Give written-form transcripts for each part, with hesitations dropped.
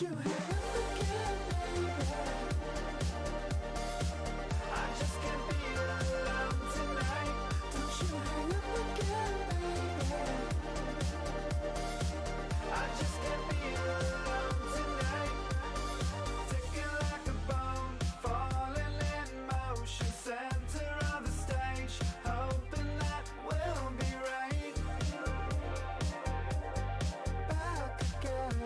you hang up again, baby? I just can't be alone tonight. Don't you hang up again, baby? I just can't be alone tonight. Ticking like a bomb, falling in motion, center of the stage, hoping that we'll be right. Back again.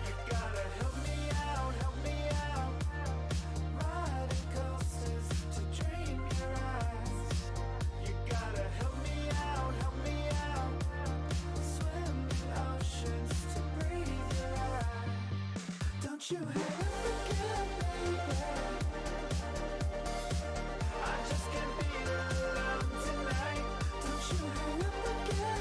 You gotta help me out, help me out. Riding coasters to dream your eyes. You gotta help me out, help me out. Swim in oceans to breathe your air. Don't you hang up again, baby. I just can't be alone tonight. Don't you hang up again, baby.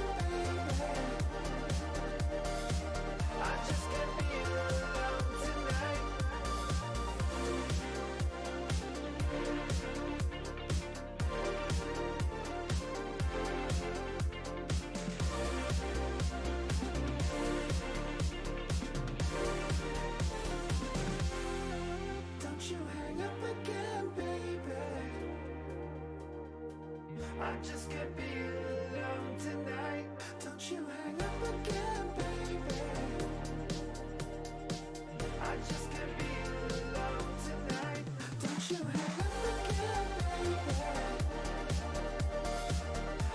I just can't be alone tonight. Don't you hang up again, baby.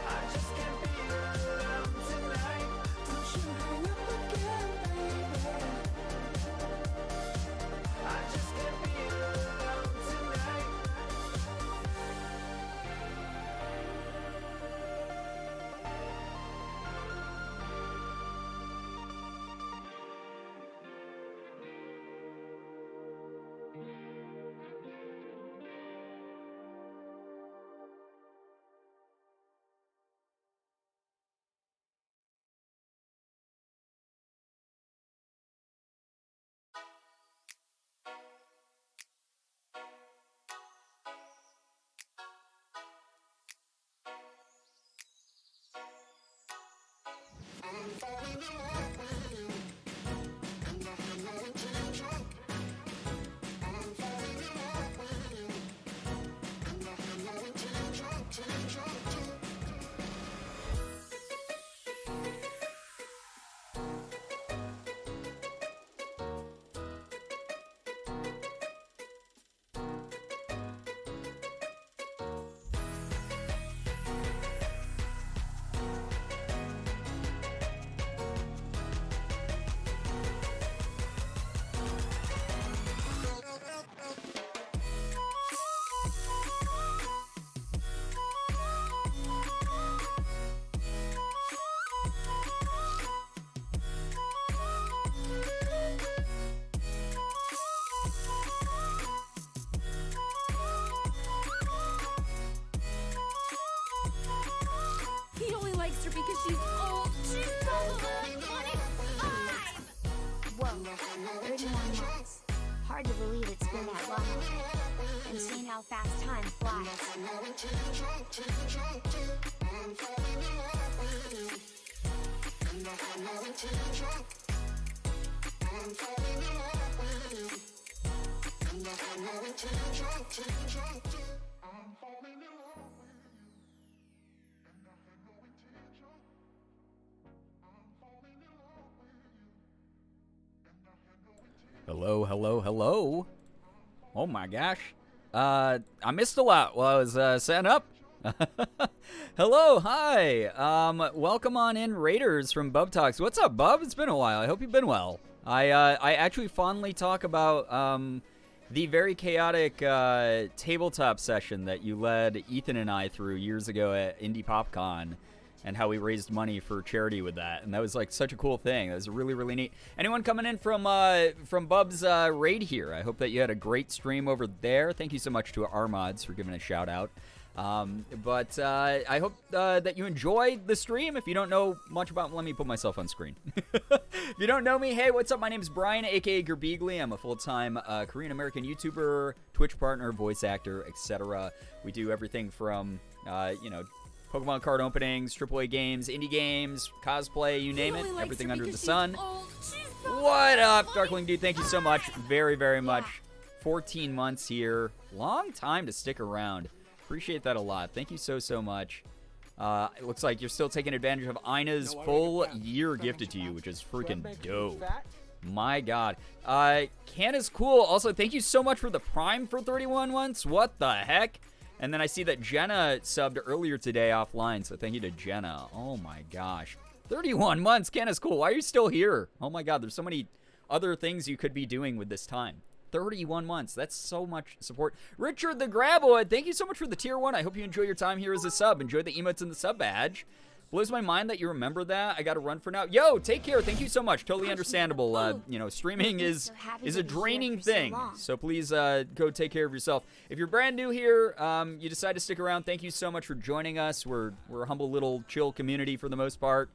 I just can't be alone tonight. Don't you hang up again, baby. I just can't be alone tonight. Don't you hang up again, baby. I just can't be alone tonight. Don't you hang up again, baby. I just can't be alone tonight. He only likes her because she's old. She's probably 25. Whoa, 31 months. Hard to believe it's been that long. Insane how fast time flies. Hello, hello, hello. Oh my gosh. I missed a lot while I was setting up. Hello, hi. Welcome on in, Raiders from Bub Talks. What's up, Bub? It's been a while. I hope you've been well. I actually fondly talk about the very chaotic tabletop session that you led Ethan and I through years ago at Indie PopCon, and how we raised money for charity with that. And that was like such a cool thing. That was really, really neat. Anyone coming in from Bub's raid here, I hope that you had a great stream over there. Thank you so much to Armods for giving a shout out. But I hope that you enjoyed the stream. If you don't know much about, let me put myself on screen. If you don't know me, hey, what's up? My name is Brian, aka Girbeagly. I'm a full-time Korean American YouTuber, Twitch partner, voice actor, etc. We do everything from Pokemon card openings, AAA games, indie games, cosplay, you name it, Really likes everything her under the because she's sun. old. She's so What up, funny. Darkling Dude? Thank you so much. Very, very much. 14 months here. Long time to stick around. Appreciate that a lot. Thank you so, so much. It looks like you're still taking advantage of Ina's full year gifted to you, which is freaking dope. My God. Can is cool. Also, thank you so much for the Prime for 31 months. What the heck? And then I see that Jenna subbed earlier today offline, so thank you to Jenna. Oh my gosh. 31 months. Can is cool. Why are you still here? Oh my God. There's so many other things you could be doing with this time. 31 months. That's so much support. Richard the Graboid, thank you so much for the tier 1. I hope you enjoy your time here as a sub. Enjoy the emotes and the sub badge. Blows my mind that you remember that. I got to run for now. Yo, take care. Thank you so much. Totally understandable. You know, streaming is a draining thing. So please go take care of yourself. If you're brand new here, you decide to stick around, thank you so much for joining us. We're a humble little chill community for the most part.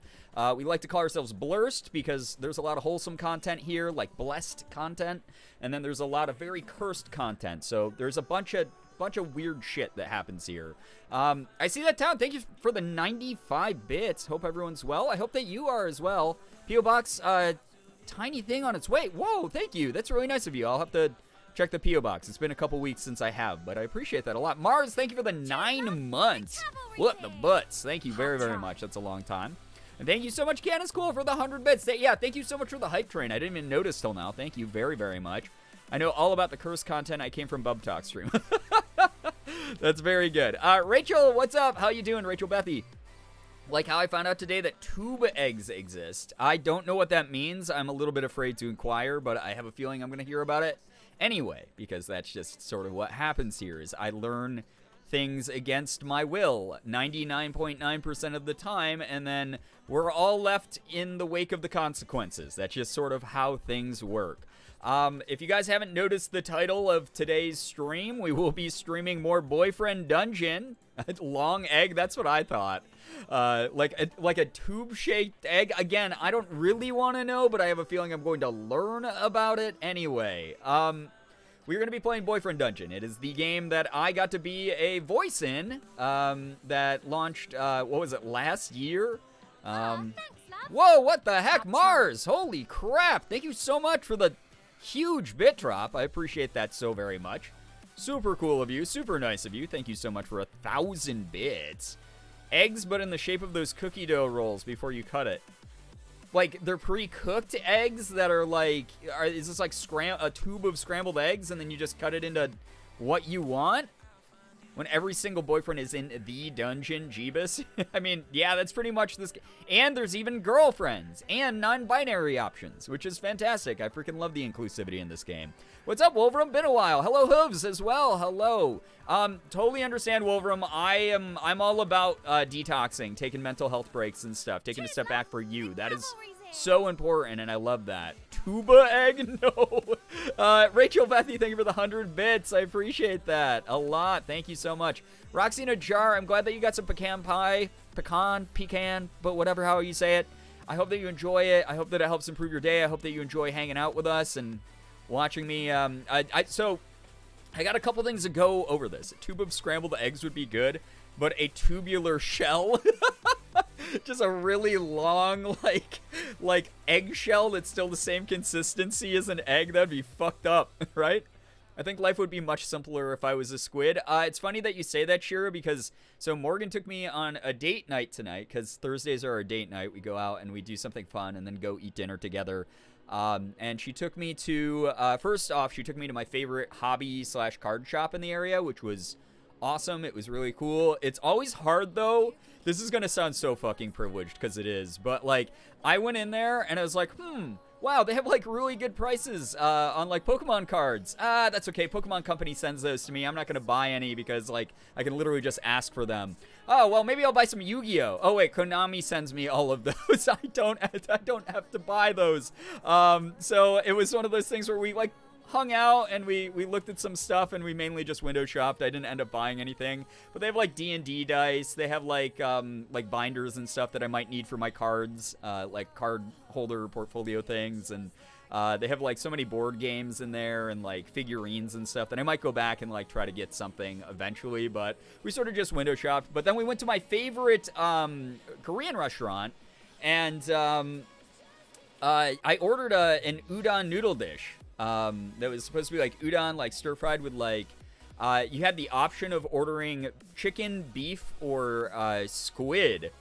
We like to call ourselves Blurst because there's a lot of wholesome content here, like blessed content, and then there's a lot of very cursed content. So there's a bunch of weird shit that happens here. I see that, Town. Thank you for the 95 bits. Hope everyone's well. I hope that you are as well. P.O. Box, tiny thing on its way. Whoa, thank you. That's really nice of you. I'll have to check the P.O. Box. It's been a couple weeks since I have, but I appreciate that a lot. Mars, thank you for the 9 months. What the butts. Thank you very, very much. That's a long time. And thank you so much, Canon's Cool, for the 100 bits. Yeah, thank you so much for the hype train. I didn't even notice till now. Thank you very, very much. I know all about the curse content. I came from Bub Talk stream. That's very good. Rachel, what's up? How you doing, Rachel Bethy? Like how I found out today that tube eggs exist. I don't know what that means. I'm a little bit afraid to inquire, but I have a feeling I'm going to hear about it anyway, because that's just sort of what happens here is I learn things against my will 99.9% of the time, and then we're all left in the wake of the consequences. That's just sort of how things work. If you guys haven't noticed the title of today's stream, we will be streaming more Boyfriend Dungeon. Long egg, that's what I thought. Like a tube-shaped egg. Again, I don't really want to know, but I have a feeling I'm going to learn about it anyway. We're going to be playing Boyfriend Dungeon. It is the game that I got to be a voice in, that launched, what was it, last year? Whoa, what the heck, Mars? Holy crap. Thank you so much for the huge bit drop. I appreciate that so very much. Super cool of you. Super nice of you. Thank you so much for 1,000 bits. Eggs, but in the shape of those cookie dough rolls before you cut it. Like, they're pre-cooked eggs that are like... is this like a tube of scrambled eggs and then you just cut it into what you want? When every single boyfriend is in the dungeon, Jeebus. I mean, yeah, that's pretty much this. And there's even girlfriends and non-binary options, which is fantastic. I freaking love the inclusivity in this game. What's up, Wolverum? Been a while. Hello, Hooves, as well. Hello. Totally understand, Wolverum. I'm all about detoxing, taking mental health breaks and stuff, taking a step back for you. That is so important, and I love that. Tuba egg? No. Rachel Bethy, thank you for the 100 bits. I appreciate that a lot. Thank you so much. Roxy Najar, I'm glad that you got some pecan pie. Pecan, but whatever how you say it. I hope that you enjoy it. I hope that it helps improve your day. I hope that you enjoy hanging out with us and watching me. So I got a couple things to go over this. A tube of scrambled eggs would be good, but a tubular shell... just a really long, like eggshell that's still the same consistency as an egg. That'd be fucked up, right? I think life would be much simpler if I was a squid. It's funny that you say that, Shira, because so Morgan took me on a date night tonight, because Thursdays are our date night. We go out and we do something fun and then go eat dinner together. And she took me to, first off, she took me to my favorite hobby/card shop in the area, which was awesome. It was really cool. It's always hard, though. This is gonna sound so fucking privileged, because it is, but like I went in there and I was like, wow, they have like really good prices on like Pokemon cards. That's okay. Pokemon Company sends those to me. I'm not gonna buy any because like I can literally just ask for them. Oh, well, maybe I'll buy some Yu-Gi-Oh. Oh wait, Konami sends me all of those. I don't have to buy those. So it was one of those things where we like hung out and we looked at some stuff and we mainly just window shopped. I didn't end up buying anything, but they have like D&D dice. They have like binders and stuff that I might need for my cards, like card holder portfolio things, and They have like so many board games in there and like figurines and stuff that I might go back and like try to get something eventually, but we sort of just window shopped. But then we went to my favorite Korean restaurant, and I ordered an udon noodle dish that was supposed to be like udon, like stir fried with like you had the option of ordering chicken, beef, or squid.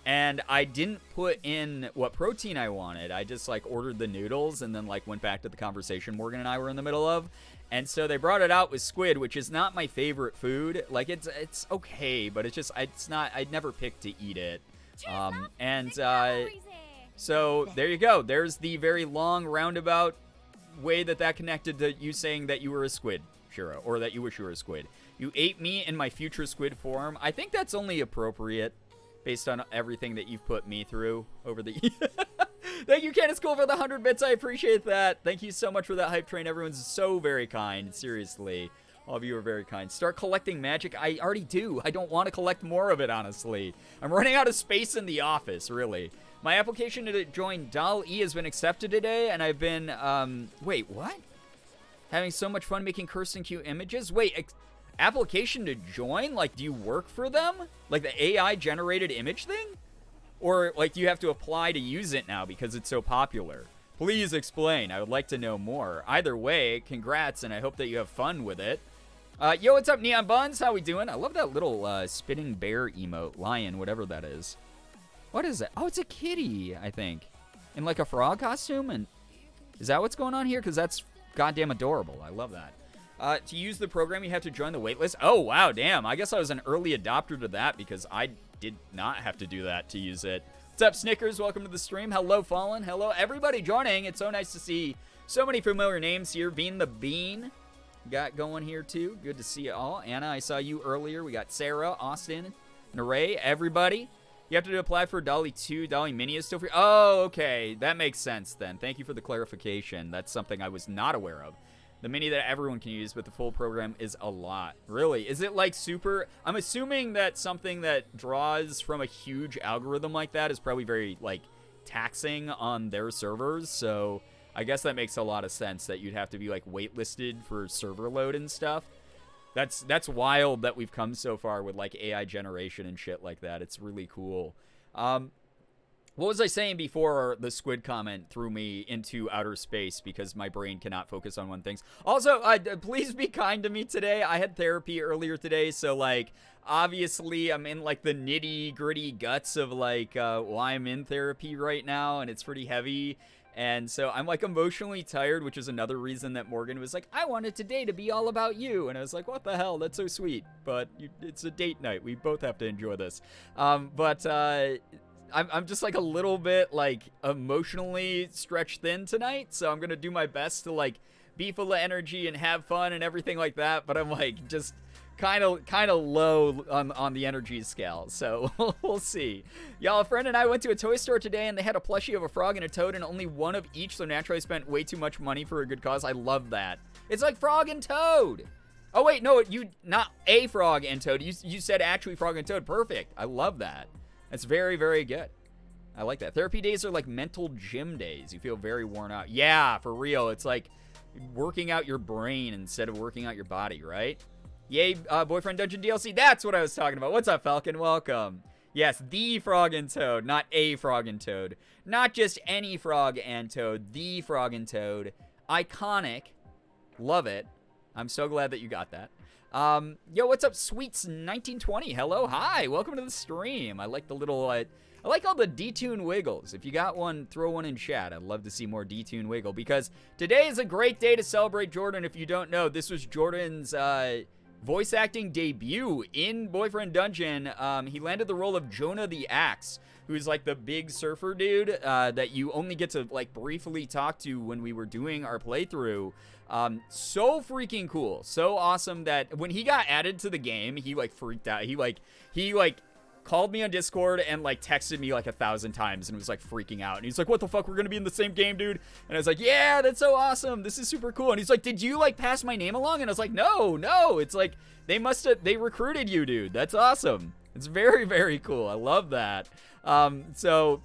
And I didn't put in what protein I wanted. I just like ordered the noodles and then like went back to the conversation Morgan and I were in the middle of. And so they brought it out with squid, which is not my favorite food. Like it's okay, but it's not. I'd never picked to eat it. So there you go. There's the very long roundabout way that connected to you saying that you were a squid, Shiro, or that you wish you were a squid. You ate me in my future squid form. I think that's only appropriate based on everything that you've put me through over the Thank you, Candace Cole, for the 100 bits. I appreciate that. Thank you so much for that hype train. Everyone's so very kind. Seriously. All of you are very kind. Start collecting magic. I already do. I don't want to collect more of it, honestly. I'm running out of space in the office, really. My application to join DAL-E has been accepted today, and I've been, wait, what? Having so much fun making cursed and cute images? Wait, application to join? Like, do you work for them? Like the AI-generated image thing? Or, like, do you have to apply to use it now because it's so popular? Please explain. I would like to know more. Either way, congrats, and I hope that you have fun with it. Yo, what's up, Neon Buns? How we doing? I love that little spitting bear emote. Lion, whatever that is. What is it? Oh, it's a kitty, I think. In, like, a frog costume? And is that what's going on here? Because that's goddamn adorable. I love that. To use the program, you have to join the waitlist. Oh, wow, damn. I guess I was an early adopter to that because I did not have to do that to use it. What's up, Snickers? Welcome to the stream. Hello, Fallen. Hello, everybody joining. It's so nice to see so many familiar names here. Bean the Bean got going here, too. Good to see you all. Anna, I saw you earlier. We got Sarah, Austin, Naray, everybody. You have to apply for DALL-E 2. DALL-E Mini is still free. Oh, okay. That makes sense, then. Thank you for the clarification. That's something I was not aware of. The mini that everyone can use, but the full program is a lot. Really? Is it like super? I'm assuming that something that draws from a huge algorithm like that is probably very like taxing on their servers. So I guess that makes a lot of sense that you'd have to be like waitlisted for server load and stuff. That's wild that we've come so far with like AI generation and shit like that. It's really cool. What was I saying before the squid comment threw me into outer space because my brain cannot focus on one thing? Also, please be kind to me today. I had therapy earlier today, so, like, obviously I'm in, like, the nitty-gritty guts of, like, why I'm in therapy right now, and it's pretty heavy. And so I'm, like, emotionally tired, which is another reason that Morgan was like, I wanted today to be all about you. And I was like, what the hell? That's so sweet. But it's a date night. We both have to enjoy this. I'm just, like, a little bit, like, emotionally stretched thin tonight, so I'm gonna do my best to, like, be full of energy and have fun and everything like that, but I'm, like, just kind of low on the energy scale, so we'll see. Y'all, a friend and I went to a toy store today, and they had a plushie of a frog and a toad, and only one of each, so naturally I spent way too much money for a good cause. I love that. It's like Frog and Toad! Oh, wait, no, not a Frog and Toad. You said actually Frog and Toad. Perfect. I love that. That's very, very good. I like that. Therapy days are like mental gym days. You feel very worn out. Yeah, for real. It's like working out your brain instead of working out your body, right? Yay, Boyfriend Dungeon DLC. That's what I was talking about. What's up, Falcon? Welcome. Yes, the Frog and Toad, not a Frog and Toad. Not just any Frog and Toad. The Frog and Toad. Iconic. Love it. I'm so glad that you got that. Yo, what's up, Sweets1920? Hello, hi, welcome to the stream. I like the little, I like all the D-Tune wiggles. If you got one, throw one in chat. I'd love to see more D-Tune wiggle, because today is a great day to celebrate Jordan. If you don't know, this was Jordan's, voice acting debut in Boyfriend Dungeon. He landed the role of Jonah the Axe, who's like the big surfer dude, that you only get to, like, briefly talk to when we were doing our playthrough. So freaking cool. So awesome that when he got added to the game, he like freaked out. He called me on Discord and like texted me like 1,000 times and was like freaking out. And he's like, what the fuck? We're going to be in the same game, dude. And I was like, yeah, that's so awesome. This is super cool. And he's like, did you like pass my name along? And I was like, no. It's like, they recruited you, dude. That's awesome. It's very, very cool. I love that. So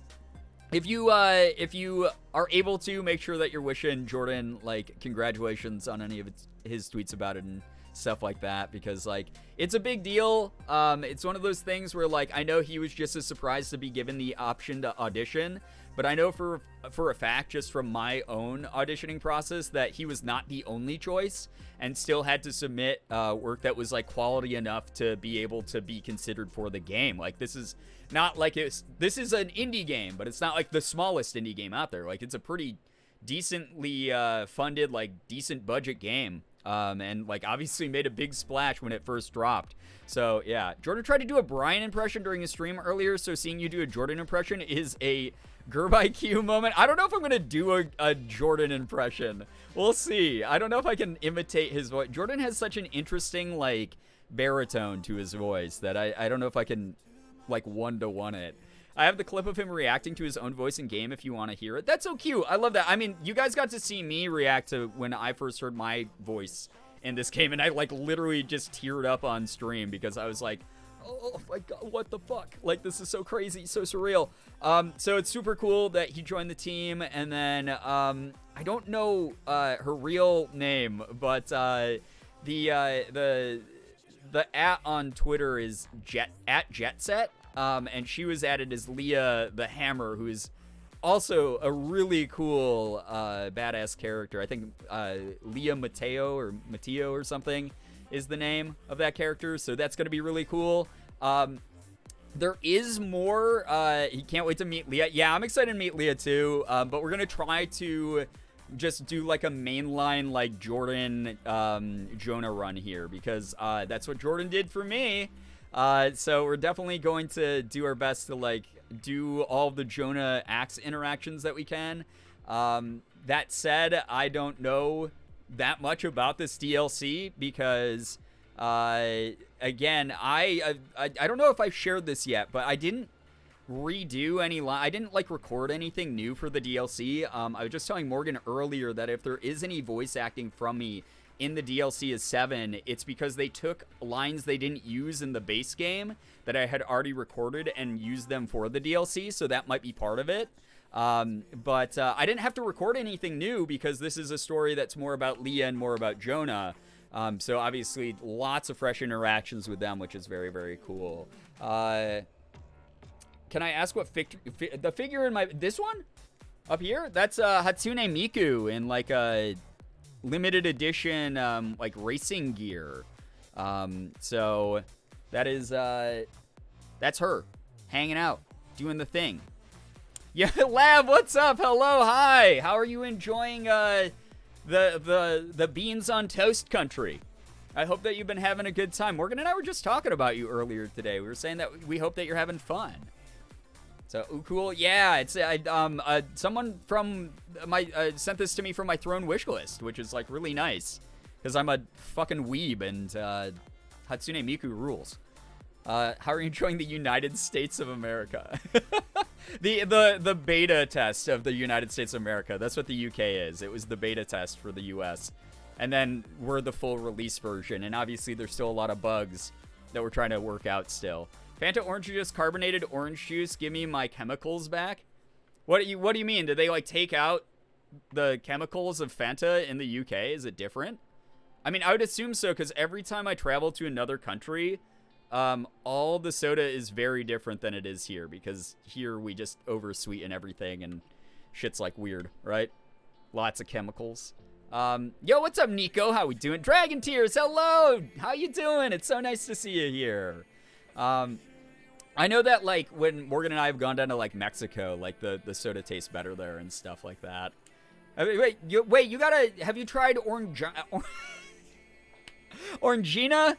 if you are able to, make sure that you're wishing Jordan like congratulations on any of his tweets about it and stuff like that, because like it's a big deal. It's one of those things where like I know he was just as surprised to be given the option to audition, but I know for a fact just from my own auditioning process that he was not the only choice and still had to submit work that was like quality enough to be able to be considered for the game. Like this is not like this is an indie game, but it's not like the smallest indie game out there. Like it's a pretty decently funded, like decent budget game. And like obviously made a big splash when it first dropped. So yeah, Jordan tried to do a Brian impression during his stream earlier, so seeing you do a Jordan impression is a Girbeagly moment. I don't know if I'm gonna do a Jordan impression. We'll see. I don't know if I can imitate his voice. Jordan has such an interesting like baritone to his voice that I don't know if I can like one-to-one it. I have the clip of him reacting to his own voice in game if you want to hear it. That's so cute. I love that. I mean, you guys got to see me react to when I first heard my voice in this game, and I like literally just teared up on stream because I was like, oh my god, what the fuck? Like, this is so crazy, so surreal. So it's super cool that he joined the team, and then I don't know her real name, but the at on Twitter is @Jetset. And she was added as Leah the Hammer, who is also a really cool, badass character. I think Leah Mateo or something is the name of that character, so that's going to be really cool. There is more. He can't wait to meet Leah. Yeah, I'm excited to meet Leah too, but we're going to try to just do like a mainline like Jordan Jonah run here, because that's what Jordan did for me. So we're definitely going to do our best to like do all the Jonah Axe interactions that we can. That said, I don't know that much about this DLC because, again, I don't know if I've shared this yet, but I didn't redo any I didn't like record anything new for the DLC. I was just telling Morgan earlier that if there is any voice acting from me in the DLC is 7, it's because they took lines they didn't use in the base game that I had already recorded and used them for the DLC, so that might be part of it. But I didn't have to record anything new because this is a story that's more about Leah and more about Jonah. So obviously lots of fresh interactions with them, which is very, very cool. Can I ask what the figure in this one up here? That's Hatsune Miku in like a limited edition like racing gear. So that is that's her hanging out doing the thing. Yeah, Lab, what's up? Hello, hi. How are you enjoying the beans on toast country? I hope that you've been having a good time. Morgan and I were just talking about you earlier today. We were saying that we hope that you're having fun. So, ooh, cool. Yeah, it's someone from my sent this to me from my Throne wish list, which is like really nice because I'm a fucking weeb and Hatsune Miku rules. How are you enjoying the United States of America? the beta test of the United States of America. That's what the UK is. It was the beta test for the US, and then we're the full release version. And obviously, there's still a lot of bugs that we're trying to work out still. Fanta orange juice, carbonated orange juice. Give me my chemicals back. What do you mean? Did they like take out the chemicals of Fanta in the UK? Is it different? I mean, I would assume so because every time I travel to another country, all the soda is very different than it is here because here we just oversweeten everything and shit's like weird, right? Lots of chemicals. Yo, what's up, Nico? How we doing? Dragon Tears, hello. How you doing? It's so nice to see you here. I know that, like, when Morgan and I have gone down to, like, Mexico, like, the soda tastes better there and stuff like that. I mean, you gotta, have you tried Orangina?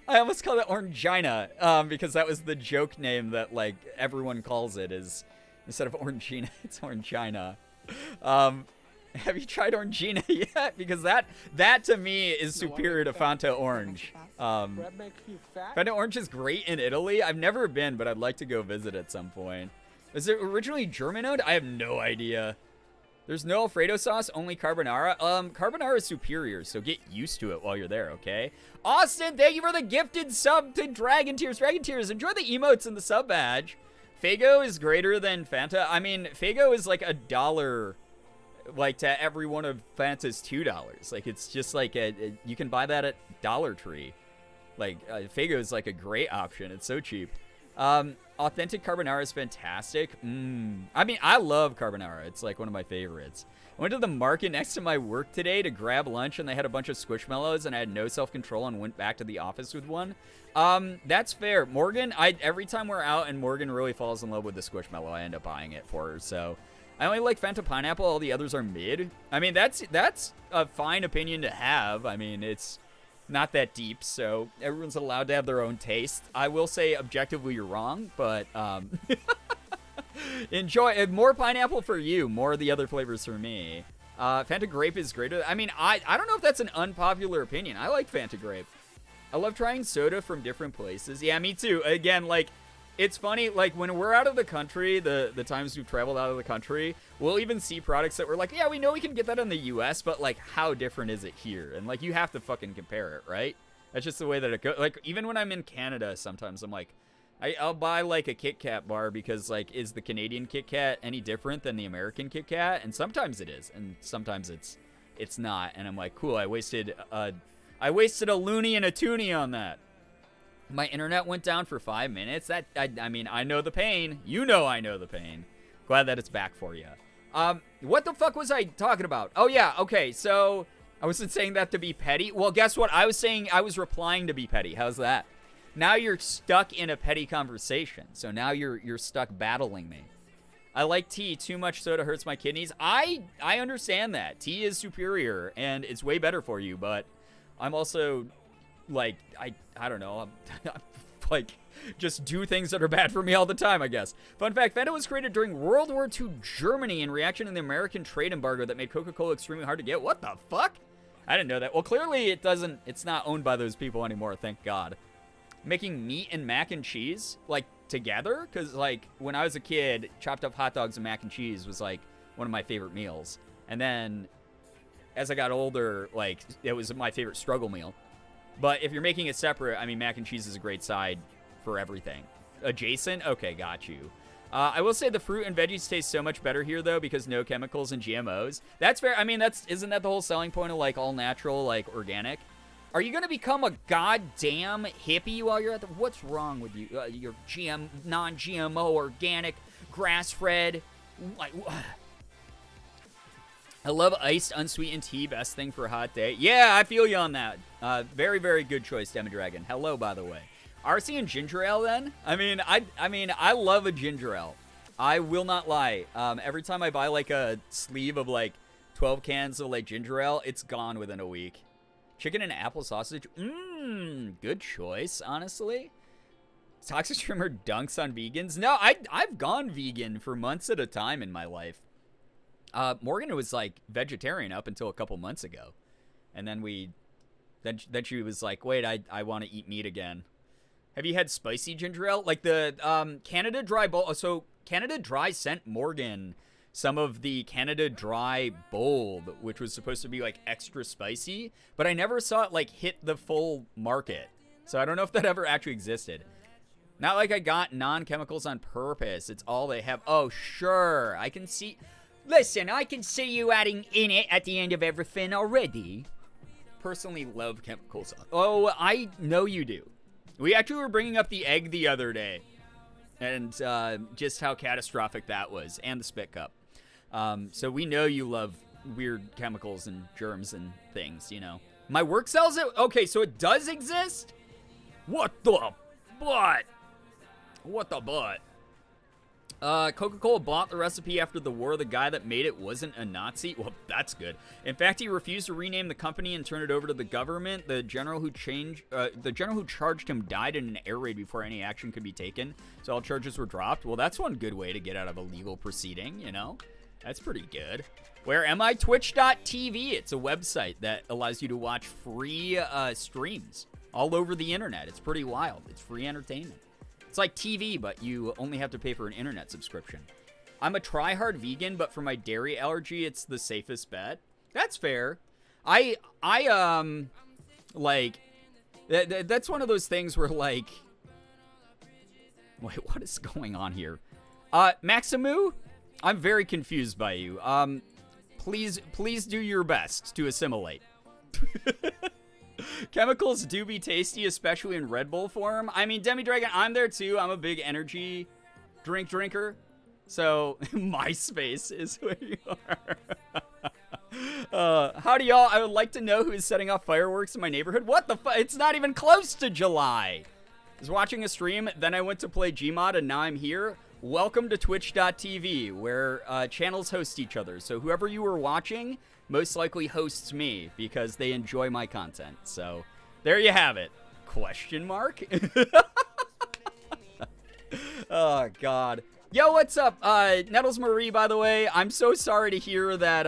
I almost called it Orangina, because that was the joke name that, like, everyone calls it is, instead of Orangina, it's Orangina. Have you tried Orangina yet? Because that to me is superior to Fanta Orange. Fanta Orange is great in Italy. I've never been, but I'd like to go visit at some point. Is it originally German-owned? I have no idea. There's no Alfredo sauce, only carbonara. Carbonara is superior, so get used to it while you're there, okay? Austin, thank you for the gifted sub to Dragon Tears. Dragon Tears, enjoy the emotes and the sub badge. Faygo is greater than Fanta. I mean, Faygo is like $1, like to every one of Fanta's $2. Like it's just like you can buy that at Dollar Tree. Like Faygo is like a great option. It's so cheap. Authentic carbonara is fantastic. I mean, I love carbonara. It's like one of my favorites. I went to the market next to my work today to grab lunch, and they had a bunch of Squishmallows, and I had no self-control and went back to the office with one. That's fair. Morgan, every time we're out and Morgan really falls in love with the Squishmallow, I end up buying it for her. So I only like Fanta Pineapple. All the others are mid. I mean, that's a fine opinion to have. I mean, it's not that deep, so everyone's allowed to have their own taste. I will say objectively you're wrong, but enjoy. More pineapple for you, more of the other flavors for me. Fanta Grape is greater. I mean, I don't know if that's an unpopular opinion. I like Fanta Grape. I love trying soda from different places. Yeah, me too. Again, like, it's funny, like, when we're out of the country, the times we've traveled out of the country, we'll even see products that we're like, yeah, we know we can get that in the U.S., but, like, how different is it here? And, like, you have to fucking compare it, right? That's just the way that it goes. Like, even when I'm in Canada, sometimes I'm like, I'll buy, like, a Kit Kat bar because, like, is the Canadian Kit Kat any different than the American Kit Kat? And sometimes it is, and sometimes it's not. And I'm like, cool, I wasted a loony and a toonie on that. My internet went down for 5 minutes. I mean, I know the pain. You know I know the pain. Glad that it's back for you. What the fuck was I talking about? Oh, yeah, okay, so I wasn't saying that to be petty. Well, guess what? I was saying I was replying to be petty. How's that? Now you're stuck in a petty conversation. So now you're stuck battling me. I like tea. Too much soda hurts my kidneys. I understand that. Tea is superior, and it's way better for you, but I'm also... like, I don't know, like, just do things that are bad for me all the time, I guess. Fun fact, Fanta was created during World War II Germany in reaction to the American trade embargo that made Coca-Cola extremely hard to get. What the fuck? I didn't know that. Well, clearly it's not owned by those people anymore, thank God. Making meat and mac and cheese, like, together? Because, like, when I was a kid, chopped up hot dogs and mac and cheese was, like, one of my favorite meals. And then, as I got older, like, it was my favorite struggle meal. But if you're making it separate, I mean, mac and cheese is a great side for everything. Adjacent? Okay, got you. I will say the fruit and veggies taste so much better here, though, because no chemicals and GMOs. That's fair. I mean, isn't that the whole selling point of, like, all natural, like, organic? Are you going to become a goddamn hippie while you're at the... What's wrong with you? Your non-GMO, organic, grass-fed... Like... I love iced, unsweetened tea. Best thing for a hot day. Yeah, I feel you on that. Very, very good choice, Demi-Dragon. Hello, by the way. RC and ginger ale, then? I mean, I love a ginger ale. I will not lie. Every time I buy, like, a sleeve of, like, 12 cans of, like, ginger ale, it's gone within a week. Chicken and apple sausage. Good choice, honestly. Toxic Trimmer dunks on vegans. No, I've gone vegan for months at a time in my life. Morgan was, like, vegetarian up until a couple months ago. And then then she was like, wait, I want to eat meat again. Have you had spicy ginger ale? Like the Canada Dry Bold. So Canada Dry sent Morgan some of the Canada Dry Bold, which was supposed to be, like, extra spicy. But I never saw it, like, hit the full market. So I don't know if that ever actually existed. Not like I got non-chemicals on purpose. It's all they have. Oh, sure. I can see... Listen, I can see you adding in it at the end of everything already. Personally love chemicals. Oh, I know you do. We actually were bringing up the egg the other day. And just how catastrophic that was. And the spit cup. So we know you love weird chemicals and germs and things, you know. My work sells it? Okay, so it does exist? What the butt? What the butt? Coca-Cola bought the recipe after the war. The guy that made it wasn't a Nazi. Well, that's good. In fact, he refused to rename the company and turn it over to the government. The general who charged him died in an air raid before any action could be taken. So all charges were dropped. Well, that's one good way to get out of a legal proceeding, you know? That's pretty good. Where am I? Twitch.tv. It's a website that allows you to watch free streams all over the internet. It's pretty wild. It's free entertainment. It's like TV, but you only have to pay for an internet subscription. I'm a try-hard vegan, but for my dairy allergy, it's the safest bet. That's fair. Like, that's one of those things where, like, Wait, what is going on here? Maximu, I'm very confused by you. Please do your best to assimilate. Chemicals do be tasty, especially in Red Bull form. I mean, Demi Dragon, I'm there too. I'm a big energy drinker. So, MySpace is where you are. Howdy, y'all. I would like to know who is setting off fireworks in my neighborhood. What the fuck? It's not even close to July. I was watching a stream, then I went to play Gmod, and now I'm here. Welcome to twitch.tv, where channels host each other. So whoever you were watching most likely hosts me because they enjoy my content. So there you have it. Question mark? Oh, God. Yo, what's up? Nettles Marie, by the way, I'm so sorry to hear that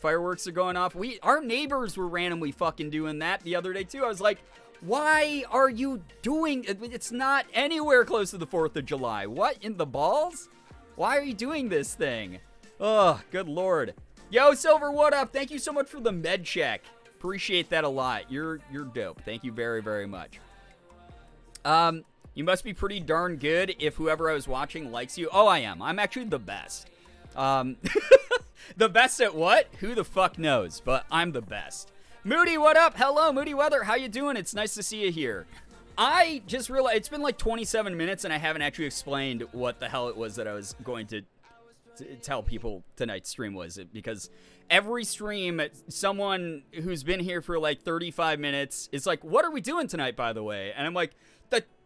fireworks are going off. Our neighbors were randomly fucking doing that the other day, too. I was like, why are you doing it? It's not anywhere close to the 4th of July. What in the balls? Why are you doing this thing? Oh, good lord. Yo, Silver, what up? Thank you so much for the med check. Appreciate that a lot. You're dope. Thank you very, very much. You must be pretty darn good if whoever I was watching likes you. Oh, I am. I'm actually the best. The best at what? Who the fuck knows? But I'm the best. Moody, what up? Hello, Moody Weather. How you doing? It's nice to see you here. I just realized it's been like 27 minutes and I haven't actually explained what the hell it was that I was going to tell people tonight's stream was. Because every stream, someone who's been here for like 35 minutes is like, what are we doing tonight, by the way? And I'm like,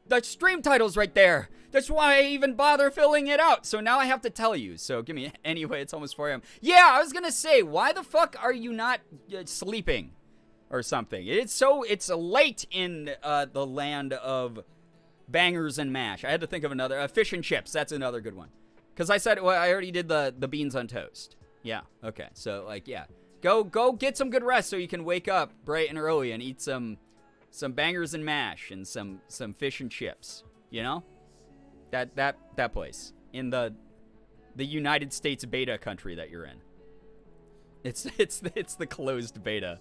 the stream title's right there. That's why I even bother filling it out. So now I have to tell you. So give me, anyway, it's almost 4 a.m. Yeah, I was going to say, why the fuck are you not sleeping? Or something. It's late in the land of bangers and mash. I had to think of another. Fish and chips. That's another good one. Because I said, well, I already did the beans on toast. Yeah. Okay. So, like, yeah. Go get some good rest so you can wake up bright and early and eat some bangers and mash and some fish and chips. You know? That place. In the United States beta country that you're in. It's the closed beta.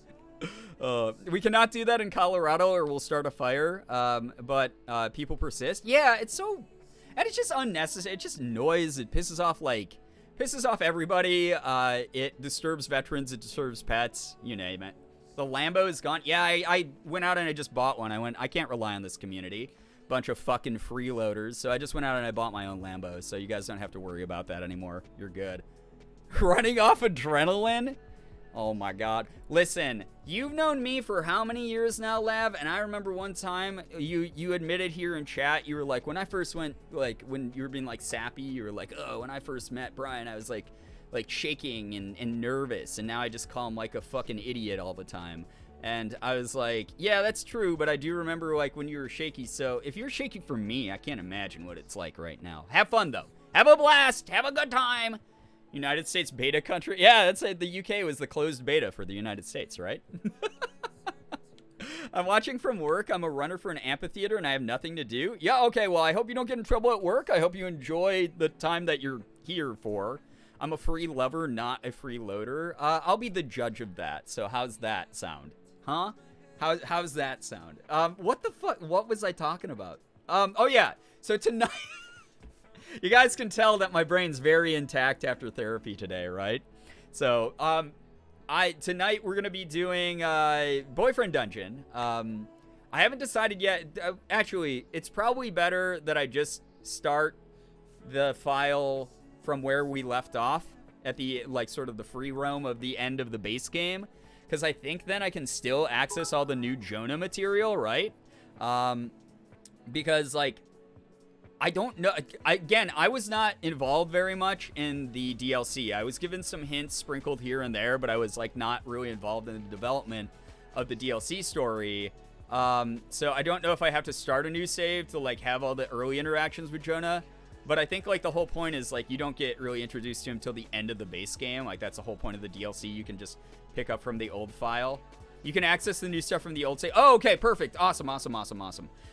We cannot do that in Colorado or we'll start a fire. But people persist. Yeah, it's so, and it's just unnecessary. It's just noise. It pisses off everybody. It disturbs veterans. It disturbs pets. You name it. The Lambo is gone. Yeah, I went out and I just bought one. I can't rely on this community. Bunch of fucking freeloaders. So I just went out and I bought my own Lambo. So you guys don't have to worry about that anymore. You're good. Running off adrenaline? Oh my god. Listen, you've known me for how many years now, Lav? And I remember one time you admitted here in chat, you were like, when I first went, like, when you were being like sappy, you were like, oh, when I first met Brian, I was like shaking and nervous. And now I just call him like a fucking idiot all the time. And I was like, yeah, that's true. But I do remember like when you were shaky. So if you're shaky for me, I can't imagine what it's like right now. Have fun though. Have a blast. Have a good time. United States beta country. Yeah, that's it. The UK was the closed beta for the United States, right? I'm watching from work. I'm a runner for an amphitheater and I have nothing to do. Yeah, okay, well, I hope you don't get in trouble at work. I hope you enjoy the time that you're here for. I'm a free lover, not a freeloader. I'll be the judge of that. So how's that sound? Huh? How's that sound? What the fuck? What was I talking about? Oh yeah. So tonight... You guys can tell that my brain's very intact after therapy today, right? So, tonight we're gonna be doing Boyfriend Dungeon. I haven't decided yet. Actually, it's probably better that I just start the file from where we left off at the like sort of the free roam of the end of the base game, because I think then I can still access all the new Jonah material, right? Because like. I don't know. Again, I was not involved very much in the DLC. I was given some hints sprinkled here and there, but I was like not really involved in the development of the DLC story. So I don't know if I have to start a new save to like have all the early interactions with Jonah. But I think like the whole point is like you don't get really introduced to him till the end of the base game. Like that's the whole point of the DLC. You can just pick up from the old file. You can access the new stuff from the old save. Oh, okay, perfect. Awesome.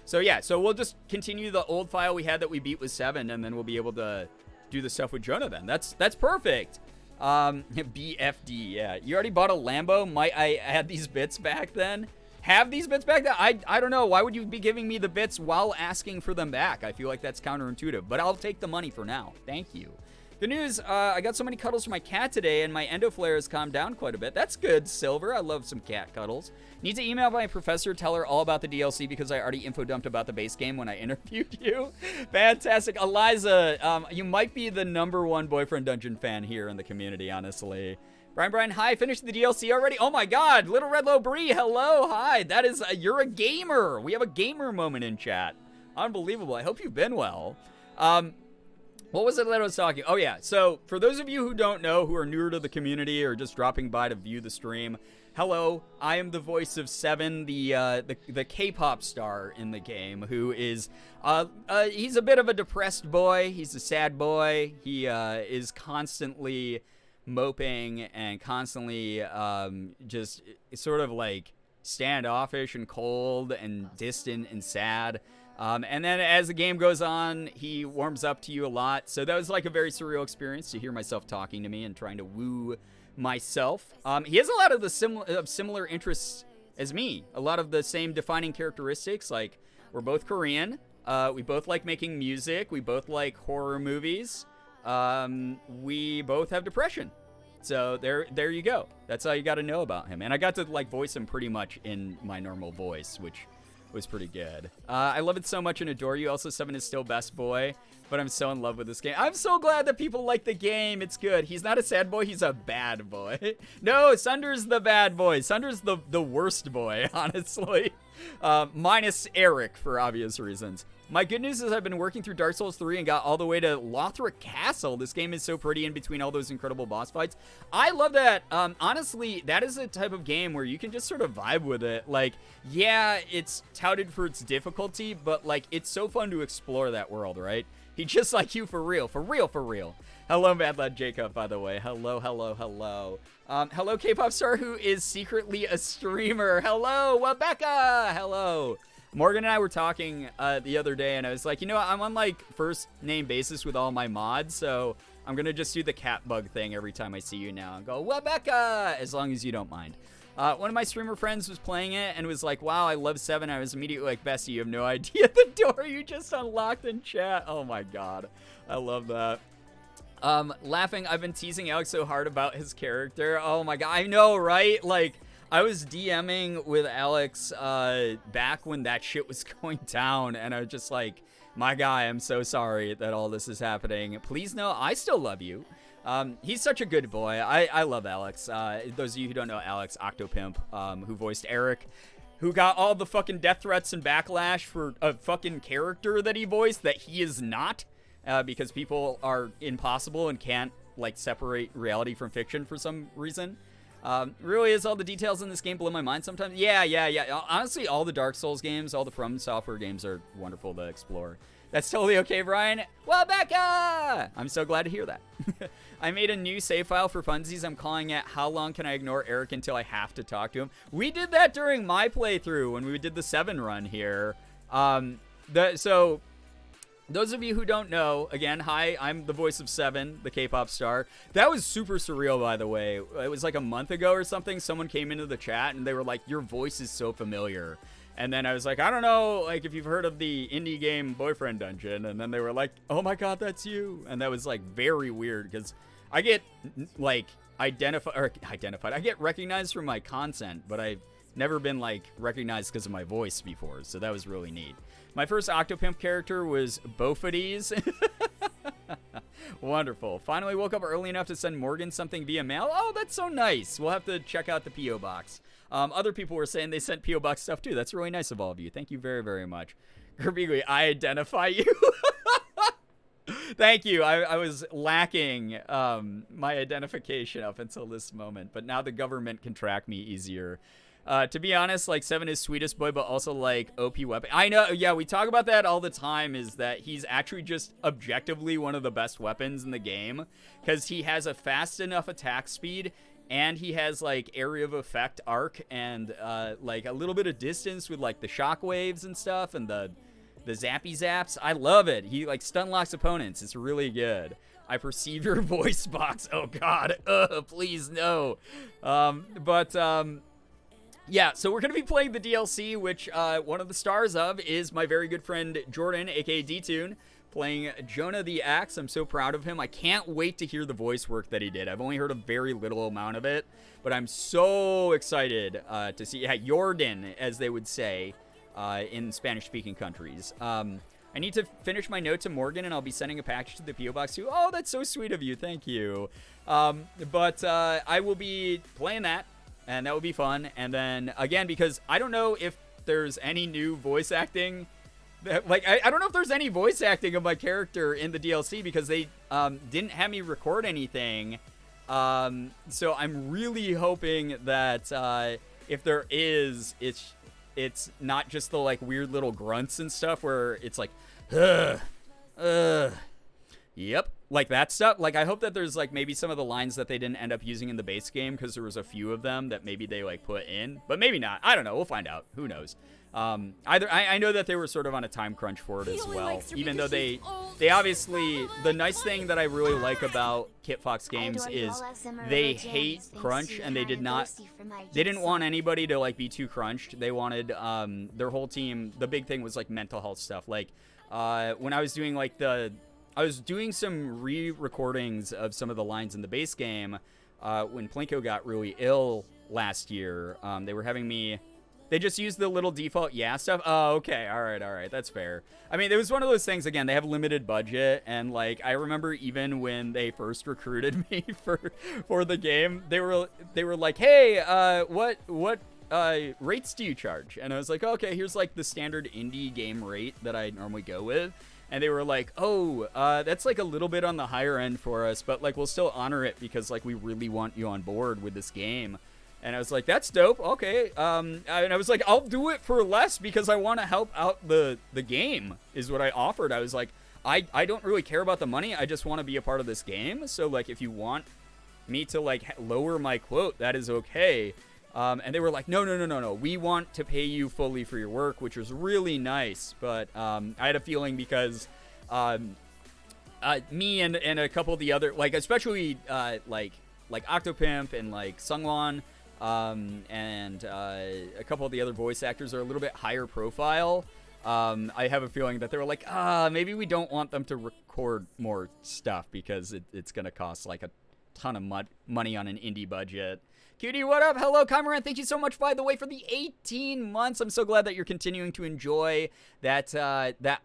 So yeah, so we'll just continue the old file we had that we beat with 7, and then we'll be able to do the stuff with Jonah then. That's perfect. BFD, yeah. You already bought a Lambo? Might I add these bits back then? have these bits back? I don't know. Why would you be giving me the bits while asking for them back? I feel like that's counterintuitive, but I'll take the money for now. Thank you. Good news, I got so many cuddles from my cat today, and my endoflare has calmed down quite a bit. That's good, Silver. I love some cat cuddles. Need to email my professor, tell her all about the DLC because I already info dumped about the base game when I interviewed you. Fantastic. Eliza, you might be the #1 Boyfriend Dungeon fan here in the community, honestly. Brian, hi, finished the DLC already? Oh my god, Little Red Low Bree, hello, hi. That is, you're a gamer. We have a gamer moment in chat. Unbelievable. I hope you've been well. What was it that I was talking? Oh, yeah. So, for those of you who don't know, who are newer to the community or just dropping by to view the stream, hello. I am the voice of Seven, the K-pop star in the game, who is, he's a bit of a depressed boy. He's a sad boy. He is constantly moping and constantly just sort of like standoffish and cold and distant and sad. And then as the game goes on, he warms up to you a lot. So that was like a very surreal experience to hear myself talking to me and trying to woo myself. He has a lot of the similar interests as me. A lot of the same defining characteristics. Like, we're both Korean. We both like making music. We both like horror movies. We both have depression. So there you go. That's all you got to know about him. And I got to like voice him pretty much in my normal voice, which was pretty good. I love it so much and adore you. Also, Seven is still best boy, but I'm so in love with this game. I'm so glad that people like the game. It's good. He's not a sad boy. He's a bad boy. No, Sunder's the bad boy. Sunder's the worst boy, honestly. Minus Eric, for obvious reasons. My good news is I've been working through Dark Souls 3 and got all the way to Lothric Castle. This game is so pretty in between all those incredible boss fights. I love that. Honestly, that is a type of game where you can just sort of vibe with it. Like, yeah, it's touted for its difficulty, but, like, it's so fun to explore that world, right? He just like you for real. For real, for real. Hello, Mad Lad Jacob, by the way. Hello, hello, hello. Hello, K-pop star who is secretly a streamer. Hello, Rebecca. Hello. Morgan and I were talking the other day, and I was like, you know what? I'm on, like, first name basis with all my mods, so I'm going to just do the cat bug thing every time I see you now and go, Rebecca, as long as you don't mind. One of my streamer friends was playing it and was like, wow, I love Seven. I was immediately like, Bessie, you have no idea the door you just unlocked in chat. Oh, my God. I love that. Laughing, I've been teasing Alex so hard about his character. Oh, my God. I know, right? Like, I was DMing with Alex back when that shit was going down, and I was just like, my guy, I'm so sorry that all this is happening. Please know I still love you. He's such a good boy. I love Alex. Those of you who don't know Alex, Octopimp, who voiced Eric, who got all the fucking death threats and backlash for a fucking character that he voiced that he is not, because people are impossible and can't, like, separate reality from fiction for some reason. Really is all the details in this game blow my mind sometimes? Yeah. Honestly, all the Dark Souls games, all the From Software games are wonderful to explore. That's totally okay, Brian. Well, Becca! I'm so glad to hear that. I made a new save file for funsies. I'm calling it How Long Can I Ignore Eric Until I Have to Talk to Him? We did that during my playthrough when we did the 7 run here. So those of you who don't know, again, hi, I'm the voice of Seven, the K-pop star. That was super surreal, by the way. It was like a month ago or something. Someone came into the chat and they were like, your voice is so familiar. And then I was like, I don't know, like, if you've heard of the indie game Boyfriend Dungeon. And then they were like, oh my God, that's you. And that was, like, very weird because I get, like, identified. I get recognized for my content, but I've never been, like, recognized because of my voice before. So that was really neat. My first Octopimp character was Bophades. Wonderful. Finally woke up early enough to send Morgan something via mail. Oh, that's so nice. We'll have to check out the P.O. Box. Other people were saying they sent P.O. Box stuff too. That's really nice of all of you. Thank you very, very much. Girbeagly, I identify you. Thank you. I was lacking my identification up until this moment, but now the government can track me easier. To be honest, like, Seven is sweetest boy, but also, like, OP weapon. I know, yeah, we talk about that all the time, is that he's actually just objectively one of the best weapons in the game, because he has a fast enough attack speed, and he has, like, area of effect arc, and, like, a little bit of distance with, like, the shockwaves and stuff, and the zappy zaps. I love it. He, like, stun locks opponents. It's really good. I perceive your voice box. Oh, God. Please, no. Yeah, so we're going to be playing the DLC, which one of the stars of is my very good friend Jordan, aka D-Tune, playing Jonah the Axe. I'm so proud of him. I can't wait to hear the voice work that he did. I've only heard a very little amount of it, but I'm so excited to see, Jordan, as they would say in Spanish-speaking countries. I need to finish my note to Morgan, and I'll be sending a package to the P.O. Box too. Oh, that's so sweet of you. Thank you. But I will be playing that, and that will be fun. And then, again, because I don't know if there's any new voice acting. Like, I don't know if there's any voice acting of my character in the DLC because they didn't have me record anything. So I'm really hoping that if there is, it's not just the, like, weird little grunts and stuff where it's like, yep, like that stuff. Like, I hope that there's, like, maybe some of the lines that they didn't end up using in the base game because there was a few of them that maybe they, like, put in. But maybe not. I don't know. We'll find out. Who knows? I know that they were sort of on a time crunch for it as well, even though they obviously, the nice thing that I really like about Kit Fox Games is they hate crunch, and they didn't want anybody to, like, be too crunched. They wanted, their whole team, the big thing was, like, mental health stuff. Like, when I was doing, like, I was doing some re-recordings of some of the lines in the base game, when Plinko got really ill last year. They were having me, they just used the little default stuff. Oh, okay. All right. That's fair. I mean, it was one of those things, again, they have limited budget. And, like, I remember even when they first recruited me for the game, they were like, hey, what rates do you charge? And I was like, okay, here's, like, the standard indie game rate that I normally go with. And they were like, oh, that's, like, a little bit on the higher end for us, but, like, we'll still honor it because, like, we really want you on board with this game. And I was like, that's dope. Okay. And I was like, I'll do it for less because I want to help out the game is what I offered. I was like, I don't really care about the money. I just want to be a part of this game. So, like, if you want me to, like, lower my quote, that is okay. And they were like, no. We want to pay you fully for your work, which was really nice. But I had a feeling because me and a couple of the other, like, especially like Octopimp and, like, Sungwon, and a couple of the other voice actors are a little bit higher profile. I have a feeling that they were like, maybe we don't want them to record more stuff because it's going to cost, like, a ton of money on an indie budget. Cutie, what up? Hello, Kamaran. Thank you so much, by the way, for the 18 months. I'm so glad that you're continuing to enjoy that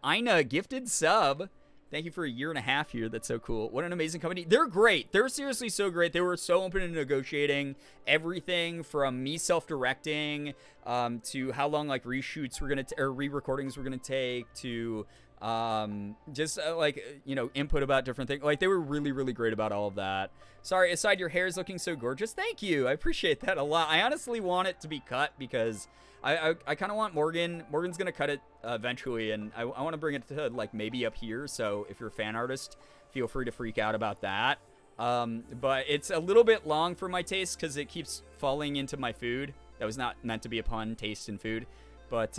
Ina gifted sub. Thank you for a year and a half here. That's so cool. What an amazing company. They're great. They're seriously so great. They were so open to negotiating everything from me self-directing to how long, like, reshoots were going to, or re-recordings were going to take to just like, you know, input about different things. Like, they were really, really great about all of that. Sorry, aside, your hair is looking so gorgeous. Thank you. I appreciate that a lot. I honestly want it to be cut because I kind of want Morgan's going to cut it eventually, and I want to bring it to, like, maybe up here. So if you're a fan artist, feel free to freak out about that. But it's a little bit long for my taste because it keeps falling into my food. That was not meant to be a pun, taste in food. But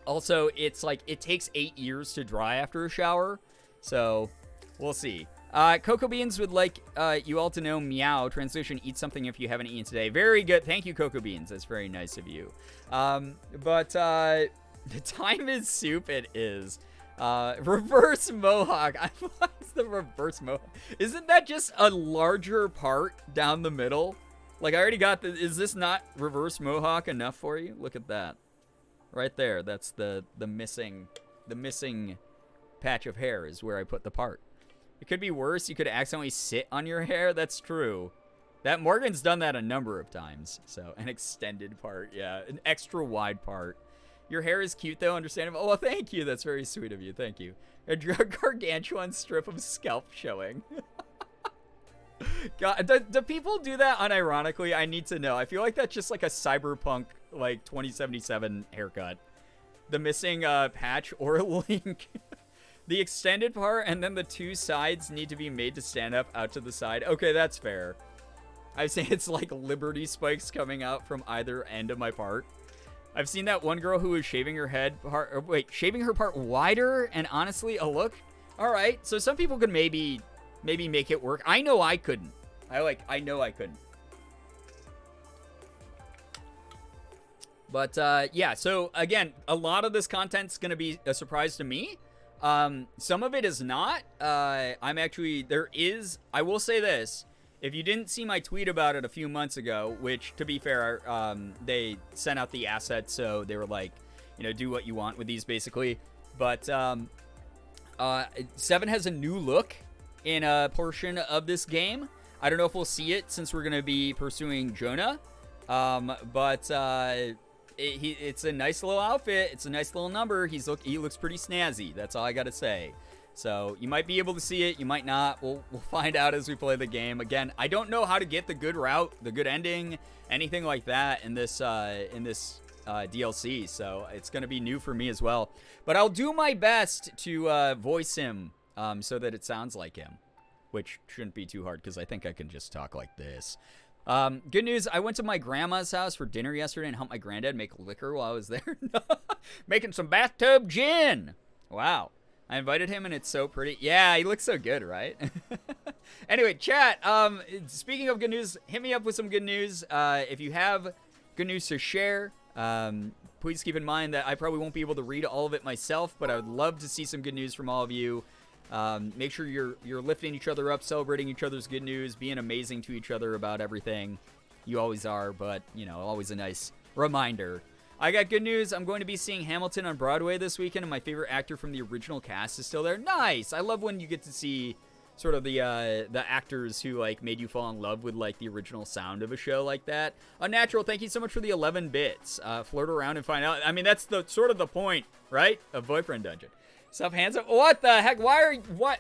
also, it's like it takes 8 years to dry after a shower. So we'll see. Cocoa Beans would like you all to know meow. Translation, eat something if you haven't eaten today. Very good. Thank you, Cocoa Beans. That's very nice of you. But the time is soup. It is. Reverse mohawk. What's the reverse mohawk? Isn't that just a larger part down the middle? Like, I already got the... Is this not reverse mohawk enough for you? Look at that. Right there. That's the missing patch of hair is where I put the part. It could be worse. You could accidentally sit on your hair. That's true. That Morgan's done that a number of times. So, an extended part. Yeah, an extra wide part. Your hair is cute, though. Understandable. Oh, well, thank you. That's very sweet of you. Thank you. A gargantuan strip of scalp showing. God, do people do that unironically? I need to know. I feel like that's just like a cyberpunk, like, 2077 haircut. The missing patch or link. The extended part and then the two sides need to be made to stand up out to the side. Okay, that's fair. I say it's like Liberty spikes coming out from either end of my part. I've seen that one girl who was shaving her head part, or wait, shaving her part wider, and honestly, a look. All right, so some people could maybe make it work. I know I couldn't. I know I couldn't. But yeah, so again, a lot of this content's going to be a surprise to me. Some of it is not. I will say this. If you didn't see my tweet about it a few months ago, which, to be fair, they sent out the assets, so they were like, do what you want with these, basically. But 7 has a new look in a portion of this game. I don't know if we'll see it since we're going to be pursuing Jonah. But it's a nice little outfit. It's a nice little number. He looks pretty snazzy. That's all I got to say. So you might be able to see it. You might not. We'll find out as we play the game. Again, I don't know how to get the good route, the good ending, anything like that in this DLC. So it's going to be new for me as well. But I'll do my best to voice him so that it sounds like him, which shouldn't be too hard because I think I can just talk like this. Good news, I went to my grandma's house for dinner yesterday and helped my granddad make liquor while I was there. Making some bathtub gin. Wow. I invited him and it's so pretty. Yeah, he looks so good, right? Anyway, chat, speaking of good news, hit me up with some good news. If you have good news to share, please keep in mind that I probably won't be able to read all of it myself, but I would love to see some good news from all of you. Make sure you're lifting each other up, celebrating each other's good news, being amazing to each other about everything. You always are, but, always a nice reminder. I got good news. I'm going to be seeing Hamilton on Broadway this weekend, and my favorite actor from the original cast is still there. Nice! I love when you get to see sort of the actors who, made you fall in love with, the original sound of a show like that. Unnatural, thank you so much for the 11 bits. Flirt around and find out. I mean, that's the sort of the point, right, of Boyfriend Dungeon. Stuff hands up. What the heck? What?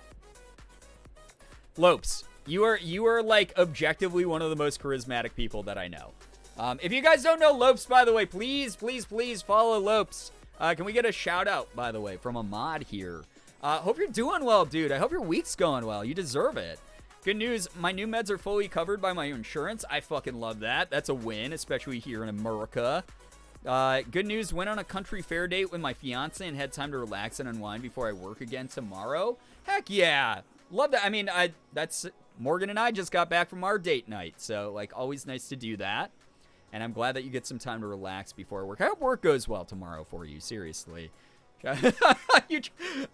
Lopes, you are objectively one of the most charismatic people that I know. If you guys don't know Lopes, by the way, please follow Lopes. Can we get a shout out, by the way, from a mod here? Hope you're doing well, dude. I hope your week's going well. You deserve it. Good news, my new meds are fully covered by my insurance. I fucking love that. That's a win, especially here in America. Good news, went on a country fair date with my fiance and had time to relax and unwind before I work again tomorrow. Heck yeah. Love that. I mean, that's Morgan and I just got back from our date night. So, always nice to do that. And I'm glad that you get some time to relax before work. I hope work goes well tomorrow for you, seriously.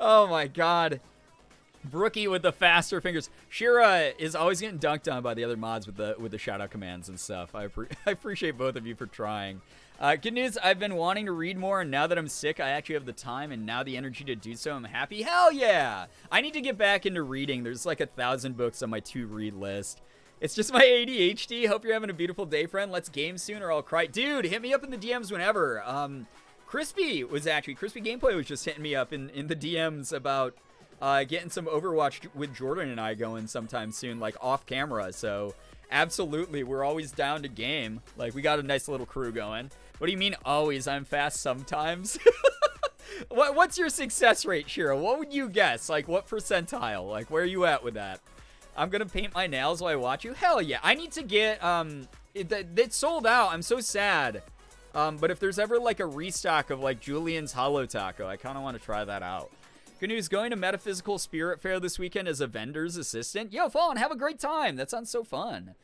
Oh my god. Brookie with the faster fingers. Shira is always getting dunked on by the other mods with the shout out commands and stuff. I appreciate both of you for trying. Good news, I've been wanting to read more, and now that I'm sick, I actually have the time and now the energy to do so. I'm happy. Hell yeah! I need to get back into reading. There's 1,000 books on my to-read list. It's just my ADHD. Hope you're having a beautiful day, friend. Let's game soon or I'll cry. Dude, hit me up in the DMs whenever. Crispy Gameplay was just hitting me up in the DMs about getting some Overwatch with Jordan and I going sometime soon, off camera. So absolutely, we're always down to game. We got a nice little crew going. What do you mean always? I'm fast sometimes. What's your success rate, Shira? What would you guess? What percentile? Where are you at with that? I'm gonna paint my nails while I watch you. Hell yeah! I need to get it's sold out. I'm so sad. But if there's ever a restock of Julian's Hollow Taco, I kind of want to try that out. Good news, going to Metaphysical Spirit Fair this weekend as a vendor's assistant. Yo, Fallen, have a great time. That sounds so fun.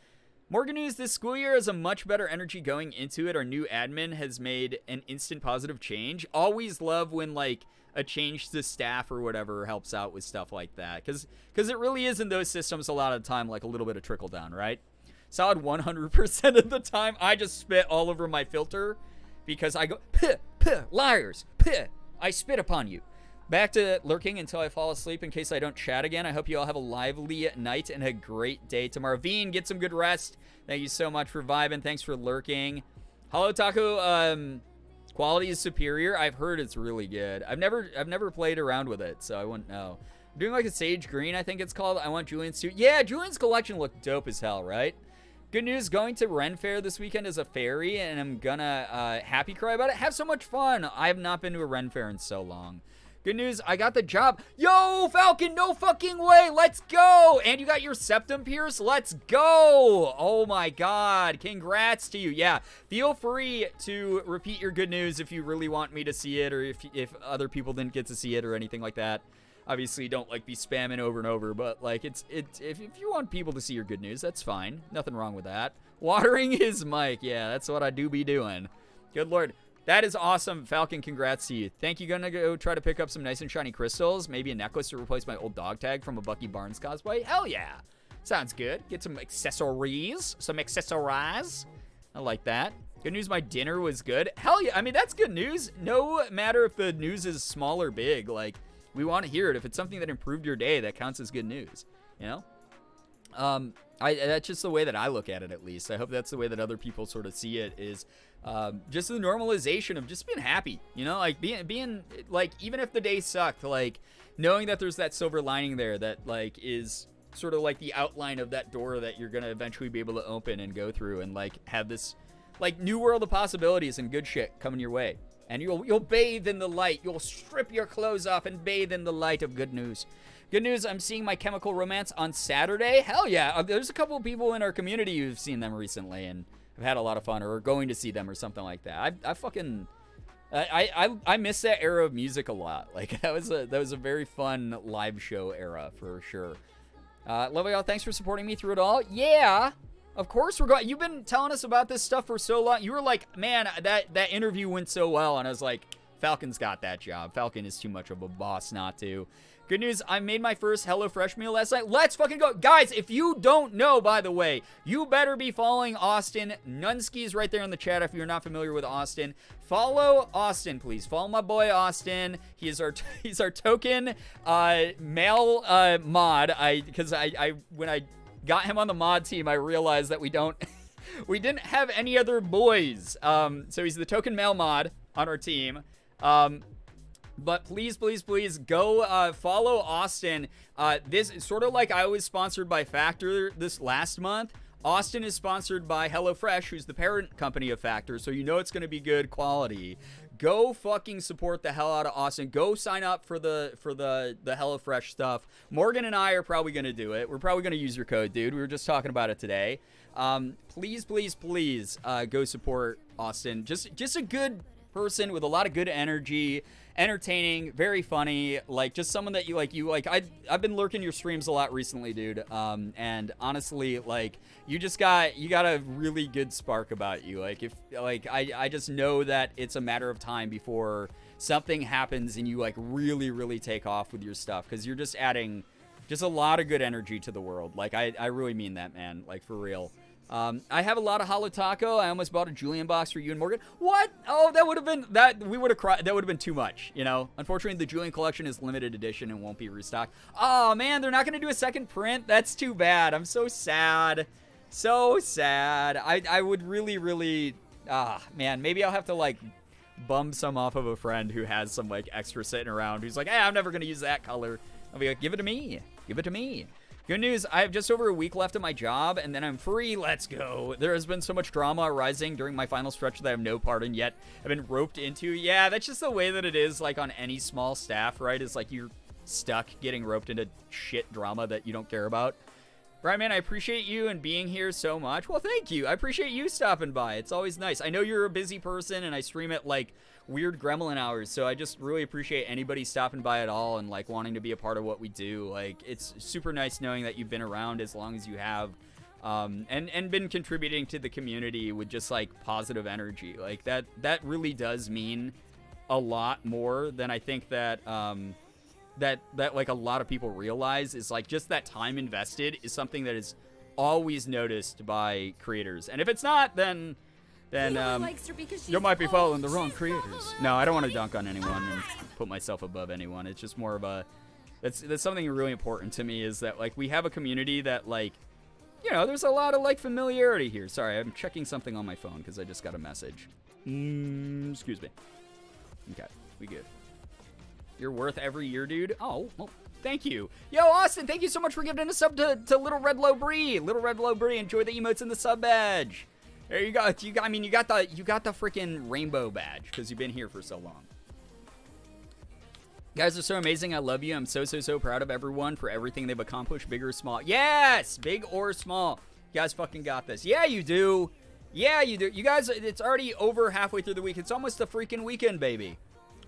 More good news, this school year has a much better energy going into it. Our new admin has made an instant positive change. Always love when a change to staff or whatever helps out with stuff like that. Because it really is in those systems a lot of the time a little bit of trickle down, right? Solid 100% of the time, I just spit all over my filter because I go, liars, I spit upon you. Back to lurking until I fall asleep in case I don't chat again. I hope you all have a lively night and a great day tomorrow. Veen, get some good rest. Thank you so much for vibing. Thanks for lurking. Hollow Taco, quality is superior. I've heard it's really good. I've never played around with it, so I wouldn't know. I'm doing a sage green, I think it's called. I want Julian's too. Yeah, Julian's collection looked dope as hell, right? Good news, going to Ren Fair this weekend as a fairy, and I'm gonna happy cry about it. Have so much fun. I have not been to a Ren Fair in so long. Good news, I got the job. Yo, Falcon, no fucking way. Let's go. And you got your septum pierced. Let's go. Oh my God. Congrats to you. Yeah, feel free to repeat your good news if you really want me to see it or if other people didn't get to see it or anything like that. Obviously, don't be spamming over and over, but if you want people to see your good news, that's fine. Nothing wrong with that. Watering his mic. Yeah, that's what I do be doing. Good Lord. That is awesome, Falcon. Congrats to you. Thank you. Gonna go try to pick up some nice and shiny crystals. Maybe a necklace to replace my old dog tag from a Bucky Barnes cosplay. Hell yeah. Sounds good. Get some accessories. Some accessorize. I like that. Good news, my dinner was good. Hell yeah. I mean, that's good news. No matter if the news is small or big, like, we want to hear it. If it's something that improved your day, that counts as good news. You know? That's just the way that I look at it, at least. I hope that's the way that other people sort of see it, is just the normalization of just being happy, you know, like being like, even if the day sucked, like knowing that there's that silver lining there that like is sort of like the outline of that door that you're going to eventually be able to open and go through and like have this like new world of possibilities and good shit coming your way. And you'll bathe in the light. You'll strip your clothes off and bathe in the light of good news. Good news, I'm seeing My Chemical Romance on Saturday. Hell yeah. There's a couple of people in our community who've seen them recently and have had a lot of fun, or are going to see them or something like that. I miss that era of music a lot. Like, that was a very fun live show era for sure. Love y'all. Thanks for supporting me through it all. Yeah. Of course we're going. You've been telling us about this stuff for so long. You were like, man, that interview went so well. And I was like, Falcon's got that job. Falcon is too much of a boss not to. Good news, I made my first HelloFresh meal last night. Let's fucking go. Guys, if you don't know, by the way, you better be following Austin. Nunski's right there in the chat if you're not familiar with Austin. Follow Austin, please. Follow my boy Austin. He's our token male mod. Because when I got him on the mod team, I realized that we didn't have any other boys. So he's the token male mod on our team. But please, please, please go follow Austin. This is sort of like I was sponsored by Factor this last month. Austin is sponsored by HelloFresh, who's the parent company of Factor, so you know it's going to be good quality. Go fucking support the hell out of Austin. Go sign up for the HelloFresh stuff. Morgan and I are probably going to do it. We're probably going to use your code, dude. We were just talking about it today. Please, please, please go support Austin. Just a good person with a lot of good energy. Entertaining, very funny, like just someone that you like. I've been lurking your streams a lot recently, dude. And honestly, like you got a really good spark about you. I just know that it's a matter of time before something happens and you like really, really take off with your stuff, because you're just adding just a lot of good energy to the world. Like I really mean that, man. Like for real. I have a lot of Holo Taco. I almost bought a Julian box for you and Morgan. What? Oh, we would have cried. That would have been too much, you know? Unfortunately, the Julian collection is limited edition and won't be restocked. Oh, man, they're not going to do a second print? That's too bad. I'm so sad. So sad. I would really, really, man, maybe I'll have to, like, bum some off of a friend who has some, like, extra sitting around who's like, hey, I'm never going to use that color. I'll be like, give it to me. Give it to me. Good news, I have just over a week left at my job, and then I'm free. Let's go. There has been so much drama arising during my final stretch that I have no part in yet. I've been roped into. Yeah, that's just the way that it is, like, on any small staff, right? It's like you're stuck getting roped into shit drama that you don't care about. Right, man, I appreciate you and being here so much. Well, thank you. I appreciate you stopping by. It's always nice. I know you're a busy person, and I stream at, like, weird gremlin hours, so I just really appreciate anybody stopping by at all and, like, wanting to be a part of what we do. Like, it's super nice knowing that you've been around as long as you have, and been contributing to the community with just, like, positive energy. Like, that really does mean a lot more than I think that like a lot of people realize. Is like just that time invested is something that is always noticed by creators, and if it's not, then you might be following the wrong creators. No, I don't want to dunk on anyone and put myself above anyone. It's just more of a that's something really important to me, is that like we have a community that, like, you know, there's a lot of like familiarity here. Sorry, I'm checking something on my phone because I just got a message. Excuse me. Okay, we good. You're worth every year, dude. Oh, well, thank you. Yo, Austin, thank you so much for giving a sub to Little Red Low Bree. Little Red Low Bree, enjoy the emotes and the sub badge. There you go. You got the freaking rainbow badge because you've been here for so long. You guys are so amazing. I love you. I'm so proud of everyone for everything they've accomplished, big or small. Yes, big or small. You guys fucking got this. Yeah, you do. Yeah, you do. You guys, it's already over halfway through the week. It's almost the freaking weekend, baby.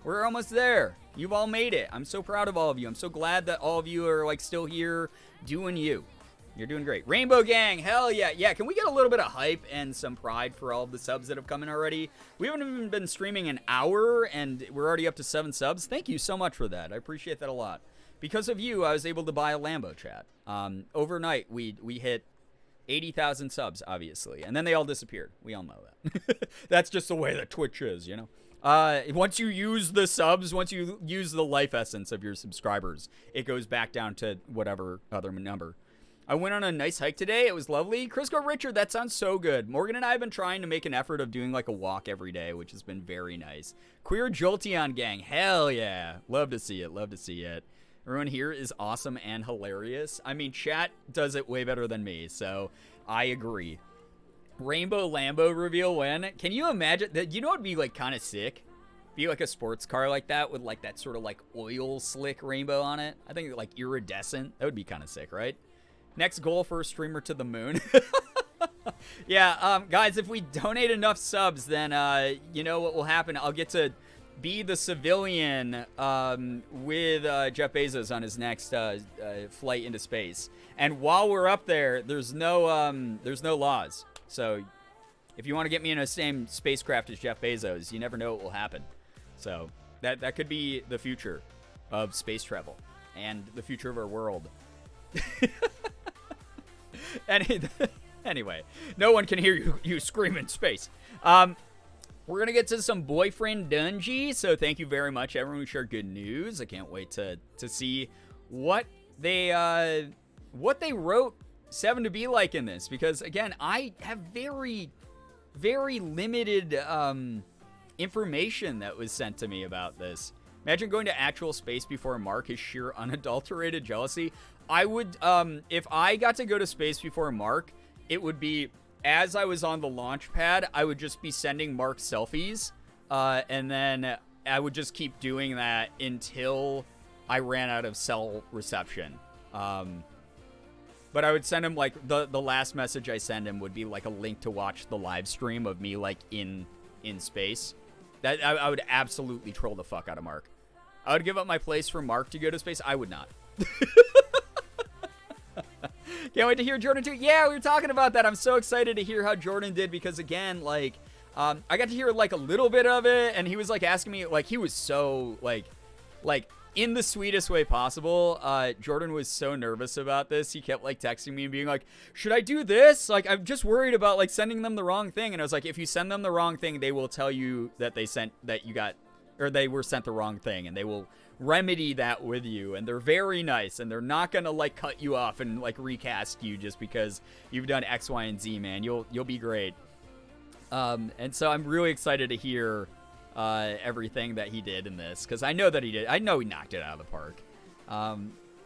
We're almost there. You've all made it. I'm so proud of all of you. I'm so glad that all of you are, like, still here doing you. You're doing great. Rainbow Gang, hell yeah. Yeah, can we get a little bit of hype and some pride for all of the subs that have come in already? We haven't even been streaming an hour, and we're already up to 7 subs. Thank you so much for that. I appreciate that a lot. Because of you, I was able to buy a Lambo, chat. Overnight, we hit 80,000 subs, obviously. And then they all disappeared. We all know that. That's just the way that Twitch is, you know? Once you use the subs, once you use the life essence of your subscribers, it goes back down to whatever other number. I went on a nice hike today. It was lovely. Crisco Richard, that sounds so good. Morgan and I have been trying to make an effort of doing like a walk every day, which has been very nice. Queer Jolteon Gang, hell yeah. Love to see it, love to see it. Everyone here is awesome and hilarious. I mean, chat does it way better than me, so I agree. Rainbow Lambo reveal when? Can you imagine that? You know what would be like kind of sick? Be like a sports car like that with like that sort of like oil slick rainbow on it. I think like iridescent. That would be kind of sick, right? Next goal for a streamer to the moon. Yeah, guys, if we donate enough subs, then you know what will happen. I'll get to be the civilian with Jeff Bezos on his next flight into space. And while we're up there, there's no laws. So if you want to get me in the same spacecraft as Jeff Bezos, you never know what will happen. So that could be the future of space travel and the future of our world. Anyway, no one can hear you scream in space. We're going to get to some boyfriend dungeon, so thank you very much, everyone who shared good news. I can't wait to see what they wrote 7 to be like in this, because, again, I have very, very limited information that was sent to me about this. Imagine going to actual space before Mark is sheer unadulterated jealousy. I would, if I got to go to space before Mark, it would be, as I was on the launch pad, I would just be sending Mark selfies, and then I would just keep doing that until I ran out of cell reception. But I would send him, like, the last message I send him would be, like, a link to watch the live stream of me, like, in space. That I would absolutely troll the fuck out of Mark. I would give up my place for Mark to go to space. I would not. Can't wait to hear Jordan too. Yeah, we were talking about that. I'm so excited to hear how Jordan did because, again, like, I got to hear, like, a little bit of it, and he was, like, asking me, like, he was so, like, in the sweetest way possible. Jordan was so nervous about this. He kept, like, texting me and being like, should I do this? Like, I'm just worried about, like, sending them the wrong thing. And I was like, if you send them the wrong thing, they will tell you that they were sent the wrong thing, and they will remedy that with you. And they're very nice, and they're not gonna, like, cut you off and, like, recast you just because you've done X, Y, and Z, man. You'll be great. And so I'm really excited to hear everything that he did in this, because I know that he did. I know he knocked it out of the park.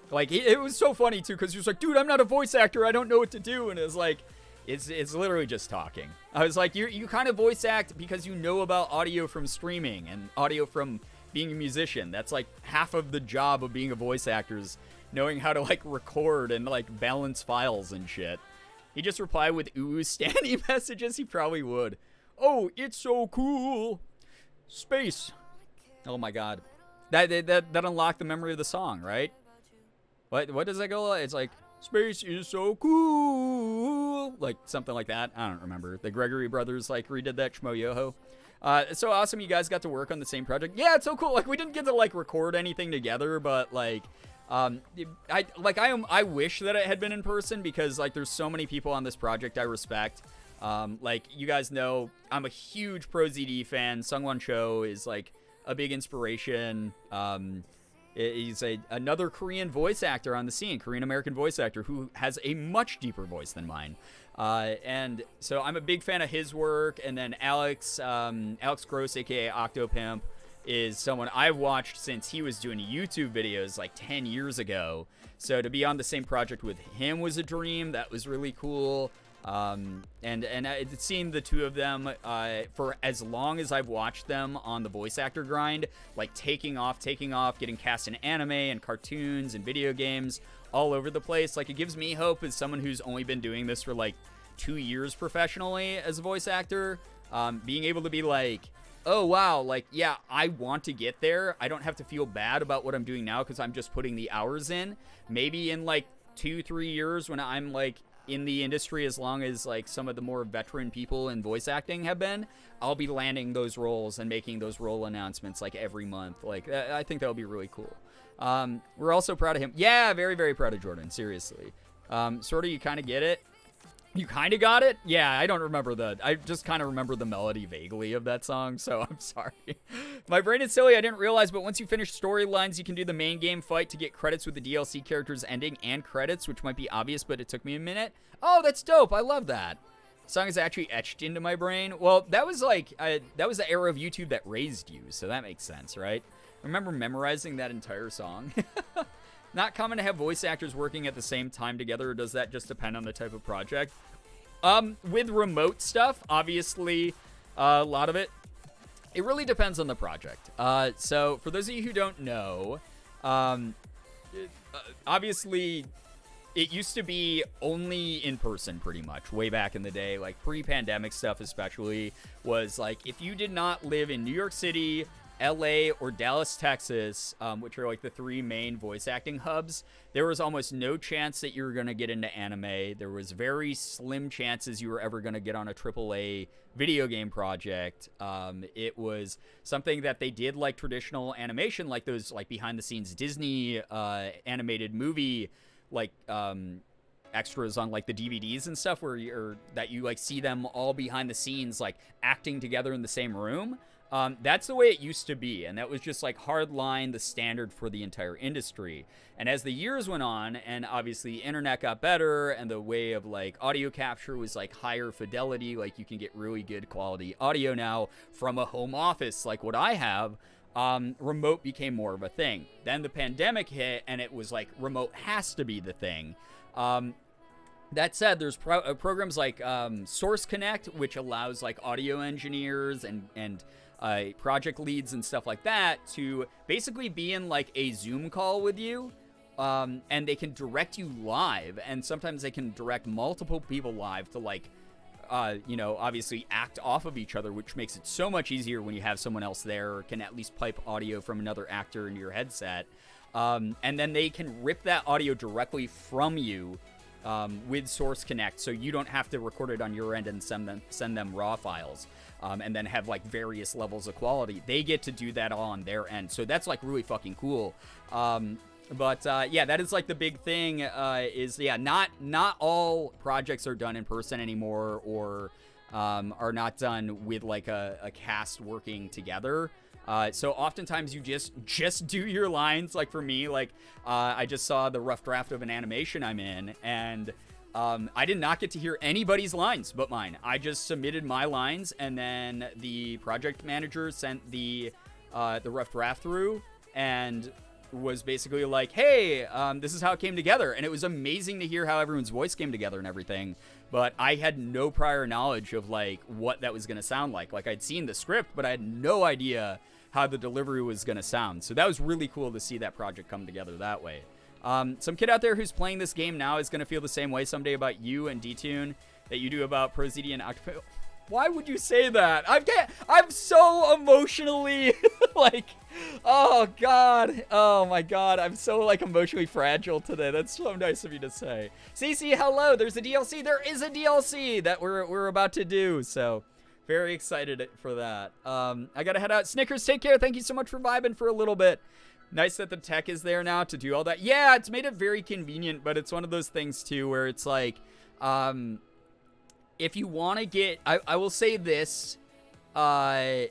Like, it was so funny too, because he was like, dude, I'm not a voice actor, I don't know what to do. And it was like, it's literally just talking. I was like, you kind of voice act because you know about audio from streaming and audio from being a musician. That's like half of the job of being a voice actor, is knowing how to, like, record and, like, balance files and shit. He just replied with ooh standy messages. He probably would. Oh, it's so cool. Space. Oh my god. That unlocked the memory of the song, right? What does that go like? It's like, space is so cool. Like, something like that. I don't remember. The Gregory brothers, like, redid that. Shmo Yoho. It's so awesome you guys got to work on the same project. Yeah, it's so cool. Like, we didn't get to, like, record anything together, but, like, I wish that it had been in person, because, like, there's so many people on this project I respect. Like, you guys know, I'm a huge ProZD fan. Sungwon Cho is, like, a big inspiration. He's another Korean voice actor on the scene, Korean-American voice actor, who has a much deeper voice than mine. And so I'm a big fan of his work. And then Alex Gross, aka Octopimp, is someone I've watched since he was doing YouTube videos like 10 years ago. So to be on the same project with him was a dream. That was really cool. And seeing the two of them for as long as I've watched them on the voice actor grind, like taking off, getting cast in anime and cartoons and video games all over the place, like, it gives me hope as someone who's only been doing this for like 2 years professionally as a voice actor, being able to be like, oh wow, like, yeah, I want to get there. I don't have to feel bad about what I'm doing now because I'm just putting the hours in. Maybe in like 2-3 years, when I'm like in the industry as long as like some of the more veteran people in voice acting have been, I'll be landing those roles and making those role announcements like every month. Like, I think that would be really cool. We're also proud of him. Yeah, very, very proud of Jordan. Seriously. Sort of, you kind of get it. You kind of got it? Yeah, I don't remember I just kind of remember the melody vaguely of that song, so I'm sorry. My brain is silly, I didn't realize, but once you finish storylines, you can do the main game fight to get credits with the DLC characters ending and credits, which might be obvious, but it took me a minute. Oh, that's dope. I love that. The song is actually etched into my brain. Well, that was like, that was the era of YouTube that raised you, so that makes sense, right? I remember memorizing that entire song. Not common to have voice actors working at the same time together, or does that just depend on the type of project? With remote stuff, obviously, a lot of it really depends on the project. So for those of you who don't know, obviously, it used to be only in person pretty much, way back in the day. Like pre-pandemic stuff especially was like, if you did not live in New York City, LA, or Dallas, Texas, which are like the 3 main voice acting hubs, there was almost no chance that you were going to get into anime. There was very slim chances you were ever going to get on a AAA video game project. It was something that they did like traditional animation, like those like behind the scenes Disney animated movie like extras on like the DVDs and stuff, where you like see them all behind the scenes like acting together in the same room. That's the way it used to be, and that was just like hardline the standard for the entire industry. And as the years went on, and obviously the internet got better, and the way of like audio capture was like higher fidelity, like you can get really good quality audio now from a home office like what I have, remote became more of a thing. Then the pandemic hit, and it was like remote has to be the thing. That said, there's programs like Source Connect, which allows like audio engineers and project leads and stuff like that to basically be in like a Zoom call with you, and they can direct you live, and sometimes they can direct multiple people live to like obviously act off of each other, which makes it so much easier when you have someone else there, or can at least pipe audio from another actor into your headset, and then they can rip that audio directly from you with Source Connect, so you don't have to record it on your end and send them raw files, and then have like various levels of quality. They get to do that all on their end, so that's like really fucking cool. But that is like the big thing. Not all projects are done in person anymore, or are not done with like a cast working together. So oftentimes you just do your lines. Like for me, like I just saw the rough draft of an animation I'm in, and I did not get to hear anybody's lines but mine. I just submitted my lines, and then the project manager sent the rough draft through, and was basically like, hey, this is how it came together. And it was amazing to hear how everyone's voice came together and everything. But I had no prior knowledge of like what that was going to sound like. Like I'd seen the script, but I had no idea how the delivery was going to sound. So that was really cool to see that project come together that way. Some kid out there who's playing this game now is going to feel the same way someday about you and D-Tune that you do about ProZD and Octopath. Why would you say that? I'm so emotionally like, oh God. Oh my God. I'm so like emotionally fragile today. That's so nice of you to say. CC, hello. There's a DLC. There is a DLC that we're about to do. So very excited for that. I gotta head out. Snickers, take care. Thank you so much for vibing for a little bit. Nice that the tech is there now to do all that. Yeah, it's made it very convenient, but it's one of those things too where it's like, if you want to get, I will say this, as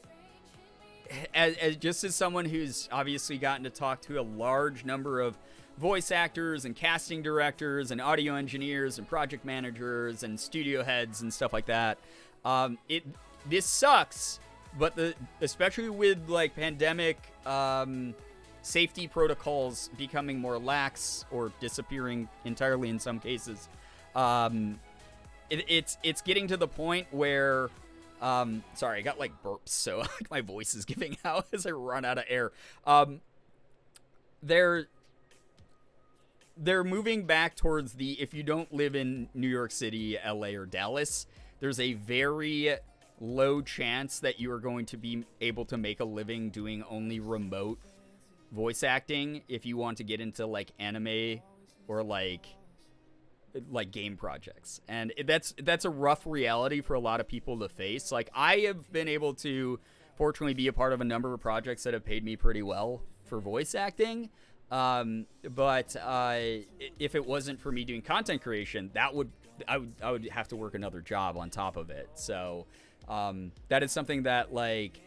just as someone who's obviously gotten to talk to a large number of voice actors and casting directors and audio engineers and project managers and studio heads and stuff like that, this sucks, but especially with like pandemic safety protocols becoming more lax or disappearing entirely in some cases, it's getting to the point where, sorry, I got like burps, so like my voice is giving out as I run out of air. They're moving back towards if you don't live in New York City, LA, or Dallas, there's a very low chance that you are going to be able to make a living doing only remote voice acting if you want to get into like anime or like like game projects, and that's a rough reality for a lot of people to face. Like, I have been able to fortunately be a part of a number of projects that have paid me pretty well for voice acting, but if it wasn't for me doing content creation, I would have to work another job on top of it. So that is something that like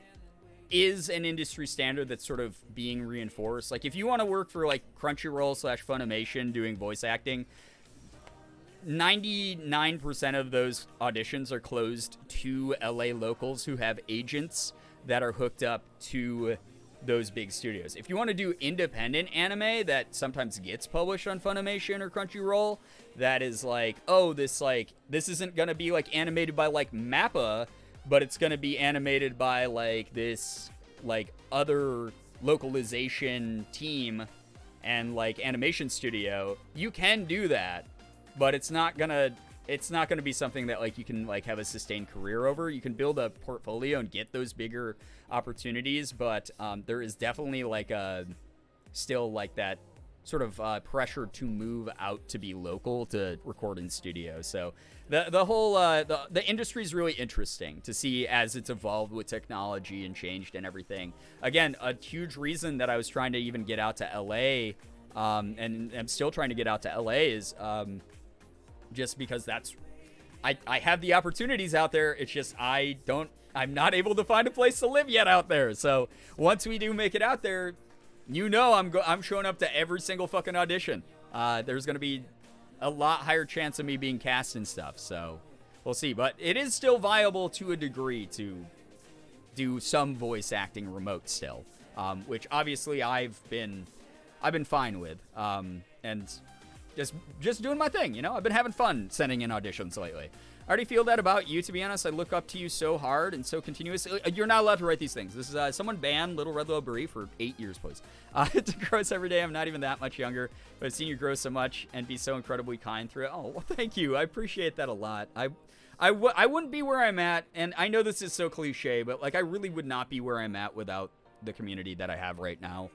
is an industry standard that's sort of being reinforced. Like, if you want to work for like Crunchyroll / Funimation doing voice acting, 99% of those auditions are closed to LA locals who have agents that are hooked up to those big studios. If you want to do independent anime that sometimes gets published on Funimation or Crunchyroll, that is like, oh, this isn't going to be like animated by like MAPPA, but it's going to be animated by like this like other localization team and like animation studio, you can do that, but it's not gonna be something that like you can like have a sustained career over. You can build a portfolio and get those bigger opportunities, but there is definitely like still like that sort of pressure to move out to be local to record in studio. So the whole the industry is really interesting to see as it's evolved with technology and changed and everything. Again, a huge reason that I was trying to even get out to LA, and I'm still trying to get out to LA, is just because I have the opportunities out there. It's just I'm not able to find a place to live yet out there. So once we do make it out there, you know, I'm showing up to every single fucking audition. There's gonna be a lot higher chance of me being cast and stuff. So we'll see. But it is still viable to a degree to do some voice acting remote still, which obviously I've been fine with, and just doing my thing. You know, I've been having fun sending in auditions lately. I already feel that about you, to be honest. I look up to you so hard and so continuously. You're not allowed to write these things. This is someone banned Little Red Little Brie for 8 years, please. It grows every day. I'm not even that much younger, but I've seen you grow so much and be so incredibly kind through it. Oh, well, thank you. I appreciate that a lot. I wouldn't be where I'm at, and I know this is so cliche, but like I really would not be where I'm at without the community that I have right now.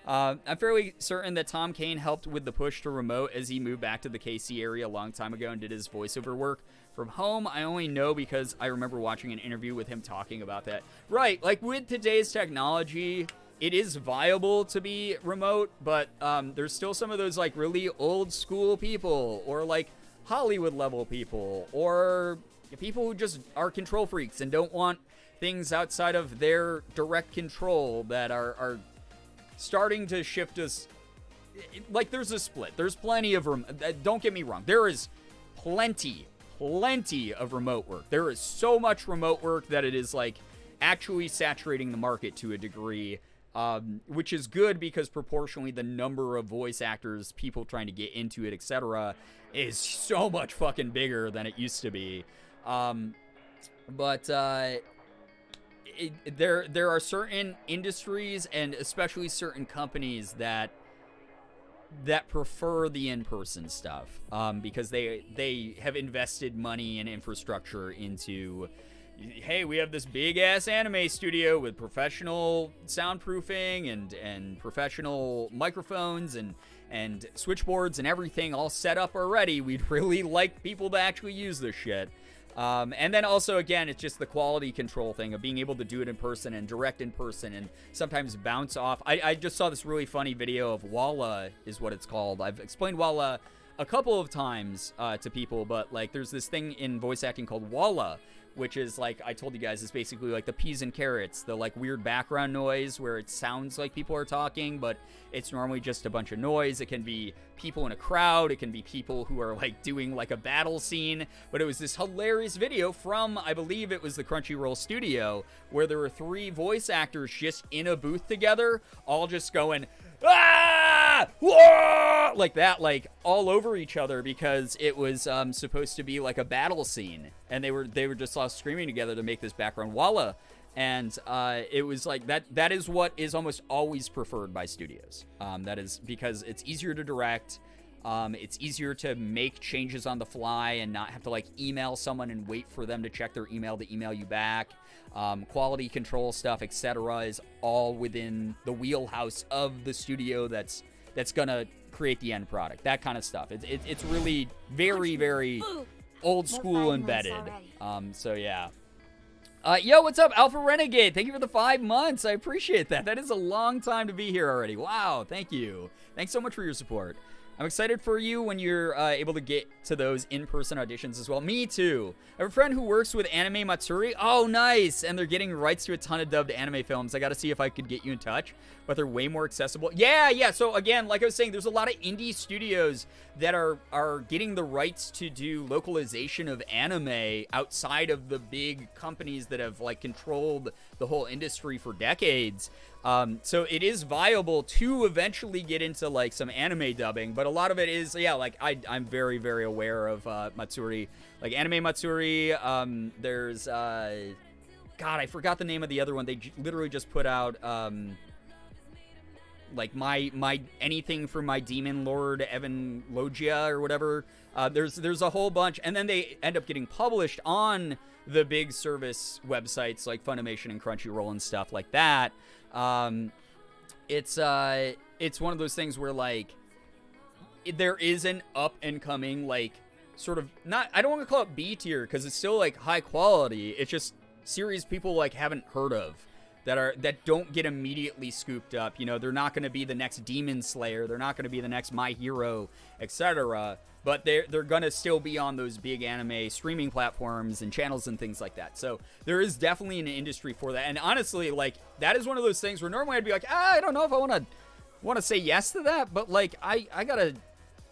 I'm fairly certain that Tom Kane helped with the push to remote as he moved back to the KC area a long time ago and did his voiceover work from home. I only know because I remember watching an interview with him talking about that. Right, like with today's technology, it is viable to be remote, but there's still some of those like really old school people, or like Hollywood level people, or people who just are control freaks and don't want things outside of their direct control that are starting to shift us. Like, there's a split. There's plenty of don't get me wrong, there is plenty of remote work. There is so much remote work that it is like actually saturating the market to a degree, which is good because proportionally the number of voice actors, people trying to get into it, etc., is so much fucking bigger than it used to be. There are certain industries and especially certain companies that prefer the in-person stuff, because they have invested money and infrastructure into, hey, we have this big ass anime studio with professional soundproofing and professional microphones and switchboards and everything all set up already. We'd really like people to actually use this shit. And then also, again, it's just the quality control thing of being able to do it in person and direct in person and sometimes bounce off. I just saw this really funny video of Walla, is what it's called. I've explained Walla a couple of times to people, but like there's this thing in voice acting called Walla, which is like, I told you guys, is basically like the peas and carrots, the like weird background noise where it sounds like people are talking, but it's normally just a bunch of noise. It can be people in a crowd. It can be people who are like doing like a battle scene. But it was this hilarious video from, I believe it was the Crunchyroll studio, where there were 3 voice actors just in a booth together, all just going, ah! Whoa! Like that, like all over each other, because it was supposed to be like a battle scene, and they were just all screaming together to make this background Walla. And it was like that is what is almost always preferred by studios. That is because it's easier to direct. It's easier to make changes on the fly and not have to like email someone and wait for them to check their email to email you back. Quality control stuff, etc., is all within the wheelhouse of the studio that's gonna create the end product. That kind of stuff. It's really very, very old school embedded. So yeah. Yo, what's up, Alpha Renegade? Thank you for the 5 months. I appreciate that. That is a long time to be here already. Wow, thank you. Thanks so much for your support. I'm excited for you when you're able to get to those in-person auditions as well. Me too. I have a friend who works with Anime Matsuri. Oh, nice. And they're getting rights to a ton of dubbed anime films. I got to see if I could get you in touch, but they're way more accessible. Yeah. So again, like I was saying, there's a lot of indie studios that are getting the rights to do localization of anime outside of the big companies that have like controlled the whole industry for decades. So it is viable to eventually get into like some anime dubbing, but a lot of it is, yeah, like I'm very, very aware of Matsuri, like Anime Matsuri. There's God, I forgot the name of the other one. They literally just put out like my anything for my demon lord Evan Logia or whatever. There's a whole bunch, and then they end up getting published on the big service websites like Funimation and Crunchyroll and stuff like that. It's one of those things where like there is an up and coming like sort of, not, I don't want to call it B tier because it's still like high quality. It's just series people like haven't heard of that don't get immediately scooped up. You know, they're not going to be the next Demon Slayer. They're not going to be the next My Hero, etc. But they're going to still be on those big anime streaming platforms and channels and things like that. So there is definitely an industry for that. And honestly, like, that is one of those things where normally I'd be like, I don't know if I want to say yes to that. But like, I gotta,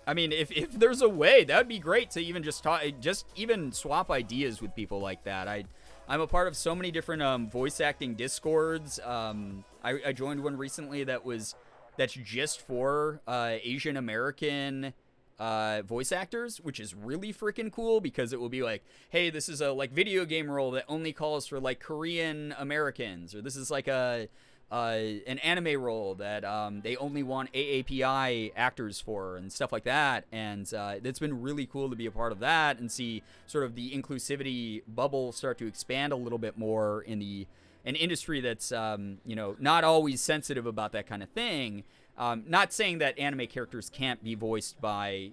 I mean, if there's a way, that would be great to even just even swap ideas with people like that. I'm a part of so many different voice acting discords. I joined one recently that's just for Asian American voice actors, which is really freaking cool because it will be like, hey, this is a like video game role that only calls for like Korean Americans, or this is like an anime role that they only want AAPI actors for and stuff like that. And it's been really cool to be a part of that and see sort of the inclusivity bubble start to expand a little bit more in an industry that's not always sensitive about that kind of thing. Not saying that anime characters can't be voiced by,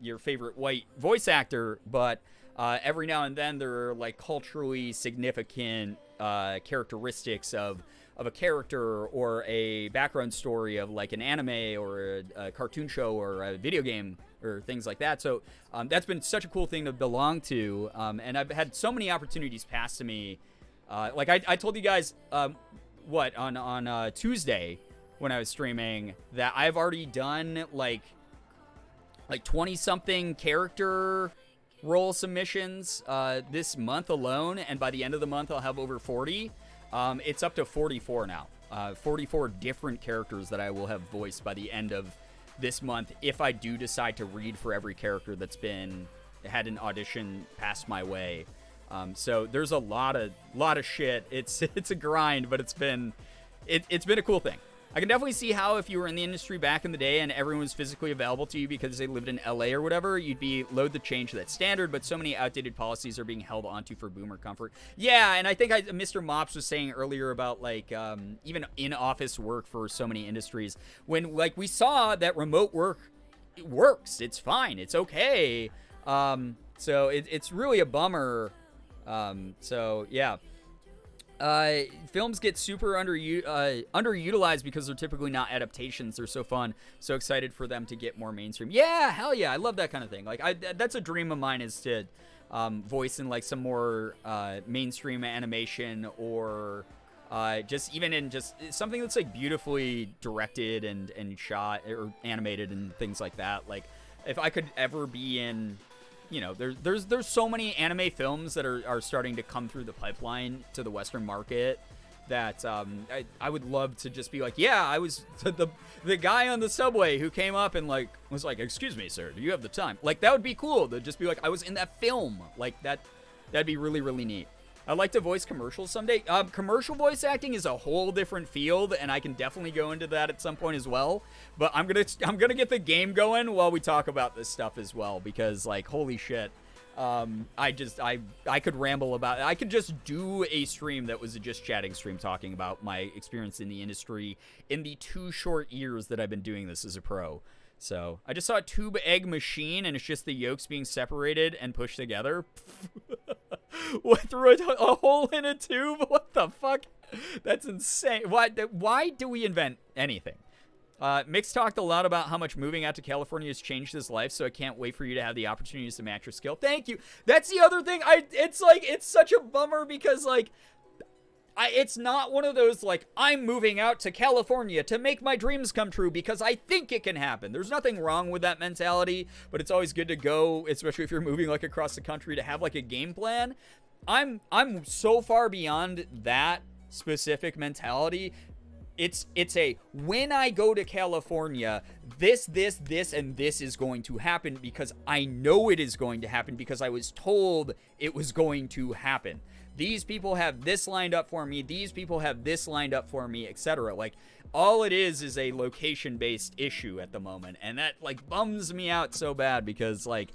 your favorite white voice actor, but every now and then there are like culturally significant characteristics of a character or a background story of like an anime or a cartoon show or a video game or things like that. So that's been such a cool thing to belong to. And I've had so many opportunities passed to me. Like I told you guys, on Tuesday when I was streaming that I've already done like 20 something character role submissions this month alone. And by the end of the month, I'll have over 40. It's up to 44 now. 44 different characters that I will have voiced by the end of this month if I do decide to read for every character that's had an audition passed my way. So there's a lot of shit. It's a grind, but it's been a cool thing. I can definitely see how if you were in the industry back in the day and everyone was physically available to you because they lived in LA or whatever, you'd be loath to change that standard, but so many outdated policies are being held onto for boomer comfort. Yeah, and I think Mr. Mops was saying earlier about like even in-office work for so many industries. When like we saw that remote work, it works. It's fine. It's okay. So it's really a bummer. So yeah. Films get super underutilized because they're typically not adaptations. They're so fun. So excited for them to get more mainstream. Yeah, hell yeah. I love that kind of thing. Like that's a dream of mine is to voice in like some more mainstream animation or just even in just something that's like beautifully directed and shot or animated and things like that. Like if I could ever be in, there's so many anime films that are starting to come through the pipeline to the Western market that I would love to just be like, yeah, I was the guy on the subway who came up and like was like, excuse me, sir, do you have the time? Like that would be cool to just be like, I was in that film. Like that'd be really, really neat. I'd like to voice commercials someday. Commercial voice acting is a whole different field, and I can definitely go into that at some point as well. But I'm gonna get the game going while we talk about this stuff as well, because like holy shit, I could ramble about it. I could just do a stream that was a just chatting stream talking about my experience in the industry in the 2 short years that I've been doing this as a pro. So I just saw a tube egg machine, and it's just the yolks being separated and pushed together. What, through a hole in a tube? What the fuck? That's insane. Why do we invent anything? Mix talked a lot about how much moving out to California has changed his life, so I can't wait for you to have the opportunities to match your skill. Thank you. That's the other thing. It's such a bummer because, like, it's not one of those, like, I'm moving out to California to make my dreams come true because I think it can happen. There's nothing wrong with that mentality, but it's always good to go, especially if you're moving, like, across the country, to have, like, a game plan. I'm so far beyond that specific mentality. It's a, when I go to California, this, and this is going to happen because I know it is going to happen because I was told it was going to happen. These people have this lined up for me. These people have this lined up for me, etc. Like, all it is a location-based issue at the moment. And that, like, bums me out so bad because, like,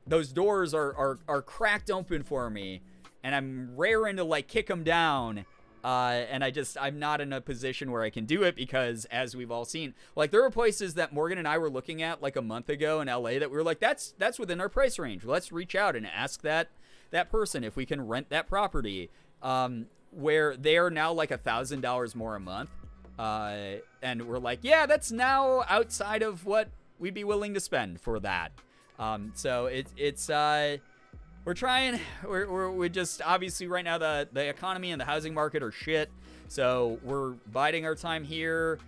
those doors are cracked open for me. And I'm raring to, like, kick them down. And I'm not in a position where I can do it because, as we've all seen, like, there are places that Morgan and I were looking at, like, a month ago in LA that we were like, that's within our price range. Let's reach out and ask that person if we can rent that property, where they are now like $1,000 more a month. And we're like, yeah, that's now outside of what we'd be willing to spend for that. So we're trying, we're just, obviously right now the economy and the housing market are shit. So we're biding our time here,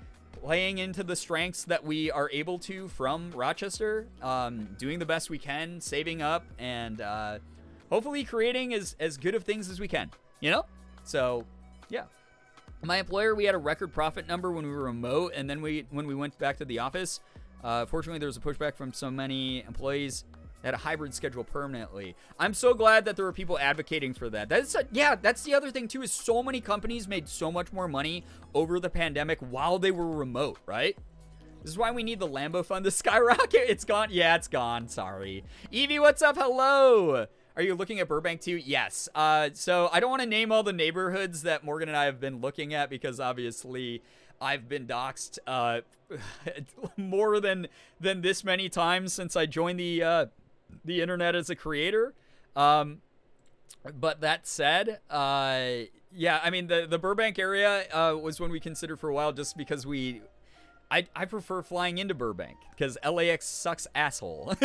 playing into the strengths that we are able to from Rochester, doing the best we can, saving up, and, hopefully creating as good of things as we can, you know? So, yeah. My employer, we had a record profit number when we were remote, and then when we went back to the office, fortunately there was a pushback from so many employees that had a hybrid schedule permanently. I'm so glad that there were people advocating for that. That's the other thing too, is so many companies made so much more money over the pandemic while they were remote, right? This is why we need the Lambo fund to skyrocket. It's gone. Yeah, it's gone. Sorry. Evie, what's up? Hello. Are you looking at Burbank too? Yes. So I don't want to name all the neighborhoods that Morgan and I have been looking at because obviously I've been doxxed more than this many times since I joined the internet as a creator. But that said, yeah, I mean the Burbank area was one we considered for a while just because I prefer flying into Burbank because LAX sucks asshole.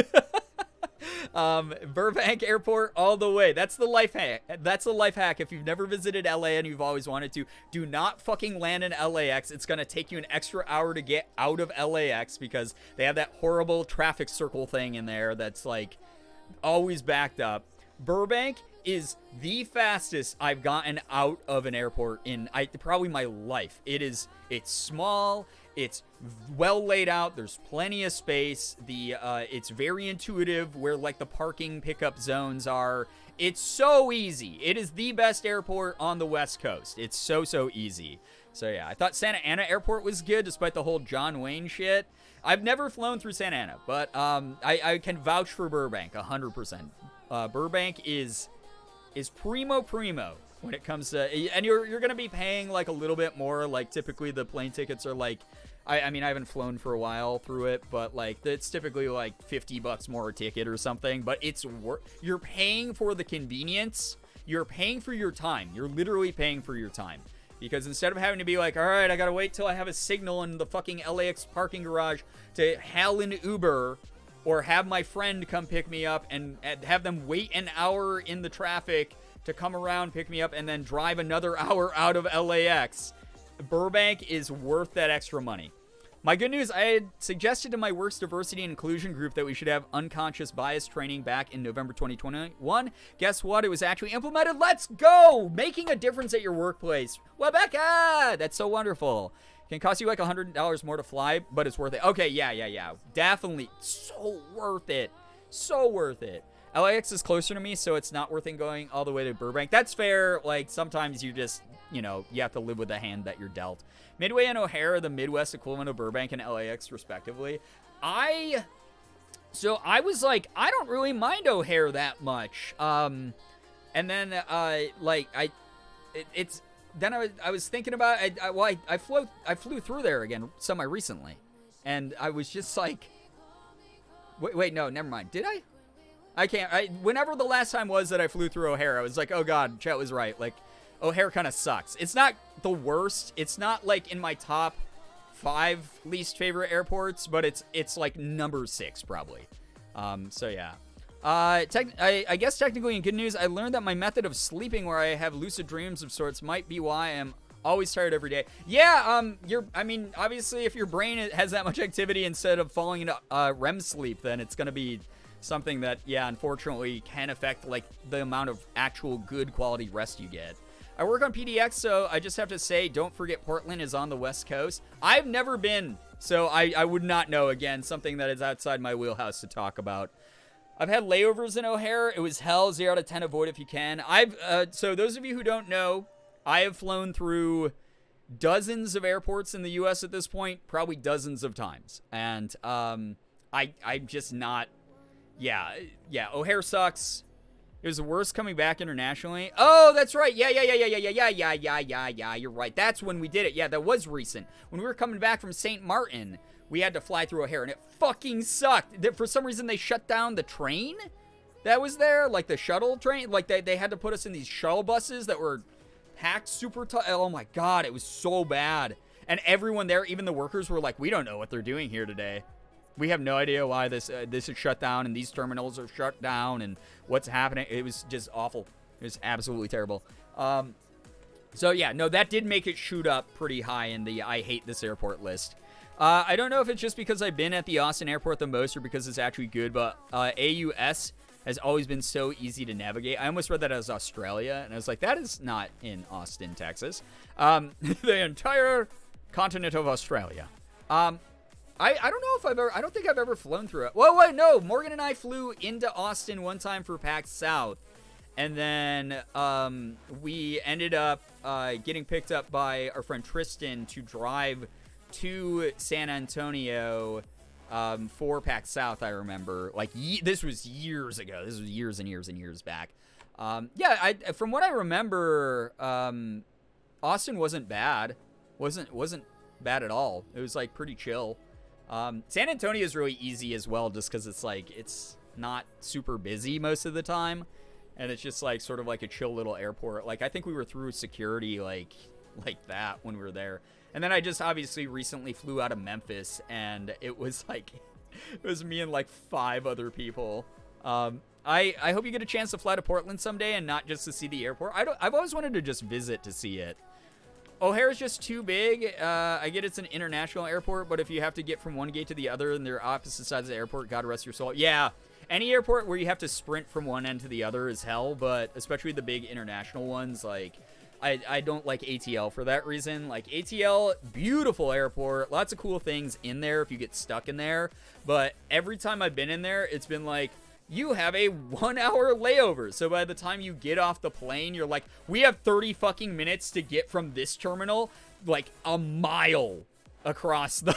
Burbank Airport all the way. That's the life hack. That's the life hack. If you've never visited LA and you've always wanted to, do not fucking land in LAX. It's gonna take you an extra hour to get out of LAX because they have that horrible traffic circle thing in there that's like always backed up. Burbank is the fastest I've gotten out of an airport in probably my life. It's small. It's well laid out. There's plenty of space. It's very intuitive where like the parking pickup zones are. It's so easy. It is the best airport on the West Coast. It's so easy. So yeah, I thought Santa Ana Airport was good despite the whole John Wayne shit. I've never flown through Santa Ana, but I can vouch for Burbank 100%. Burbank is primo when it comes to, and you're gonna be paying like a little bit more. Like typically the plane tickets are like, I mean I haven't flown for a while through it, but like it's typically like $50 more a ticket or something. But it's you're paying for the convenience. You're paying for your time. You're literally paying for your time. Because instead of having to be like, all right, I gotta wait till I have a signal in the fucking LAX parking garage to hail an Uber or have my friend come pick me up and have them wait an hour in the traffic to come around, pick me up, and then drive another hour out of LAX. Burbank is worth that extra money. My good news, I had suggested to my work's diversity and inclusion group that we should have unconscious bias training back in November 2021. Guess what? It was actually implemented. Let's go! Making a difference at your workplace. Rebecca! That's so wonderful. Can cost you like $100 more to fly, but it's worth it. Okay, yeah. Definitely. So worth it. So worth it. LAX is closer to me, so it's not worth it going all the way to Burbank. That's fair. Like, sometimes you just, you have to live with the hand that you're dealt. Midway and O'Hare are the Midwest equivalent of Burbank and LAX, respectively. So I was like, I don't really mind O'Hare that much. And then, I was thinking about, I flew through there again semi-recently. and I was just like, wait, no, never mind. Did I? I can't. Whenever the last time was that I flew through O'Hare, I was like, oh God, Chet was right. Like, O'Hare kind of sucks. It's not the worst. It's not like in my top 5 least favorite airports, but it's like number 6 probably. So yeah. I guess technically in good news, I learned that my method of sleeping where I have lucid dreams of sorts might be why I'm always tired every day. Yeah, obviously if your brain has that much activity instead of falling into REM sleep, then it's going to be something that, yeah, unfortunately can affect like the amount of actual good quality rest you get. I work on PDX, so I just have to say, don't forget Portland is on the West Coast. I've never been, so I would not know. Again, something that is outside my wheelhouse to talk about. I've had layovers in O'Hare. It was hell. 0 out of 10. Avoid if you can. So those of you who don't know, I have flown through dozens of airports in the U.S. at this point, probably dozens of times, and I'm just not. Yeah. O'Hare sucks. It was the worst coming back internationally. Oh, that's right. Yeah. You're right. That's when we did it. Yeah, that was recent. When we were coming back from St. Martin, we had to fly through O'Hare, and it fucking sucked. For some reason, they shut down the train that was there, like the shuttle train. Like they had to put us in these shuttle buses that were packed super tight. Oh my God, it was so bad. And everyone there, even the workers, were like, we don't know what they're doing here today. We have no idea why this is shut down and these terminals are shut down and what's happening. It was just awful. It was absolutely terrible. So yeah, no, that did make it shoot up pretty high in the I hate this airport list. I don't know if it's just because I've been at the Austin airport the most or because it's actually good, but AUS has always been so easy to navigate. I almost read that as Australia, and I was like, that is not in Austin, Texas. The entire continent of Australia. I don't know if I don't think I've ever flown through it. Well, wait, no. Morgan and I flew into Austin one time for PAX South. And then we ended up getting picked up by our friend Tristan to drive to San Antonio for PAX South, I remember. Like, this was years ago. This was years and years and years back. From what I remember, Austin wasn't bad. Wasn't bad at all. It was, like, pretty chill. San Antonio is really easy as well, just because it's like it's not super busy most of the time, and it's just like sort of like a chill little airport. Like I think we were through security like that when we were there, and then I just obviously recently flew out of Memphis, and it was like it was me and like 5 other people. I hope you get a chance to fly to Portland someday, and not just to see the airport. I've always wanted to just visit to see it. O'Hare is just too big. I get it's an international airport, but if you have to get from one gate to the other and they're opposite sides of the airport, God rest your soul. Yeah, any airport where you have to sprint from one end to the other is hell, but especially the big international ones, like, I don't like ATL for that reason. Like, ATL, beautiful airport, lots of cool things in there if you get stuck in there, but every time I've been in there, it's been like, you have a 1-hour layover. So by the time you get off the plane, you're like, we have 30 fucking minutes to get from this terminal, like a mile across the,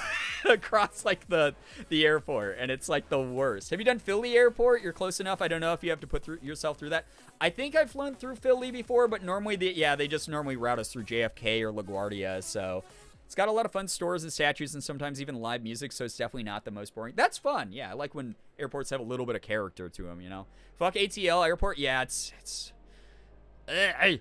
like the airport. And it's like the worst. Have you done Philly airport? You're close enough. I don't know if you have to put yourself through that. I think I've flown through Philly before, but normally they just normally route us through JFK or LaGuardia. So it's got a lot of fun stores and statues and sometimes even live music, so it's definitely not the most boring. That's fun. Yeah, I like when airports have a little bit of character to them, you know? Fuck ATL airport. Yeah, it's I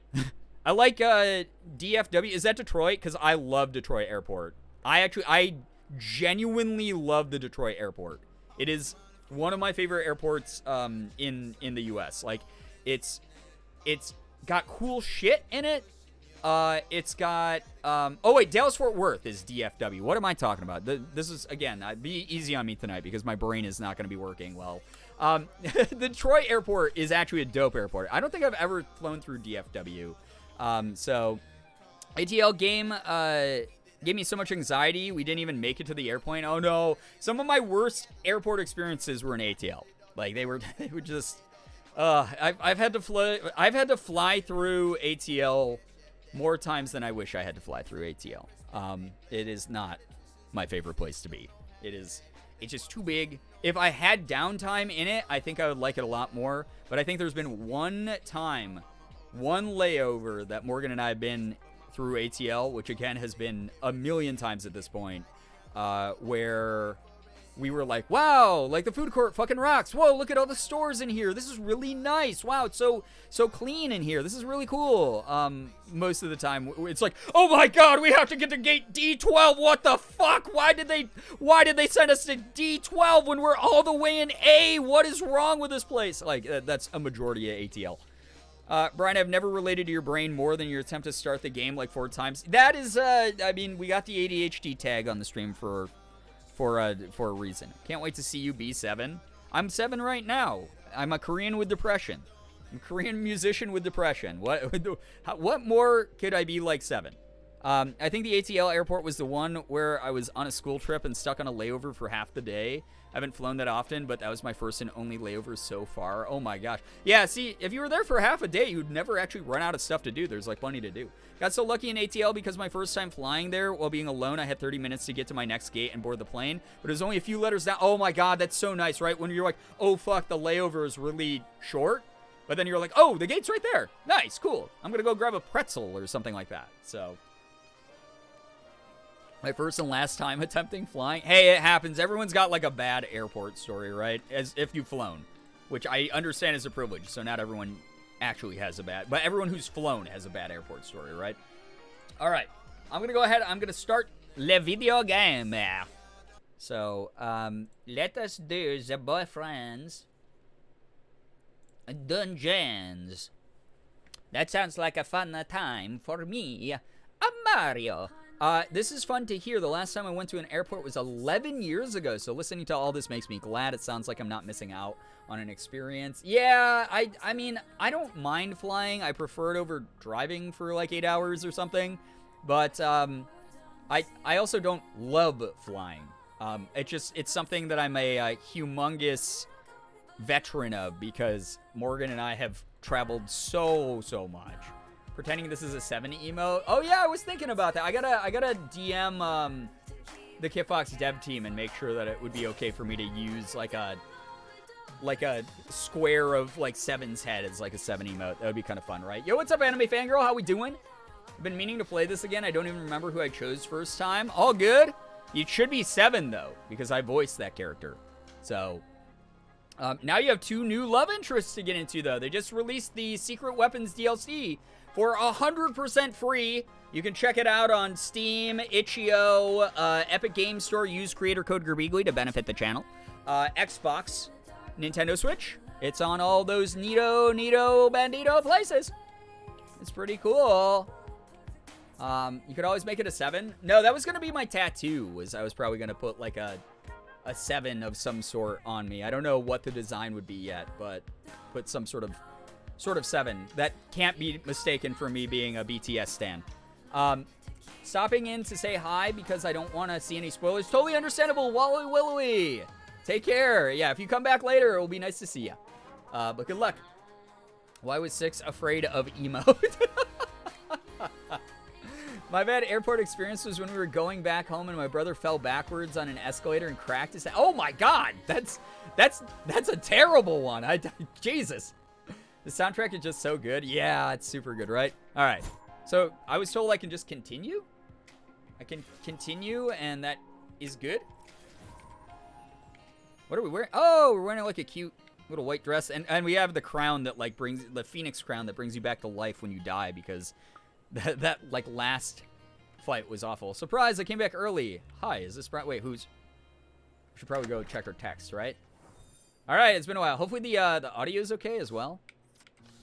like DFW. Is that Detroit? Because I love Detroit airport. I genuinely love the Detroit airport. It is one of my favorite airports in the U.S. Like, it's got cool shit in it. It's got, oh wait, Dallas-Fort Worth is DFW. What am I talking about? This is, again, be easy on me tonight because my brain is not going to be working well. The Detroit airport is actually a dope airport. I don't think I've ever flown through DFW. So ATL game, gave me so much anxiety. We didn't even make it to the airplane. Oh no. Some of my worst airport experiences were in ATL. Like they were just, I've had to fly through ATL more times than I wish I had to fly through ATL. It is not my favorite place to be. It's just too big. If I had downtime in it, I think I would like it a lot more. But I think there's been one layover that Morgan and I have been through ATL, which again has been a million times at this point. where we were like, wow, like the food court fucking rocks. Whoa, look at all the stores in here. This is really nice. Wow, it's so clean in here. This is really cool. Most of the time it's like, oh my god, we have to get to gate D12. What the fuck? Why did they send us to D12 when we're all the way in A? What is wrong with this place? Like, that's a majority of ATL. Brian, I've never related to your brain more than your attempt to start the game like 4 times. That is, I mean, we got the ADHD tag on the stream for a reason. Can't wait to see you be 7. I'm 7 right now. I'm a Korean with depression. I'm a Korean musician with depression. What more could I be like 7? I think the ATL airport was the one where I was on a school trip and stuck on a layover for half the day. I haven't flown that often, but that was my first and only layover so far. Oh my gosh. Yeah, see, if you were there for half a day, you'd never actually run out of stuff to do. There's like plenty to do. Got so lucky in ATL because my first time flying there while being alone, I had 30 minutes to get to my next gate and board the plane. But it was only a few letters down. Oh my god, that's so nice, right? When you're like, oh fuck, the layover is really short. But then you're like, oh, the gate's right there. Nice, cool. I'm gonna go grab a pretzel or something like that. So... my first and last time attempting flying. Hey, it happens. Everyone's got like a bad airport story, right? As if you've flown, which I understand is a privilege. So not everyone actually has a bad, but everyone who's flown has a bad airport story, right? All right, I'm going to go ahead. I'm going to start le video game. So, let us do the boyfriends dungeons. That sounds like a fun time for me. Mario. This is fun to hear. The last time I went to an airport was 11 years ago, so listening to all this makes me glad. It sounds like I'm not missing out on an experience. Yeah, I mean, I don't mind flying. I prefer it over driving for like 8 hours or something, but I also don't love flying. It's something that I'm a humongous veteran of because Morgan and I have traveled so much. Pretending this is a 7 emote. Oh yeah, I was thinking about that. I gotta DM the Kitfox dev team and make sure that it would be okay for me to use like a square of like 7's head as like a 7 emote. That would be kind of fun, right? Yo, what's up, anime fangirl? How we doing? I've been meaning to play this again. I don't even remember who I chose first time. All good. You should be 7 though, because I voiced that character. So now you have 2 new love interests to get into though. They just released the Secret Weapons DLC for 100% free. You can check it out on Steam, itch.io, Epic Games Store. Use creator code Girbeagly to benefit the channel. Xbox, Nintendo Switch. It's on all those neato bandito places. It's pretty cool. You could always make it a 7. No, that was going to be my tattoo. I was probably going to put like a 7 of some sort on me. I don't know what the design would be yet, but put some sort of 7. That can't be mistaken for me being a BTS stan. Stopping in to say hi because I don't want to see any spoilers. Totally understandable. Wally Willowy. Take care. Yeah, if you come back later, it will be nice to see you. But good luck. Why was 6 afraid of emote? My bad airport experience was when we were going back home and my brother fell backwards on an escalator and cracked his head. Oh my god, that's a terrible one. Jesus. The soundtrack is just so good. Yeah, it's super good, right? All right. So I was told I can just continue. I can continue, and that is good. What are we wearing? Oh, we're wearing like a cute little white dress, and we have the crown that like brings the phoenix crown that brings you back to life when you die because that like last fight was awful. Surprise! I came back early. Hi, is this Brian? Wait, who's? We should probably go check her text, right? All right, it's been a while. Hopefully the audio is okay as well.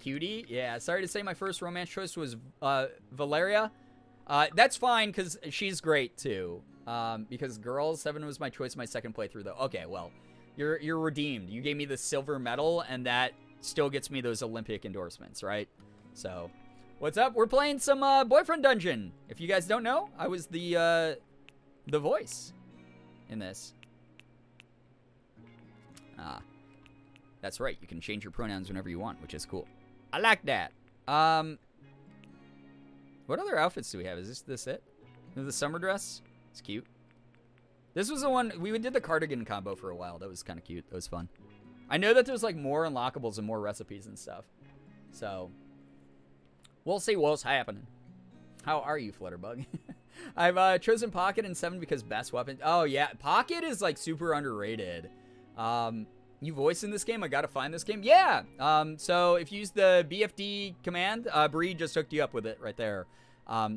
Cutie, yeah. Sorry to say my first romance choice was Valeria. That's fine because she's great too. Because Girls 7 was my choice my second playthrough though. Okay, well, you're redeemed. You gave me the silver medal, and that still gets me those Olympic endorsements, right? So, what's up? We're playing some Boyfriend Dungeon. If you guys don't know, I was the voice in this. That's right. You can change your pronouns whenever you want, which is cool. I like that. What other outfits do we have? Is this it? The summer dress? It's cute. This was the one, we did the cardigan combo for a while. That was kind of cute. That was fun. I know that there's like more unlockables and more recipes and stuff. So, we'll see what's happening. How are you, Flutterbug? I've chosen Pocket in 7 because best weapon. Oh, yeah. Pocket is, like, super underrated. You voice in this game? I gotta find this game? Yeah! So if you use the BFD command, Bree just hooked you up with it right there.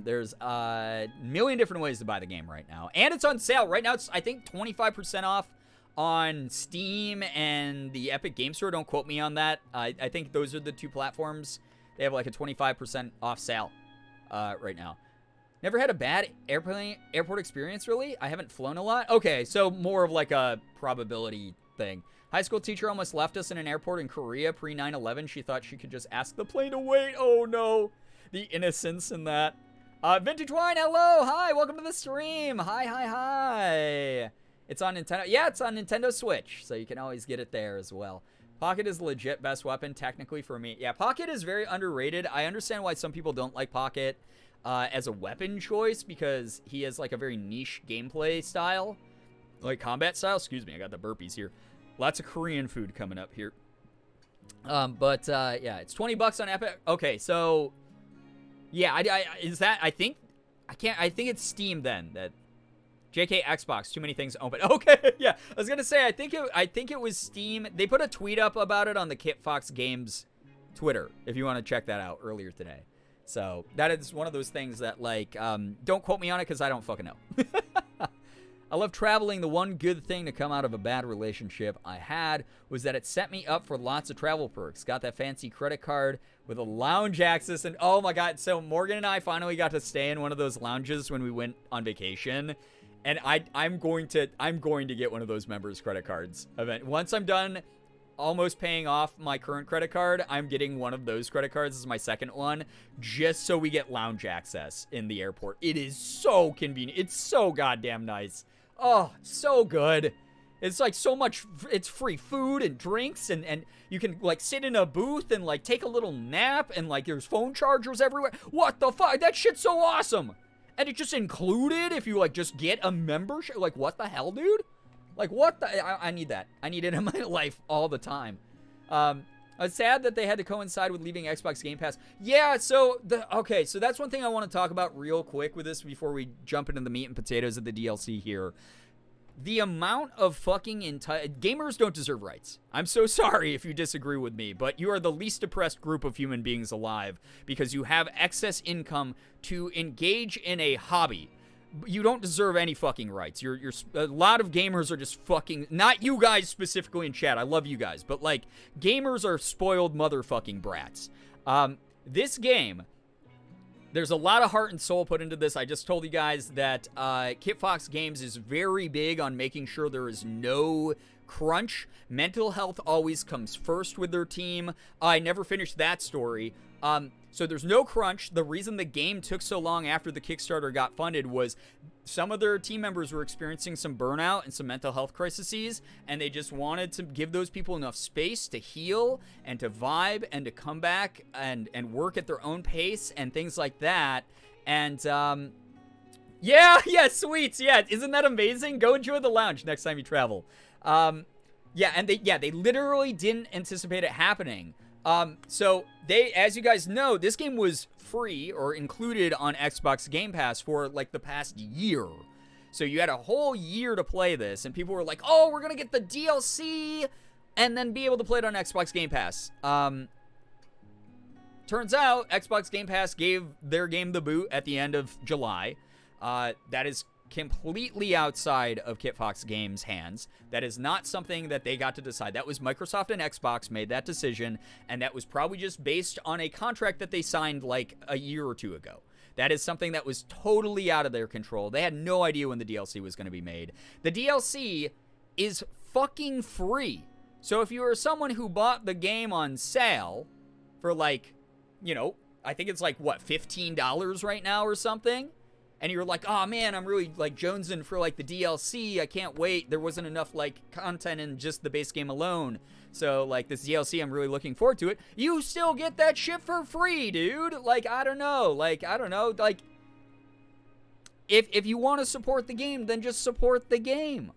There's a million different ways to buy the game right now. And it's on sale. Right now, it's, I think, 25% off on Steam and the Epic Game Store. Don't quote me on that. I think those are the two platforms. They have, like, a 25% off sale right now. Never had a bad airport experience, really? I haven't flown a lot? Okay, so more of, like, a probability thing. High school teacher almost left us in an airport in Korea pre 9/11. She thought she could just ask the plane to wait. Oh, no. The innocence in that. Vintage Wine, hello. Hi, welcome to the stream. Hi. It's on Nintendo. Yeah, it's on Nintendo Switch, so you can always get it there as well. Pocket is legit best weapon, technically, for me. Yeah, Pocket is very underrated. I understand why some people don't like Pocket as a weapon choice, because he has, like, a very niche gameplay style. Like, combat style. Excuse me, I got the burpees here. Lots of Korean food coming up here. Yeah, it's $20 on Epic. Okay, so yeah, I think it's Steam then. That JK Xbox, too many things open. Okay, yeah. I was gonna say I think it was Steam. They put a tweet up about it on the Kit Fox Games Twitter, if you want to check that out, earlier today. So that is one of those things that, like, don't quote me on it because I don't fucking know. I love traveling. The one good thing to come out of a bad relationship I had was that it set me up for lots of travel perks. Got that fancy credit card with a lounge access, and oh my god, so Morgan and I finally got to stay in one of those lounges when we went on vacation. And I'm going to get one of those members credit cards event. Once I'm done almost paying off my current credit card, I'm getting one of those credit cards as my second one, just so we get lounge access in the airport. It is so convenient. It's so goddamn nice. Oh, so good. It's like so much, it's free food and drinks, and you can, like, sit in a booth and, like, take a little nap, and, like, there's phone chargers everywhere. What the fuck? That shit's so awesome. And it's just included if you, like, just get a membership. Like, what the hell, dude? Like, what the? I need that. I need it in my life all the time. It's sad that they had to coincide with leaving Xbox Game Pass. Yeah, so that's one thing I want to talk about real quick with this before we jump into the meat and potatoes of the DLC here. The amount of fucking gamers don't deserve rights. I'm so sorry if you disagree with me, but you are the least oppressed group of human beings alive because you have excess income to engage in a hobby. You don't deserve any fucking rights. You're a lot of gamers are just fucking, not you guys specifically in chat. I love you guys, but, like, gamers are spoiled motherfucking brats. This game, there's a lot of heart and soul put into this. I just told you guys that Kit Fox Games is very big on making sure there is no crunch. Mental health always comes first with their team. I never finished that story. So there's no crunch. The reason the game took so long after the Kickstarter got funded was some of their team members were experiencing some burnout and some mental health crises, and they just wanted to give those people enough space to heal and to vibe and to come back and work at their own pace and things like that. And yeah, sweets. Yeah, isn't that amazing? Go enjoy the lounge next time you travel. Yeah, and they literally didn't anticipate it happening. So they, as you guys know, this game was free or included on Xbox Game Pass for, like, the past year. So you had a whole year to play this, and people were like, oh, we're gonna get the DLC and then be able to play it on Xbox Game Pass. Turns out Xbox Game Pass gave their game the boot at the end of July. That is completely outside of Kit Fox Games' hands. That is not something that they got to decide. That was Microsoft and Xbox made that decision, and that was probably just based on a contract that they signed, like, a year or two ago. That is something that was totally out of their control. They had no idea when the DLC was going to be made. The DLC is fucking free. So if you are someone who bought the game on sale for, like, you know, I think it's like, what, $15 right now or something? And you're like, oh man, I'm really, like, jonesing for, like, the DLC. I can't wait. There wasn't enough, like, content in just the base game alone. So, like, this DLC, I'm really looking forward to it. You still get that shit for free, dude. Like, I don't know. Like, if you want to support the game, then just support the game,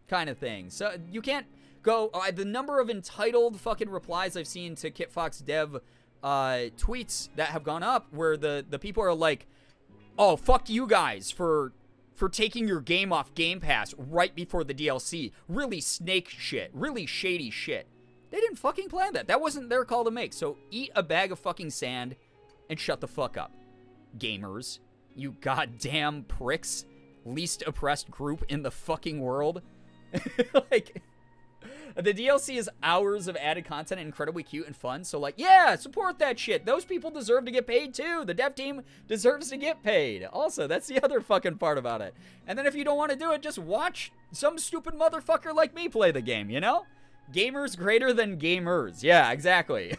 kind of thing. So you can't go, the number of entitled fucking replies I've seen to Kit Fox Dev tweets that have gone up where the people are like, oh, fuck you guys for taking your game off Game Pass right before the DLC. Really snake shit. Really shady shit. They didn't fucking plan that. That wasn't their call to make. So eat a bag of fucking sand and shut the fuck up. Gamers. You goddamn pricks. Least oppressed group in the fucking world. Like, the DLC is hours of added content and incredibly cute and fun. So, like, yeah, support that shit. Those people deserve to get paid, too. The dev team deserves to get paid. Also, that's the other fucking part about it. And then if you don't want to do it, just watch some stupid motherfucker like me play the game, you know? Gamers greater than gamers. Yeah, exactly.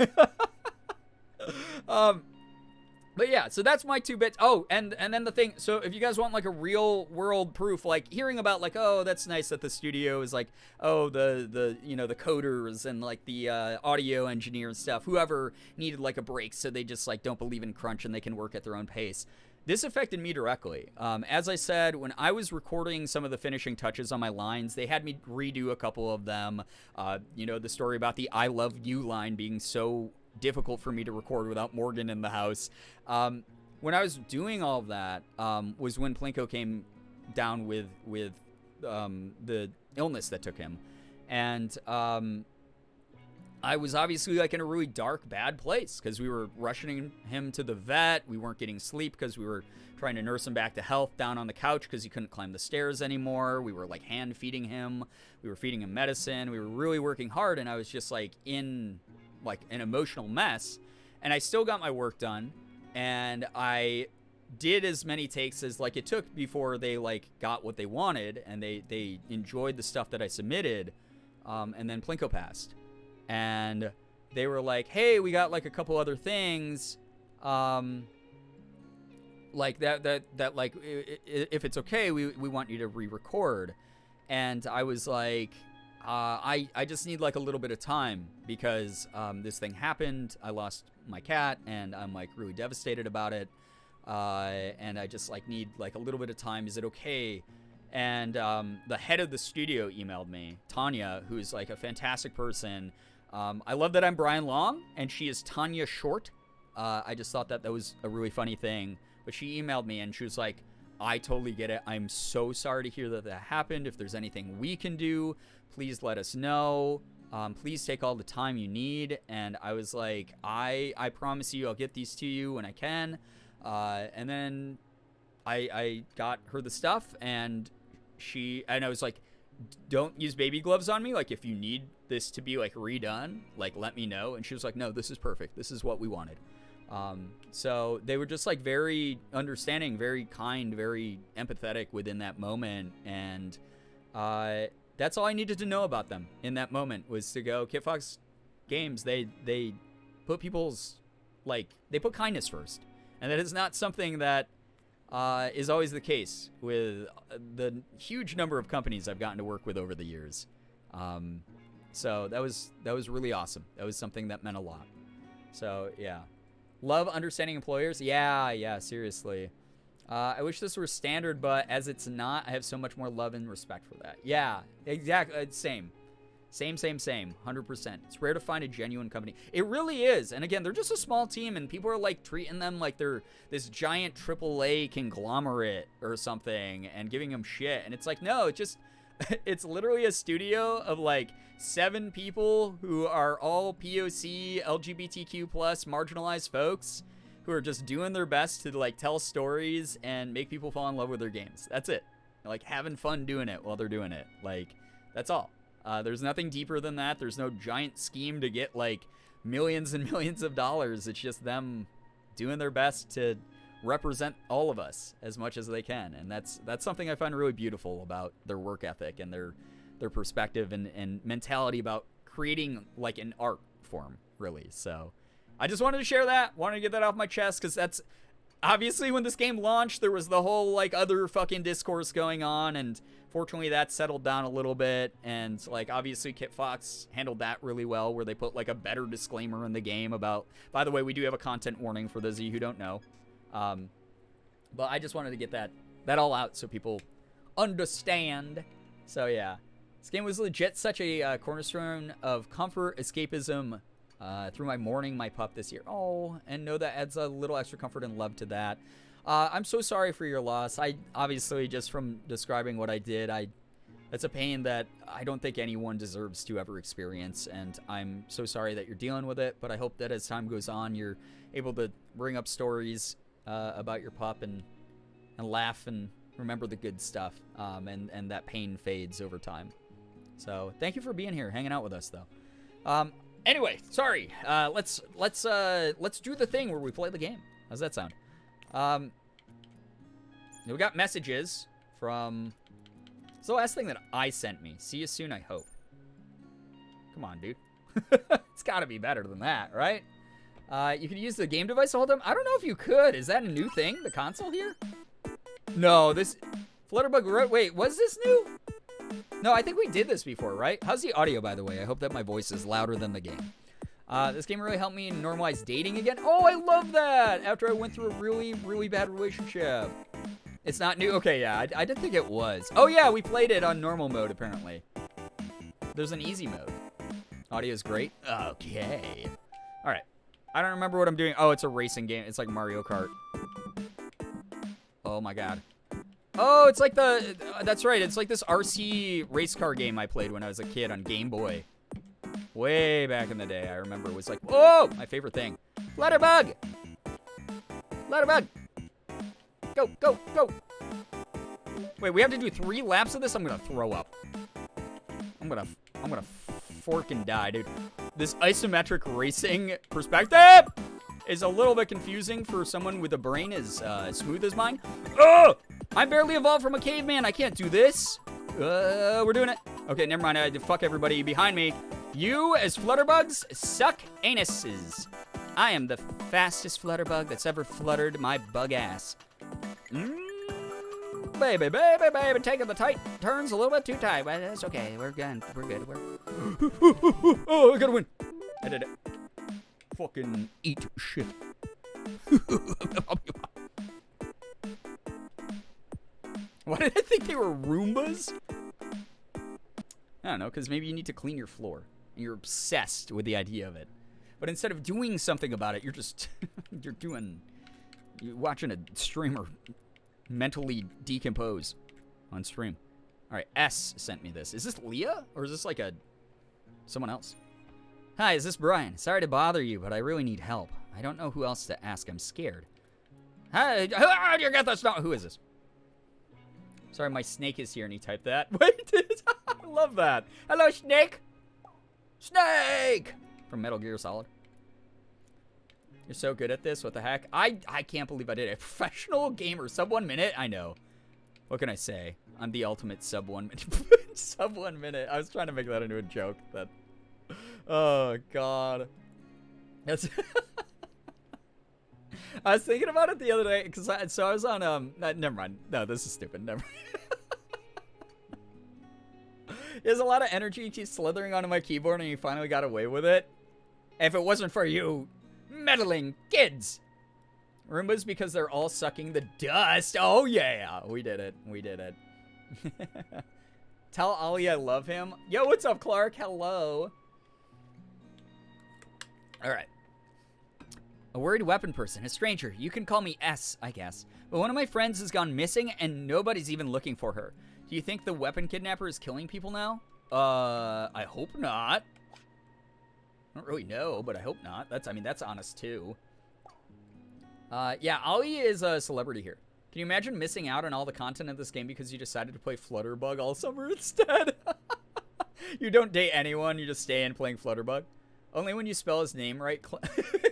But yeah, so that's my 2 bits. Oh, and then the thing, so if you guys want like a real world proof, like hearing about like, oh, that's nice that the studio is like, oh, the you know, the coders and like the audio engineer and stuff, whoever needed like a break, so they just like don't believe in crunch and they can work at their own pace. This affected me directly. As I said, when I was recording some of the finishing touches on my lines, they had me redo a couple of them. You know, the story about the I love you line being so difficult for me to record without Morgan in the house. When I was doing all of that, was when Plinko came down with the illness that took him. And I was obviously like in a really dark, bad place because we were rushing him to the vet. We weren't getting sleep because we were trying to nurse him back to health down on the couch because he couldn't climb the stairs anymore. We were like hand feeding him. We were feeding him medicine. We were really working hard, and I was just like in like an emotional mess. And I still got my work done, and I did as many takes as like it took before they like got what they wanted and they enjoyed the stuff that I submitted. And then Plinko passed. And they were like, hey, we got like a couple other things, like that like, if it's okay, we want you to re-record. And I was like, I just need like a little bit of time because this thing happened. I lost my cat and I'm like really devastated about it. And I just like need like a little bit of time. Is it okay? And the head of the studio emailed me, Tanya, who's like a fantastic person. I love that I'm Brian Long and she is Tanya Short. I just thought that was a really funny thing. But she emailed me and she was like, I totally get it. I'm so sorry to hear that happened. If there's anything we can do, please let us know. Please take all the time you need. And I was like, I promise you I'll get these to you when I can. And then I got her the stuff and I was like, don't use baby gloves on me. Like, if you need this to be like redone, like let me know. And she was like, no, this is perfect. This is what we wanted. So they were just like very understanding, very kind, very empathetic within that moment. And that's all I needed to know about them in that moment, was to go, KitFox Games, they put people's, like, they put kindness first. And that is not something that is always the case with the huge number of companies I've gotten to work with over the years. So that was really awesome. That was something that meant a lot. So yeah, love understanding employers. Yeah, seriously. I wish this were standard, but as it's not, I have so much more love and respect for that. Yeah, exactly. Same. 100%. It's rare to find a genuine company. It really is. And again, they're just a small team and people are like treating them like they're this giant AAA conglomerate or something and giving them shit. And it's like, no, it's literally a studio of like 7 people who are all POC, LGBTQ plus marginalized folks who are just doing their best to like tell stories and make people fall in love with their games. That's it. Like having fun doing it while they're doing it. Like, that's all. There's nothing deeper than that. There's no giant scheme to get like millions and millions of dollars. It's just them doing their best to represent all of us as much as they can. And that's something I find really beautiful about their work ethic and their perspective and mentality about creating like an art form, really. So I just wanted to share that, wanted to get that off my chest, because that's obviously when this game launched, there was the whole like other fucking discourse going on, and fortunately that settled down a little bit. And like obviously KitFox handled that really well, where they put like a better disclaimer in the game about, by the way, we do have a content warning for those of you who don't know. But I just wanted to get that all out so people understand. So yeah, this game was legit such a cornerstone of comfort, escapism, through my mourning my pup this year. Oh, and know that adds a little extra comfort and love to that. I'm so sorry for your loss. I obviously, just from describing what I did, that's a pain that I don't think anyone deserves to ever experience, and I'm so sorry that you're dealing with it, but I hope that as time goes on, you're able to bring up stories about your pup and laugh and remember the good stuff, and that pain fades over time. So thank you for being here, hanging out with us, though. Anyway, sorry. Let's do the thing where we play the game. How's that sound? We got messages from... It's the last thing that I sent me. See you soon, I hope. Come on, dude. It's got to be better than that, right? You could use the game device to hold them. I don't know if you could. Is that a new thing? The console here? No, this... Flutterbug... Wait, was this new? No, I think we did this before, right? How's the audio, by the way? I hope that my voice is louder than the game. This game really helped me normalize dating again. Oh, I love that! After I went through a really, really bad relationship. It's not new? Okay, yeah, I didn't think it was. Oh, yeah, we played it on normal mode, apparently. There's an easy mode. Audio's great. Okay. All right. I don't remember what I'm doing. Oh, it's a racing game. It's like Mario Kart. Oh, my God. Oh, it's like the... that's right. It's like this RC race car game I played when I was a kid on Game Boy. Way back in the day, I remember it was like, whoa, my favorite thing. Flutterbug! Flutterbug! Go, go, go! Wait, we have to do 3 laps of this? I'm gonna throw up. I'm gonna fork and die, dude. This isometric racing perspective is a little bit confusing for someone with a brain as smooth as mine. Ugh! I'm barely evolved from a caveman. I can't do this. We're doing it. Okay, never mind. I had to fuck everybody behind me. You, as Flutterbugs, suck anuses. I am the fastest Flutterbug that's ever fluttered my bug ass. Baby, baby, baby, taking the tight turns a little bit too tight, but that's okay. We're good. We're good. Oh, I gotta win. I did it. Fucking eat shit. Why did I think they were Roombas? I don't know, because maybe you need to clean your floor. And you're obsessed with the idea of it. But instead of doing something about it, you're just... you're watching a streamer mentally decompose on stream. Alright, S sent me this. Is this Leah? Or is this like someone else? Hi, is this Brian? Sorry to bother you, but I really need help. I don't know who else to ask. I'm scared. Hi, you got this? No, who is this? Sorry, my snake is here, and he typed that. Wait, I love that. Hello, Snake. Snake! From Metal Gear Solid. You're so good at this. What the heck? I can't believe I did it. Professional gamer. Sub 1 minute? I know. What can I say? I'm the ultimate sub 1 minute. Sub 1 minute. I was trying to make that into a joke. Oh, God. That's... I was thinking about it the other day, because I was on, never mind. No, this is stupid. Never mind. There's a lot of energy. He keeps slithering onto my keyboard, and he finally got away with it. If it wasn't for you meddling kids. Roombas because they're all sucking the dust. Oh, yeah. We did it. We did it. Tell Ollie I love him. Yo, what's up, Clark? Hello. All right. A worried weapon person, a stranger. You can call me S, I guess. But one of my friends has gone missing, and nobody's even looking for her. Do you think the weapon kidnapper is killing people now? I hope not. I don't really know, but I hope not. That's honest, too. Yeah, Ollie is a celebrity here. Can you imagine missing out on all the content of this game because you decided to play Flutterbug all summer instead? You don't date anyone, you just stay in playing Flutterbug. Only when you spell his name right.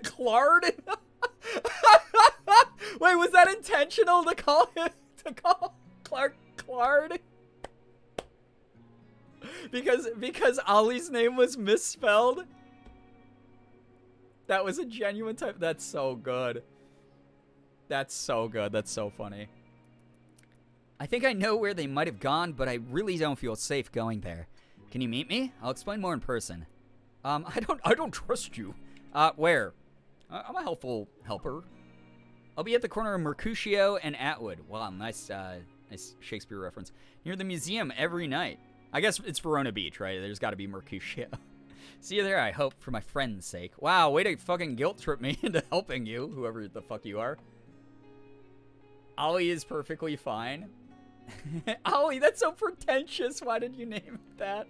Claude? Wait, was that intentional to call Clark Claude? Because Ollie's name was misspelled? That was a genuine type. That's so good. That's so good. That's so funny. I think I know where they might have gone, but I really don't feel safe going there. Can you meet me? I'll explain more in person. I don't trust you. Where? I'm a helpful helper. I'll be at the corner of Mercutio and Atwood. Wow, nice Shakespeare reference. Near the museum every night. I guess it's Verona Beach, right? There's got to be Mercutio. See you there, I hope, for my friend's sake. Wow, way to fucking guilt trip me into helping you, whoever the fuck you are. Ollie is perfectly fine. Ollie, that's so pretentious. Why did you name it that?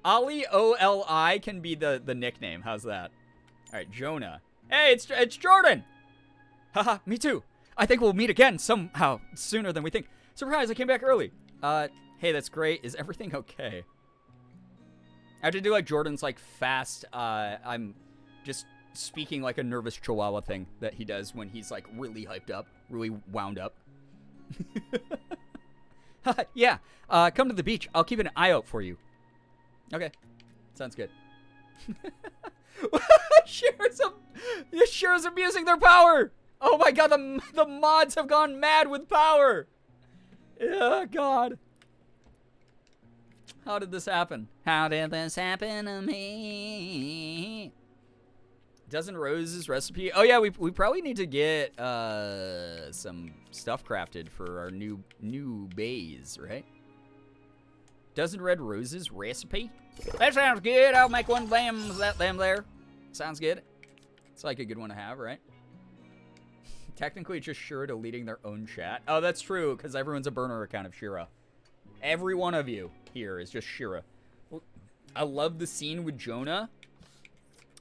Ollie O-L-I can be the nickname. How's that? All right, Jonah. Hey, it's Jordan. Haha, me too. I think we'll meet again somehow sooner than we think. Surprise, I came back early. Hey, that's great. Is everything okay? I have to do like Jordan's like fast, I'm just speaking like a nervous chihuahua thing that he does when he's like really hyped up, really wound up. Yeah, come to the beach. I'll keep an eye out for you. Okay, sounds good. Shira's abusing their power. Oh my god, the mods have gone mad with power. Oh god. How did this happen? How did this happen to me? Dozen Roses recipe. Oh yeah, we probably need to get some stuff crafted for our new bays, right? Dozen Red Roses recipe. That sounds good. I'll make one of them there. Sounds good. It's like a good one to have, right? Technically, it's just Shira deleting their own chat. Oh, that's true, because everyone's a burner account of Shira. Every one of you here is just Shira. I love the scene with Jonah.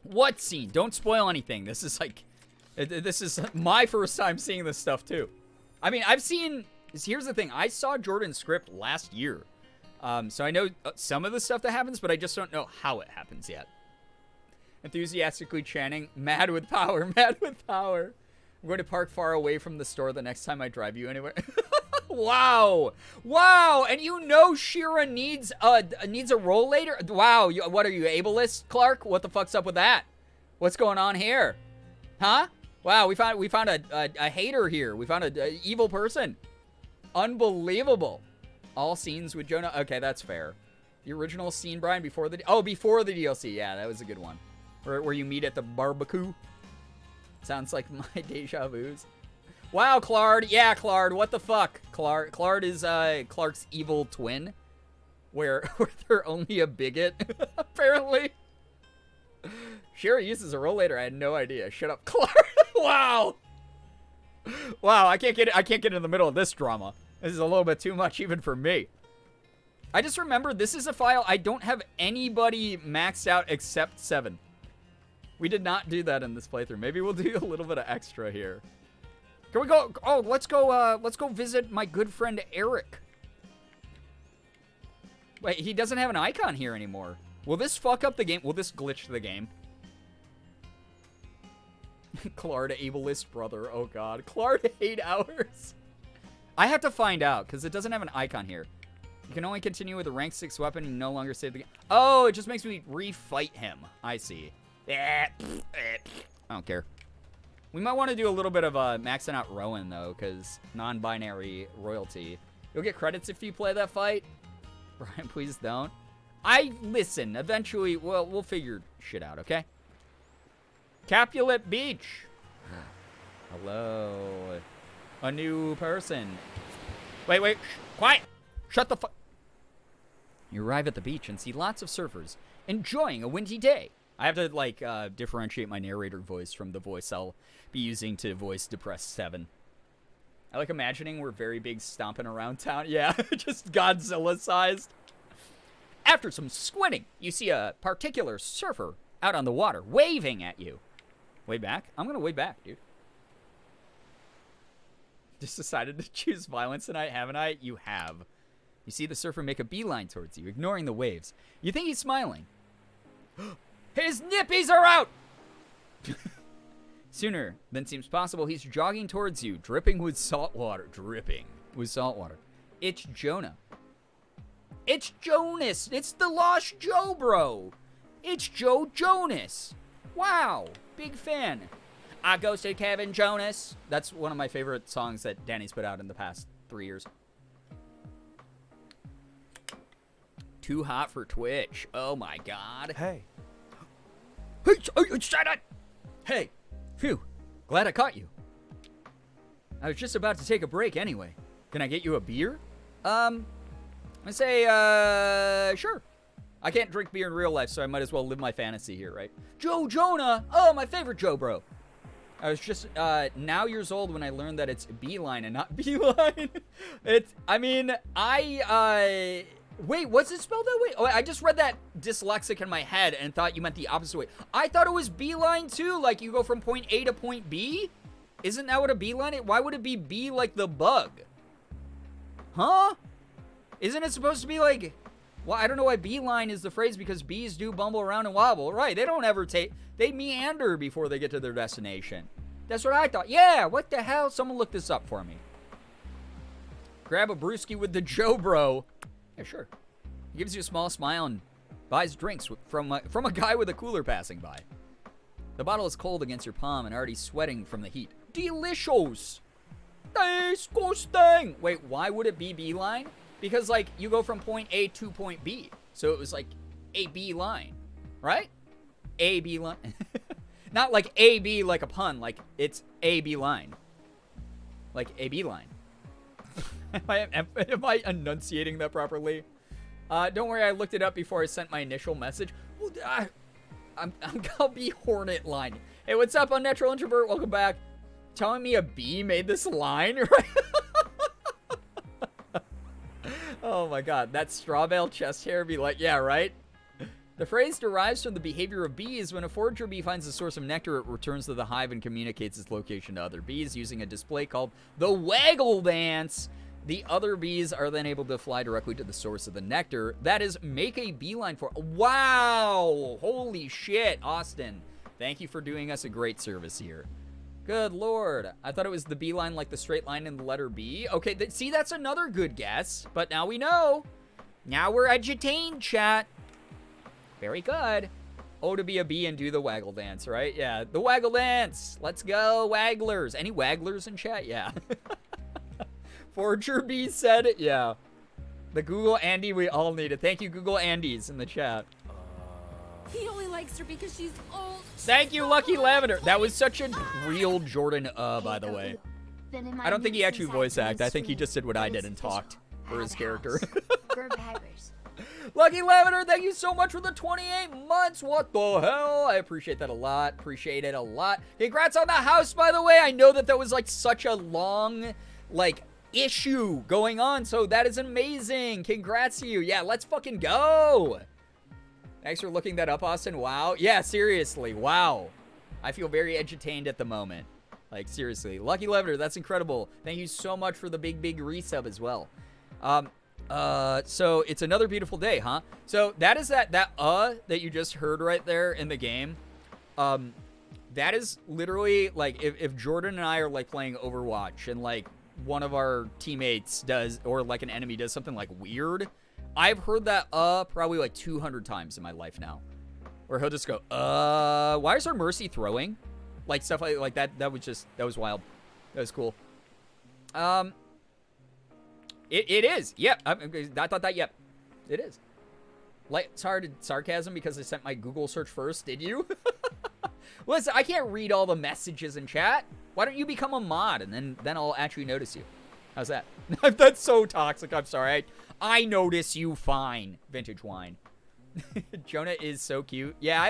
What scene? Don't spoil anything. This is like, this is my first time seeing this stuff too. I mean, I've seen, here's the thing. I saw Jordan's script last year. So I know some of the stuff that happens, but I just don't know how it happens yet. Enthusiastically chanting, mad with power, mad with power. I'm going to park far away from the store the next time I drive you anywhere. Wow. Wow. And you know Shira needs a rollator? Wow. What are you, ableist, Clark? What the fuck's up with that? What's going on here? Huh? Wow, we found a hater here. We found a evil person. Unbelievable. All scenes with Jonah. Okay, that's fair. The original scene, Brian, before the DLC. Yeah, that was a good one. Where you meet at the barbecue. Sounds like my deja vu's. Wow, Clark. Yeah, Clark. What the fuck? Clark is Clark's evil twin. Where they're only a bigot, apparently. Shira uses a rollator. I had no idea. Shut up, Clark. Wow. Wow, I can't get in the middle of this drama. This is a little bit too much even for me. I just remember this is a file I don't have anybody maxed out except 7. We did not do that in this playthrough. Maybe we'll do a little bit of extra here. Can we go? Oh, let's go visit my good friend Eric. Wait, he doesn't have an icon here anymore. Will this fuck up the game? Will this glitch the game? Clark, ableist brother. Oh god. Clark, 8 hours. I have to find out, because it doesn't have an icon here. You can only continue with a rank 6 weapon and no longer save the game. Oh, it just makes me refight him. I see. I don't care. We might want to do a little bit of maxing out Rowan, though, because non-binary royalty. You'll get credits if you play that fight. Brian, please don't. Listen, eventually, well, we'll figure shit out, okay? Capulet Beach. Hello. A new person. Wait. Quiet. Shut the fuck. You arrive at the beach and see lots of surfers enjoying a windy day. I have to, like, differentiate my narrator voice from the voice I'll be using to voice Depressed 7. I like imagining we're very big stomping around town. Yeah, just Godzilla-sized. After some squinting, you see a particular surfer out on the water waving at you. Way back? I'm going to way back, dude. Just decided to choose violence tonight, haven't I? You have. You see the surfer make a beeline towards you, ignoring the waves. You think he's smiling. His nippies are out! Sooner than seems possible, he's jogging towards you, dripping with salt water. Dripping with salt water. It's Jonah. It's Jonas. It's the Lost Joe, bro. It's Joe Jonas. Wow. Big fan. I ghosted Kevin Jonas. That's one of my favorite songs that Danny's put out in the past 3 years. Too hot for Twitch. Oh my god. Hey. Hey, shut up! Hey, phew, glad I caught you. I was just about to take a break anyway. Can I get you a beer? I say, sure. I can't drink beer in real life, so I might as well live my fantasy here, right? Joe Jonah! Oh, my favorite Joe, bro. I was just now years old when I learned that it's beeline and not beeline. Wait, was it spelled that way? Oh, I just read that dyslexic in my head and thought you meant the opposite way. I thought it was beeline too, like you go from point A to point B. Isn't that what a beeline is? Why would it be B like the bug? Huh? Isn't it supposed to be like... Well, I don't know why beeline is the phrase, because bees do bumble around and wobble. Right, they don't ever take... They meander before they get to their destination. That's what I thought. Yeah, what the hell? Someone look this up for me. Grab a brewski with the Joe Bro. Yeah, sure. He gives you a small smile and buys drinks from a guy with a cooler passing by. The bottle is cold against your palm and already sweating from the heat. Delicious! Disgusting! Wait, why would it be beeline? Because, like, you go from point A to point B. So it was like a B line, right? A B line. Not like A B like a pun, like it's A B line. Like a B line. Am I enunciating that properly? Don't worry, I looked it up before I sent my initial message. I'll be Hornet line. Hey, what's up, Unnatural Introvert? Welcome back. Telling me a bee made this line, right? Oh my god, that straw bale chest hair be like, yeah, right? The phrase derives from the behavior of bees. When a forager bee finds a source of nectar, it returns to the hive and communicates its location to other bees using a display called the waggle dance. The other bees are then able to fly directly to the source of the nectar. That is, make a beeline for... Wow! Holy shit, Austin. Thank you for doing us a great service here. Good lord. I thought it was the beeline like the straight line in the letter B. Okay, see, that's another good guess. But now we know. Now we're edutained, chat. Very good. Oh, to be a bee and do the waggle dance, right? Yeah, the waggle dance. Let's go, wagglers. Any wagglers in chat? Yeah. Forger Bee said it. Yeah. The Google Andy we all needed. Thank you, Google Andys in the chat. He only likes her because she's old. Thank you, Lucky Lavender. That was such a real Jordan, by the way. I don't think he actually voice acted. I think he just did what I did and talked for his character. Lucky Lavender, thank you so much for the 28 months. What the hell? I appreciate that a lot. Appreciate it a lot. Congrats on the house, by the way. I know that was like such a long, like, issue going on, so that is amazing. Congrats to you. Yeah, let's fucking go. Thanks for looking that up, Austin. Wow. Yeah, seriously. Wow. I feel very edutained at the moment. Like, seriously. Lucky Lavender, that's incredible. Thank you so much for the big resub as well. So it's another beautiful day, huh? So that is that that you just heard right there in the game. That is literally like if Jordan and I are like playing Overwatch and like one of our teammates does, or like an enemy does something like weird, I've heard that probably like 200 times in my life now. Or he'll just go, why is our Mercy throwing? Like stuff like that. That was wild. That was cool. It is. Yep. I thought that. Yep. It is. Light-hearted sarcasm because I sent my Google search first. Did you? Listen, I can't read all the messages in chat. Why don't you become a mod and then I'll actually notice you? How's that? That's so toxic. I'm sorry. I notice you fine. Vintage wine. Jonah is so cute. Yeah,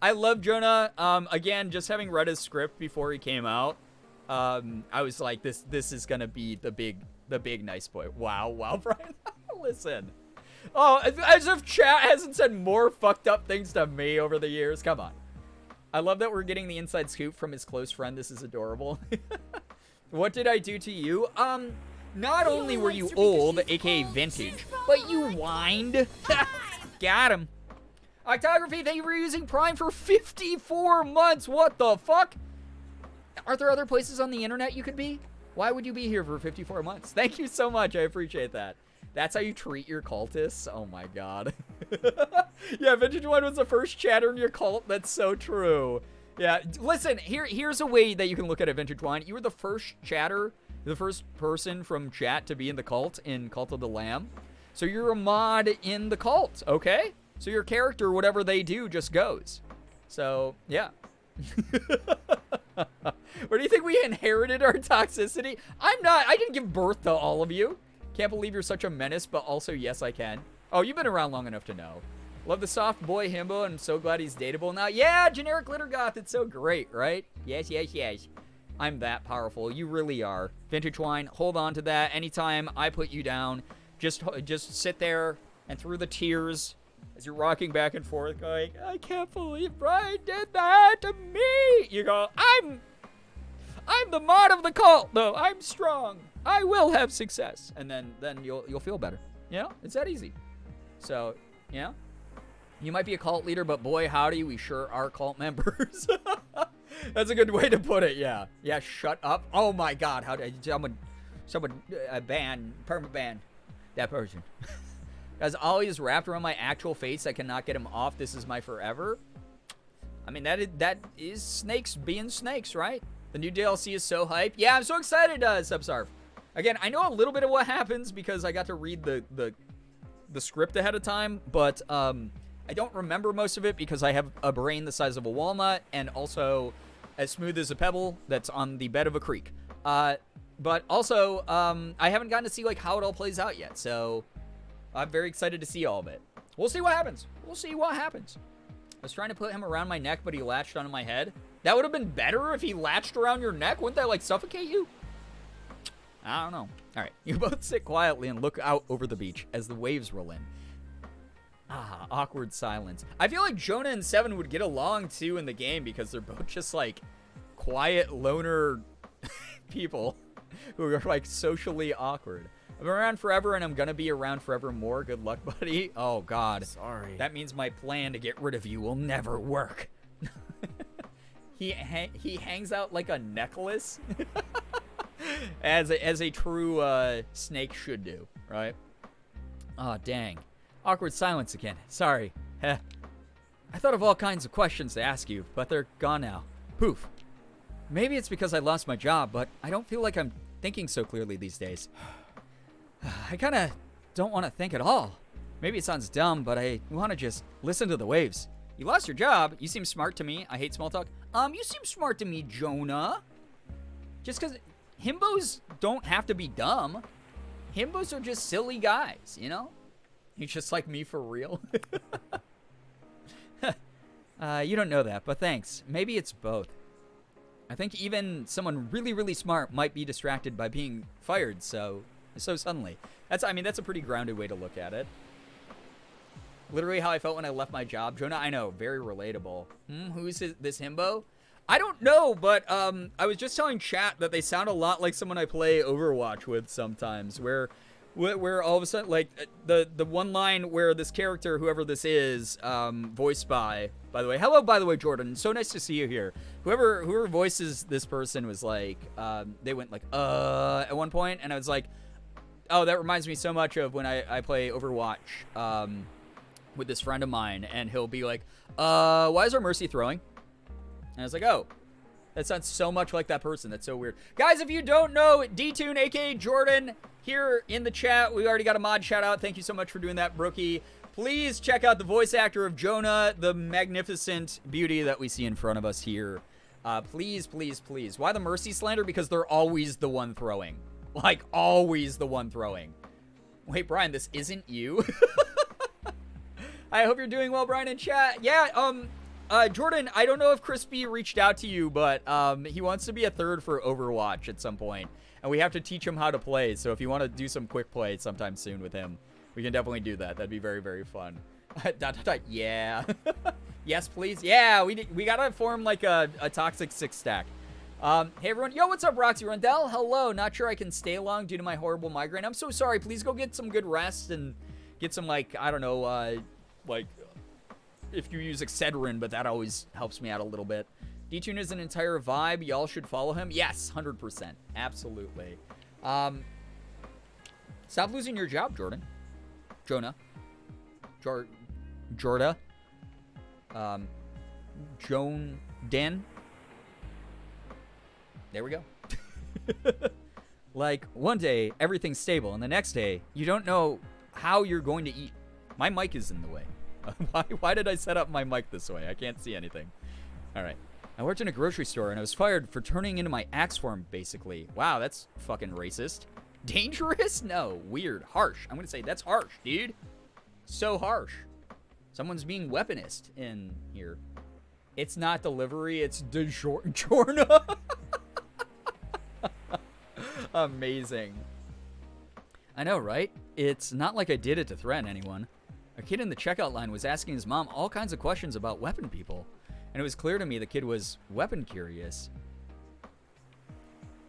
I love Jonah. Again, just having read his script before he came out, I was like, this is gonna be the big nice boy. Wow, Brian. Listen. Oh, as if chat hasn't said more fucked up things to me over the years. Come on. I love that we're getting the inside scoop from his close friend. This is adorable. What did I do to you? Not only were you old, aka vintage, but you whined. Got him. Octography, thank you for using Prime for 54 months. What the fuck? Are there other places on the internet you could be? Why would you be here for 54 months? Thank you so much. I appreciate that. That's how you treat your cultists? Oh my god. Yeah, Vintage One was the first chatter in your cult. That's so true. Yeah, listen, here's a way that you can look at it, Vintage One. You were the first chatter, the first person from chat to be in the cult, in Cult of the Lamb. So you're a mod in the cult, okay? So your character, whatever they do, just goes. So, yeah. Where do you think we inherited our toxicity? I didn't give birth to all of you. Can't believe you're such a menace, but also, yes, I can. Oh, you've been around long enough to know. Love the soft boy himbo. I'm so glad he's dateable now. Yeah, generic glitter goth. It's so great, right? Yes, yes, yes. I'm that powerful. You really are. Vintage wine, hold on to that. Anytime I put you down, just sit there and through the tears as you're rocking back and forth going, I can't believe Brian did that to me. You go, I'm the mod of the cult, though. I'm strong. I will have success. And then you'll feel better. You know, it's that easy. So, you know, you might be a cult leader, but boy, howdy, we sure are cult members. That's a good way to put it, yeah. Yeah, shut up. Oh my God, how did someone permanent ban that person. Guys, always wrapped around my actual face. I cannot get him off. This is my forever. I mean, that is snakes being snakes, right? The new DLC is so hype. Yeah, I'm so excited, Subsarf. Again, I know a little bit of what happens because I got to read the script ahead of time, but I don't remember most of it because I have a brain the size of a walnut and also as smooth as a pebble that's on the bed of a creek. But also, I haven't gotten to see like how it all plays out yet, so I'm very excited to see all of it. We'll see what happens. We'll see what happens. I was trying to put him around my neck, but he latched onto my head. That would have been better if he latched around your neck. Wouldn't that, like, suffocate you? I don't know. All right. You both sit quietly and look out over the beach as the waves roll in. Ah, awkward silence. I feel like Jonah and Seven would get along, too, in the game because they're both just, like, quiet, loner people who are, like, socially awkward. I'm around forever, and I'm gonna be around forever more. Good luck, buddy. Oh, God. Sorry. That means my plan to get rid of you will never work. He hangs out like a necklace, as a true snake should do, right? Oh, dang. Awkward silence again. Sorry. Heh. I thought of all kinds of questions to ask you, but they're gone now. Poof. Maybe it's because I lost my job, but I don't feel like I'm thinking so clearly these days. I kind of don't want to think at all. Maybe it sounds dumb, but I want to just listen to the waves. You lost your job. You seem smart to me. I hate small talk. You seem smart to me, Jonah. Just because himbos don't have to be dumb. Himbos are just silly guys, you know? You're just like me for real. You don't know that, but thanks. Maybe it's both. I think even someone really, really smart might be distracted by being fired so suddenly. That's a pretty grounded way to look at it. Literally how I felt when I left my job. Jonah, I know, very relatable. Who's this himbo? I don't know, but I was just telling chat that they sound a lot like someone I play Overwatch with sometimes, where all of a sudden, like, the one line where this character, whoever this is, voiced by the way, hello, by the way, Jordan, so nice to see you here. Whoever voices this person was like, they went like, at one point, and I was like, oh, that reminds me so much of when I play Overwatch, with this friend of mine, and he'll be like, why is our Mercy throwing? And I was like, oh, that sounds so much like that person. That's so weird. Guys, if you don't know, D-Tune, aka Jordan, here in the chat, we already got a mod shout out. Thank you so much for doing that, Brookie. Please check out the voice actor of Jonah, the magnificent beauty that we see in front of us here. Please, please, please. Why the Mercy slander? Because they're always the one throwing. Like, always the one throwing. Wait, Brian, this isn't you? I hope you're doing well, Brian, in chat. Yeah, Jordan, I don't know if Crispy reached out to you, but he wants to be a third for Overwatch at some point, and we have to teach him how to play, so if you want to do some quick play sometime soon with him, we can definitely do that. That'd be very, very fun. Yeah. Yes, please. Yeah, we gotta form like a toxic 6-stack. Hey, everyone. Yo, what's up, Roxy Rundell? Hello. Not sure I can stay long due to my horrible migraine. I'm so sorry. Please go get some good rest and get some, like, I don't know, like, if you use Excedrin, but that always helps me out a little bit. D-Tune is an entire vibe. Y'all should follow him. Yes, 100%. Absolutely. Stop losing your job, Jordan. Jonah. Jorda. Joan Den. There we go. Like, one day, everything's stable, and the next day, you don't know how you're going to eat. My mic is in the way. Why did I set up my mic this way? I can't see anything. All right. I worked in a grocery store, and I was fired for turning into my axe form, basically. Wow, that's fucking racist. Dangerous? No. Weird. Harsh. I'm going to say that's harsh, dude. So harsh. Someone's being weaponist in here. It's not delivery, it's DiGiorno. Amazing. I know, right? It's not like I did it to threaten anyone. A kid in the checkout line was asking his mom all kinds of questions about weapon people, and it was clear to me the kid was weapon curious.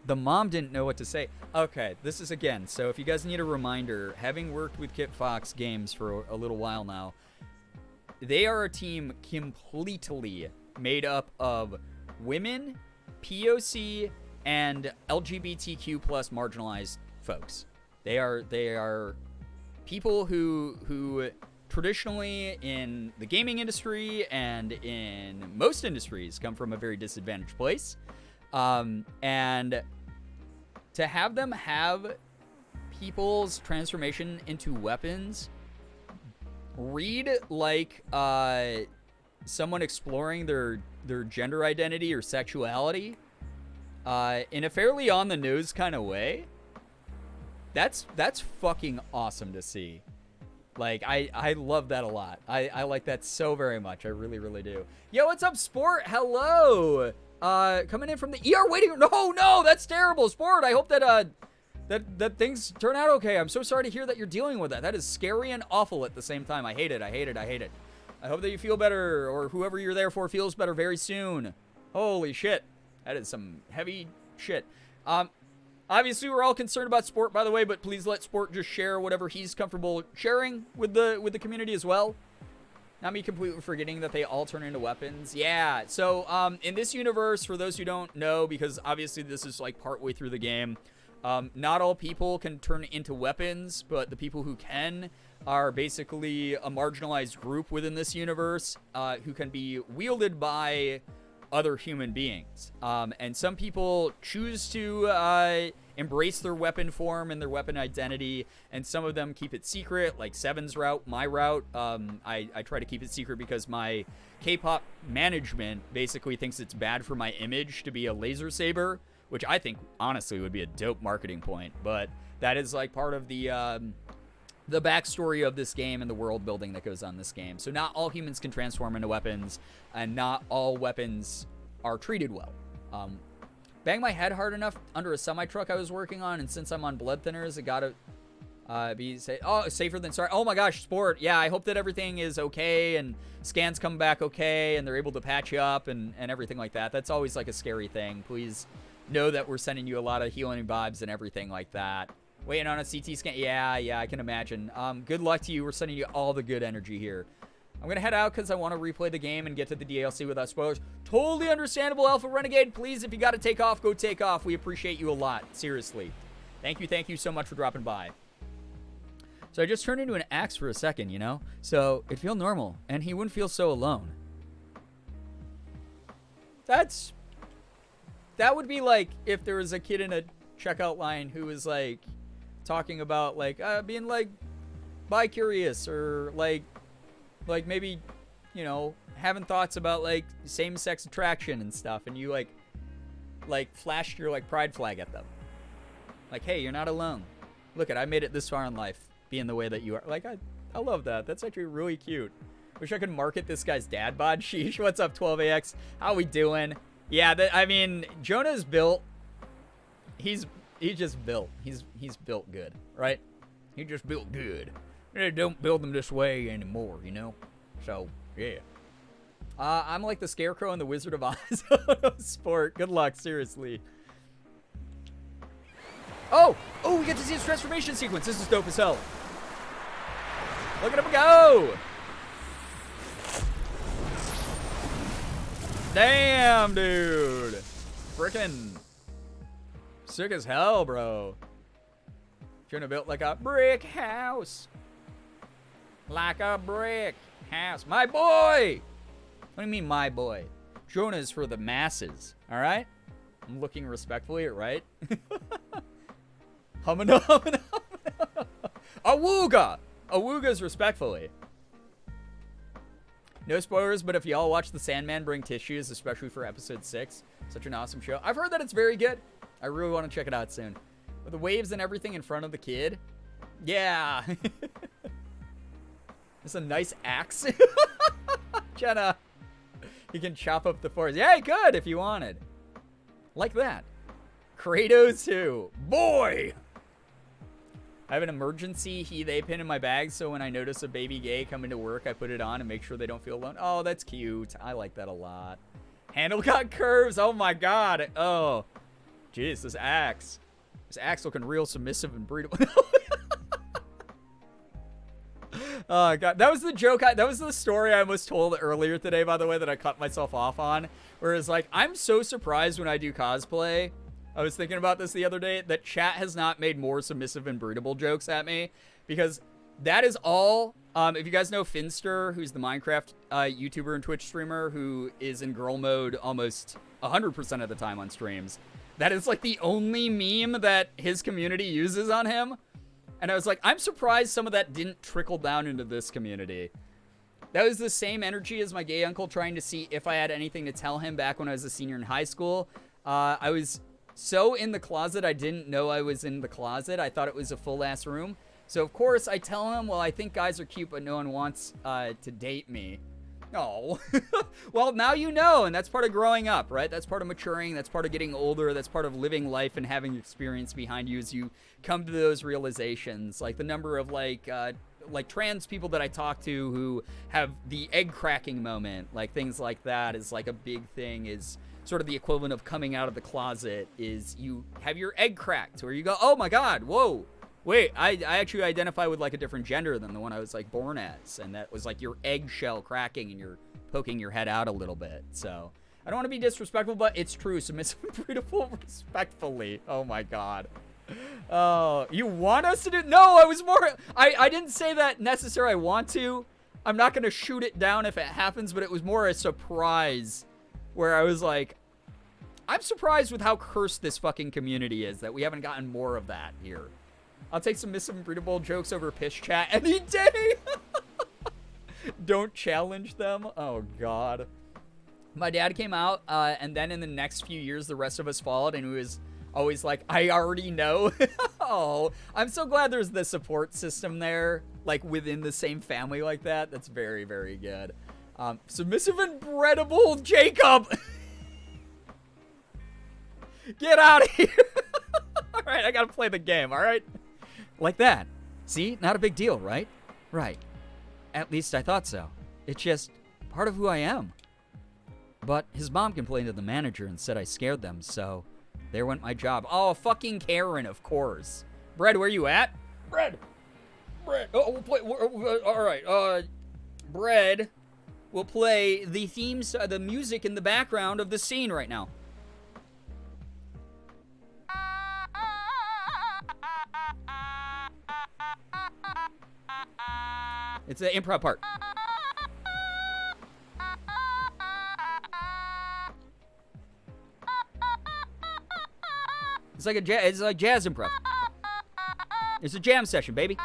The mom didn't know what to say. Okay, this is again, so if you guys need a reminder, having worked with Kit Fox Games for a little while now, they are a team completely made up of women, POC, and LGBTQ plus marginalized folks. They are people who traditionally in the gaming industry and in most industries come from a very disadvantaged place. And to have them have people's transformation into weapons read like someone exploring their gender identity or sexuality in a fairly on the nose kind of way, that's fucking awesome to see. Like, I love that a lot. I like that so very much. I really, really do. Yo, what's up, Sport? Hello. Coming in from the ER waiting room. No, that's terrible, Sport. I hope that that things turn out okay. I'm so sorry to hear that you're dealing with that. That is scary and awful at the same time. I hate it. I hope that you feel better, or whoever you're there for feels better very soon. Holy shit. That is some heavy shit. Obviously, we're all concerned about Sport, by the way, but please let Sport just share whatever he's comfortable sharing with the community as well. Not me completely forgetting that they all turn into weapons. Yeah, so in this universe, for those who don't know, because obviously this is like partway through the game, not all people can turn into weapons, but the people who can are basically a marginalized group within this universe who can be wielded by other human beings. And some people choose to embrace their weapon form and their weapon identity, and some of them keep it secret, like Seven's route, my route. I try to keep it secret because my K-pop management basically thinks it's bad for my image to be a laser saber, which I think honestly would be a dope marketing point. But that is like part of the backstory of this game and the world building that goes on this game. So not all humans can transform into weapons, and not all weapons are treated well. Bang my head hard enough under a semi-truck I was working on, and since I'm on blood thinners, it gotta be safer than sorry. Oh my gosh, Sport. Yeah, I hope that everything is okay and scans come back okay and they're able to patch you up and everything like that. That's always like a scary thing. Please know that we're sending you a lot of healing vibes and everything like that. Waiting on a CT scan. Yeah, I can imagine. Good luck to you. We're sending you all the good energy here. I'm going to head out because I want to replay the game and get to the DLC without spoilers. Totally understandable, Alpha Renegade. Please, if you got to take off, go take off. We appreciate you a lot. Seriously. Thank you so much for dropping by. So I just turned into an axe for a second, you know? So it'd feel normal, and he wouldn't feel so alone. That would be like if there was a kid in a checkout line who was like talking about like being like bi-curious or like maybe, you know, having thoughts about like same-sex attraction and stuff, and you like flashed your like pride flag at them. Like, hey, you're not alone. Look I made it this far in life being the way that you are. Like, I love that. That's actually really cute. Wish I could market this guy's dad bod. Sheesh, what's up, 12AX? How we doing? Yeah, I mean, Jonah's built. He's just built. He's built good, right? He just built good. They don't build them this way anymore, you know? So, yeah. I'm like the Scarecrow and the Wizard of Oz. Sport. Good luck, seriously. Oh, we get to see his transformation sequence. This is dope as hell. Look at him go. Damn, dude. Frickin' sick as hell, bro. Shouldn't have built like a brick house. Like a brick house. My boy! What do you mean, my boy? Jonah is for the masses, alright? I'm looking respectfully at right. Humana. Awooga! Awooga's respectfully. No spoilers, but if y'all watch The Sandman bring tissues, especially for episode 6, such an awesome show. I've heard that it's very good. I really want to check it out soon. With the waves and everything in front of the kid. Yeah. It's a nice axe. Jenna. You can chop up the forest. Yeah, good if you wanted. Like that. Kratos 2. Boy! I have an emergency he-they pin in my bag, so when I notice a baby gay coming to work, I put it on and make sure they don't feel alone. Oh, that's cute. I like that a lot. Handle got curves. Oh, my God. Oh. Jeez, this axe. This axe looking real submissive and breedable. Oh, God. That was the joke. That was the story I almost told earlier today, by the way, that I cut myself off on. Whereas, like, I'm so surprised when I do cosplay. I was thinking about this the other day, that chat has not made more submissive and breedable jokes at me. Because that is all... if you guys know Finster, who's the Minecraft YouTuber and Twitch streamer, who is in girl mode almost 100% of the time on streams, that is, like, the only meme that his community uses on him. And I was like, I'm surprised some of that didn't trickle down into this community. That was the same energy as my gay uncle trying to see if I had anything to tell him back when I was a senior in high school. I was so in the closet, I didn't know I was in the closet. I thought it was a full-ass room. So, of course, I tell him, well, I think guys are cute, but no one wants to date me. Oh. Well, now you know, and that's part of growing up, right? That's part of maturing. That's part of getting older. That's part of living life and having experience behind you as you come to those realizations. Like the number of, like trans people that I talk to who have the egg cracking moment, like things like that is like a big thing, is sort of the equivalent of coming out of the closet, is you have your egg cracked, where you go, oh my God, whoa. Wait, I actually identify with, like, a different gender than the one I was, like, born as. And that was, like, your eggshell cracking and you're poking your head out a little bit. So, I don't want to be disrespectful, but it's true. Submissive and beautiful respectfully. Oh, my God. Oh, you want us to do... No, I was more... I didn't say that necessarily I want to. I'm not going to shoot it down if it happens, but it was more a surprise. Where I was like... I'm surprised with how cursed this fucking community is that we haven't gotten more of that here. I'll take some miss and breedable jokes over piss chat any day. Don't challenge them. Oh, God. My dad came out, and then in the next few years, the rest of us followed, and he was always like, I already know. Oh, I'm so glad there's the support system there, like, within the same family like that. That's very, very good. Submissive and breedable Jacob. Get out of here. All right, I gotta play the game, all right? Like that. See? Not a big deal, right? Right. At least I thought so. It's just part of who I am. But his mom complained to the manager and said I scared them, so there went my job. Oh, fucking Karen, of course. Bread, where you at? Bread! Bread! Oh, we'll play... all right, Bread will play the themes, the music in the background of the scene right now. It's the improv part. It's like it's like jazz improv. It's a jam session, baby.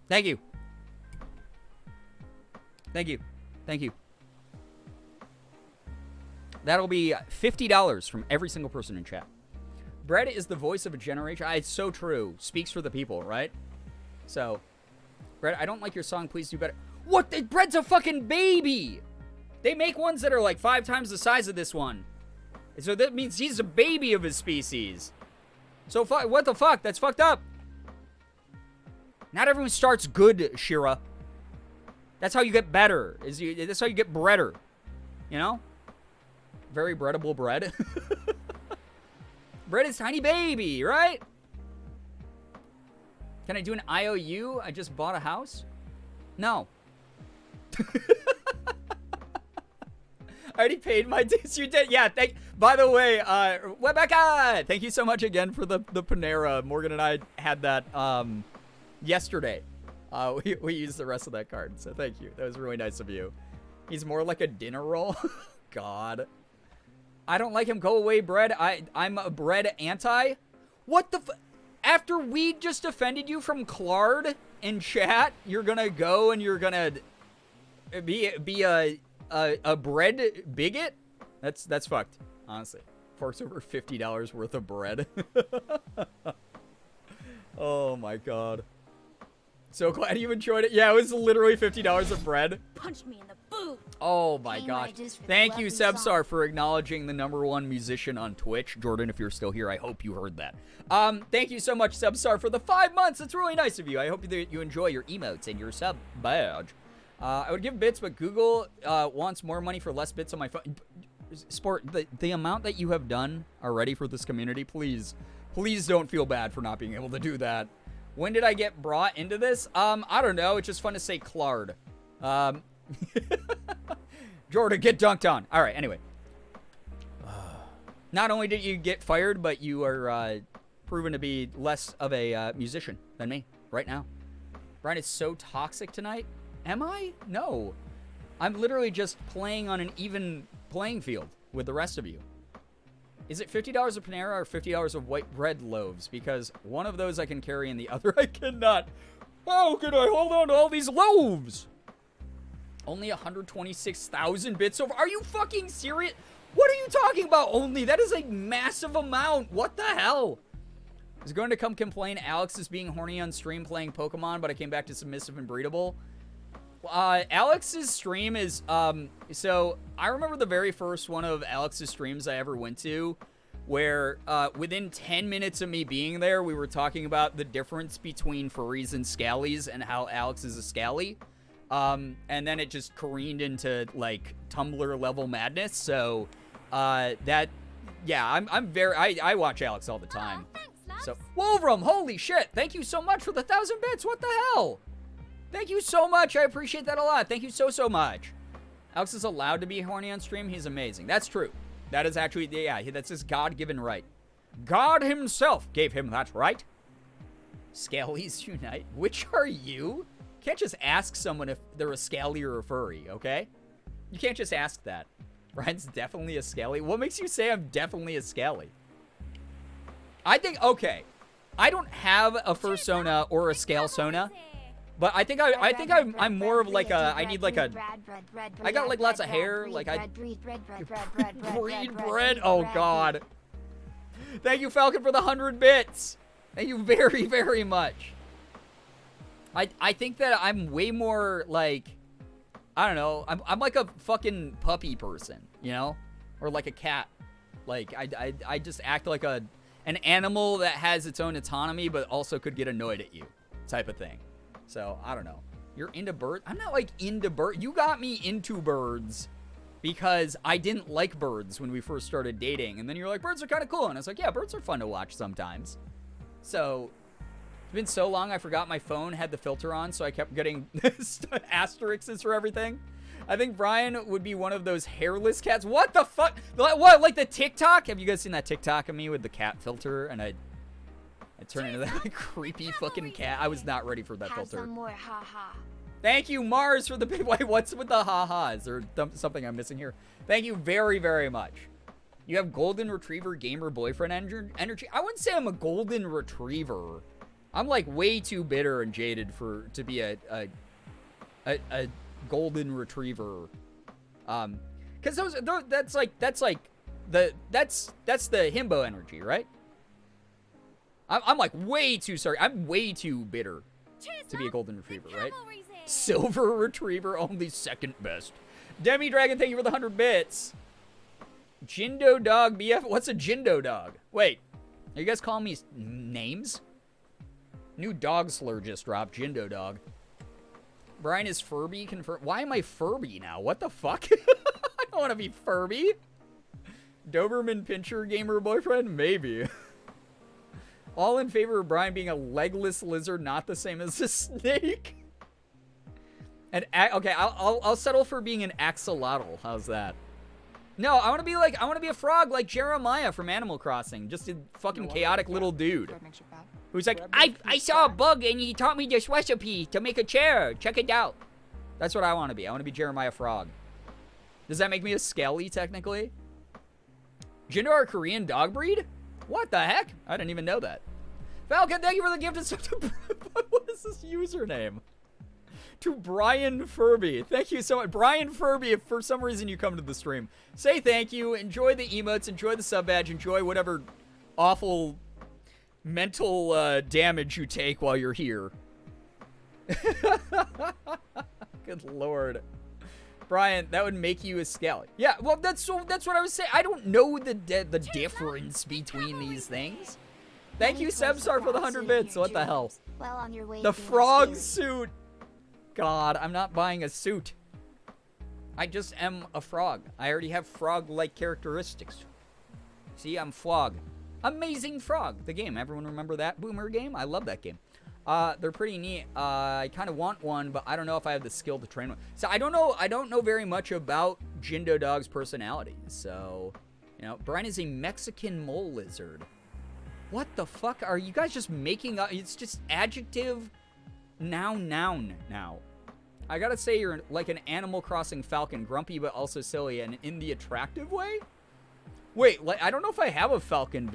Thank you. Thank you. Thank you. That'll be $50 from every single person in chat. Brett is the voice of a generation. It's so true. Speaks for the people, right? So, Brett, I don't like your song. Please do better. What? Brett's a fucking baby. They make ones that are like 5 times the size of this one. So that means he's a baby of his species. So what the fuck? That's fucked up. Not everyone starts good, Shira. That's how you get better. That's how you get breader. You know? Very breadable bread. Bread is tiny baby, right? Can I do an IOU? I just bought a house? No. I already paid my dues. You did? Yeah, by the way, Rebecca, thank you so much again for the Panera. Morgan and I had that yesterday. We used the rest of that card, so thank you. That was really nice of you. He's more like a dinner roll. God. I don't like him. Go away, Bread. I'm a Bread anti. What the after we just defended you from Claude in chat, you're gonna go and you're gonna be a bread bigot? That's fucked, honestly. Forks over $50 worth of bread. Oh my god. So glad you enjoyed it. Yeah, it was literally $50 of bread. Punched me in the boot. Oh my Paying gosh. wages for the Thank you, lovely Sebstar, song. for acknowledging the #1 musician on Twitch. Jordan, if you're still here, I hope you heard that. Thank you so much, Sebstar, for the 5 months. It's really nice of you. I hope that you enjoy your emotes and your sub badge. I would give bits, but Google wants more money for less bits on my phone. Sport, the amount that you have done already for this community, please don't feel bad for not being able to do that. When did I get brought into this? I don't know. It's just fun to say Clared. Jordan, get dunked on. All right, anyway. Not only did you get fired, but you are proven to be less of a musician than me right now. Brian is so toxic tonight. Am I? No. I'm literally just playing on an even playing field with the rest of you. Is it $50 of Panera or $50 of white bread loaves? Because one of those I can carry and the other I cannot. How can I hold on to all these loaves? Only 126,000 bits so far. Are you fucking serious? What are you talking about only? That is a massive amount. What the hell? I was going to come complain Alex is being horny on stream playing Pokemon, but I came back to submissive and breedable. Alex's stream is, so I remember the very first one of Alex's streams I ever went to, where, within 10 minutes of me being there, we were talking about the difference between furries and scallies and how Alex is a scally. And then it just careened into, like, Tumblr level madness, so, I watch Alex all the time. Thanks, So, Wolverum, holy shit, thank you so much for the 1,000 bits, what the hell? Thank you so much. I appreciate that a lot. Thank you so much. Alex is allowed to be horny on stream. He's amazing. That's true. That is actually, yeah, that's his God-given right. God himself gave him that right. Scalies unite. Which are you? You can't just ask someone if they're a scally or a furry, okay? You can't just ask that. Brian's definitely a scally. What makes you say I'm definitely a scally? I think, okay. I don't have a fursona or a scalesona. But I think I'm more of like a, I need like a, I got like lots of hair, like I, breed bread, oh god. Thank you, Falcon, for the 100 bits. Thank you very, very much. I think that I'm way more like, I don't know, I'm like a fucking puppy person, you know? Or like a cat. Like, I just act like an animal that has its own autonomy, but also could get annoyed at you, type of thing. So, I don't know. You're into birds? I'm not, like, into birds. You got me into birds because I didn't like birds when we first started dating. And then you're like, birds are kind of cool. And I was like, yeah, birds are fun to watch sometimes. So, it's been so long I forgot my phone had the filter on, so I kept getting asterisks for everything. I think Brian would be one of those hairless cats. What the fuck? What, like the TikTok? Have you guys seen that TikTok of me with the cat filter? And I turned into that like, creepy fucking cat. I was not ready for that Have filter. some more, haha. Thank you, Mars, for the big. Wait, what's with the ha-ha? Is there something I'm missing here? Thank you very, very much. You have golden retriever gamer boyfriend energy. I wouldn't say I'm a golden retriever. I'm like way too bitter and jaded to be a golden retriever. Because that's the himbo energy, right? I'm like way too sorry. I'm way too bitter to be a golden retriever, right? Silver retriever, only second best. Demi Dragon, thank you for the 100 bits. Jindo dog BF. What's a Jindo dog? Wait, are you guys calling me names? New dog slur just dropped. Jindo dog. Brian is Furby confirmed. Why am I Furby now? What the fuck? I don't want to be Furby. Doberman Pinscher gamer boyfriend? Maybe. All in favor of Brian being a legless lizard, not the same as a snake. And okay, I'll settle for being an axolotl. How's that? No, I want to be a frog like Jeremiah from Animal Crossing, just a fucking chaotic little dude who's like, I saw a bug and he taught me this recipe to make a chair. Check it out. That's what I want to be. I want to be Jeremiah Frog. Does that make me a scaly technically? Jindo are a Korean dog breed? What the heck? I didn't even know that. Falcon, thank you for the gift of what is this username? to Brian Furby. Thank you so much. Brian Furby, if for some reason you come to the stream, say thank you. Enjoy the emotes. Enjoy the sub badge. Enjoy whatever awful mental damage you take while you're here. Good lord. Brian, that would make you a scout. Yeah, well, that's what I was saying. I don't know the difference between these things. Thank you, Sebstar, for the 100 bits. What the hell? Well, on your way The to frog Australia. suit. God, I'm not buying a suit. I just am a frog. I already have frog-like characteristics. See, I'm Flog. Amazing Frog, the game. Everyone remember that Boomer game? I love that game. They're pretty neat. I kind of want one, but I don't know if I have the skill to train one. So I don't know very much about Jindo Dog's personality. So, you know, Brian is a Mexican mole lizard. What the fuck are you guys just making up? It's just adjective, noun now. I gotta say you're like an Animal Crossing falcon, grumpy but also silly, and in the attractive way? Wait, like I don't know if I have a falcon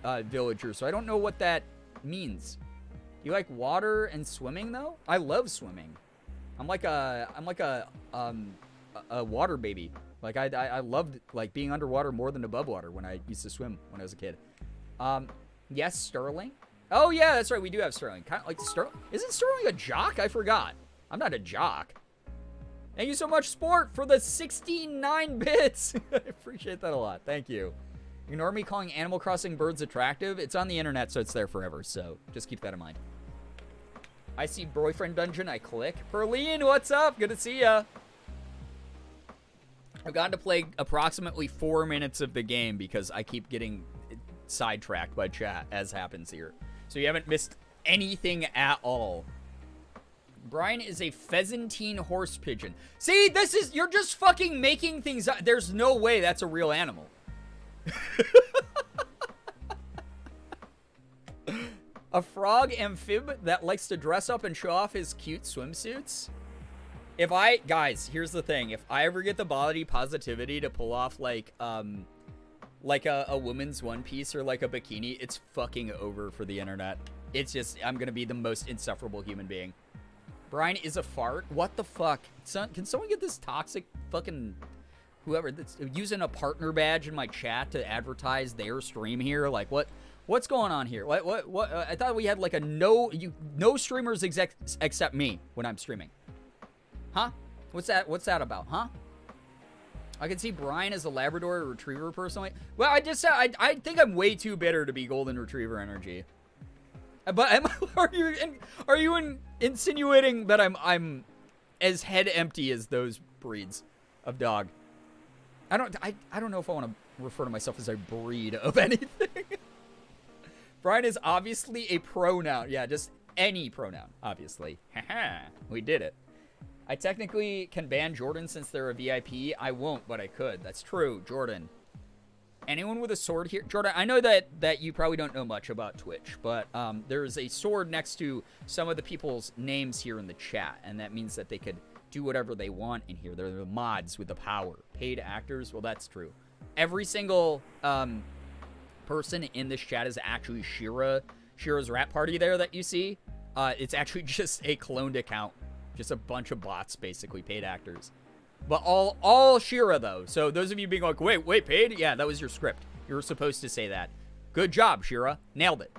villager, so I don't know what that means. You like water and swimming though? I love swimming. I'm like a water baby. Like I loved like being underwater more than above water when I used to swim when I was a kid. Yes, Sterling. Oh yeah, that's right. We do have Sterling. Kind of like Sterling. Isn't Sterling a jock? I forgot. I'm not a jock. Thank you so much, Sport, for the 69 bits. I appreciate that a lot. Thank you. Ignore me calling Animal Crossing birds attractive. It's on the internet, so it's there forever. So just keep that in mind. I see boyfriend dungeon. I click. Perline, what's up? Good to see ya. I've gotten to play approximately 4 minutes of the game because I keep getting sidetracked by chat, as happens here. So you haven't missed anything at all. Brian is a pheasantine horse pigeon. See, you're just fucking making things up. There's no way that's a real animal. A frog amphib that likes to dress up and show off his cute swimsuits. Guys, here's the thing. If I ever get the body positivity to pull off like a woman's one piece or like a bikini, it's fucking over for the internet. It's just, I'm gonna be the most insufferable human being. Brian is a fart? What the fuck? Can someone get this toxic fucking whoever that's using a partner badge in my chat to advertise their stream here? Like what's going on here? What I thought we had like a no streamers except me when I'm streaming. Huh? What's that about? Huh? I can see Brian as a Labrador Retriever personally. Well, I just said I think I'm way too bitter to be Golden Retriever energy. But are you insinuating that I'm as head empty as those breeds of dog? I don't know if I want to refer to myself as a breed of anything. Brian is obviously a pronoun. Yeah, just any pronoun, obviously. Haha, we did it. I technically can ban Jordan since they're a VIP. I won't, but I could. That's true, Jordan. Anyone with a sword here? Jordan, I know that you probably don't know much about Twitch, but there's a sword next to some of the people's names here in the chat, and that means that they could do whatever they want in here. They're the mods with the power. Paid actors? Well, that's true. Every single person in this chat is actually Shira's rap party there that you see. It's actually just a cloned account. Just a bunch of bots, basically, paid actors. But all Shira, though. So those of you being like, wait, paid? Yeah, that was your script. You were supposed to say that. Good job, Shira. Nailed it.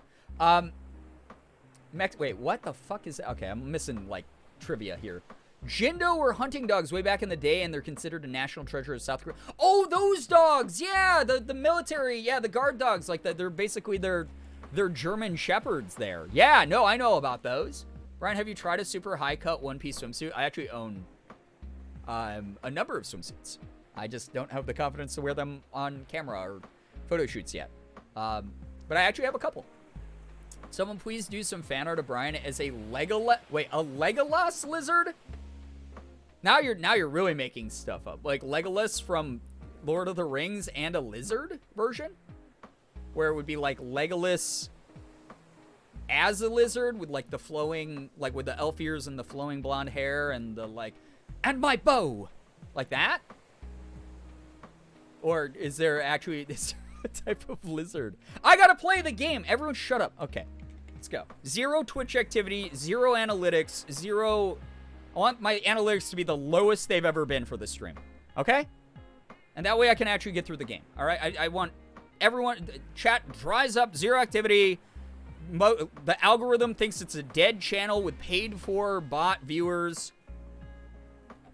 Wait, what the fuck is that? Okay, I'm missing, like, trivia here. Jindo were hunting dogs way back in the day, and they're considered a national treasure of South Korea. Oh, those dogs! Yeah, the military, yeah, the guard dogs. Like, they're basically, they're German shepherds there. Yeah, no, I know about those. Brian, have you tried a super high-cut one-piece swimsuit? I actually own a number of swimsuits. I just don't have the confidence to wear them on camera or photo shoots yet. But I actually have a couple. Someone please do some fan art of Brian as a Legolas lizard? Now you're really making stuff up. Like Legolas from Lord of the Rings and a lizard version? Where it would be like Legolas as a lizard with like the flowing, like with the elf ears and the flowing blonde hair and the like, and my bow, like that? Or is there actually this type of lizard? I gotta play the game. Everyone shut up. Okay, let's go. Zero Twitch activity, zero analytics, zero I want my analytics to be the lowest they've ever been for this stream. Okay? And that way I can actually get through the game. All right? I want everyone... Chat dries up, zero activity. The algorithm thinks it's a dead channel with paid-for bot viewers.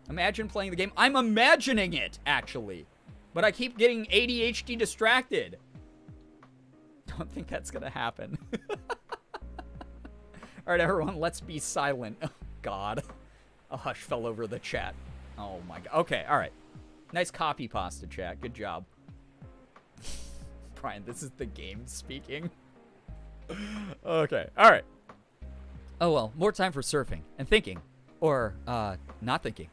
Imagine playing the game. I'm imagining it, actually. But I keep getting ADHD distracted. Don't think that's going to happen. All right, everyone, let's be silent. Oh, God. A hush fell over the chat. Oh, my God. Okay, all right. Nice copy pasta, chat. Good job. Brian, this is the game speaking. Okay, all right. Oh, well, more time for surfing and thinking. Or, not thinking.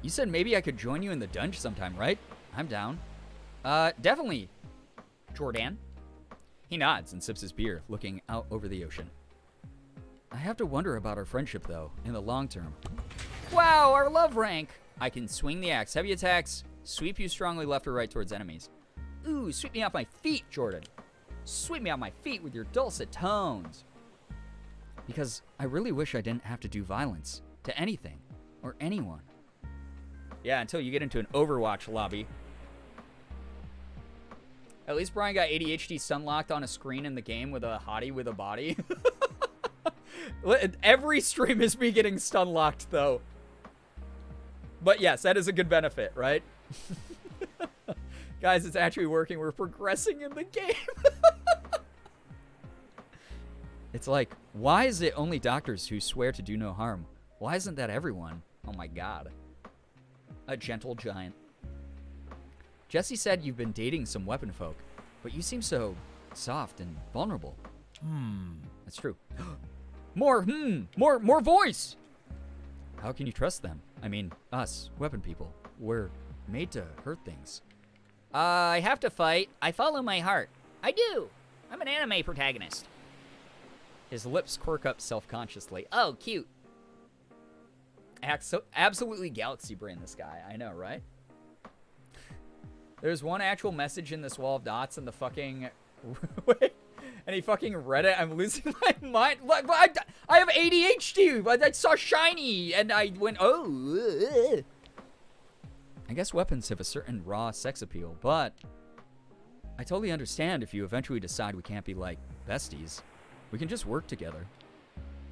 You said maybe I could join you in the dungeon sometime, right? I'm down. Definitely, Jordan. He nods and sips his beer, looking out over the ocean. I have to wonder about our friendship, though, in the long term. Wow, our love rank! I can swing the axe. Heavy attacks sweep you strongly left or right towards enemies. Ooh, sweep me off my feet, Jordan. Sweep me off my feet with your dulcet tones. Because I really wish I didn't have to do violence to anything or anyone. Yeah, until you get into an Overwatch lobby. At least Brian got ADHD stun-locked on a screen in the game with a hottie with a body. Every stream is me getting stun-locked, though. But yes, that is a good benefit, right? Guys, it's actually working. We're progressing in the game. It's like, why is it only doctors who swear to do no harm? Why isn't that everyone? Oh my God. A gentle giant. Jesse said you've been dating some weapon folk, but you seem so soft and vulnerable. That's true. More voice! How can you trust them? I mean, us, weapon people. We're made to hurt things. I have to fight. I follow my heart. I do. I'm an anime protagonist. His lips quirk up self-consciously. Oh, cute. Acts so absolutely galaxy brain, this guy. I know, right? There's one actual message in this wall of dots and the fucking... Wait. And he fucking read it. I'm losing my mind. I have ADHD. I saw shiny and I went, oh. I guess weapons have a certain raw sex appeal, but I totally understand if you eventually decide we can't be like besties. We can just work together.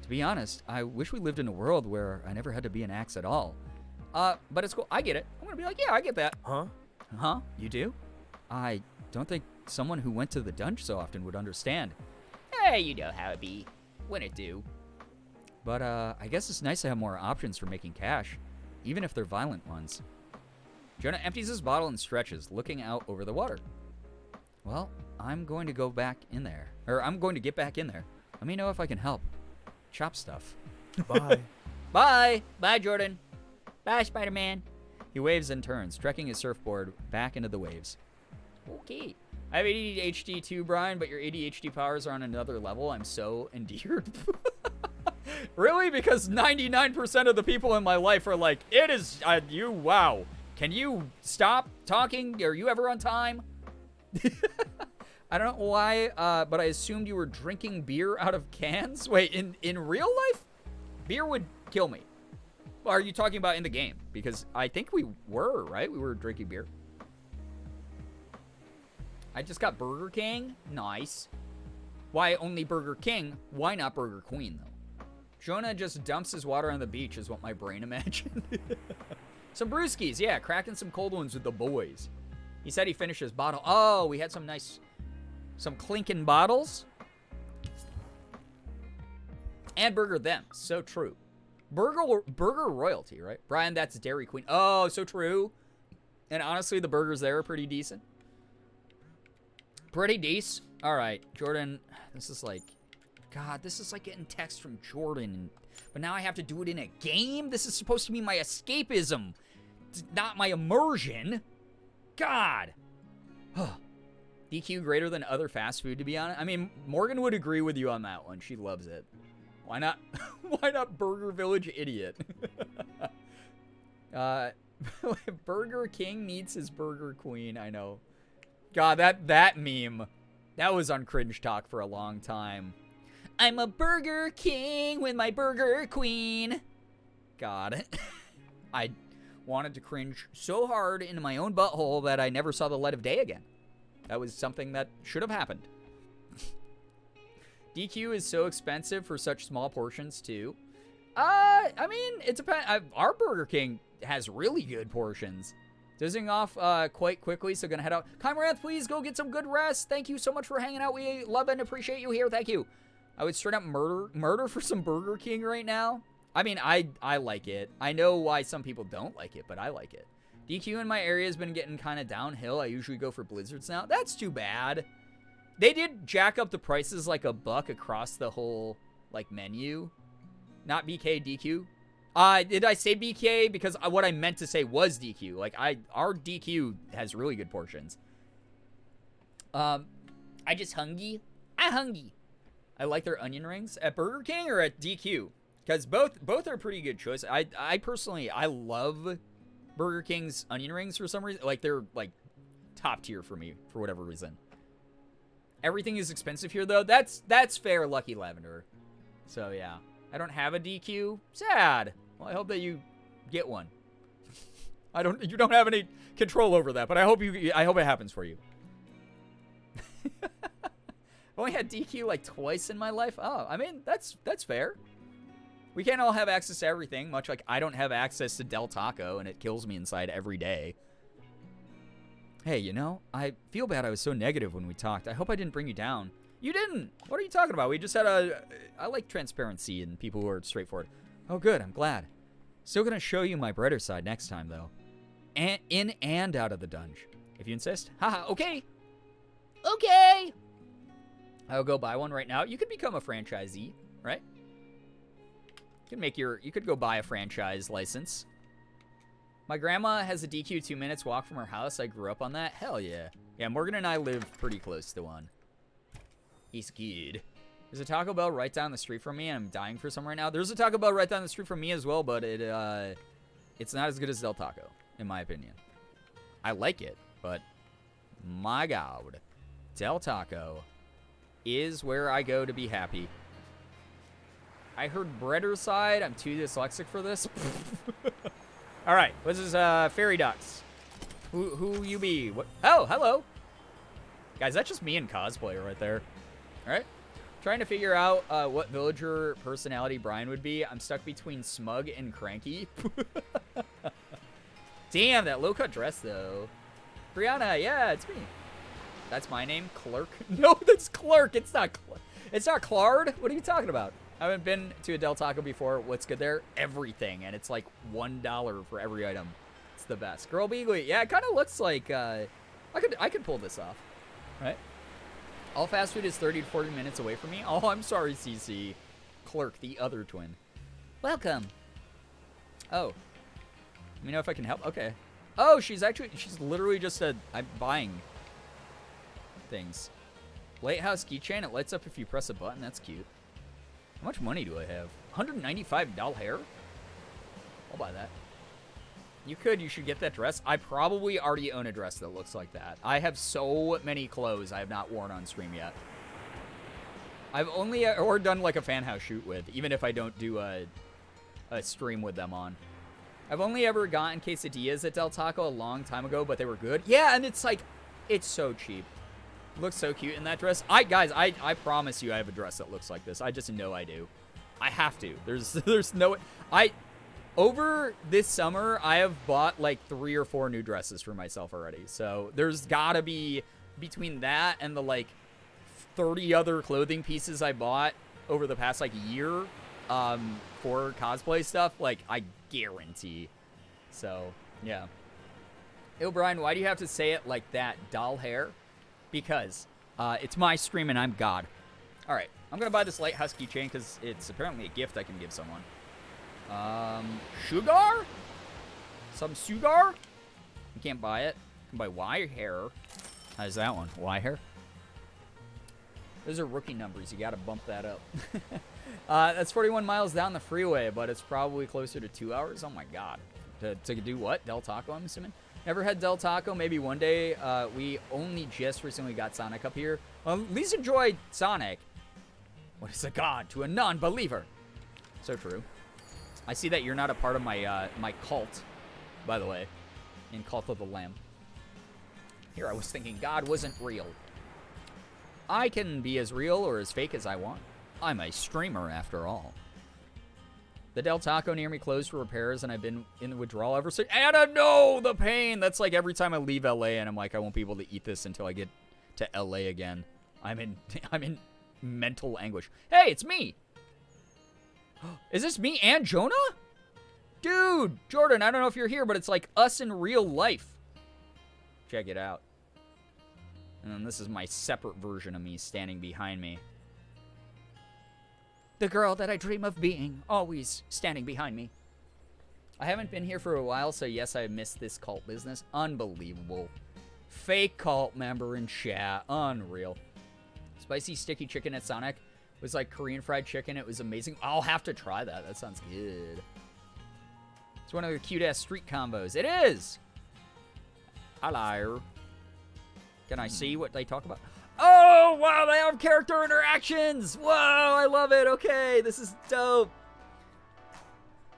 To be honest, I wish we lived in a world where I never had to be an axe at all. But it's cool. I get it. I'm gonna be like, yeah, I get that. Huh? Huh? You do? I don't think someone who went to the dungeon so often would understand. Hey, you know how it be. When it do. But, I guess it's nice to have more options for making cash, even if they're violent ones. Jonah empties his bottle and stretches, looking out over the water. Well, I'm going to go back in there. Or I'm going to get back in there. Let me know if I can help. Chop stuff. Bye. Bye. Bye, Jordan. Bye, Spider-Man. He waves and turns, trekking his surfboard back into the waves. Okay. I have ADHD too, Brian, but your ADHD powers are on another level. I'm so endeared. Really? Because 99% of the people in my life are like, it is, you, wow. Can you stop talking? Are you ever on time? I don't know why, but I assumed you were drinking beer out of cans. Wait, in real life? Beer would kill me. Are you talking about in the game? Because I think we were, right? We were drinking beer. I just got Burger King. Nice. Why only Burger King? Why not Burger Queen, though? Jonah just dumps his water on the beach is what my brain imagined. Some brewskis, yeah. Cracking some cold ones with the boys. He said he finished his bottle. Oh, we had some nice... Some clinking bottles. And Burger Them. So true. Burger royalty, right? Brian, that's Dairy Queen. Oh, so true. And honestly, the burgers there are pretty decent. Pretty decent. All right, Jordan, this is like... God, this is like getting text from Jordan. But now I have to do it in a game? This is supposed to be my escapism. It's not my immersion. God. DQ greater than other fast food, to be honest. I mean, Morgan would agree with you on that one. She loves it. Why not? Why not Burger Village idiot? Burger King needs his Burger Queen. I know. God, that meme. That was on Cringe Talk for a long time. I'm a Burger King with my Burger Queen. God. I wanted to cringe so hard into my own butthole that I never saw the light of day again. That was something that should have happened. DQ is so expensive for such small portions, too. I mean, it depends. Our Burger King has really good portions. Dozing off quite quickly, so gonna head out. Kymaranth, please go get some good rest. Thank you so much for hanging out. We love and appreciate you here. Thank you. I would straight up murder for some Burger King right now. I mean, I like it. I know why some people don't like it, but I like it. DQ in my area has been getting kind of downhill. I usually go for Blizzards now. That's too bad. They did jack up the prices like $1 across the whole, like, menu. Not BK, DQ. Did I say BK? Because what I meant to say was DQ. Like, our DQ has really good portions. I just hungry. I'm hungry. I like their onion rings. At Burger King or at DQ? Because both are pretty good choice. I personally, I love Burger King's onion rings for some reason. Like, they're, like, top tier for me, for whatever reason. Everything is expensive here, though. That's fair, Lucky Lavender. So, yeah. I don't have a DQ. Sad. Well, I hope that you get one. You don't have any control over that, but I hope it happens for you. I've only had DQ like twice in my life. Oh, I mean, that's fair. We can't all have access to everything, much like I don't have access to Del Taco, and it kills me inside every day. Hey, you know, I feel bad I was so negative when we talked. I hope I didn't bring you down. You didn't. What are you talking about? We just had I like transparency and people who are straightforward. Oh, good. I'm glad. Still gonna show you my brighter side next time, though. In and out of the dungeon. If you insist. Haha, okay. Okay. I'll go buy one right now. You could become a franchisee, right? You could go buy a franchise license. My grandma has a DQ 2 minutes walk from her house. I grew up on that. Hell yeah. Yeah, Morgan and I live pretty close to one. He's good. There's a Taco Bell right down the street from me, and I'm dying for some right now. There's a Taco Bell right down the street from me as well, but it's not as good as Del Taco, in my opinion. I like it, but my God, Del Taco is where I go to be happy. I heard Breader side. I'm too dyslexic for this. All right, this is Fairy Ducks. Who you be? What? Oh, hello. Guys, that's just me in cosplay right there. All right. Trying to figure out what villager personality Brian would be. I'm stuck between smug and cranky. Damn, that low-cut dress, though. Brianna, yeah, it's me. That's my name, Clerk. No, that's Clerk. It's not Claude. What are you talking about? I haven't been to a Del Taco before. What's good there? Everything, and it's like $1 for every item. It's the best. Girbeagly, yeah, it kind of looks like I could pull this off, right? All fast food is 30 to 40 minutes away from me. Oh, I'm sorry, CC. Clerk, the other twin. Welcome. Oh. Let me know if I can help. Okay. Oh, she's literally just I'm buying things. Lighthouse keychain. It lights up if you press a button. That's cute. How much money do I have? $195 hair? I'll buy that. You should get that dress. I probably already own a dress that looks like that. I have so many clothes I have not worn on stream yet. I've only or done like a fan house shoot with, even if I don't do a stream with them on. I've only ever gotten quesadillas at Del Taco a long time ago, but they were good. Yeah, and it's like, it's so cheap. Looks so cute in that dress. Guys, I promise you I have a dress that looks like this. I just know I do. I have to. There's no... Over this summer, I have bought like 3 or 4 new dresses for myself already. So there's gotta be, between that and the like 30 other clothing pieces I bought over the past like year for cosplay stuff, like I guarantee. So, yeah. Ew, Brian, why do you have to say it like that, doll hair? Because it's my stream and I'm God. All right, I'm gonna buy this lighthouse keychain because it's apparently a gift I can give someone. Sugar? Some sugar? You can't buy it. You can buy Y hair. How's that one? Y hair? Those are rookie numbers. You gotta bump that up. That's 41 miles down the freeway, but it's probably closer to 2 hours. Oh my God. To do what? Del Taco, I'm assuming? Never had Del Taco. Maybe one day. We only just recently got Sonic up here. Well, at least enjoy Sonic. What is a god to a non-believer? So true. I see that you're not a part of my my cult, by the way, in Cult of the Lamb. Here I was thinking God wasn't real. I can be as real or as fake as I want. I'm a streamer after all. The Del Taco near me closed for repairs, and I've been in the withdrawal ever since. Anna, no, the pain. That's like every time I leave LA, and I'm like, I won't be able to eat this until I get to LA again. I'm in mental anguish. Hey, it's me. Is this me and Jonah? Dude, Jordan, I don't know if you're here, but it's like us in real life. Check it out. And then this is my separate version of me standing behind me. The girl that I dream of being, always standing behind me. I haven't been here for a while, so yes, I missed this cult business. Unbelievable. Fake cult member in chat. Unreal. Spicy sticky chicken at Sonic was like Korean fried chicken. It was amazing. I'll have to try that. That sounds good. It's one of the cute-ass street combos. It is! Hello. Can I see what they talk about? Oh, wow, they have character interactions. Whoa, I love it. Okay, this is dope.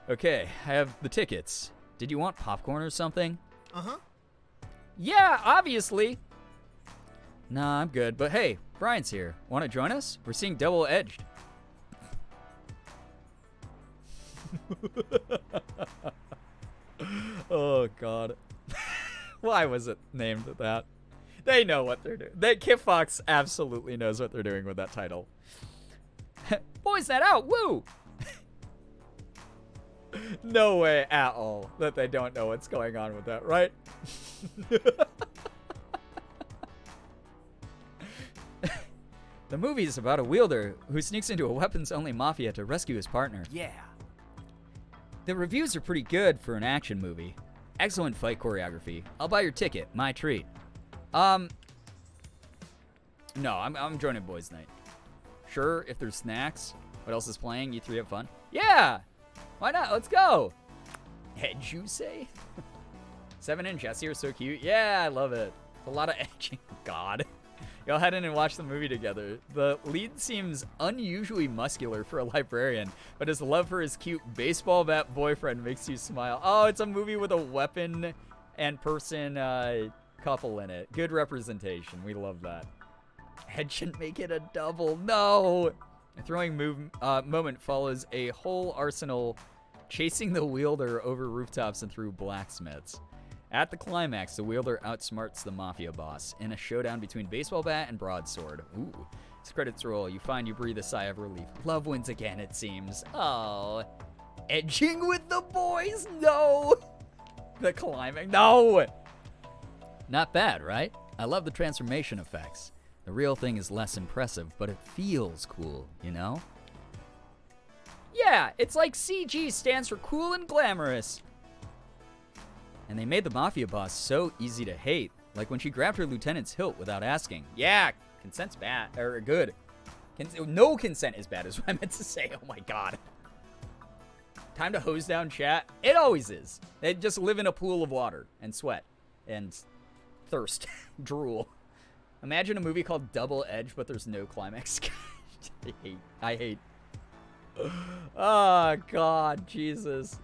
Okay, I have the tickets. Did you want popcorn or something? Uh-huh. Yeah, obviously. Nah, I'm good. But hey, Brian's here. Want to join us? We're seeing Double Edged. Oh, God. Why was it named that? They know what they're doing. Kit Fox absolutely knows what they're doing with that title. Boys that out, woo! No way at all that they don't know what's going on with that, right? The movie is about a wielder who sneaks into a weapons-only mafia to rescue his partner. Yeah. The reviews are pretty good for an action movie. Excellent fight choreography. I'll buy your ticket. My treat. No, I'm joining boys' night. Sure, if there's snacks. What else is playing? You three have fun? Yeah! Why not? Let's go! Head you say? 7 and Jesse are so cute. Yeah, I love it. A lot of edging. God. Y'all head in and watch the movie together. The lead seems unusually muscular for a librarian, but his love for his cute baseball bat boyfriend makes you smile. Oh, it's a movie with a weapon and person couple in it. Good representation. We love that. Head should make it a double. No! A throwing moment follows a whole arsenal chasing the wielder over rooftops and through blacksmiths. At the climax, the wielder outsmarts the mafia boss in a showdown between baseball bat and broadsword. Ooh. As credits roll, you find you breathe a sigh of relief. Love wins again, it seems. Oh. Edging with the boys? No! The climax. No! Not bad, right? I love the transformation effects. The real thing is less impressive, but it feels cool, you know? Yeah, it's like CG stands for cool and glamorous. And they made the mafia boss so easy to hate, like when she grabbed her lieutenant's hilt without asking. Yeah, consent's bad, or good. No consent is bad is what I meant to say. Oh my God. Time to hose down chat. It always is. They just live in a pool of water and sweat and thirst, drool. Imagine a movie called Double Edge, but there's no climax. I hate. Oh, God, Jesus.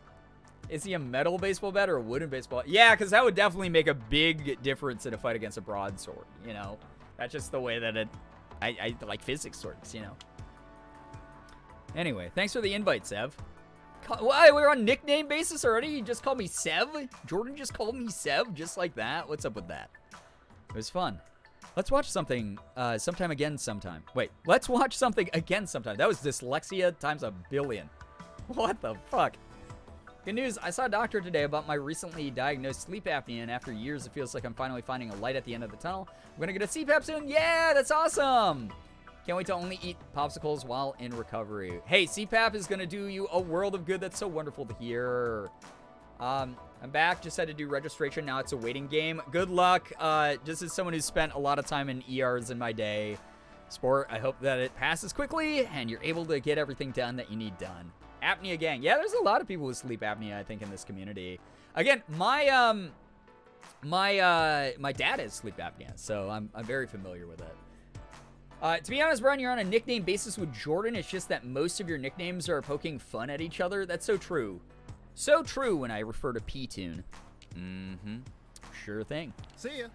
Is he a metal baseball bat or a wooden baseball? Yeah, because that would definitely make a big difference in a fight against a broadsword, you know? That's just the way that I like physics works, you know? Anyway, thanks for the invite, Sev. Why, we're on nickname basis already? You just called me Sev? Jordan just called me Sev just like that? What's up with that? It was fun. Let's watch something sometime again sometime. Wait, let's watch something again sometime. That was dyslexia times a billion. What the fuck? Good news, I saw a doctor today about my recently diagnosed sleep apnea, and after years, it feels like I'm finally finding a light at the end of the tunnel. I'm gonna get a CPAP soon. Yeah, that's awesome. Can't wait to only eat popsicles while in recovery. Hey, CPAP is gonna do you a world of good. That's so wonderful to hear. I'm back. Just had to do registration. Now it's a waiting game. Good luck. Just as someone who's spent a lot of time in ERs in my day, sport, I hope that it passes quickly and you're able to get everything done that you need done. Apnea gang. Yeah, there's a lot of people with sleep apnea, I think, in this community. Again, my dad has sleep apnea, so I'm very familiar with it. To be honest, Brian, you're on a nickname basis with Jordan. It's just that most of your nicknames are poking fun at each other. That's so true. So true when I refer to P-Tune. Mm-hmm. Sure thing. See ya.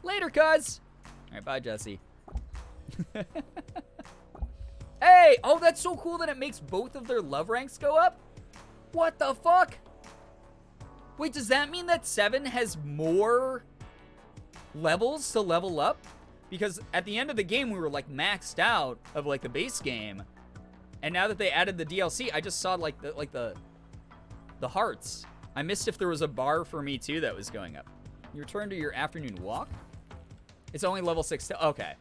Later, cuz. All right, bye, Jesse. Hey! Oh, that's so cool that it makes both of their love ranks go up? What the fuck? Wait, does that mean that 7 has more levels to level up? Because at the end of the game, we were, like, maxed out of, like, the base game. And now that they added the DLC, I just saw, like, the hearts. I missed if there was a bar for me, too, that was going up. You return to your afternoon walk? It's only level 6. Okay.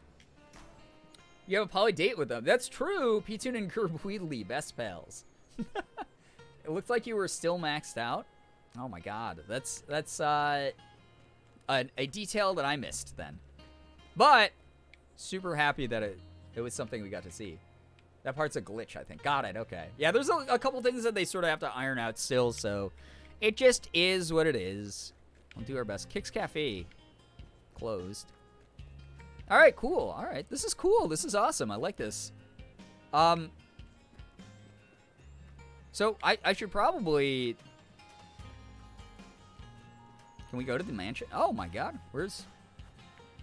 You have a poly date with them. That's true. P-Tune and Girbeagly, best pals. It looked like you were still maxed out. Oh my god. That's a detail that I missed then. But super happy that it was something we got to see. That part's a glitch, I think. Got it. Okay. Yeah, there's a couple things that they sort of have to iron out still, so it just is what it is. We'll do our best. Kix Cafe closed. All right, cool. All right, this is cool. This is awesome. I like this. So I should probably. Can we go to the mansion? Oh my god, where's?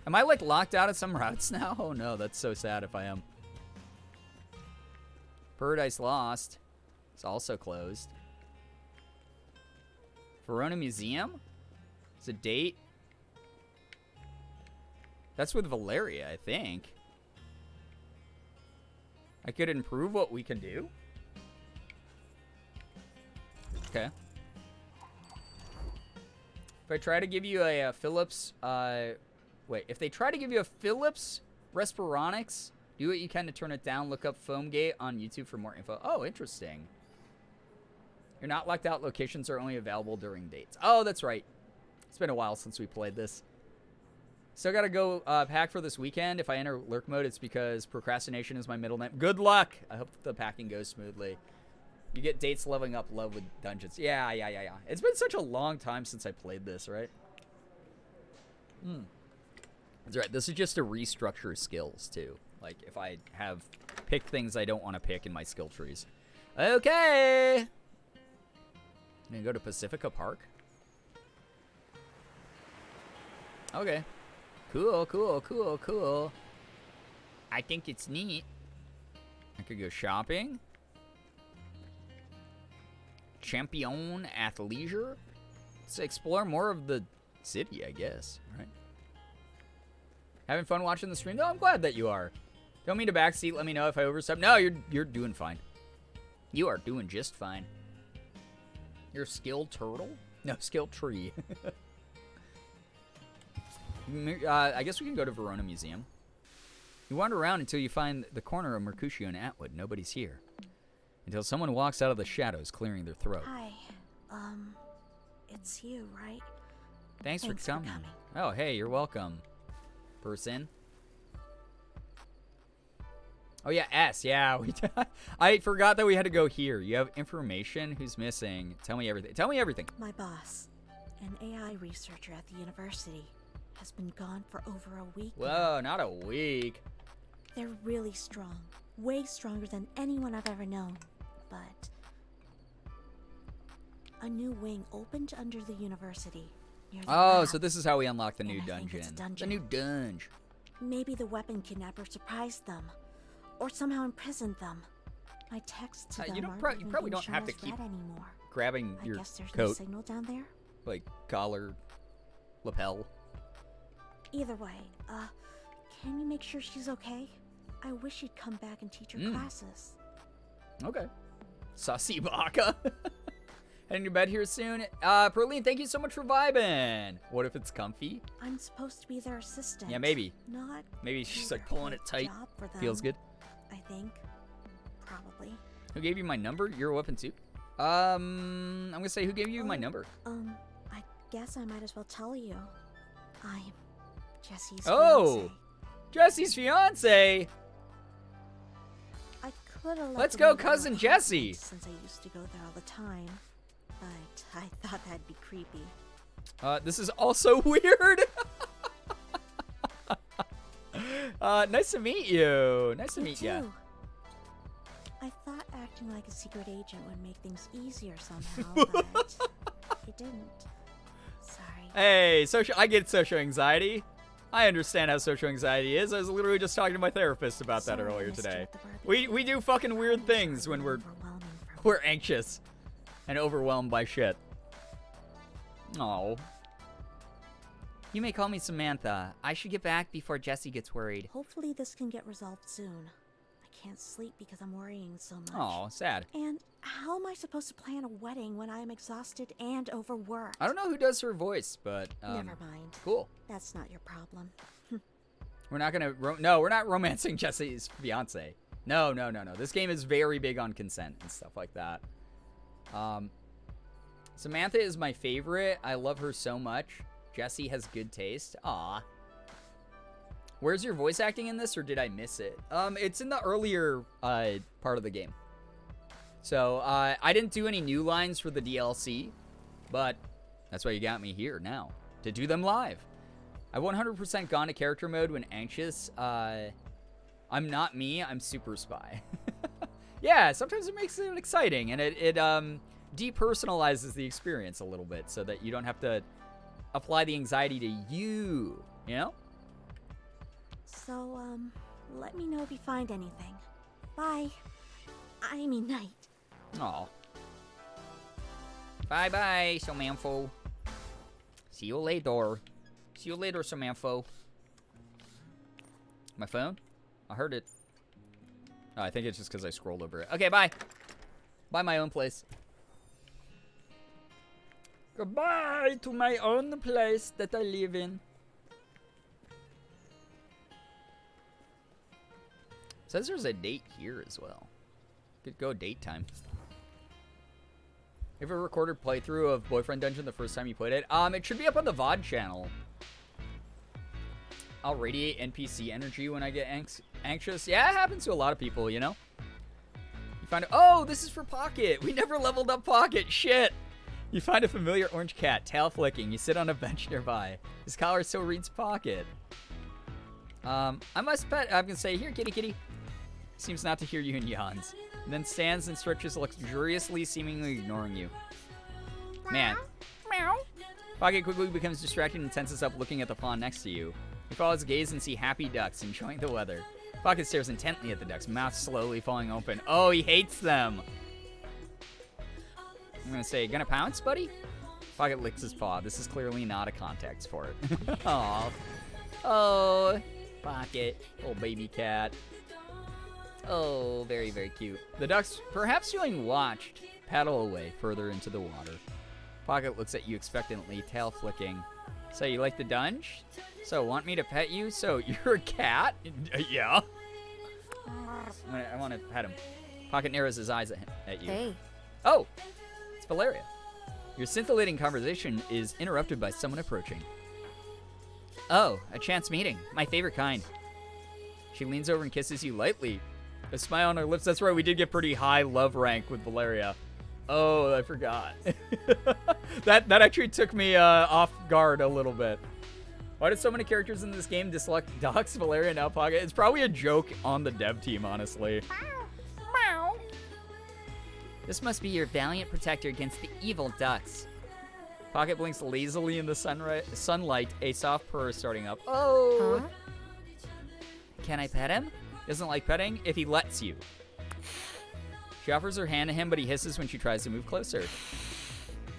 Am I like locked out of some routes now? Oh no, that's so sad if I am. Paradise Lost. It's also closed. Verona Museum. It's a date. That's with Valeria, I think. I could improve what we can do. Okay. If I try to give you a Philips, wait, if they try to give you a Philips Respironics, do what you can to turn it down. Look up Foamgate on YouTube for more info. Oh, interesting. You're not locked out. Locations are only available during dates. Oh, that's right. It's been a while since we played this. Still gotta go pack for this weekend. If I enter lurk mode, it's because procrastination is my middle name. Good luck! I hope the packing goes smoothly. You get dates leveling up love with dungeons. Yeah. It's been such a long time since I played this, right? That's right. This is just to restructure skills, too. Like, if I have picked things I don't want to pick in my skill trees. Okay! I'm gonna go to Pacifica Park. Okay. Cool. I think it's neat. I could go shopping. Champion Athleisure. Let's explore more of the city, I guess. Right? Having fun watching the stream? No, I'm glad that you are. Don't mean to backseat. Let me know if I overstep. No, you're doing fine. You are doing just fine. You're a skilled turtle? No, skilled tree. I guess we can go to Verona Museum. You wander around until you find the corner of Mercutio and Atwood. Nobody's here. Until someone walks out of the shadows, clearing their throat. Hi. It's you, right? Thanks for coming. Oh, hey, you're welcome. Person. Oh, yeah, S. Yeah, I forgot that we had to go here. You have information? Who's missing? Tell me everything. Tell me everything. My boss, an AI researcher at the university, has been gone for over a week. Whoa, not a week. They're really strong. Way stronger than anyone I've ever known. But a new wing opened under the university. Near the lab, so this is how we unlock the new and I think it's a dungeon. The dungeon. new dungeon. Maybe the weapon kidnapper surprised them, or somehow imprisoned them. My texts to them you aren't probably even being don't shown have to as keep read anymore. grabbing I your guess there's no coat, signal down there. like collar, lapel. Either way, can you make sure she's okay? I wish she'd come back and teach her classes. Okay. Saucy Baka. Heading to bed here soon. Perlene, thank you so much for vibing. What if it's comfy? I'm supposed to be their assistant. Yeah, maybe. Not. Maybe she's do like their pulling it whole tight. job for them, Feels good. I think. Probably. Who gave you my number? You're a weapon too. I'm gonna say who gave you my number. I guess I might as well tell you. I'm Jesse's Oh, fiance. Jesse's fiance. I could have. Let's go, cousin Jesse. Since I used to go there all the time, but I thought that'd be creepy. This is also weird. Nice to meet you. Nice to Me meet you. too. I thought acting like a secret agent would make things easier somehow, but it didn't. Sorry. Hey, I get social anxiety. I understand how social anxiety is. I was literally just talking to my therapist about that Sorry I earlier missed you today. at the barbecue. We do fucking weird things when we're Overwhelming for me. anxious and overwhelmed by shit. Oh. You may call me Samantha. I should get back before Jesse gets worried. Hopefully this can get resolved soon. I can't sleep because I'm worrying so much. Oh, sad. And how am I supposed to plan a wedding when I am exhausted and overworked? I don't know who does her voice, but Never mind. cool. That's not your problem. We're not gonna. No, we're not romancing Jesse's fiance. No. This game is very big on consent and stuff like that. Samantha is my favorite. I love her so much. Jesse has good taste. Aw. Where's your voice acting in this, or did I miss it? It's in the earlier part of the game. So I didn't do any new lines for the DLC, but that's why you got me here now to do them live. I've 100% gone to character mode when anxious. I'm not me. I'm super spy. Yeah, sometimes it makes it exciting, and it depersonalizes the experience a little bit so that you don't have to apply the anxiety to you, you know? So, let me know if you find anything. Bye. I mean night. Aw. Bye-bye, Samantha. See you later. See you later, Samantha. My phone? I heard it. Oh, I think it's just because I scrolled over it. Okay, bye. Bye, my own place. Goodbye to my own place that I live in. Says there's a date here as well. Could go date time. Ever recorded playthrough of Boyfriend Dungeon the first time you played it? It should be up on the VOD channel. I'll radiate NPC energy when I get anxious. Yeah, it happens to a lot of people, you know? You find oh, this is for Pocket. We never leveled up Pocket. Shit. You find a familiar orange cat, tail flicking. You sit on a bench nearby. His collar still reads Pocket. I must pet. I'm gonna say, here, kitty, kitty. Seems not to hear you and yawns. And then stands and stretches luxuriously, seemingly ignoring you. Man. Meow. Pocket quickly becomes distracted and tenses up, looking at the pond next to you. You follow his gaze and see happy ducks enjoying the weather. Pocket stares intently at the ducks, mouth slowly falling open. Oh, he hates them. I'm gonna say, gonna pounce, buddy? Pocket licks his paw. This is clearly not a context for it. Aw. Oh, Pocket. Oh, baby cat. Oh, very, very cute. The ducks, perhaps feeling watched, paddle away further into the water. Pocket looks at you expectantly, tail flicking. So, you like the dunge? So, want me to pet you? So, you're a cat? Yeah. I want to pet him. Pocket narrows his eyes at you. Hey. Oh, it's Valeria. Your scintillating conversation is interrupted by someone approaching. Oh, a chance meeting. My favorite kind. She leans over and kisses you lightly. A smile on her lips. That's right, we did get pretty high love rank with Valeria. Oh, I forgot. that actually took me off guard a little bit. Why did so many characters in this game dislike ducks, Valeria, now Pocket? It's probably a joke on the dev team, honestly. Meow. This must be your valiant protector against the evil ducks. Pocket blinks lazily in the sunlight, a soft purr starting up. Oh! Huh? Can I pet him? Doesn't like petting if he lets you. She offers her hand to him, but he hisses when she tries to move closer.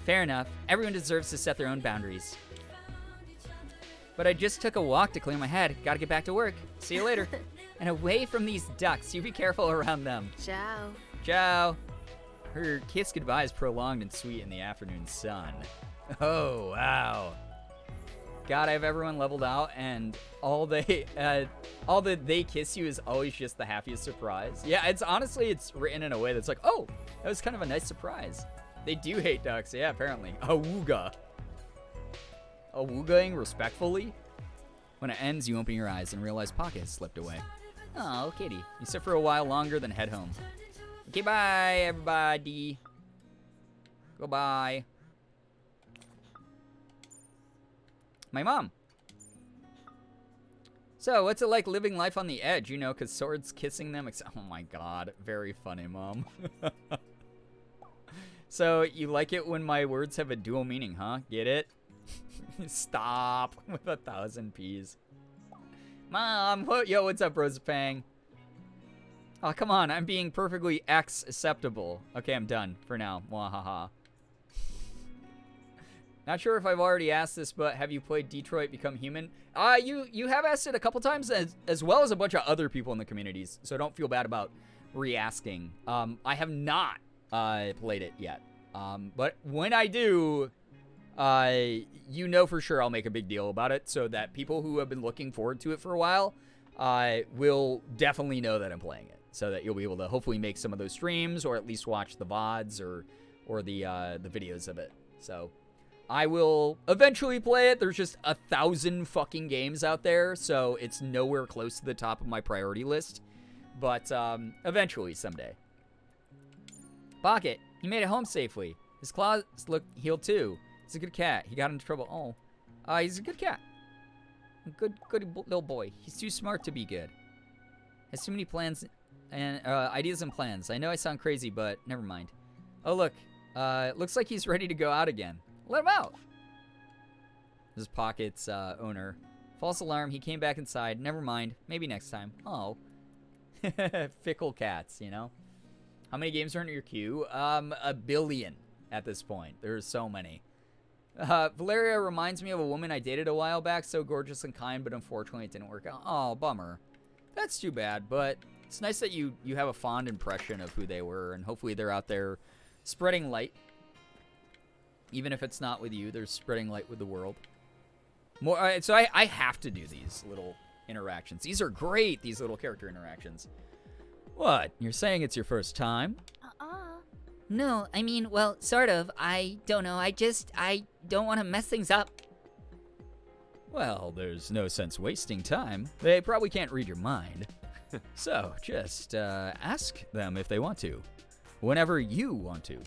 Fair enough. Everyone deserves to set their own boundaries. But I just took a walk to clear my head. Gotta get back to work. See you later. And away from these ducks. You be careful around them. Ciao. Ciao. Her kiss goodbye is prolonged and sweet in the afternoon sun. Oh, wow. God, I have everyone leveled out, and all that they kiss you is always just the happiest surprise. Yeah, it's honestly, it's written in a way that's like, oh, that was kind of a nice surprise. They do hate ducks, yeah, apparently. Awooga. Awoogaing respectfully. When it ends, you open your eyes and realize Pocket has slipped away. Oh, kitty. You sit for a while longer, then head home. Okay, bye, everybody. Goodbye. My mom. So, what's it like living life on the edge? You know, because swords kissing them. Oh my god. Very funny, Mom. So, you like it when my words have a dual meaning, huh? Get it? Stop with 1,000 P's. Mom, yo, what's up, Rosapang? Oh, come on. I'm being perfectly acceptable. Okay, I'm done for now. Mwahaha. Not sure if I've already asked this, but have you played Detroit Become Human? You have asked it a couple times, as well as a bunch of other people in the communities, so don't feel bad about re-asking. I have not played it yet, but when I do, you know for sure I'll make a big deal about it, so that people who have been looking forward to it for a while will definitely know that I'm playing it, so that you'll be able to hopefully make some of those streams, or at least watch the VODs or the videos of it. So I will eventually play it. There's just 1,000 fucking games out there, so it's nowhere close to the top of my priority list. But eventually, someday. Pocket, he made it home safely. His claws look healed too. He's a good cat. He got into trouble. Oh, he's a good cat. A good little boy. He's too smart to be good. Has too many plans and ideas and plans. I know I sound crazy, but never mind. Oh look, looks like he's ready to go out again. Let him out. This is Pocket's owner. False alarm. He came back inside. Never mind. Maybe next time. Oh. Fickle cats, you know. How many games are in your queue? 1 billion at this point. There's so many. Valeria reminds me of a woman I dated a while back. So gorgeous and kind, but unfortunately it didn't work out. Oh, bummer. That's too bad, but it's nice that you have a fond impression of who they were, and hopefully they're out there spreading light. Even if it's not with you, they're spreading light with the world. More. So I have to do these little interactions. These are great, these little character interactions. What? You're saying it's your first time? No, I mean, well, sort of. I don't know. I don't want to mess things up. Well, there's no sense wasting time. They probably can't read your mind. So, just ask them if they want to. Whenever you want to.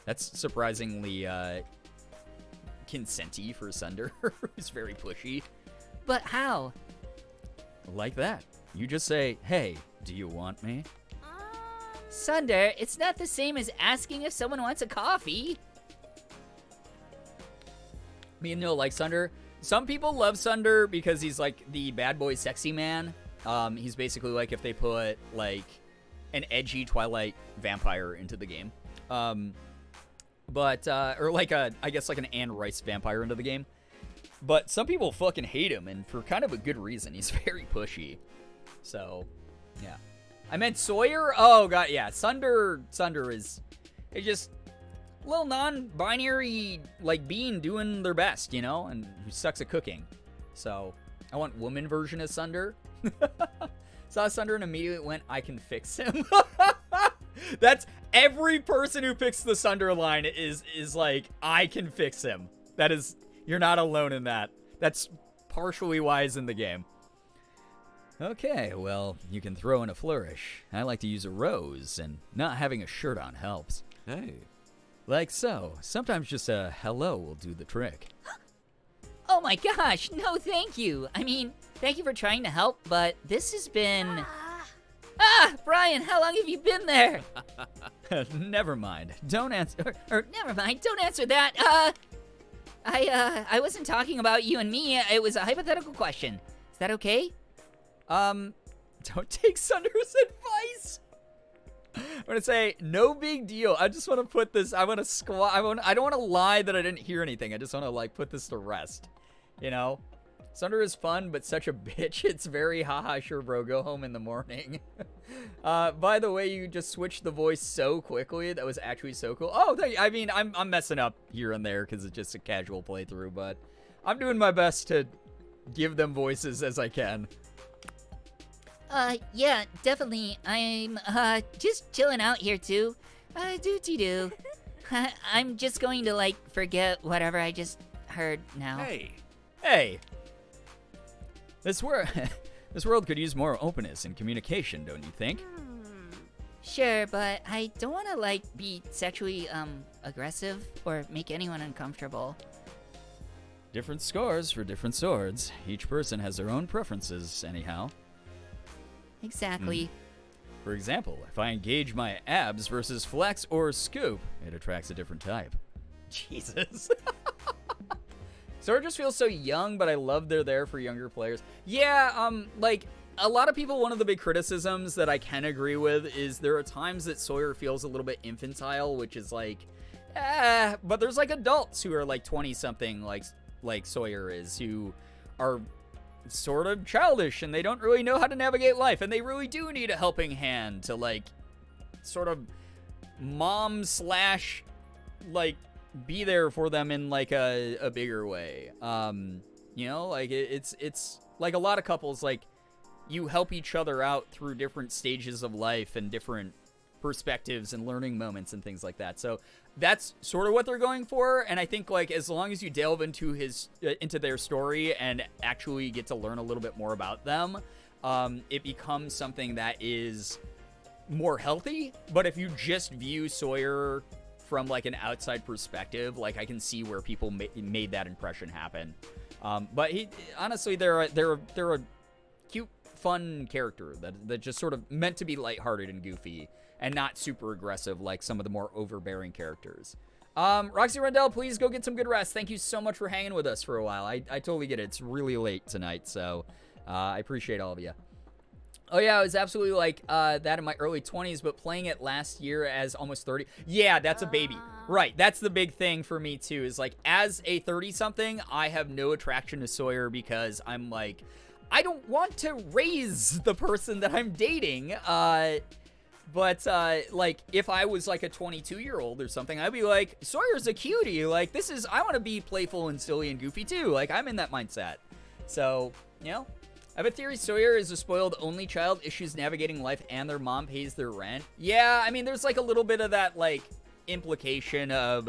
That's surprisingly consenty for Sunder. He's very pushy. But how? Like that. You just say, hey, do you want me? Sunder, it's not the same as asking if someone wants a coffee. Me and Neil like Sunder. Some people love Sunder because he's like the bad boy sexy man. He's basically like if they put like an edgy Twilight vampire into the game. Or like I guess like an Anne Rice vampire into the game. But some people fucking hate him, and for kind of a good reason. He's very pushy. So, yeah. I meant Sawyer? Oh, God, yeah. Sunder is just a little non-binary, like, being doing their best, you know? And who sucks at cooking. So, I want woman version of Sunder. Saw Sunder and immediately went, I can fix him. That's every person who picks the Sunder line is like, I can fix him. That is, you're not alone in that. That's partially why he's in the game. Okay, well, you can throw in a flourish. I like to use a rose, and not having a shirt on helps. Hey. Like so. Sometimes just a hello will do the trick. Oh my gosh, no thank you. I mean, thank you for trying to help, but this has been... Brian, how long have you been there? Never mind. Don't answer. Never mind, don't answer that. I wasn't talking about you and me. It was a hypothetical question. Is that okay? Don't take Sunder's advice. I'm gonna say no big deal. I just want to put this. I want to squat. I don't want to lie that I didn't hear anything. I just want to like put this to rest. You know, Sunder is fun, but such a bitch. It's very haha. Sure, bro. Go home in the morning. By the way, you just switched the voice so quickly. That was actually so cool. Oh, I mean, I'm messing up here and there because it's just a casual playthrough, but I'm doing my best to give them voices as I can. Yeah, definitely. I'm, just chilling out here, too. Doo-dee-doo. I'm just going to, like, forget whatever I just heard now. Hey! This world could use more openness and communication, don't you think? Sure, but I don't want to, like, be sexually, aggressive or make anyone uncomfortable. Different scores for different swords. Each person has their own preferences, anyhow. Exactly. For example, if I engage my abs versus flex or scoop, it attracts a different type. Jesus. Sword just feels so young, but I love they're there for younger players. Yeah, like, a lot of people, one of the big criticisms that I can agree with is there are times that Sawyer feels a little bit infantile, which is like, but there's like adults who are like 20-something, like Sawyer is, who are sort of childish and they don't really know how to navigate life, and they really do need a helping hand to like sort of mom slash like be there for them in like a bigger way. You know, like it's like a lot of couples, like you help each other out through different stages of life and different perspectives and learning moments and things like that. So that's sort of what they're going for, and I think like as long as you delve into their story and actually get to learn a little bit more about them, it becomes something that is more healthy. But if you just view Sawyer from like an outside perspective, like I can see where people made that impression happen. But he honestly, they're a cute, fun character that just sort of meant to be lighthearted and goofy, and not super aggressive like some of the more overbearing characters. Roxy Rendell, please go get some good rest. Thank you so much for hanging with us for a while. I totally get it. It's really late tonight, so I appreciate all of you. Oh yeah, I was absolutely like that in my early 20s, but playing it last year as almost 30. Yeah, that's a baby. Right, that's the big thing for me too, is like as a 30-something, I have no attraction to Sawyer because I'm like, I don't want to raise the person that I'm dating. But, like, if I was, like, a 22-year-old or something, I'd be like, Sawyer's a cutie. Like, I want to be playful and silly and goofy, too. Like, I'm in that mindset. So, you know, I have a theory Sawyer is a spoiled only child, issues navigating life, and their mom pays their rent. Yeah, I mean, there's, like, a little bit of that, like, implication of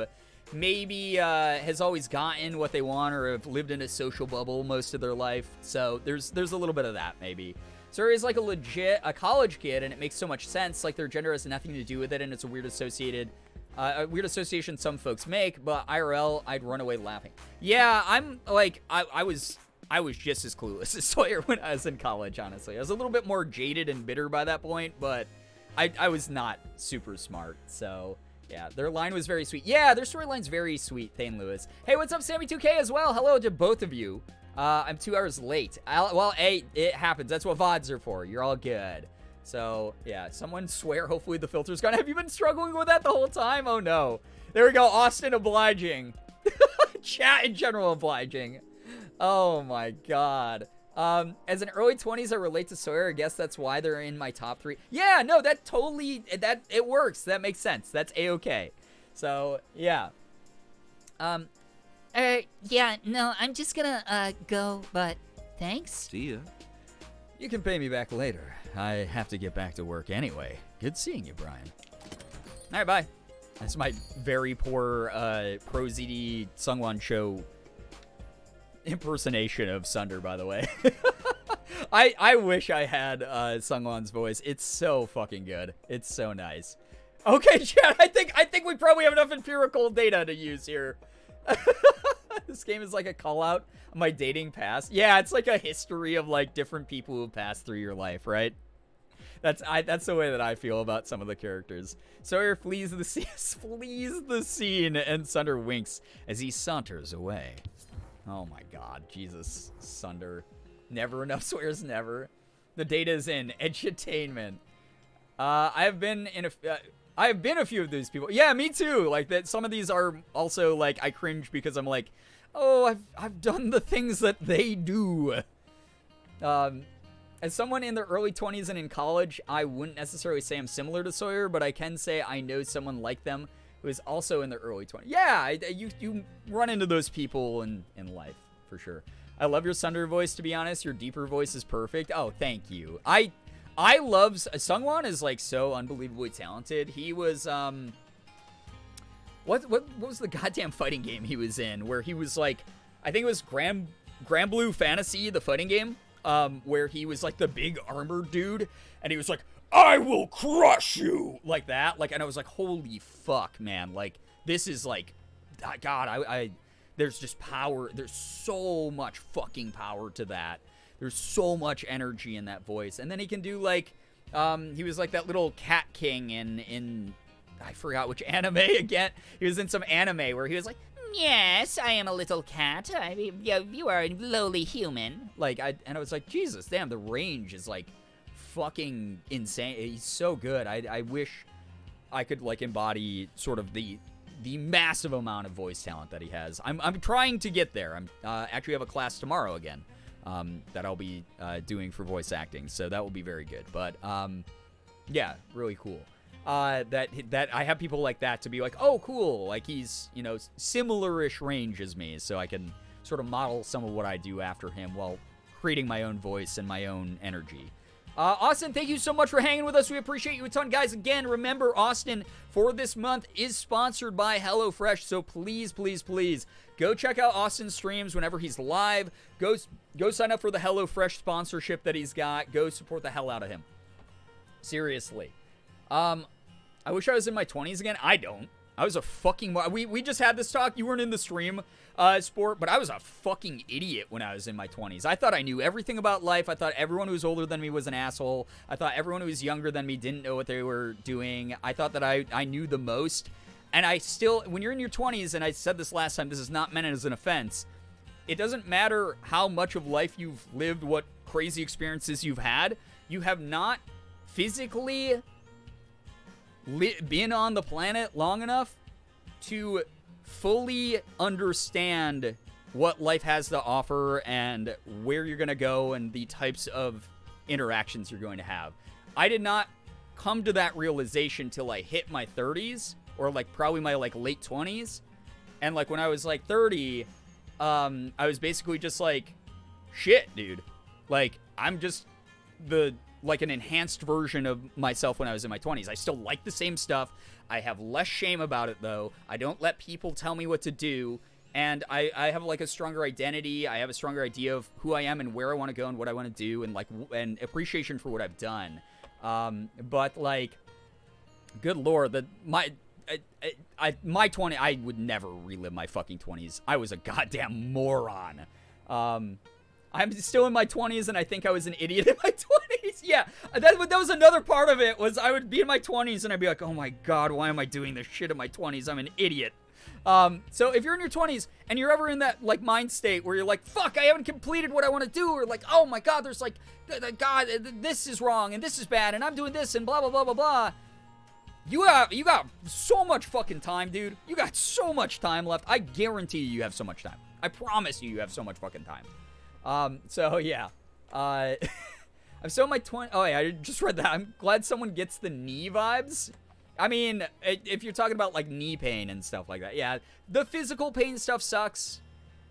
maybe has always gotten what they want or have lived in a social bubble most of their life. So there's a little bit of that, maybe. Sawyer is like a college kid, and it makes so much sense. Like, their gender has nothing to do with it, and it's a weird association some folks make, but IRL, I'd run away laughing. Yeah, I'm like, I was just as clueless as Sawyer when I was in college, honestly. I was a little bit more jaded and bitter by that point, but I was not super smart, so yeah, their line was very sweet. Yeah, their storyline's very sweet, Thane Lewis. Hey, what's up, Sammy2K as well? Hello to both of you. I'm 2 hours late. Well, hey, it happens. That's what VODs are for. You're all good. So, yeah, someone swear hopefully the filter's gone. Have you been struggling with that the whole time? Oh, no. There we go. Austin obliging. Chat in general obliging. Oh, my God. As an early 20s, I relate to Sawyer. I guess that's why they're in my top 3. Yeah, no, that totally, it works. That makes sense. That's A-okay. So, yeah. Yeah, no, I'm just gonna, go, but thanks. See ya. You can pay me back later. I have to get back to work anyway. Good seeing you, Brian. All right, bye. That's my very poor, Pro ZD Sungwon Show impersonation of Sunder, by the way. I wish I had, Sungwon's voice. It's so fucking good. It's so nice. Okay, Chad, I think we probably have enough empirical data to use here. This game is like a call out on my dating past. Yeah, it's like a history of like different people who passed through your life, right? That's the way that I feel about some of the characters. Sawyer flees the scene, and Sunder winks as he saunters away. Oh my God, Jesus, Sunder. Never enough swears never. The data is in edutainment. I have been a few of these people. Yeah, me too. Like that. Some of these are also like I cringe because I'm like, oh, I've done the things that they do. As someone in their early 20s and in college, I wouldn't necessarily say I'm similar to Sawyer, but I can say I know someone like them who is also in their early 20s. Yeah, you run into those people in life for sure. I love your Sunder voice. To be honest, your deeper voice is perfect. Oh, thank you. I love Sungwon is like so unbelievably talented. He was what was the goddamn fighting game he was in where he was like, I think it was Grand Blue Fantasy, the fighting game, where he was like the big armored dude and he was like, I will crush you, like that. Like, and I was like, holy fuck, man. Like, this is like, God, there's just power. There's so much fucking power to that. There's so much energy in that voice. And then he can do like, he was like that little cat king in I forgot which anime again. He was in some anime where he was like, yes, I am a little cat. You are a lowly human. Like, I was like, Jesus, damn, the range is like fucking insane. He's so good. I wish I could like embody sort of the massive amount of voice talent that he has. I'm trying to get there. I'm actually have a class tomorrow again that I'll be doing for voice acting, so that will be very good. But yeah, really cool. That I have people like that to be like, oh, cool, like he's, you know, similar-ish range as me, so I can sort of model some of what I do after him while creating my own voice and my own energy. Austin, thank you so much for hanging with us. We appreciate you a ton. Guys, again, remember, Austin, for this month, is sponsored by HelloFresh, so please, please, please, go check out Austin's streams whenever he's live. Go sign up for the HelloFresh sponsorship that he's got. Go support the hell out of him. Seriously. I wish I was in my 20s again. I don't. I was a fucking... We just had this talk. You weren't in the stream, Sport, but I was a fucking idiot when I was in my 20s. I thought I knew everything about life. I thought everyone who was older than me was an asshole. I thought everyone who was younger than me didn't know what they were doing. I thought that I knew the most. And I still... When you're in your 20s, and I said this last time, this is not meant as an offense, it doesn't matter how much of life you've lived, what crazy experiences you've had. You have not physically... been on the planet long enough to fully understand what life has to offer and where you're going to go and the types of interactions you're going to have. I did not come to that realization till I hit my 30s or like probably my like late 20s. And like when I was like 30, I was basically just like, shit, dude. Like I'm just like an enhanced version of myself when I was in my 20s. I still like the same stuff. I have less shame about it, though. I don't let people tell me what to do. And I have, like, a stronger identity. I have a stronger idea of who I am and where I want to go and what I want to do and, like, and appreciation for what I've done. But, like, good lord, my 20... I would never relive my fucking 20s. I was a goddamn moron. I'm still in my 20s, and I think I was an idiot in my 20s. Yeah, that was another part of it, was I would be in my 20s, and I'd be like, oh my god, why am I doing this shit in my 20s? I'm an idiot. So if you're in your 20s, and you're ever in that, like, mind state where you're like, fuck, I haven't completed what I want to do, or like, oh my god, there's, like, god, this is wrong, and this is bad, and I'm doing this, and blah, blah, blah, blah, blah. You got so much fucking time, dude. You got so much time left. I guarantee you have so much time. I promise you have so much fucking time. So yeah, I'm still in my 20s. Oh yeah, I just read that. I'm glad someone gets the knee vibes. I mean, if you're talking about like knee pain and stuff like that, yeah, the physical pain stuff sucks,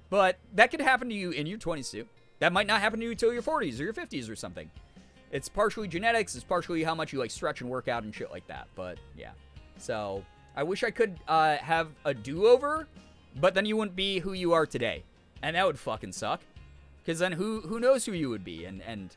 but that could happen to you in your 20s too. That might not happen to you until your 40s or your 50s or something. It's partially genetics. It's partially how much you like stretch and work out and shit like that. But yeah, so I wish I could, have a do-over, but then you wouldn't be who you are today. And that would fucking suck. Because then who knows who you would be and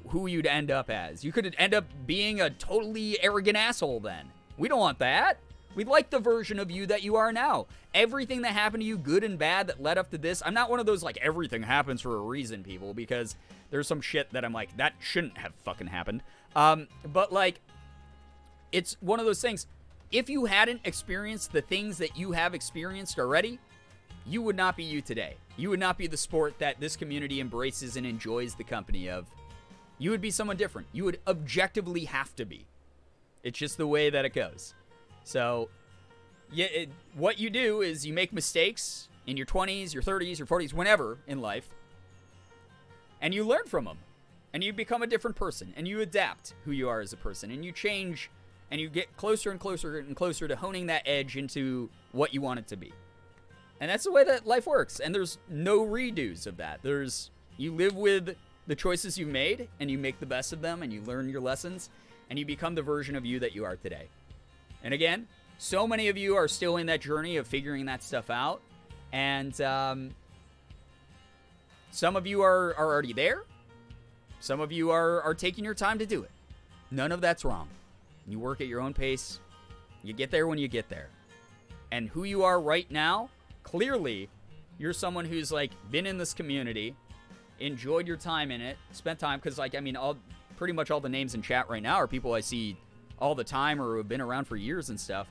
who you'd end up as. You could end up being a totally arrogant asshole then. We don't want that. We like the version of you that you are now. Everything that happened to you, good and bad, that led up to this. I'm not one of those, like, everything happens for a reason people, because there's some shit that I'm like, that shouldn't have fucking happened. But, like, it's one of those things. If you hadn't experienced the things that you have experienced already, you would not be you today. You would not be the sport that this community embraces and enjoys the company of. You would be someone different. You would objectively have to be. It's just the way that it goes. So, yeah, what you do is you make mistakes in your 20s, your 30s, your 40s, whenever in life, and you learn from them. And you become a different person. And you adapt who you are as a person. And you change, and you get closer and closer and closer to honing that edge into what you want it to be. And that's the way that life works. And there's no redos of that. You live with the choices you made, and you make the best of them, and you learn your lessons, and you become the version of you that you are today. And again, so many of you are still in that journey of figuring that stuff out. And some of you are already there. Some of you are taking your time to do it. None of that's wrong. You work at your own pace. You get there when you get there. And who you are right now clearly you're someone who's like been in this community, enjoyed your time in it, spent time, because like, I mean, pretty much all the names in chat right now are people I see all the time or who have been around for years and stuff.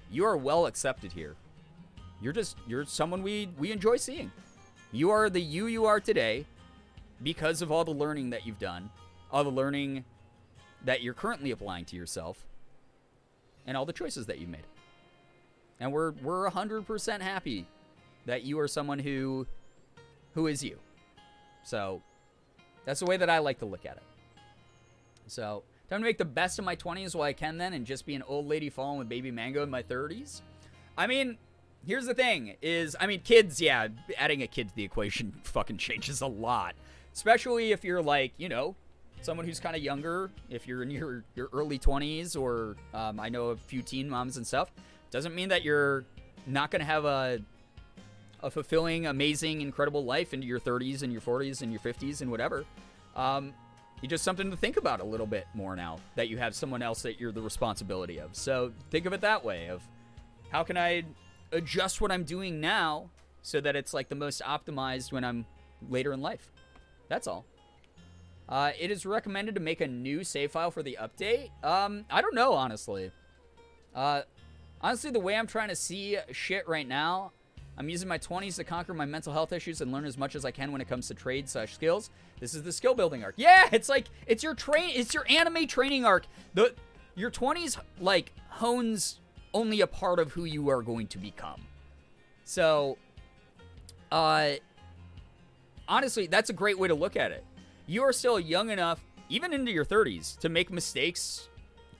You are well accepted here. You're someone we enjoy seeing. You are the you are today because of all the learning that you've done, all the learning that you're currently applying to yourself, and all the choices that you've made. And we're 100% happy that you are someone who is you. So that's the way that I like to look at it. So time to make the best of my 20s while I can then, and just be an old lady falling with baby mango in my 30s. I mean, here's the thing is, I mean, kids, yeah, adding a kid to the equation fucking changes a lot. Especially if you're like, you know, someone who's kind of younger, if you're in your early 20s, or I know a few teen moms and stuff. Doesn't mean that you're not going to have a fulfilling, amazing, incredible life into your 30s and your 40s and your 50s and whatever. It's just something to think about a little bit more now that you have someone else that you're the responsibility of. So think of it that way of how can I adjust what I'm doing now so that it's like the most optimized when I'm later in life. That's all. It is recommended to make a new save file for the update. I don't know, honestly. Honestly, the way I'm trying to see shit right now, I'm using my 20s to conquer my mental health issues and learn as much as I can when it comes to trade/skills. This is the skill building arc. Yeah, it's like, it's your anime training arc. Your 20s, like, hones only a part of who you are going to become. So, honestly, that's a great way to look at it. You are still young enough, even into your 30s, to make mistakes,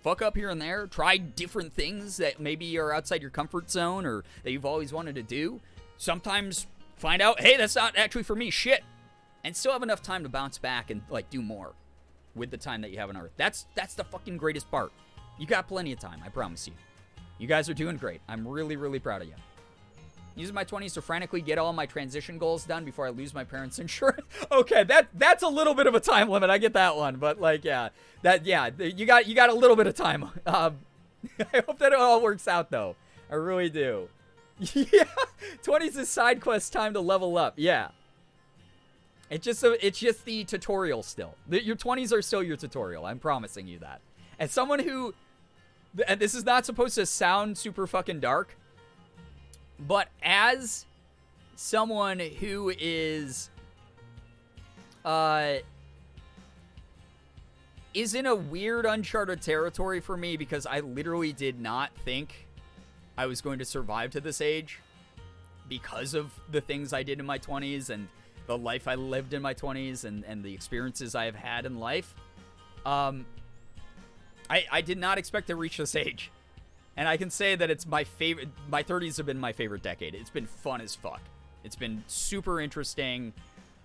fuck up here and there, try different things that maybe are outside your comfort zone or that you've always wanted to do. Sometimes find out, hey, that's not actually for me, shit. And still have enough time to bounce back and, like, do more with the time that you have on Earth. That's the fucking greatest part. You got plenty of time, I promise you. You guys are doing great. I'm really, really proud of you. Using my 20s to frantically get all my transition goals done before I lose my parents' insurance. Okay, that's a little bit of a time limit. I get that one, but like, yeah, you got a little bit of time. I hope that it all works out though. I really do. Yeah, 20s is side quest time to level up. Yeah, it's just the tutorial still. Your 20s are still your tutorial. I'm promising you that. As someone who, and this is not supposed to sound super fucking dark, but as someone who is in a weird uncharted territory for me, because I literally did not think I was going to survive to this age because of the things I did in my 20s and the life I lived in my 20s and the experiences I have had in life. I did not expect to reach this age. And I can say that it's my favorite. My 30s have been my favorite decade. It's been fun as fuck. It's been super interesting.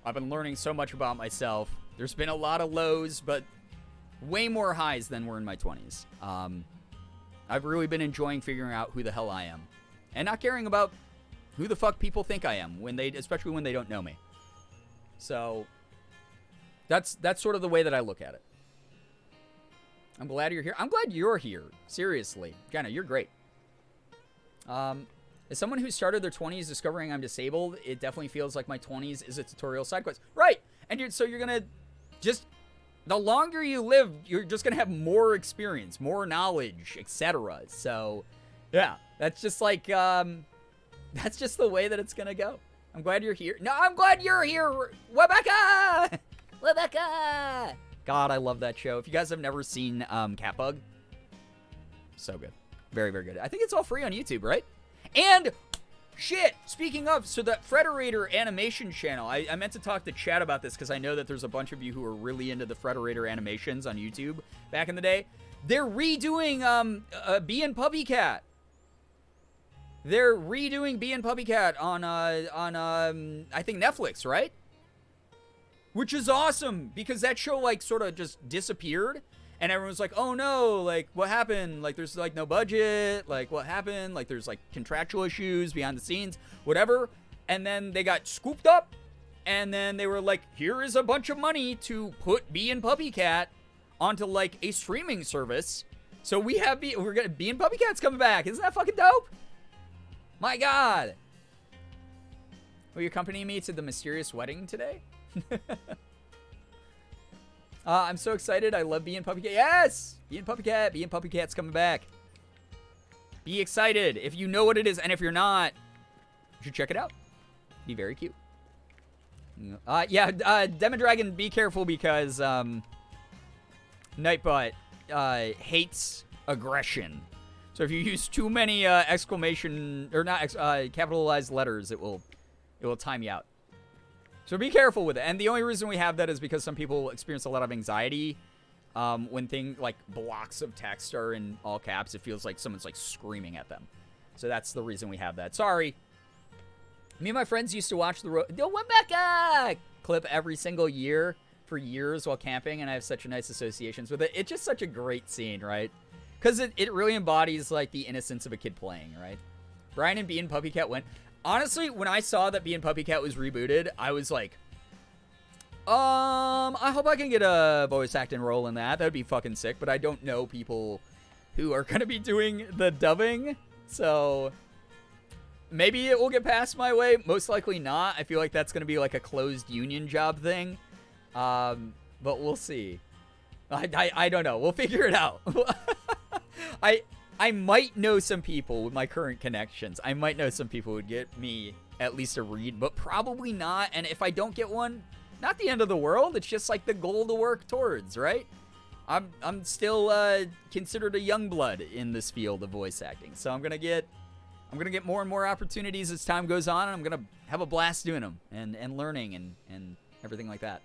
I've been learning so much about myself. There's been a lot of lows, but way more highs than were in my 20s. I've really been enjoying figuring out who the hell I am, and not caring about who the fuck people think I am especially when they don't know me. So that's sort of the way that I look at it. I'm glad you're here. I'm glad you're here. Seriously. Jenna, you're great. As someone who started their 20s discovering I'm disabled, it definitely feels like my 20s is a tutorial side quest. Right! And so you're going to just, the longer you live, you're just going to have more experience, more knowledge, etc. So, yeah. That's just like, that's just the way that it's going to go. I'm glad you're here. No, I'm glad you're here, Rebecca! Rebecca! God, I love that show. If you guys have never seen Catbug, so good. Very, very good. I think it's all free on YouTube, right? And, shit, speaking of, so that Frederator animation channel, I meant to talk to Chad about this because I know that there's a bunch of you who are really into the Frederator animations on YouTube back in the day. They're redoing Bee and Puppy Cat. They're redoing Bee and Puppy Cat on I think Netflix, right? Which is awesome, because that show, like, sort of just disappeared, and everyone's like, oh no, like, what happened? Like, there's, like, no budget, like, what happened? Like, there's, like, contractual issues behind the scenes, whatever, and then they got scooped up, and then they were like, here is a bunch of money to put Bee and Puppy Cat onto, like, a streaming service, so Bee and Puppy Cat's coming back. Isn't that fucking dope? My God. Will you accompany me to the mysterious wedding today? I'm so excited. I love Bee and Puppy Cat. Yes! Bee and Puppy Cat. Bee and Puppy Cat's coming back. Be excited. If you know what it is, and if you're not, you should check it out. Be very cute. Demon Dragon, be careful because Nightbot hates aggression. So if you use too many exclamation or not capitalized letters, it will time you out. So be careful with it. And the only reason we have that is because some people experience a lot of anxiety when things like blocks of text are in all caps. It feels like someone's like screaming at them. So that's the reason we have that. Sorry. Me and my friends used to watch the Wembeka clip every single year for years while camping, and I have such nice associations with it. It's just such a great scene, right? Because it really embodies like the innocence of a kid playing, right? Brian and Bee and Puppy Cat went. Honestly, when I saw that Bee and Puppy Cat was rebooted, I was like, I hope I can get a voice acting role in that. That'd be fucking sick. But I don't know people who are going to be doing the dubbing. So maybe it will get passed my way. Most likely not. I feel like that's going to be like a closed union job thing. But we'll see. I don't know. We'll figure it out. I might know some people with my current connections. I might know some people who would get me at least a read, but probably not. And if I don't get one, not the end of the world. It's just like the goal to work towards, right? I'm still considered a young blood in this field of voice acting. So I'm gonna get more and more opportunities as time goes on, and I'm gonna have a blast doing them and learning and everything like that.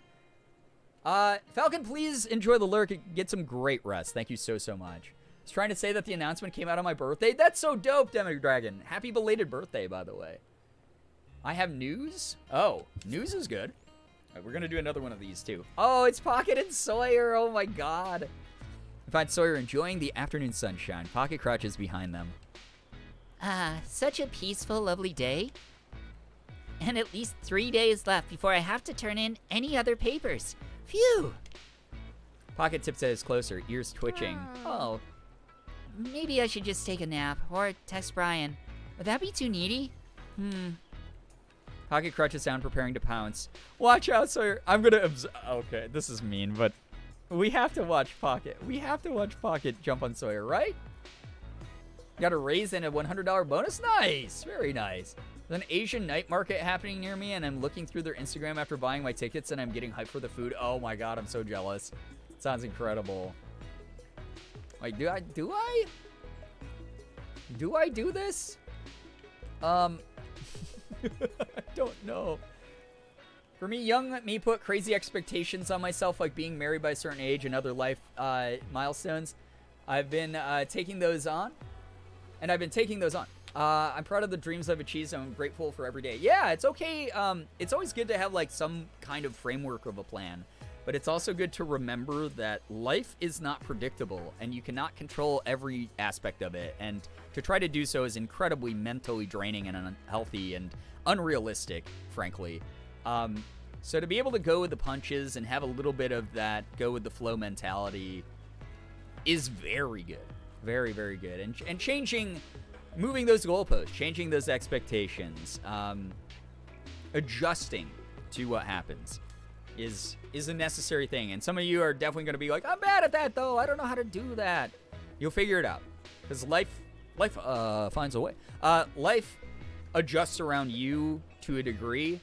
Falcon, please enjoy the lurk. Get some great rest. Thank you so much. I was trying to say that the announcement came out on my birthday. That's so dope, Demon Dragon. Happy belated birthday, by the way. I have news? Oh, news is good. All right, we're going to do another one of these, too. Oh, it's Pocket and Sawyer. Oh, my God. I find Sawyer enjoying the afternoon sunshine. Pocket crouches behind them. Such a peaceful, lovely day. And at least 3 days left before I have to turn in any other papers. Phew. Pocket tiptoes closer, ears twitching. Oh. Maybe I should just take a nap or text Brian. Would that be too needy? Pocket crouches down, preparing to pounce. Watch out, Sawyer. I'm gonna okay, this is mean, but we have to watch Pocket. We have to watch Pocket jump on Sawyer, right? Got a raise and a $100 bonus? Nice! Very nice. There's an Asian night market happening near me, and I'm looking through their Instagram after buying my tickets, and I'm getting hyped for the food. Oh my God, I'm so jealous. Sounds incredible. Like, do I do this? I don't know. For me, young me put crazy expectations on myself, like being married by a certain age and other life milestones. I've been taking those on, and I've been taking those on. I'm proud of the dreams I've achieved, and I'm grateful for every day. Yeah, it's okay. It's always good to have like some kind of framework of a plan. But it's also good to remember that life is not predictable, and you cannot control every aspect of it. And to try to do so is incredibly mentally draining and unhealthy and unrealistic, frankly. So to be able to go with the punches and have a little bit of that go with the flow mentality is very good. Very, very good. And changing, moving those goalposts, changing those expectations, adjusting to what happens is a necessary thing. And some of you are definitely going to be like, I'm bad at that, though. I don't know how to do that. You'll figure it out. Because life finds a way. Life adjusts around you to a degree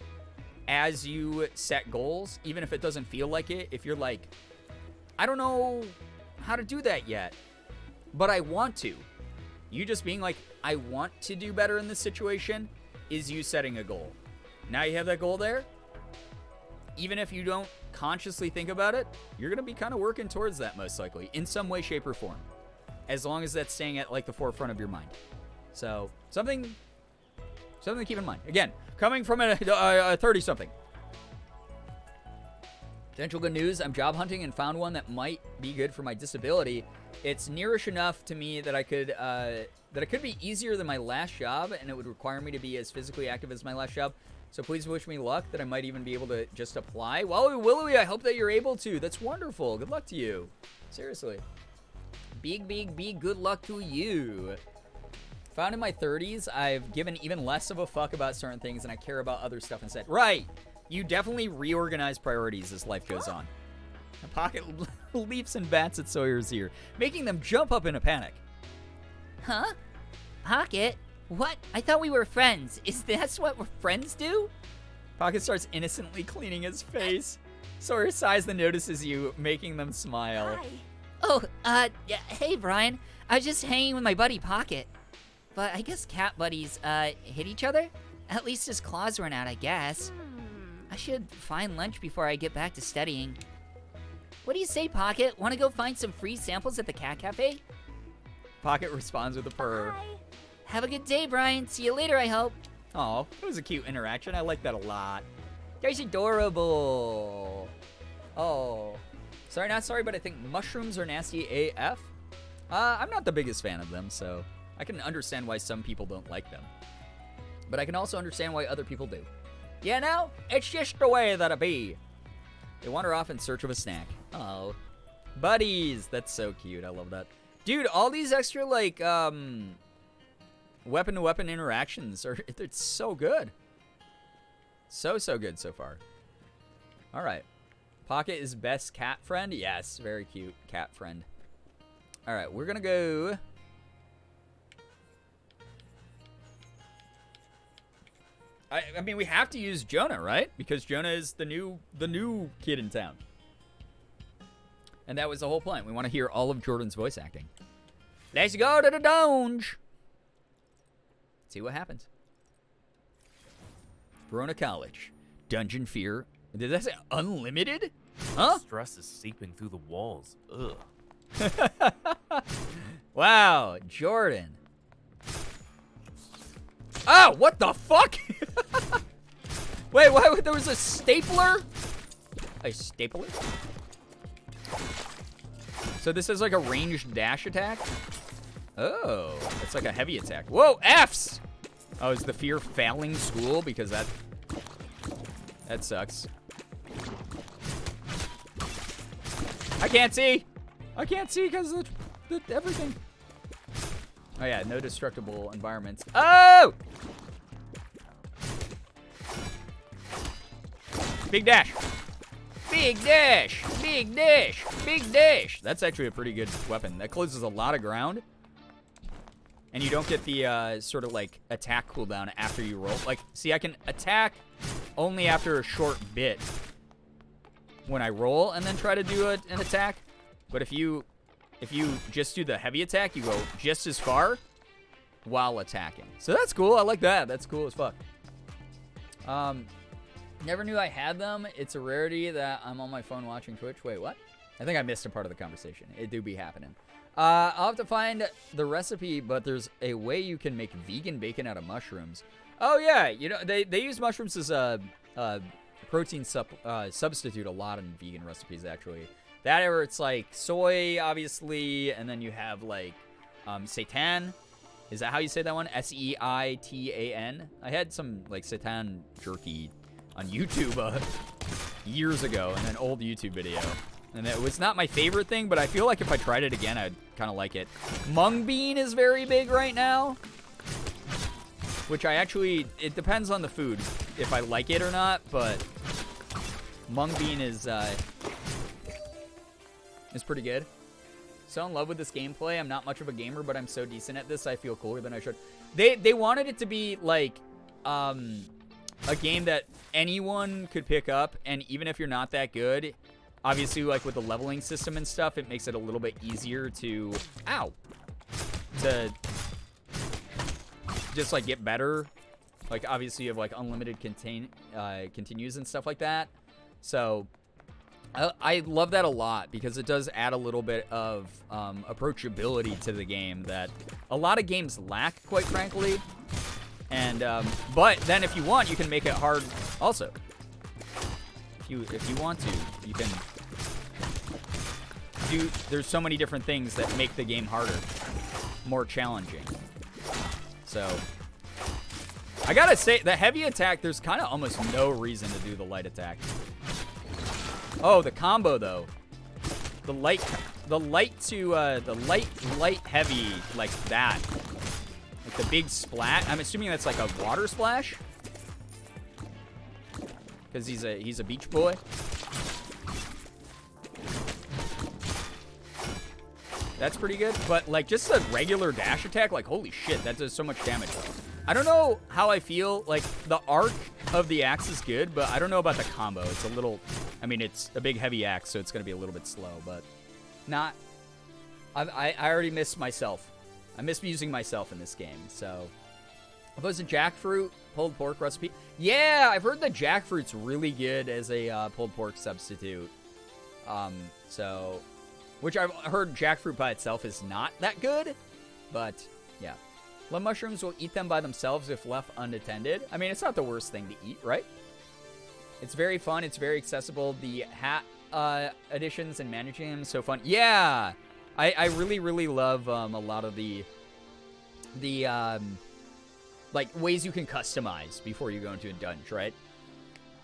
as you set goals, even if it doesn't feel like it. If you're like, I don't know how to do that yet, but I want to. You just being like, I want to do better in this situation is you setting a goal. Now you have that goal there. Even if you don't consciously think about it, you're going to be kind of working towards that most likely in some way, shape, or form. As long as that's staying at like the forefront of your mind. So something to keep in mind. Again, coming from a 30-something. Potential good news, I'm job hunting and found one that might be good for my disability. It's nearish enough to me that it could be easier than my last job, and it would require me to be as physically active as my last job. So please wish me luck that I might even be able to just apply. Wallowy Willowy, I hope that you're able to. That's wonderful. Good luck to you. Seriously. Big good luck to you. Found in my 30s, I've given even less of a fuck about certain things and I care about other stuff instead. Right. You definitely reorganize priorities as life goes on. A Pocket leaps and bats at Sawyer's ear, making them jump up in a panic. Huh? Pocket? What? I thought we were friends. Is that what friends do? Pocket starts innocently cleaning his face. Sawyer sighs and notices you, making them smile. Hi. Oh, yeah, hey, Brian. I was just hanging with my buddy Pocket. But I guess cat buddies, hit each other? At least his claws run out, I guess. I should find lunch before I get back to studying. What do you say, Pocket? Want to go find some free samples at the cat cafe? Pocket responds with a purr. Hi. Have a good day, Brian. See you later, I hope. Oh, it was a cute interaction. I like that a lot. Guys, adorable. Oh. Sorry, not sorry, but I think mushrooms are nasty AF. I'm not the biggest fan of them, so I can understand why some people don't like them. But I can also understand why other people do. You know, it's just the way that it be. They wander off in search of a snack. Oh. Buddies. That's so cute. I love that. Dude, all these extra, like, weapon-to-weapon interactions it's so good. So good so far. All right. Pocket is best cat friend? Yes, very cute cat friend. All right, we're going to go... I mean, we have to use Jonah, right? Because Jonah is the new kid in town. And that was the whole point. We want to hear all of Jordan's voice acting. Let's go to the dungeon. See what happens. Verona College. Dungeon fear. Did that say unlimited? Huh? Stress is seeping through the walls. Ugh. Wow, Jordan. Oh, what the fuck? Wait, why? There was a stapler? A stapler? So this is like a ranged dash attack? Oh, it's like a heavy attack. Whoa, Fs! Oh, is the fear failing school? Because that sucks. I can't see! I can't see because of everything. Oh yeah, no destructible environments. Oh! Big dash. Big dash. Big dash. Big dash. That's actually a pretty good weapon. That closes a lot of ground. And you don't get the sort of like attack cooldown after you roll. Like, see, I can attack only after a short bit when I roll and then try to do an attack. But if you just do the heavy attack, you go just as far while attacking. So that's cool. I like that. That's cool as fuck. Never knew I had them. It's a rarity that I'm on my phone watching Twitch. Wait, what? I think I missed a part of the conversation. It do be happening. I'll have to find the recipe, but there's a way you can make vegan bacon out of mushrooms. Oh, yeah. You know, they use mushrooms as a protein substitute a lot in vegan recipes, actually. That or it's like soy, obviously, and then you have like seitan. Is that how you say that one? S-E-I-T-A-N? I had some like seitan jerky on YouTube years ago in an old YouTube video. And it was not my favorite thing, but I feel like if I tried it again, I'd kind of like it. Mung bean is very big right now. Which I actually, it depends on the food if I like it or not, but mung bean is pretty good. So in love with this gameplay. I'm not much of a gamer, but I'm so decent at this, I feel cooler than I should. They wanted it to be like a game that anyone could pick up, and even if you're not that good, obviously like with the leveling system and stuff, it makes it a little bit easier to just like get better. Like obviously you have like unlimited continues and stuff like that. So I love that a lot because it does add a little bit of approachability to the game that a lot of games lack, quite frankly. And but then if you want, you can make it hard also. If you want to, you can do. There's so many different things that make the game harder, more challenging. So I gotta say, the heavy attack, there's kind of almost no reason to do the light attack. Oh, the combo though. The light heavy like that Like the big splat. I'm assuming that's like a water splash. Because he's a beach boy. That's pretty good. But like just a regular dash attack, like holy shit, that does so much damage. I don't know how I feel. Like the arc of the axe is good, but I don't know about the combo. It's a little, I mean, it's a big heavy axe, so it's going to be a little bit slow, but not, I already miss myself. I miss using myself in this game, so. If it was a jackfruit pulled pork recipe. Yeah, I've heard that jackfruit's really good as a pulled pork substitute. So, which I've heard jackfruit by itself is not that good, but yeah. Love mushrooms will eat them by themselves if left unattended. I mean, it's not the worst thing to eat, right? It's very fun. It's very accessible. The hat additions and managing them is so fun. Yeah, I really, really love a lot of the like ways you can customize before you go into a dungeon, right?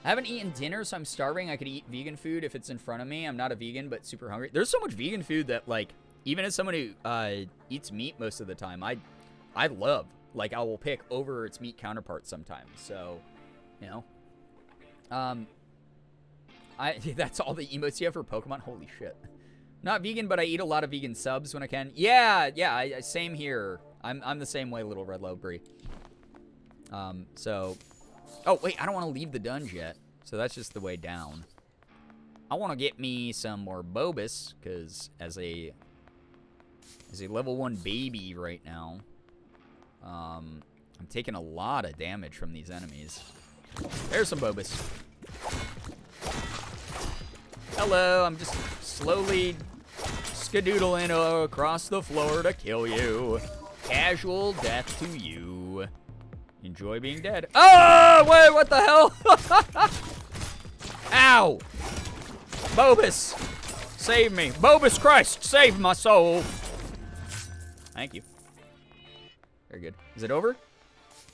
I haven't eaten dinner, so I'm starving. I could eat vegan food if it's in front of me. I'm not a vegan, but super hungry. There's so much vegan food that, like, even as someone who eats meat most of the time, I love. Like, I will pick over its meat counterpart sometimes. So, you know. That's all the emotes you have for Pokemon? Holy shit. Not vegan, but I eat a lot of vegan subs when I can. Yeah, same here. I'm the same way, little red Lowberry. So, oh wait, I don't want to leave the dungeon yet, so that's just the way down. I want to get me some more Bobus, because as a level 1 baby right now, I'm taking a lot of damage from these enemies. There's some Bobus. Hello, I'm just slowly skadoodling across the floor to kill you. Casual death to you. Enjoy being dead. Oh, wait, what the hell? Ow. Bobus, save me. Bobus Christ, save my soul. Thank you. Very good. Is it over?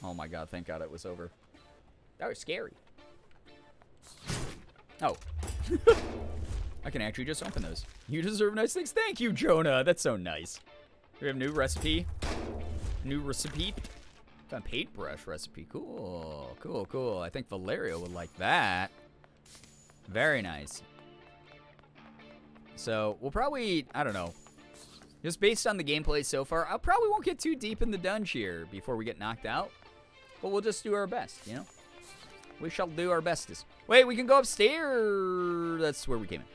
Oh my god, thank god it was over. That was scary. Oh. I can actually just open those. You deserve nice things. Thank you, Jonah. That's so nice. We have new recipe. New recipe. Got a paintbrush recipe. Cool. Cool, cool. I think Valerio would like that. Very nice. So, we'll probably, I don't know. Just based on the gameplay so far, I probably won't get too deep in the dungeon here before we get knocked out. But we'll just do our best, you know? We shall do our bestest. Wait, we can go upstairs. That's where we came in.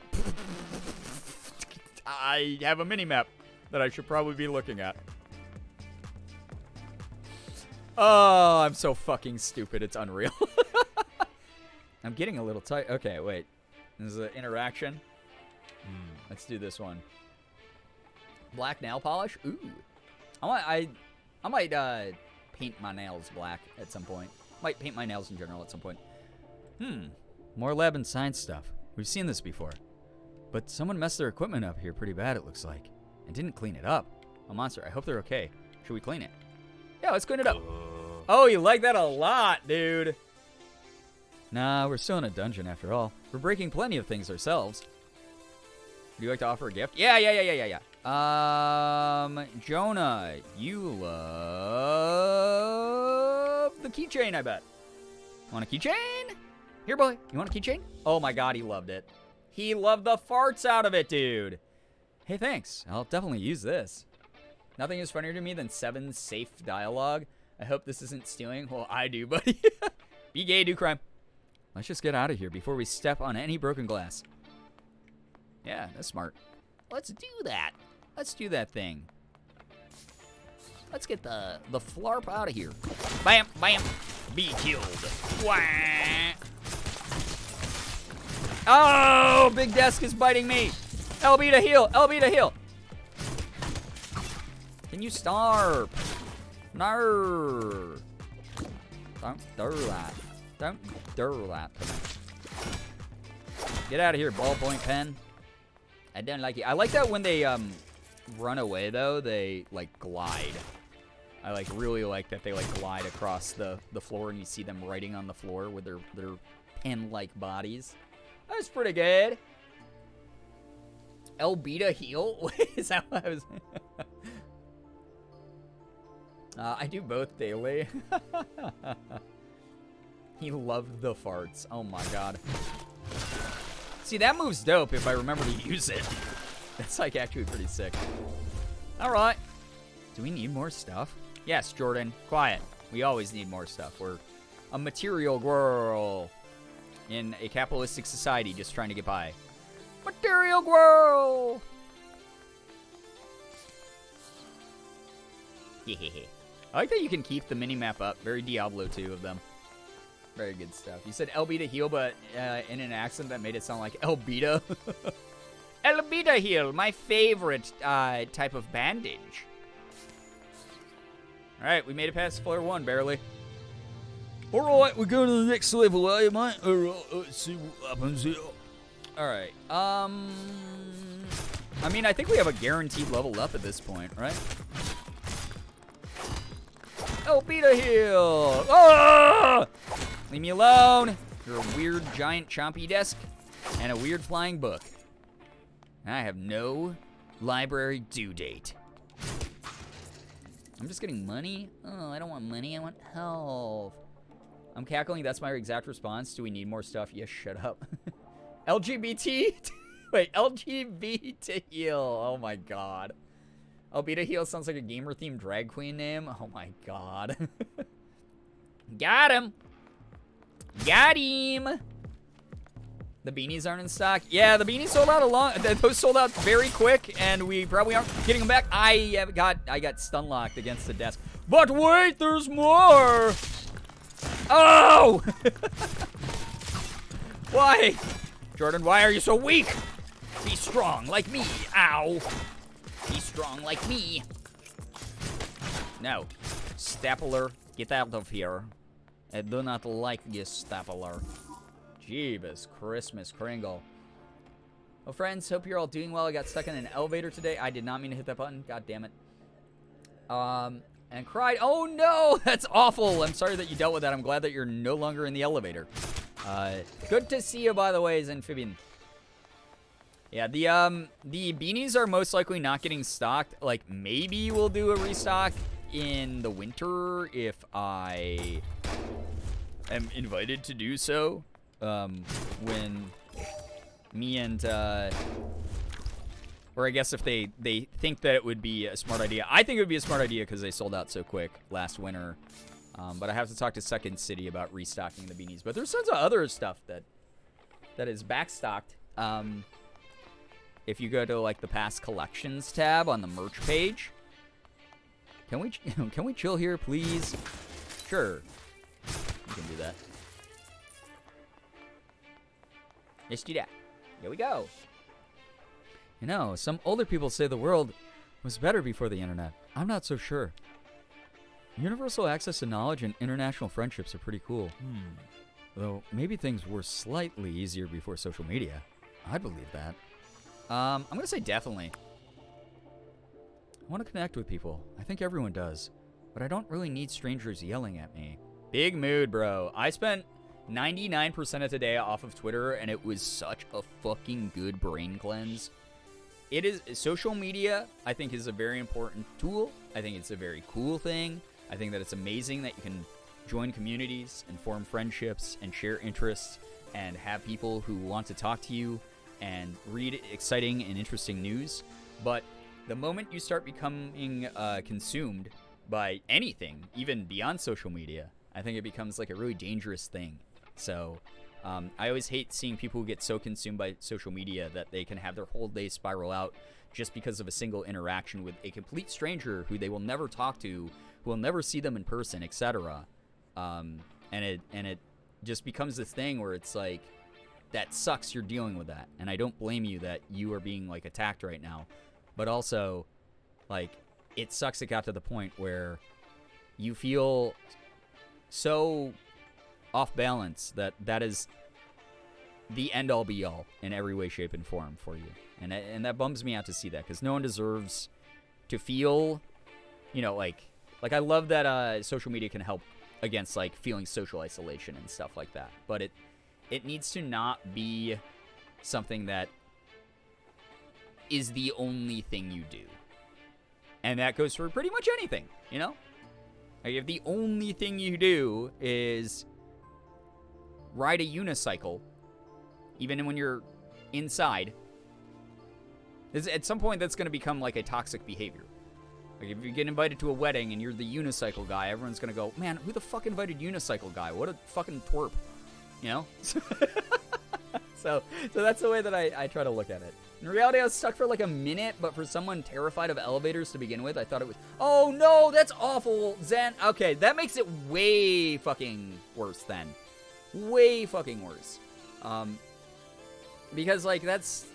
I have a mini-map that I should probably be looking at. Oh, I'm so fucking stupid. It's unreal. I'm getting a little tight. Okay, wait. This is an interaction. Let's do this one. Black nail polish? Ooh. I might paint my nails black at some point. Might paint my nails in general at some point. More lab and science stuff. We've seen this before. But someone messed their equipment up here pretty bad, it looks like. And didn't clean it up. A monster. I hope they're okay. Should we clean it? Yeah, let's clean it up. Oh, you like that a lot, dude. Nah, we're still in a dungeon after all. We're breaking plenty of things ourselves. Would you like to offer a gift? Yeah. Jonah, you love the keychain, I bet. Want a keychain? Here, boy. You want a keychain? Oh my god, he loved it. He loved the farts out of it, dude. Hey, thanks. I'll definitely use this. Nothing is funnier to me than 7's safe dialogue. I hope this isn't stealing. Well, I do, buddy. Be gay, do crime. Let's just get out of here before we step on any broken glass. Yeah, that's smart. Let's do that. Let's do that thing. Let's get the flarp out of here. Bam, bam. Be killed. Wah. Oh, Big Desk is biting me. LB to heal. LB to heal. Can you starve? No. Don't do that. Don't do that to me. Get out of here, ballpoint pen. I don't like it. I like that when they run away though, they like glide. I like really like that they like glide across the floor and you see them writing on the floor with their pen-like bodies. That's pretty good. El Beta heal? Is that what I was? I do both daily. He loved the farts. Oh my god. See, that move's dope if I remember to use it. That's like actually pretty sick. Alright. Do we need more stuff? Yes, Jordan. Quiet. We always need more stuff. We're a material girl in a capitalistic society just trying to get by. Material girl! I like that you can keep the mini-map up. Very Diablo 2 of them. Very good stuff. You said Elbita heal, but in an accent that made it sound like Elbita. Elbita heal, my favorite type of bandage. Alright, we made it past floor 1, barely. Alright, we're going to the next level, eh, mate? Alright, let's see what happens here. Alright, I mean, I think we have a guaranteed level up at this point, right? Elbita heal! Ah! Leave me alone. You're a weird giant chompy desk and a weird flying book. I have no library due date. I'm just getting money? Oh, I don't want money. I want health. I'm cackling. That's my exact response. Do we need more stuff? Yes, shut up. LGBT? Wait, LGBT heal. Oh my god. Albita heal sounds like a gamer-themed drag queen name. Oh my god. Got him. Got him. The beanies aren't in stock. Yeah, the beanies sold out those sold out very quick, and we probably aren't getting them back. I got stun locked against the desk. But wait, there's more. Oh! Why? Jordan, why are you so weak? Be strong like me. Ow. Be strong like me. No. Stapler, get out of here. I do not like this stapler. Jeebus Christmas Kringle. Well, friends, hope you're all doing well. I got stuck in an elevator today. I did not mean to hit that button. God damn it. And cried. Oh, no! That's awful. I'm sorry that you dealt with that. I'm glad that you're no longer in the elevator. Good to see you, by the way, Amphibian. Yeah, the beanies are most likely not getting stocked. Like, maybe we'll do a restock in the winter if I am invited to do so. When me and, or I guess if they think that it would be a smart idea. I think it would be a smart idea because they sold out so quick last winter. But I have to talk to Second City about restocking the beanies. But there's tons of other stuff that is backstocked. If you go to like the past collections tab on the merch page, can we chill here, please? Sure, we can do that. Let's do that. Here we go. You know, some older people say the world was better before the internet. I'm not so sure. Universal access to knowledge and international friendships are pretty cool. Though maybe things were slightly easier before social media. I'd believe that. I'm gonna say definitely. I want to connect with people. I think everyone does. But I don't really need strangers yelling at me. Big mood, bro. I spent 99% of today off of Twitter, and it was such a fucking good brain cleanse. It is social media, I think, is a very important tool. I think it's a very cool thing. I think that it's amazing that you can join communities and form friendships and share interests and have people who want to talk to you and read exciting and interesting news. But the moment you start becoming consumed by anything, even beyond social media, I think it becomes like a really dangerous thing. So I always hate seeing people who get so consumed by social media that they can have their whole day spiral out just because of a single interaction with a complete stranger who they will never talk to, who will never see them in person, etc. And it just becomes this thing where it's like, that sucks you're dealing with that. And I don't blame you that you are being like attacked right now. But also, like, it sucks it got to the point where you feel so off balance that is the end all be all in every way, shape, and form for you. And that bums me out to see that, because no one deserves to feel, you know, like I love that social media can help against like feeling social isolation and stuff like that. But it needs to not be something that is the only thing you do. And that goes for pretty much anything, you know? Like, if the only thing you do is ride a unicycle, even when you're inside, at some point that's going to become like a toxic behavior. Like, if you get invited to a wedding and you're the unicycle guy, everyone's going to go, man, who the fuck invited unicycle guy? What a fucking twerp. You know? So that's the way that I try to look at it. In reality, I was stuck for like a minute, but for someone terrified of elevators to begin with, I thought it was, oh no, that's awful, Zen. Okay, that makes it way fucking worse then. Way fucking worse. Because like that's,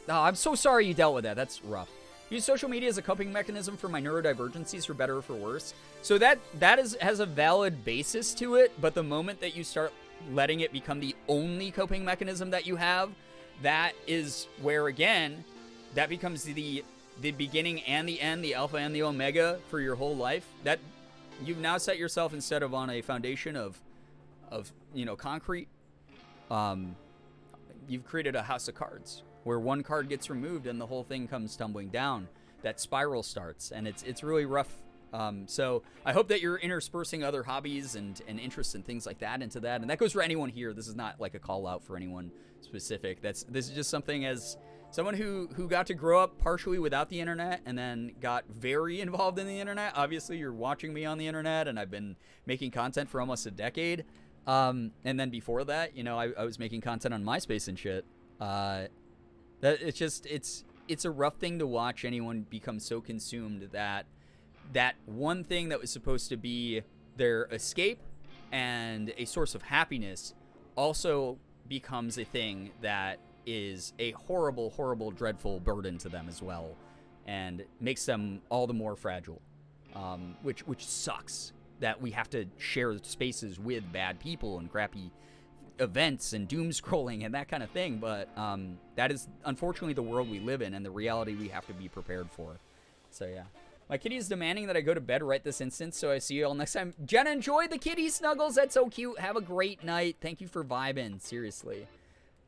oh, I'm so sorry you dealt with that. That's rough. Use social media as a coping mechanism for my neurodivergencies, for better or for worse. So that has a valid basis to it, but the moment that you start letting it become the only coping mechanism that you have, that is where, again, that becomes the beginning and the end, the alpha and the omega for your whole life. That you've now set yourself, instead of on a foundation of concrete, you've created a house of cards where one card gets removed and the whole thing comes tumbling down. That spiral starts, and it's really rough. So I hope that you're interspersing other hobbies and interests and things like that into that. And that goes for anyone here. This is not like a call out for anyone specific. This is just something, as someone who got to grow up partially without the internet and then got very involved in the internet. Obviously, you're watching me on the internet, and I've been making content for almost a decade. And then before that, I was making content on MySpace and shit. It's a rough thing to watch anyone become so consumed that one thing that was supposed to be their escape and a source of happiness also becomes a thing that is a horrible, horrible, dreadful burden to them as well, and makes them all the more fragile, which sucks that we have to share spaces with bad people and crappy events and doom scrolling and that kind of thing, but that is unfortunately the world we live in and the reality we have to be prepared for. So yeah. My kitty is demanding that I go to bed right this instant, so I see you all next time. Jenna, enjoy the kitty snuggles. That's so cute. Have a great night. Thank you for vibing. Seriously.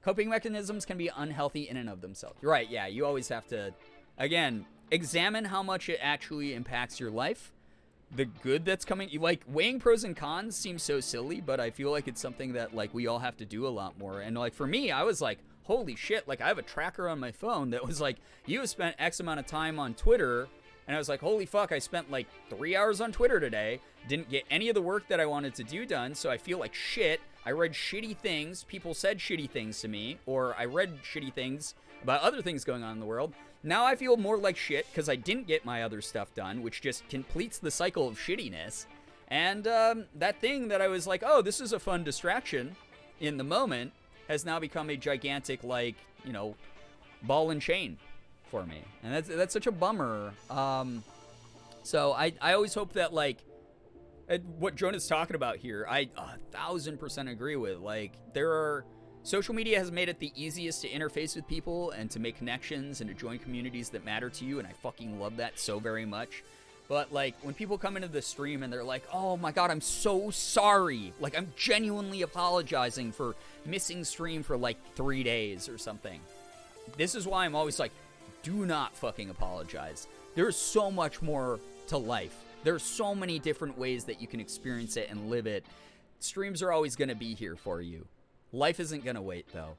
Coping mechanisms can be unhealthy in and of themselves. You're right, yeah. You always have to, again, examine how much it actually impacts your life. The good that's coming, like, weighing pros and cons seems so silly, but I feel like it's something that, like, we all have to do a lot more. And, like, for me, I was like, holy shit. Like, I have a tracker on my phone that was like, you have spent X amount of time on Twitter. And I was like, holy fuck, I spent like 3 hours on Twitter today. Didn't get any of the work that I wanted to do done, so I feel like shit. I read shitty things. People said shitty things to me. Or I read shitty things about other things going on in the world. Now I feel more like shit because I didn't get my other stuff done, which just completes the cycle of shittiness. And that thing that I was like, oh, this is a fun distraction in the moment, has now become a gigantic, like, ball and chain for me, and that's such a bummer. So I always hope that, like, what Jonah's talking about here, I 1000% agree with. Like, social media has made it the easiest to interface with people and to make connections and to join communities that matter to you, and I fucking love that so very much. But, like, when people come into the stream and they're like, oh my god, I'm so sorry, like, I'm genuinely apologizing for missing stream for like 3 days or something. This is why I'm always like, do not fucking apologize. There's so much more to life. There's so many different ways that you can experience it and live it. Streams are always going to be here for you. Life isn't going to wait, though.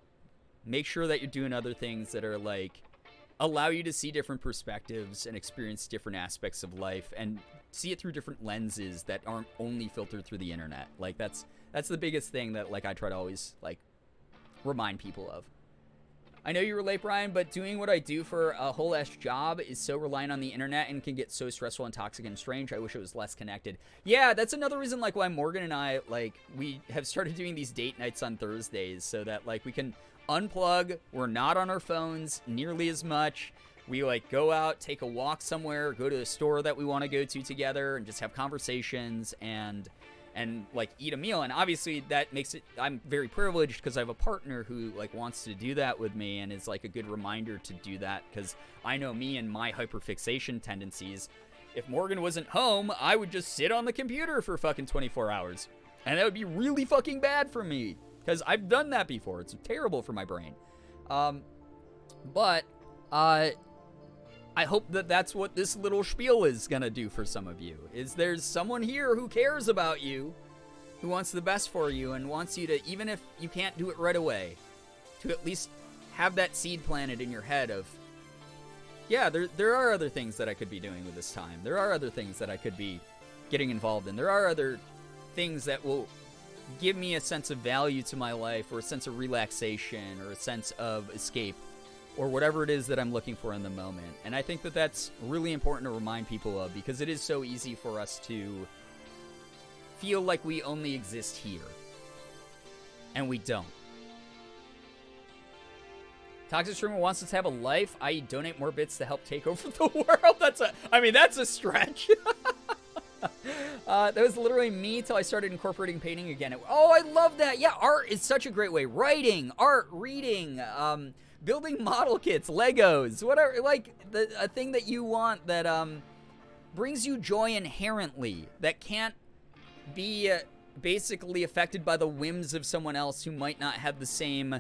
Make sure that you're doing other things that are, like, allow you to see different perspectives and experience different aspects of life and see it through different lenses that aren't only filtered through the internet. Like, that's the biggest thing that, like, I try to always, like, remind people of. I know you relate, Brian, but doing what I do for a whole ass job is so reliant on the internet and can get so stressful and toxic and strange. I wish it was less connected. Yeah, that's another reason, like, why Morgan and I, like, we have started doing these date nights on Thursdays so that, like, we can unplug. We're not on our phones nearly as much. We, like, go out, take a walk somewhere, go to a store that we want to go to together and just have conversations and like eat a meal. And obviously that makes it, I'm very privileged because I have a partner who, like, wants to do that with me and is, like, a good reminder to do that, because I know me and my hyperfixation tendencies. If Morgan wasn't home, I would just sit on the computer for fucking 24 hours, and that would be really fucking bad for me because I've done that before. It's terrible for my brain. But I I hope that that's what this little spiel is gonna do for some of you. Is there's someone here who cares about you, who wants the best for you, and wants you to, even if you can't do it right away, to at least have that seed planted in your head of, yeah, there are other things that I could be doing with this time. There are other things that I could be getting involved in. There are other things that will give me a sense of value to my life, or a sense of relaxation, or a sense of escape, or whatever it is that I'm looking for in the moment. And I think that that's really important to remind people of, because it is so easy for us to feel like we only exist here. And we don't. Toxic Streamer wants us to have a life, i.e. donate more bits to help take over the world. That's a stretch. That was literally me till I started incorporating painting again. Oh, I love that. Yeah, art is such a great way. Writing, art, reading, building model kits, Legos, whatever. Like, a thing that you want that brings you joy inherently, that can't be basically affected by the whims of someone else who might not have the same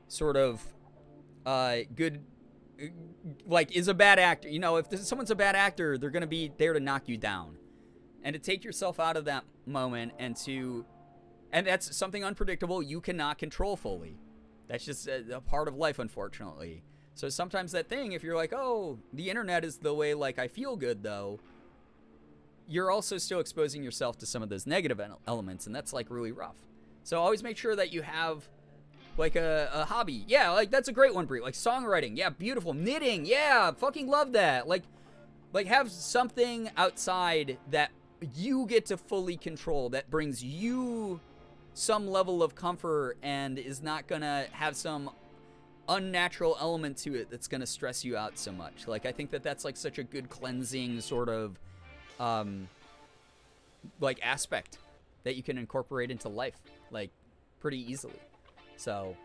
sort of good, like, is a bad actor. You know, if someone's a bad actor, they're going to be there to knock you down. And to take yourself out of that moment and that's something unpredictable you cannot control fully. That's just a part of life, unfortunately. So sometimes that thing, if you're like, oh, the internet is the way, like, I feel good, though, you're also still exposing yourself to some of those negative elements, and that's, like, really rough. So always make sure that you have, like, a hobby. Yeah, like, that's a great one, Brie. Like, songwriting. Yeah, beautiful. Knitting. Yeah, fucking love that. Like have something outside that you get to fully control, that brings you some level of comfort and is not gonna have some unnatural element to it that's gonna stress you out so much. Like, I think that that's, like, such a good cleansing sort of like, aspect that you can incorporate into life, like, pretty easily. So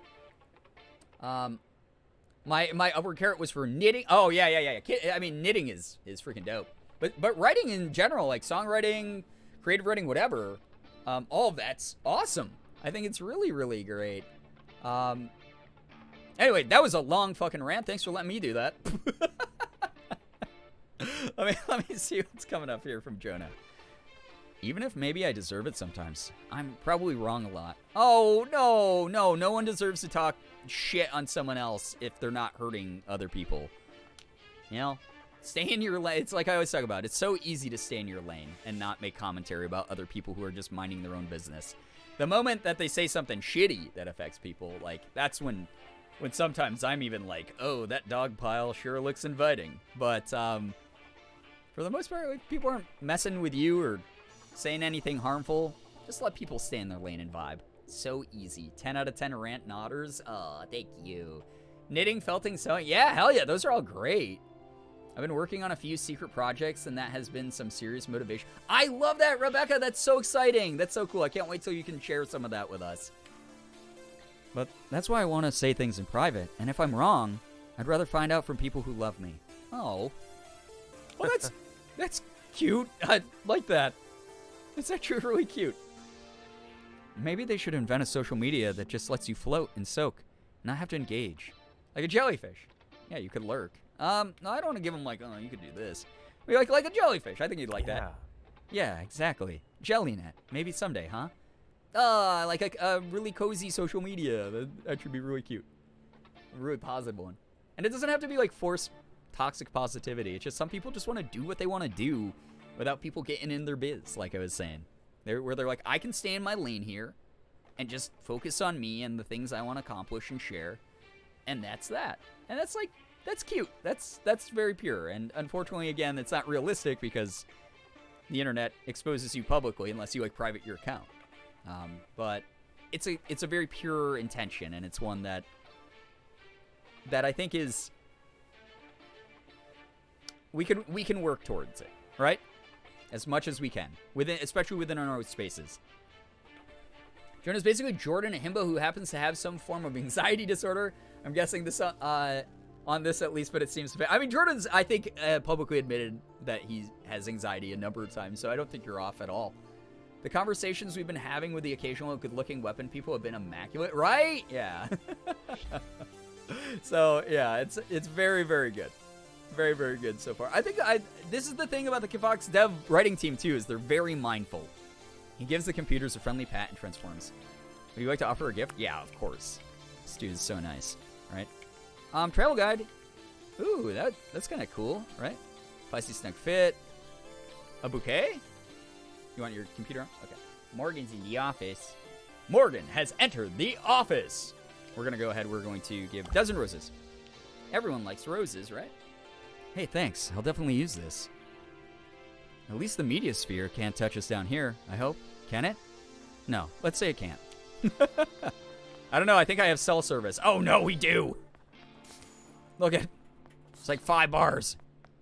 my upward carrot was for knitting. Oh, yeah. I mean, knitting is freaking dope. But writing in general, like songwriting, creative writing, whatever, all of that's awesome. I think it's really, really great. Anyway, that was a long fucking rant. Thanks for letting me do that. Let me see what's coming up here from Jonah. Even if maybe I deserve it sometimes, I'm probably wrong a lot. Oh, no one deserves to talk shit on someone else if they're not hurting other people. You know? Stay in your lane. It's like I always talk about. It's so easy to stay in your lane and not make commentary about other people who are just minding their own business. The moment that they say something shitty that affects people, like, that's when sometimes I'm even like, oh, that dog pile sure looks inviting. But for the most part, like, people aren't messing with you or saying anything harmful. Just let people stay in their lane and vibe. So easy. 10 out of 10 rant nodders. Oh, thank you. Knitting, felting, sewing. Yeah, hell yeah. Those are all great. I've been working on a few secret projects, and that has been some serious motivation. I love that, Rebecca. That's so exciting. That's so cool. I can't wait till you can share some of that with us. But that's why I want to say things in private. And if I'm wrong, I'd rather find out from people who love me. Oh. Well, that's cute. I like that. It's actually really cute. Maybe they should invent a social media that just lets you float and soak, not have to engage. Like a jellyfish. Yeah, you could lurk. No, I don't want to give them, like, oh, you could do this. Like a jellyfish. I think you'd like that. Yeah, exactly. Jellynet. Maybe someday, huh? Like a really cozy social media. That should be really cute. A really positive one. And it doesn't have to be, like, forced toxic positivity. It's just some people just want to do what they want to do without people getting in their biz, like I was saying. Where they're like, I can stay in my lane here and just focus on me and the things I want to accomplish and share. And that's that. And that's, like, that's cute. That's very pure. And unfortunately, again, it's not realistic because the internet exposes you publicly unless you, like, private your account. But it's a very pure intention, and it's one that I think is we can work towards it, right? As much as we can, especially within our own spaces. Jonah's basically Jordan, a himbo who happens to have some form of anxiety disorder. I'm guessing this on this at least, but it seems to be. I mean, Jordan's, I think, publicly admitted that he has anxiety a number of times, so I don't think you're off at all. The conversations we've been having with the occasional good-looking weapon people have been immaculate, right? Yeah. So, yeah, it's very, very good. Very, very good so far. I think this is the thing about the Kifox dev writing team, too, is they're very mindful. He gives the computers a friendly pat and transforms. Would you like to offer a gift? Yeah, of course. This dude is so nice, right? Travel guide. Ooh, that's kind of cool, right? Feisty snug fit. A bouquet? You want your computer on? Okay. Morgan's in the office. Morgan has entered the office. We're going to go ahead. We're going to give a dozen roses. Everyone likes roses, right? Hey, thanks. I'll definitely use this. At least the media sphere can't touch us down here, I hope. Can it? No. Let's say it can't. I don't know. I think I have cell service. Oh, no, we do. Look at... It's like 5 bars.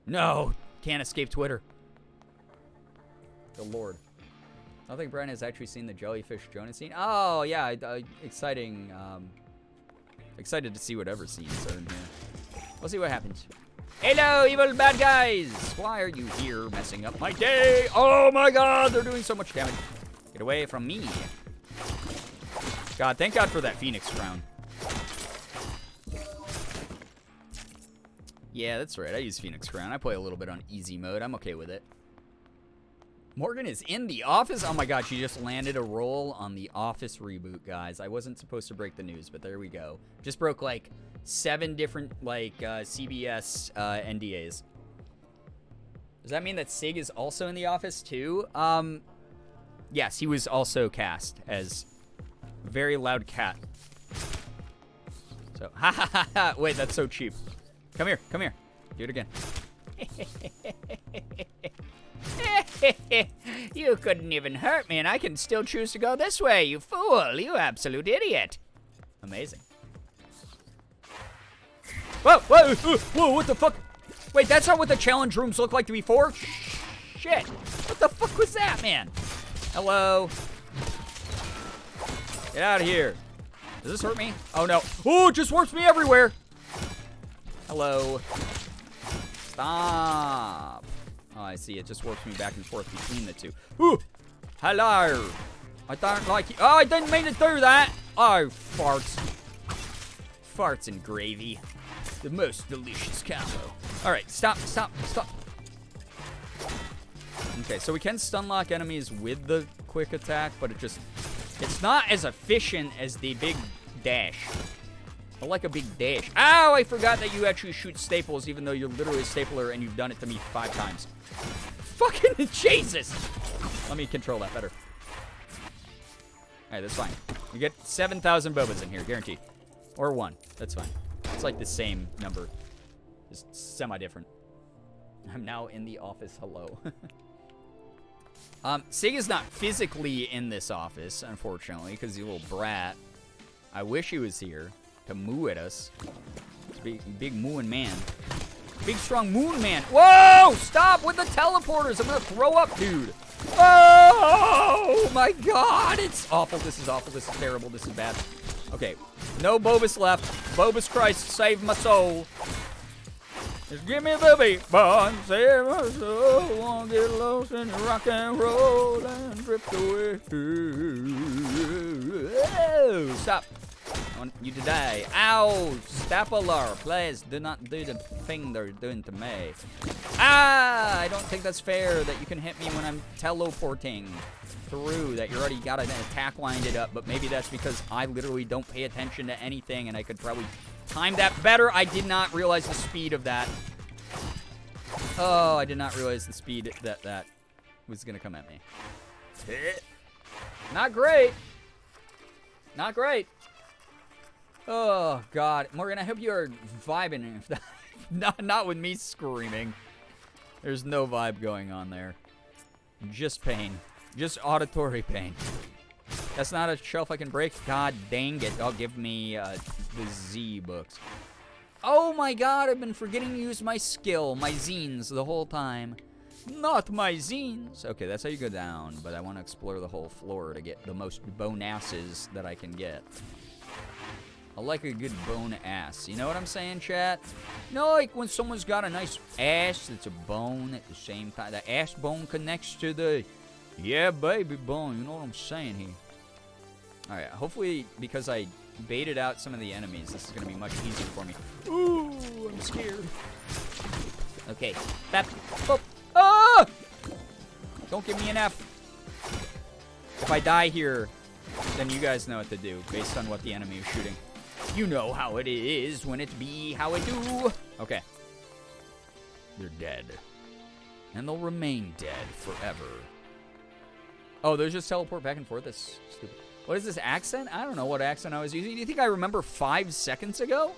No. Can't escape Twitter. The Lord. I don't think Brian has actually seen the Jellyfish Jonah scene. Oh, yeah. Exciting. Excited to see whatever scenes are in here. We'll see what happens. Hello, evil bad guys! Why are you here messing up my day? Oh my god, they're doing so much damage. Get away from me. God, thank God for that Phoenix crown. Yeah, that's right. I use Phoenix crown. I play a little bit on easy mode. I'm okay with it. Morgan is in the office? Oh my god, she just landed a roll on the Office reboot, guys. I wasn't supposed to break the news, but there we go. Just broke, like, 7 different, like, CBS NDAs. Does that mean that Sig is also in the office, too? Yes, he was also cast as very loud cat. So, ha ha ha ha. Wait, that's so cheap. Come here, come here. Do it again. You couldn't even hurt me, and I can still choose to go this way, you fool. You absolute idiot. Amazing. Whoa, whoa, whoa, what the fuck? Wait, that's not what the challenge rooms look like before? Shit. What the fuck was that, man? Hello. Get out of here. Does this hurt me? Oh, no. Oh, it just warps me everywhere. Hello. Stop. Oh, I see. It just warps me back and forth between the two. Ooh. Hello. I don't like you. Oh, I didn't mean to do that. Oh, farts. Farts and gravy. The most delicious combo. All right, stop, stop, stop. Okay, so we can stun lock enemies with the quick attack, but it's not as efficient as the big dash. I like a big dash. Ow, I forgot that you actually shoot staples, even though you're literally a stapler and you've done it to me 5 times. Fucking Jesus. Let me control that better. All right, that's fine. You get 7,000 bobas in here, guaranteed. Or 1, that's fine. It's like the same number, just semi-different. I'm now in the office, hello. Sig is not physically in this office, unfortunately, because he's a little brat. I wish he was here to moo at us. Big mooing man. Big strong moon man. Whoa! Stop with the teleporters! I'm gonna throw up, dude. Oh my god! It's awful. This is awful. This is terrible. This is bad. Okay. No Bobus left. Bobus Christ, save my soul. Just give me the beat, boy, save my soul. Won't get lost in rock and roll and drift away. Oh, stop. I want you to die. Ow! Stapler, please do not do the thing they're doing to me. Ah! I don't think that's fair that you can hit me when I'm teleporting through, that you already got an attack lined up, but maybe that's because I literally don't pay attention to anything and I could probably time that better. I did not realize the speed of that. Oh, I did not realize the speed that was gonna come at me. Not great. Not great. Oh god, Morgan, I hope you're vibing. Not with me screaming. There's no vibe going on there. Just pain. Just auditory pain. That's not a shelf I can break? God dang it. Oh, give me the Z books. Oh my god, I've been forgetting to use my skill, my zines, the whole time. Not my zines. Okay, that's how you go down, but I want to explore the whole floor to get the most bone asses that I can get. I like a good bone ass. You know what I'm saying, chat? You know, like when someone's got a nice ass that's a bone at the same time. The ass bone connects to the... yeah, baby bone. You know what I'm saying here. Alright, hopefully, because I baited out some of the enemies, this is going to be much easier for me. Ooh, I'm scared. Okay. Bap. Boop. Ah! Don't give me an F. If I die here, then you guys know what to do based on what the enemy is shooting. You know how it is when it be how it do. Okay. They're dead. And they'll remain dead forever. Oh, those just teleport back and forth? That's stupid. What is this accent? I don't know what accent I was using. Do you think I remember 5 seconds ago?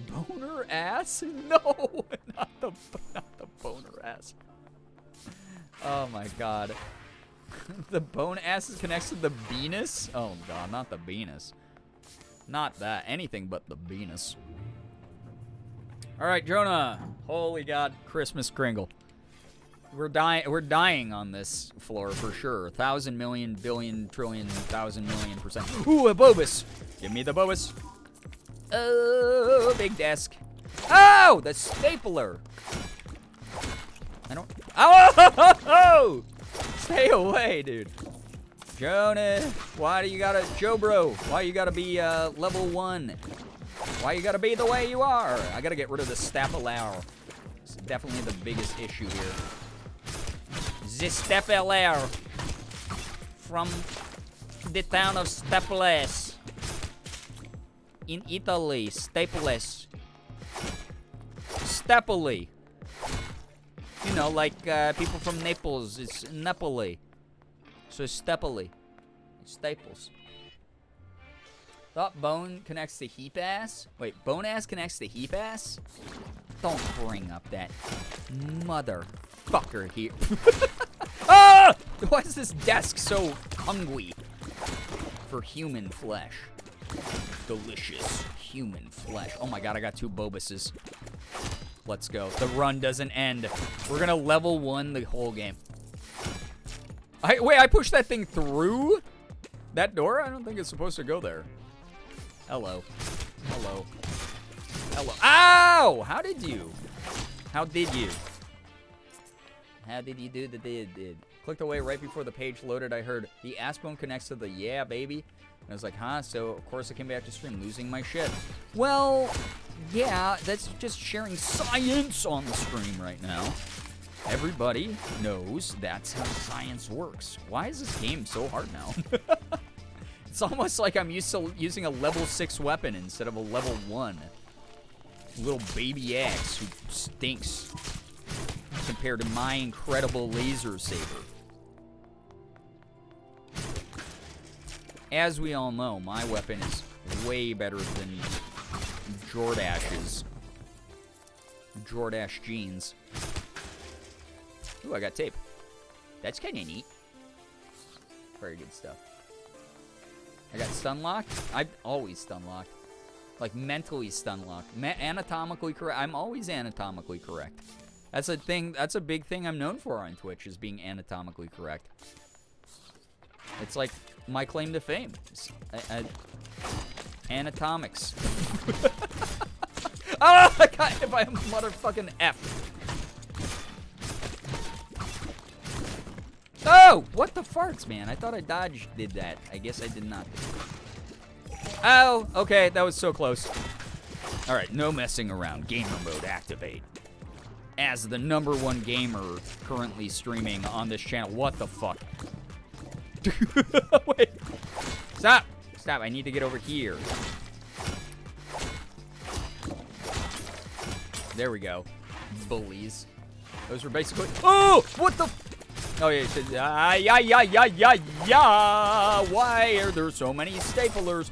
Boner ass? No, not the boner ass. Oh my god. The bone ass is connected to the Venus? Oh god, not the Venus. Not that. Anything but the Venus. Alright, Jonah. Holy god, Christmas Kringle. We're dying on this floor for sure. 1,000 million, billion, trillion, 1,000 million %. Ooh, a Bobus. Give me the Bobus. Oh, big desk. Oh, the stapler. I don't. Oh! Stay away, dude. Jonah, why do you gotta, Joe bro? Why you gotta be level 1? Why you gotta be the way you are? I gotta get rid of the stapler. It's definitely the biggest issue here. The stapler from the town of Staples in Italy. Staples. Stapoli. You know, like people from Naples. It's Napoli. So Stapoli. It's Staples. Thought bone connects to heap ass? Wait, bone ass connects to heap ass? Don't bring up that motherfucker here. Ah! Why is this desk so hungry for human flesh? Delicious human flesh. Oh my god, I got 2 Bobuses. Let's go. The run doesn't end. We're gonna level 1 the whole game. Wait, I pushed that thing through that door? I don't think it's supposed to go there. Hello. Hello. Hello. Ow! How did you? How did you? How did you do the did? Clicked away right before the page loaded. I heard the ass bone connects to the yeah, baby. And I was like, huh? So, of course, I came back to stream losing my shit. Well, yeah, that's just sharing science on the stream right now. Everybody knows that's how science works. Why is this game so hard now? It's almost like I'm used to using a level 6 weapon instead of a level 1. Little baby axe who stinks compared to my incredible laser saber. As we all know, my weapon is way better than Jordash's. Jordash jeans. Ooh, I got tape. That's kind of neat. Very good stuff. I got stun locked. I've always stun locked. Like mentally stun locked. Anatomically correct. I'm always anatomically correct. That's a thing. That's a big thing I'm known for on Twitch, is being anatomically correct. It's like my claim to fame. Anatomics. Oh, I got hit by a motherfucking F. Oh, what the farts, man? I thought I did that. I guess I did not. Oh, okay, that was so close. All right, no messing around. Gamer mode activate. As the #1 gamer currently streaming on this channel. What the fuck? Wait. Stop. Stop. I need to get over here. There we go. Bullies. Those were basically... Oh! What the... Oh, yeah. Yeah. Why are there so many staplers?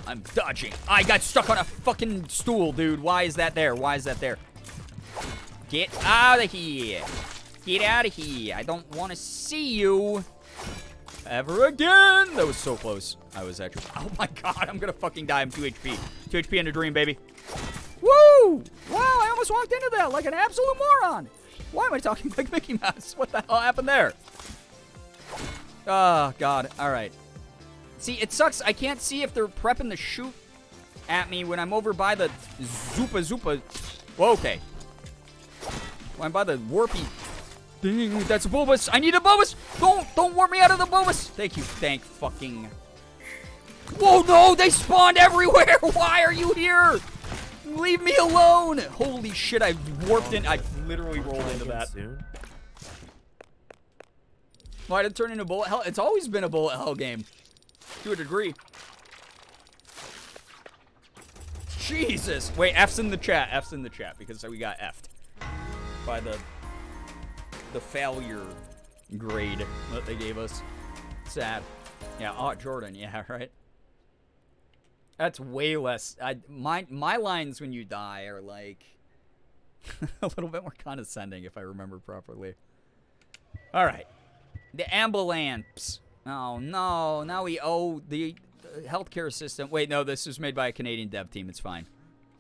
I'm dodging. I got stuck on a fucking stool, dude. Why is that there? Why is that there? Get out of here. Get out of here. I don't want to see you ever again. That was so close. I was actually... Oh, my God. I'm going to fucking die. I'm 2 HP. 2 HP in a dream, baby. Woo! Wow, I almost walked into that like an absolute moron. Why am I talking like Mickey Mouse? What the hell happened there? Oh, God. All right. See, it sucks. I can't see if they're prepping to shoot at me when I'm over by the Zupa. Whoa, okay. I'm by the warpy thing. That's a Bulbous. I need a Bulbous. Don't warp me out of the Bulbous. Thank you. Thank fucking... Whoa, no. They spawned everywhere. Why are you here? Leave me alone! Holy shit, I warped in. I literally rolled into that. Soon. Why did it turn into bullet hell? It's always been a bullet hell game. To a degree. Jesus! Wait, F's in the chat. F's in the chat because we got F'd by the failure grade that they gave us. Sad. Yeah, oh, Jordan. Yeah, right. That's way less. My lines when you die are like a little bit more condescending if I remember properly. All right. The ambulance. Oh, no. Now we owe the healthcare system. Wait, no, this was made by a Canadian dev team. It's fine.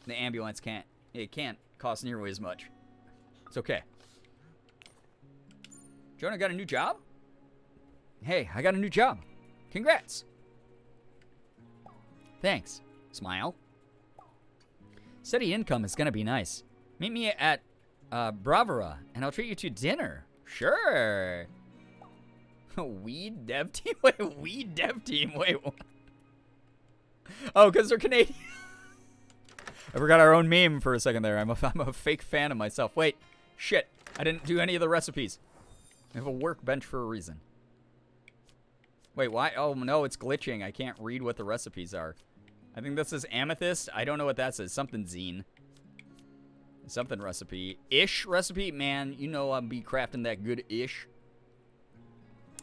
The ambulance can't cost nearly as much. It's okay. Jonah got a new job? Hey, I got a new job. Congrats. Thanks. Smile. Steady income is going to be nice. Meet me at Bravura, and I'll treat you to dinner. Sure. Weed dev team? Wait, weed dev team? Wait, what? Oh, because they're Canadian. I forgot our own meme for a second there. I'm a fake fan of myself. Wait, shit. I didn't do any of the recipes. I have a workbench for a reason. Wait, why? Oh, no, it's glitching. I can't read what the recipes are. I think this is amethyst. I don't know what that says. Something zine. Something recipe. Ish recipe? Man, you know I'll be crafting that good ish.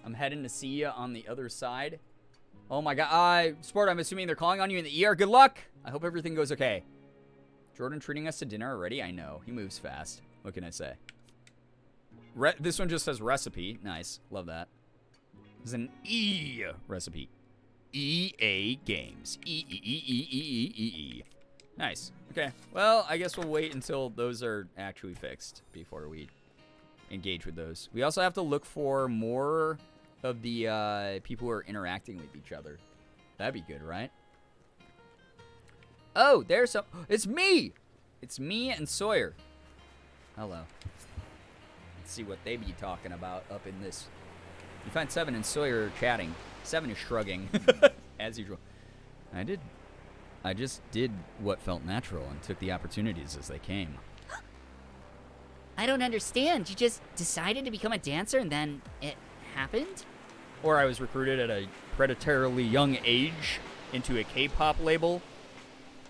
I'm heading to see you on the other side. Oh my god. Sport, I'm assuming they're calling on you in the ER. Good luck. I hope everything goes okay. Jordan treating us to dinner already? I know. He moves fast. What can I say? This one just says recipe. Nice. Love that. This is an E recipe. EA Games. E. Nice. Okay. Well, I guess we'll wait until those are actually fixed before we engage with those. We also have to look for more of the people who are interacting with each other. That'd be good, right? Oh, there's some. It's me! It's me and Sawyer. Hello. Let's see what they be talking about up in this. You find Seven and Sawyer chatting. Seven is shrugging, as usual. I just did what felt natural and took the opportunities as they came. I don't understand. You just decided to become a dancer and then it happened? Or I was recruited at a predatorily young age into a K-pop label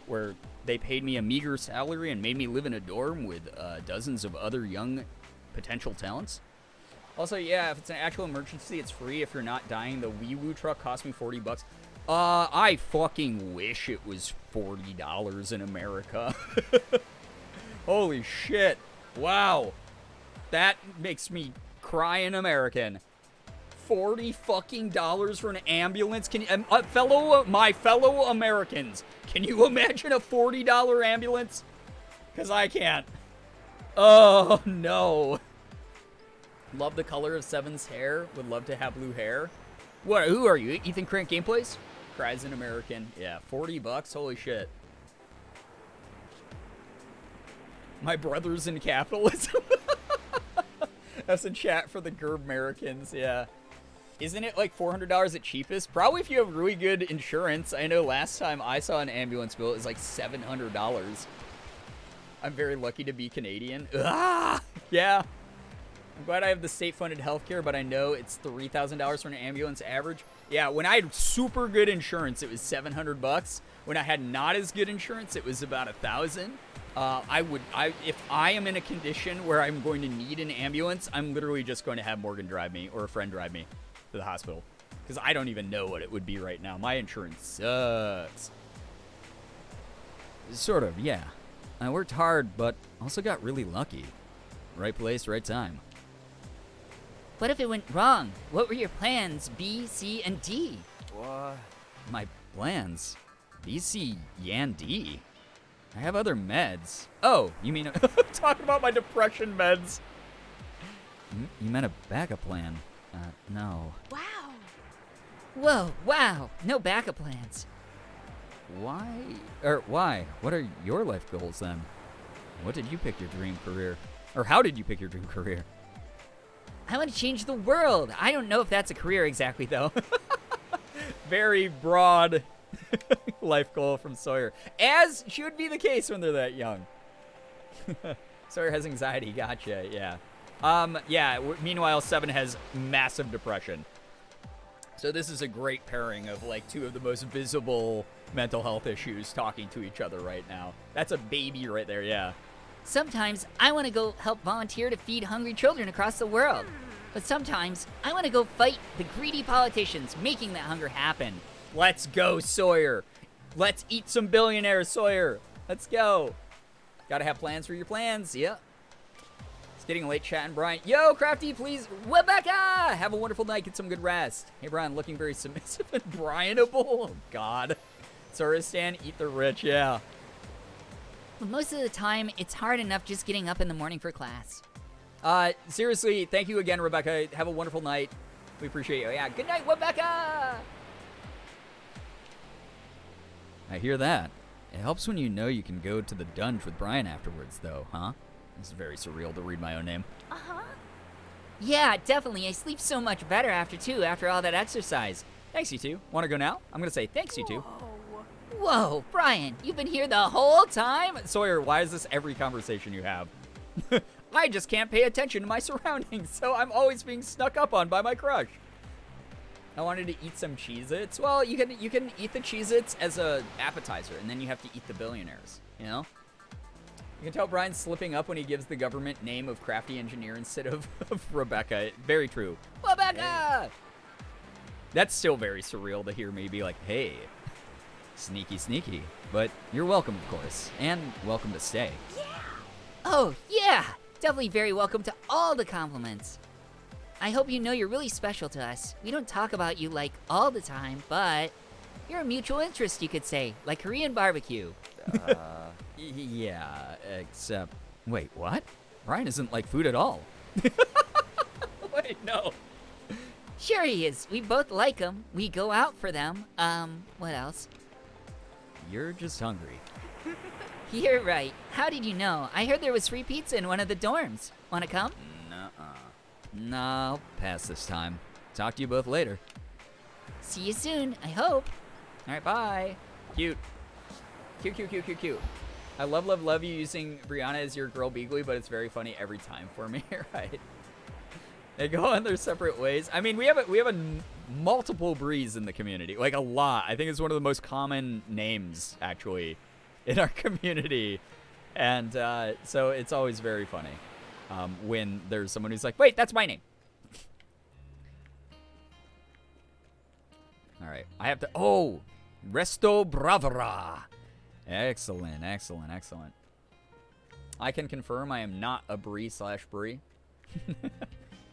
where they paid me a meager salary and made me live in a dorm with dozens of other young potential talents. Also, yeah, if it's an actual emergency, it's free. If you're not dying, the wee-woo truck cost me $40. I fucking wish it was $40 in America. Holy shit. Wow. That makes me cry in American. $40 fucking dollars for an ambulance? Can you, my fellow Americans, can you imagine a $40 ambulance? Because I can't. Oh, no. Love the color of Seven's hair. Would love to have blue hair. What? Who are you? Ethan Crank Gameplays? Cries in American. Yeah, $40. Holy shit. My brother's in capitalism. That's a chat for the Girbeamericans. Yeah. Isn't it like $400 at cheapest? Probably if you have really good insurance. I know last time I saw an ambulance bill, it was like $700. I'm very lucky to be Canadian. Ah! Yeah. I'm glad I have the state-funded healthcare, but I know it's $3,000 for an ambulance average. Yeah, when I had super good insurance, it was $700. When I had not as good insurance, it was about $1,000. If I am in a condition where I'm going to need an ambulance, I'm literally just going to have Morgan drive me or a friend drive me to the hospital because I don't even know what it would be right now. My insurance sucks. Sort of, yeah. I worked hard, but also got really lucky. Right place, right time. What if it went wrong? What were your plans, B, C, and D? What? My plans? B, C, and D? I have other meds. Oh, you mean talking about my depression meds? You meant a backup plan? No. Wow. Whoa, wow, no backup plans. Why? What are your life goals then? What did you pick your dream career? Or how did you pick your dream career? I want to change the world. I don't know if that's a career exactly, though. Very broad Life goal from Sawyer. As should be the case when they're that young. Sawyer has anxiety. Gotcha. Yeah. Meanwhile, 7 has massive depression. So this is a great pairing of like two of the most visible mental health issues talking to each other right now. That's a baby right there. Yeah. Sometimes I want to go help volunteer to feed hungry children across the world. But sometimes I want to go fight the greedy politicians making that hunger happen. Let's go, Sawyer. Let's eat some billionaires, Sawyer. Let's go. Gotta have plans for your plans. Yeah. It's getting late chatting, Brian. Yo, Crafty, please. Rebecca! Have a wonderful night. Get some good rest. Hey, Brian, looking very submissive and Brianable. Oh, God. Soristan, eat the rich. Yeah. But most of the time, it's hard enough just getting up in the morning for class. Seriously, thank you again, Rebecca. Have a wonderful night. We appreciate you. Yeah, good night, Rebecca! I hear that. It helps when you know you can go to the dungeon with Brian afterwards, though, huh? This is very surreal to read my own name. Yeah, definitely. I sleep so much better after all that exercise. Thanks, you two. Want to go now? I'm going to say thanks, you two. Whoa, Brian, you've been here the whole time? Sawyer, why is this every conversation you have? I just can't pay attention to my surroundings, so I'm always being snuck up on by my crush. I wanted to eat some Cheez-Its. Well, you can eat the Cheez-Its as a appetizer, and then you have to eat the billionaires, you know? You can tell Brian's slipping up when he gives the government name of Crafty Engineer instead of Rebecca. Very true. Rebecca! That's still very surreal to hear me be like, hey, sneaky, sneaky. But you're welcome, of course, and welcome to stay. Oh, yeah! Definitely very welcome to all the compliments. I hope you know you're really special to us. We don't talk about you like all the time, but you're a mutual interest, you could say, like Korean barbecue. Yeah, except... Wait, what? Brian isn't like food at all. Wait, no. Sure he is. We both like them. We go out for them. What else? You're just hungry. You're right. How did you know? I heard there was free pizza in one of the dorms. Wanna come? No, I'll pass this time. Talk to you both later. See you soon, I hope. All right, bye. Cute. Cute. I love you using Brianna as your Girbeagly, but it's very funny every time for me, right? They go on their separate ways. I mean, we have a multiple Brees in the community, like a lot. I think it's one of the most common names, actually, in our community. And so it's always very funny when there's someone who's like, wait, that's my name. All right, I have to, Resto Bravara. Excellent. I can confirm I am not a Bree/Bree.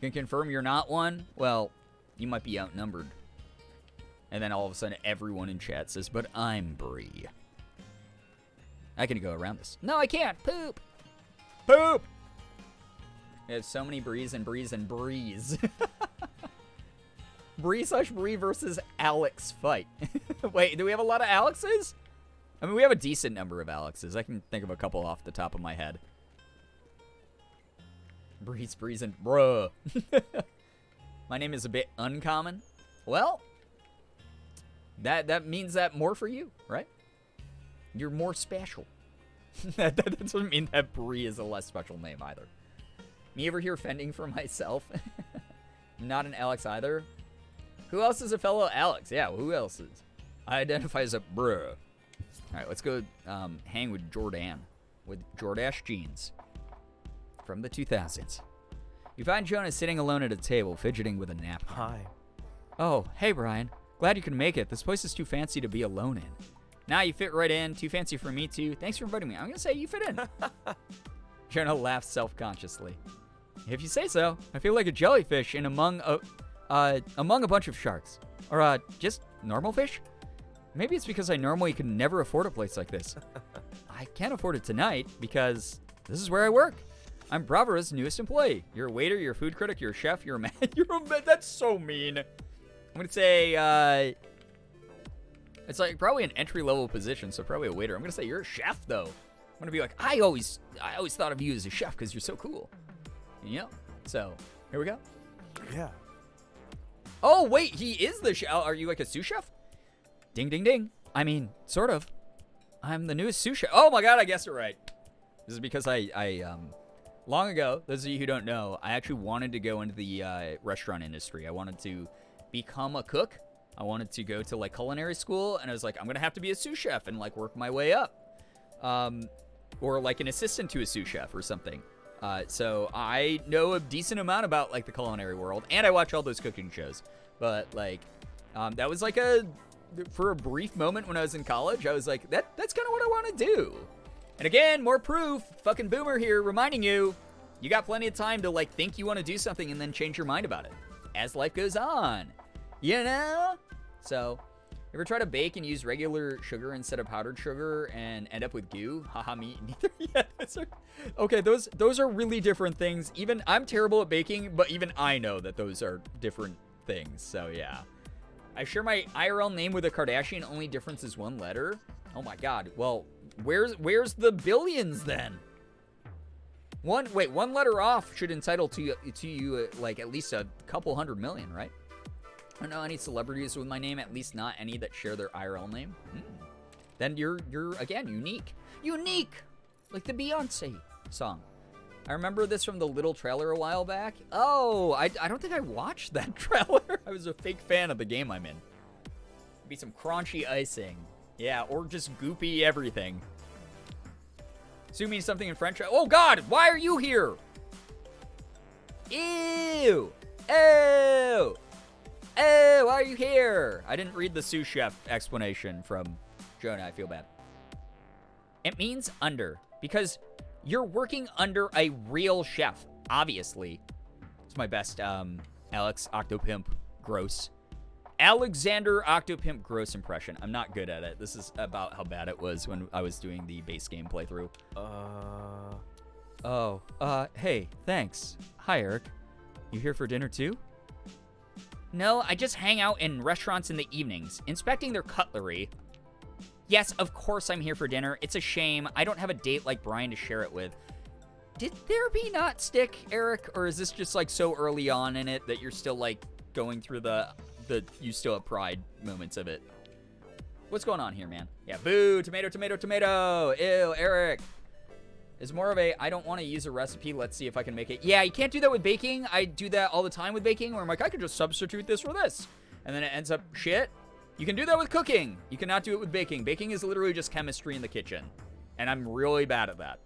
Can confirm you're not one? Well, you might be outnumbered. And then all of a sudden everyone in chat says, but I'm Bree. I can go around this. No, I can't. Poop. There's so many Brees and Brees. Bree/Bree versus Alex fight. Wait, do we have a lot of Alexes? I mean, we have a decent number of Alexes. I can think of a couple off the top of my head. Breeze, and bruh. My name is a bit uncommon. Well, that means that more for you, right? You're more special. That doesn't mean that Bree is a less special name either. Me over here fending for myself. Not an Alex either. Who else is a fellow Alex? Yeah, who else is? I identify as a bruh. All right, let's go hang with Jordan, with Jordache jeans from the 2000s. You find Jonah sitting alone at a table, fidgeting with a napkin. Hi. Oh, hey, Brian. Glad you can make it. This place is too fancy to be alone in. Nah, you fit right in. Too fancy for me, too. Thanks for inviting me. I'm going to say you fit in. Jonah laughs self-consciously. If you say so. I feel like a jellyfish in among a bunch of sharks. Or, just normal fish? Maybe it's because I normally could never afford a place like this. I can't afford it tonight because this is where I work. I'm Bravara's newest employee. You're a waiter, you're a food critic, you're a chef, you're a man. That's so mean. I'm going to say, it's like probably an entry-level position, so probably a waiter. I'm going to say you're a chef, though. I'm going to be like, I always thought of you as a chef because you're so cool. You know? So, here we go. Yeah. Oh, wait, he is the chef. Are you like a sous chef? Ding, ding, ding. I mean, sort of. I'm the newest sous chef. Oh my god, I guessed it right. This is because I long ago, those of you who don't know, I actually wanted to go into the restaurant industry. I wanted to become a cook. I wanted to go to like culinary school, and I was like, I'm gonna have to be a sous chef and like work my way up, or like an assistant to a sous chef or something. So I know a decent amount about like the culinary world, and I watch all those cooking shows. But like, that was like for a brief moment when I was in college, I was like, that's kind of what I want to do. And again, more proof. Fucking Boomer here, reminding you, you got plenty of time to like think you want to do something and then change your mind about it as life goes on. You know? So, ever try to bake and use regular sugar instead of powdered sugar and end up with goo? Haha, me neither. Yeah, okay, those are really different things. Even I'm terrible at baking, but even I know that those are different things. So yeah, I share my IRL name with a Kardashian. Only difference is one letter. Oh my god. Well, where's the billions then? One letter off should entitle to you like at least a couple 100 million, right? I don't know any celebrities with my name, at least not any that share their IRL name. Then you're again unique, like the Beyonce song. I remember this from the little trailer a while back. Oh, I don't think I watched that trailer. I was a fake fan of the game I'm in. Be some crunchy icing, yeah, or just goopy everything. Sue means something in French. Oh God, why are you here? Ew, ew. Oh, why are you here? I didn't read the sous chef explanation from Jonah. I feel bad. It means under, because you're working under a real chef, obviously. It's my best Alex Octopimp Gross. Alexander Octopimp Gross impression. I'm not good at it. This is about how bad it was when I was doing the base game playthrough. Hey, thanks. Hi, Eric. You here for dinner too? No, I just hang out in restaurants in the evenings, inspecting their cutlery. Yes, of course I'm here for dinner. It's a shame. I don't have a date like Brian to share it with. Did therapy not stick, Eric? Or is this just like so early on in it that you're still like going through the you still have pride moments of it? What's going on here, man? Yeah, boo, tomato, tomato, tomato. Ew, Eric. Is more of a, I don't want to use a recipe, let's see if I can make it. Yeah, you can't do that with baking. I do that all the time with baking, where I'm like, I could just substitute this for this. And then it ends up shit. You can do that with cooking. You cannot do it with baking. Baking is literally just chemistry in the kitchen. And I'm really bad at that.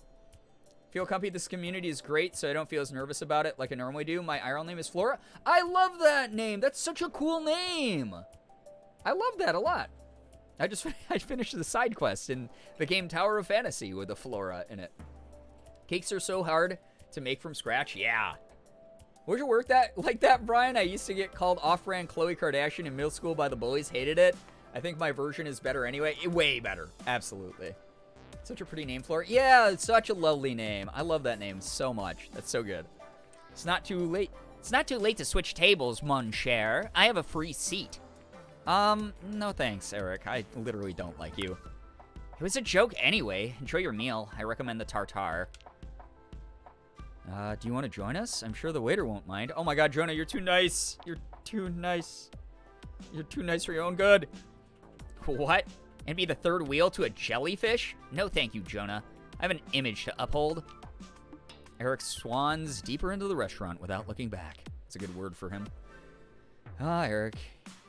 Feel comfy, this community is great, so I don't feel as nervous about it like I normally do. My IRL name is Flora. I love that name. That's such a cool name. I love that a lot. I finished the side quest in the game Tower of Fantasy with the Flora in it. Cakes are so hard to make from scratch. Yeah. Would you work like that, Brian? I used to get called off-brand Khloe Kardashian in middle school by the boys. Hated it. I think my version is better anyway. Way better. Absolutely. Such a pretty name, Flora. Yeah, it's such a lovely name. I love that name so much. That's so good. It's not too late. It's not too late to switch tables, mon cher. I have a free seat. No thanks, Eric. I literally don't like you. It was a joke anyway. Enjoy your meal. I recommend the tartare. Do you want to join us? I'm sure the waiter won't mind. Oh my god, Jonah, you're too nice. You're too nice. You're too nice for your own good. What? And be the third wheel to a jellyfish? No thank you, Jonah. I have an image to uphold. Eric swans deeper into the restaurant without looking back. It's a good word for him. Ah, Eric,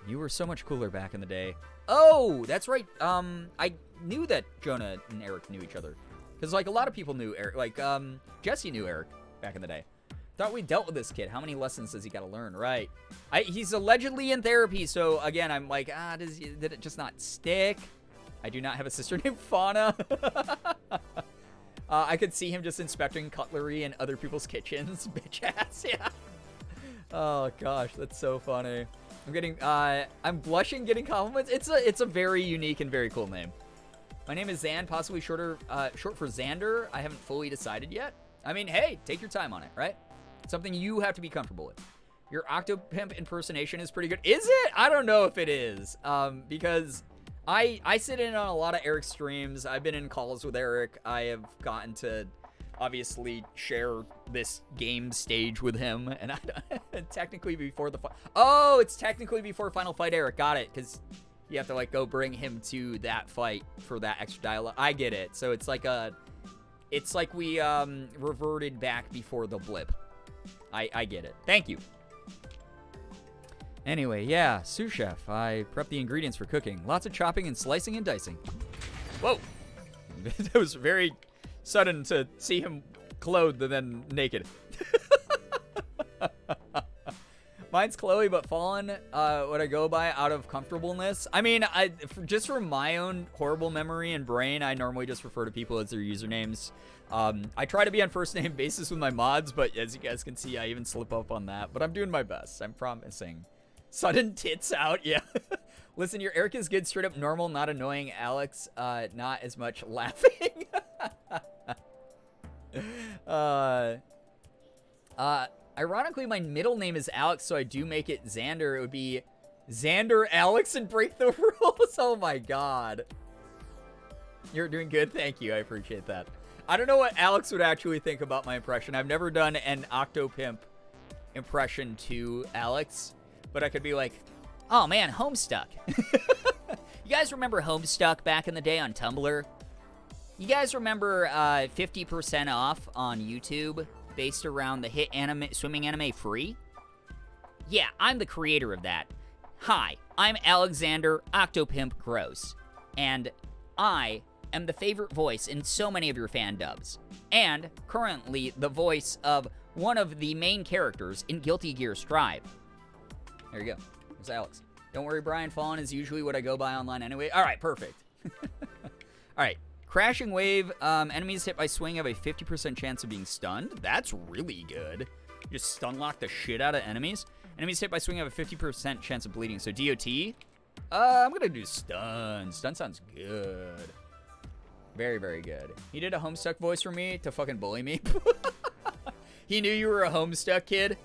you were so much cooler back in the day. Oh, that's right. I knew that Jonah and Eric knew each other. Because, like, a lot of people knew Eric. Like, Jesse knew Eric back in the day. Thought we dealt with this kid. How many lessons does he got to learn? Right. He's allegedly in therapy, so, again, I'm like, did it just not stick? I do not have a sister named Fauna. I could see him just inspecting cutlery in other people's kitchens. Bitch ass, yeah. Oh, gosh, that's so funny. I'm blushing getting compliments. It's a very unique and very cool name. My name is Zan, possibly short for Xander. I haven't fully decided yet. I mean, hey, take your time on it, right? It's something you have to be comfortable with. Your Octopimp impersonation is pretty good. Is it? I don't know if it is. Because I sit in on a lot of Eric's streams. I've been in calls with Eric. I have gotten to obviously share this game stage with him. And technically before the it's technically before Final Fight, Eric. Got it. Because You have to like go bring him to that fight for that extra dialogue. I get it. So it's like we reverted back before the blip. I get it. Thank you. Anyway, yeah, sous chef. I prep the ingredients for cooking. Lots of chopping and slicing and dicing. Whoa. That was very sudden to see him clothed and then naked. Mine's Chloe, but Fallen, what I go by out of comfortableness. I mean, just from my own horrible memory and brain, I normally just refer to people as their usernames. I try to be on first name basis with my mods, but as you guys can see, I even slip up on that. But I'm doing my best. I'm promising. Sudden tits out, yeah. Listen, your Eric is good, straight up normal, not annoying. Alex, not as much laughing. Ironically, my middle name is Alex, so I do make it Xander. It would be Xander, Alex, and break the rules. Oh my god. You're doing good. Thank you. I appreciate that. I don't know what Alex would actually think about my impression. I've never done an Octopimp impression to Alex, but I could be like, oh man, Homestuck. You guys remember Homestuck back in the day on Tumblr? You guys remember 50% off on YouTube based around the hit swimming anime Free? Yeah, I'm the creator of that. Hi, I'm Alexander Octopimp Gross, and I am the favorite voice in so many of your fan dubs, and currently the voice of one of the main characters in Guilty Gear Strive. There you go. There's Alex. Don't worry, Brian. Fallen is usually what I go by online anyway. All right, perfect. All right. Crashing wave. Enemies hit by swing have a 50% chance of being stunned. That's really good. You just stun lock the shit out of enemies. Enemies hit by swing have a 50% chance of bleeding. So DOT. I'm going to do stun. Stun sounds good. Very, very good. He did a Homestuck voice for me to fucking bully me. He knew you were a Homestuck kid.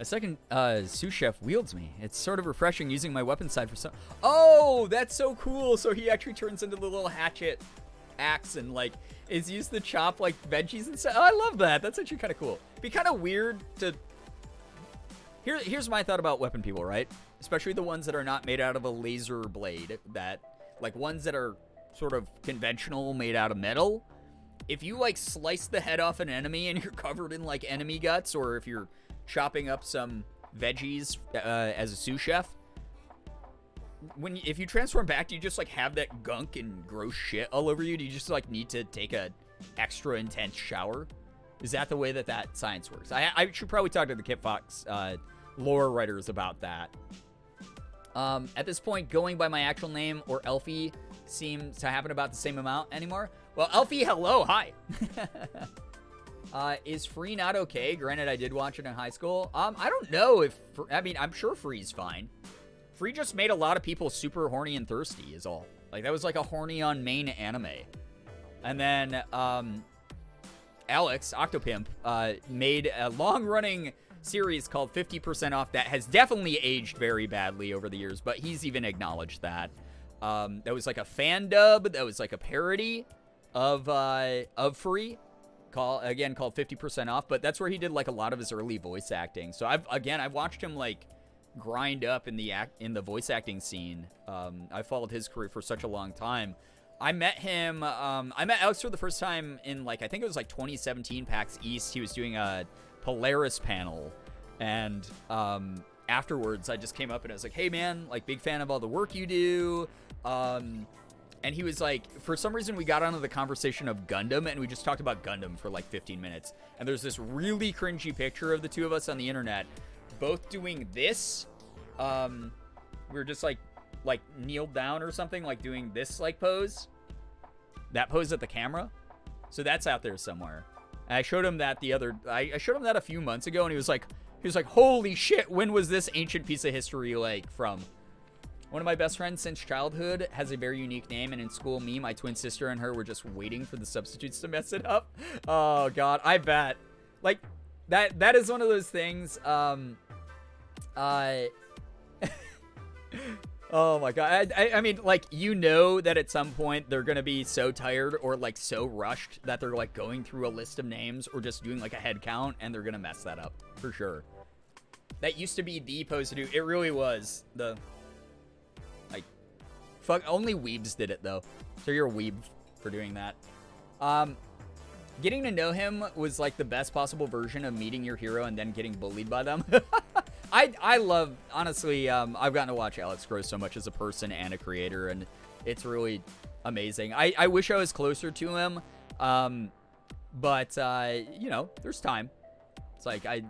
A second sous chef wields me. It's sort of refreshing using my weapon side for some. Oh, that's so cool. So he actually turns into the little hatchet axe and like is used to chop like veggies and stuff. Oh, I love that. That's actually kind of cool. Be kind of weird to. Here's my thought about weapon people, right? Especially the ones that are not made out of a laser blade. That like ones that are sort of conventional, made out of metal. If you like slice the head off an enemy and you're covered in like enemy guts, or if you're chopping up some veggies as a sous chef, if you transform back, do you just like have that gunk and gross shit all over you? Do you just like need to take a extra intense shower? Is that the way that science works? I should probably talk to the Kit Fox lore writers about that. At this point, going by my actual name or Elfie seems to happen about the same amount anymore. Well, Elfie, hello, hi. Is Free not okay? Granted, I did watch it in high school. I don't know if... I mean, I'm sure Free's fine. Free just made a lot of people super horny and thirsty, is all. Like, that was like a horny on main anime. And then, Alex, Octopimp, made a long-running series called 50% Off that has definitely aged very badly over the years, but he's even acknowledged that. That was like a fan dub. That was like a parody of Free. Called 50% Off, but that's where he did like a lot of his early voice acting. So I've watched him like grind up in the voice acting scene. I followed his career for such a long time. I met Alex for the first time in like I think it was like 2017 PAX East. He was doing a Polaris panel, and afterwards I just came up and I was like, hey man, like big fan of all the work you do. And he was like, for some reason, we got onto the conversation of Gundam, and we just talked about Gundam for like 15 minutes. And there's this really cringy picture of the two of us on the internet, both doing this. We were just like kneeled down or something, like doing this like pose. That pose at the camera. So that's out there somewhere. And I showed him that I showed him that a few months ago, and he was like, holy shit, when was this ancient piece of history like from? One of my best friends since childhood has a very unique name, and in school, me, my twin sister, and her were just waiting for the substitutes to mess it up. Oh, God, I bet. Like, that is one of those things, oh, my God. I mean, like, you know that at some point they're gonna be so tired or, like, so rushed that they're, like, going through a list of names or just doing, like, a head count, and they're gonna mess that up, for sure. That used to be the pose to do. It really was. Fuck, only weebs did it though. So you're a weeb for doing that. Getting to know him was like the best possible version of meeting your hero and then getting bullied by them. I love, honestly, I've gotten to watch Alex grow so much as a person and a creator, and it's really amazing. I wish I was closer to him, but you know, there's time. It's like, I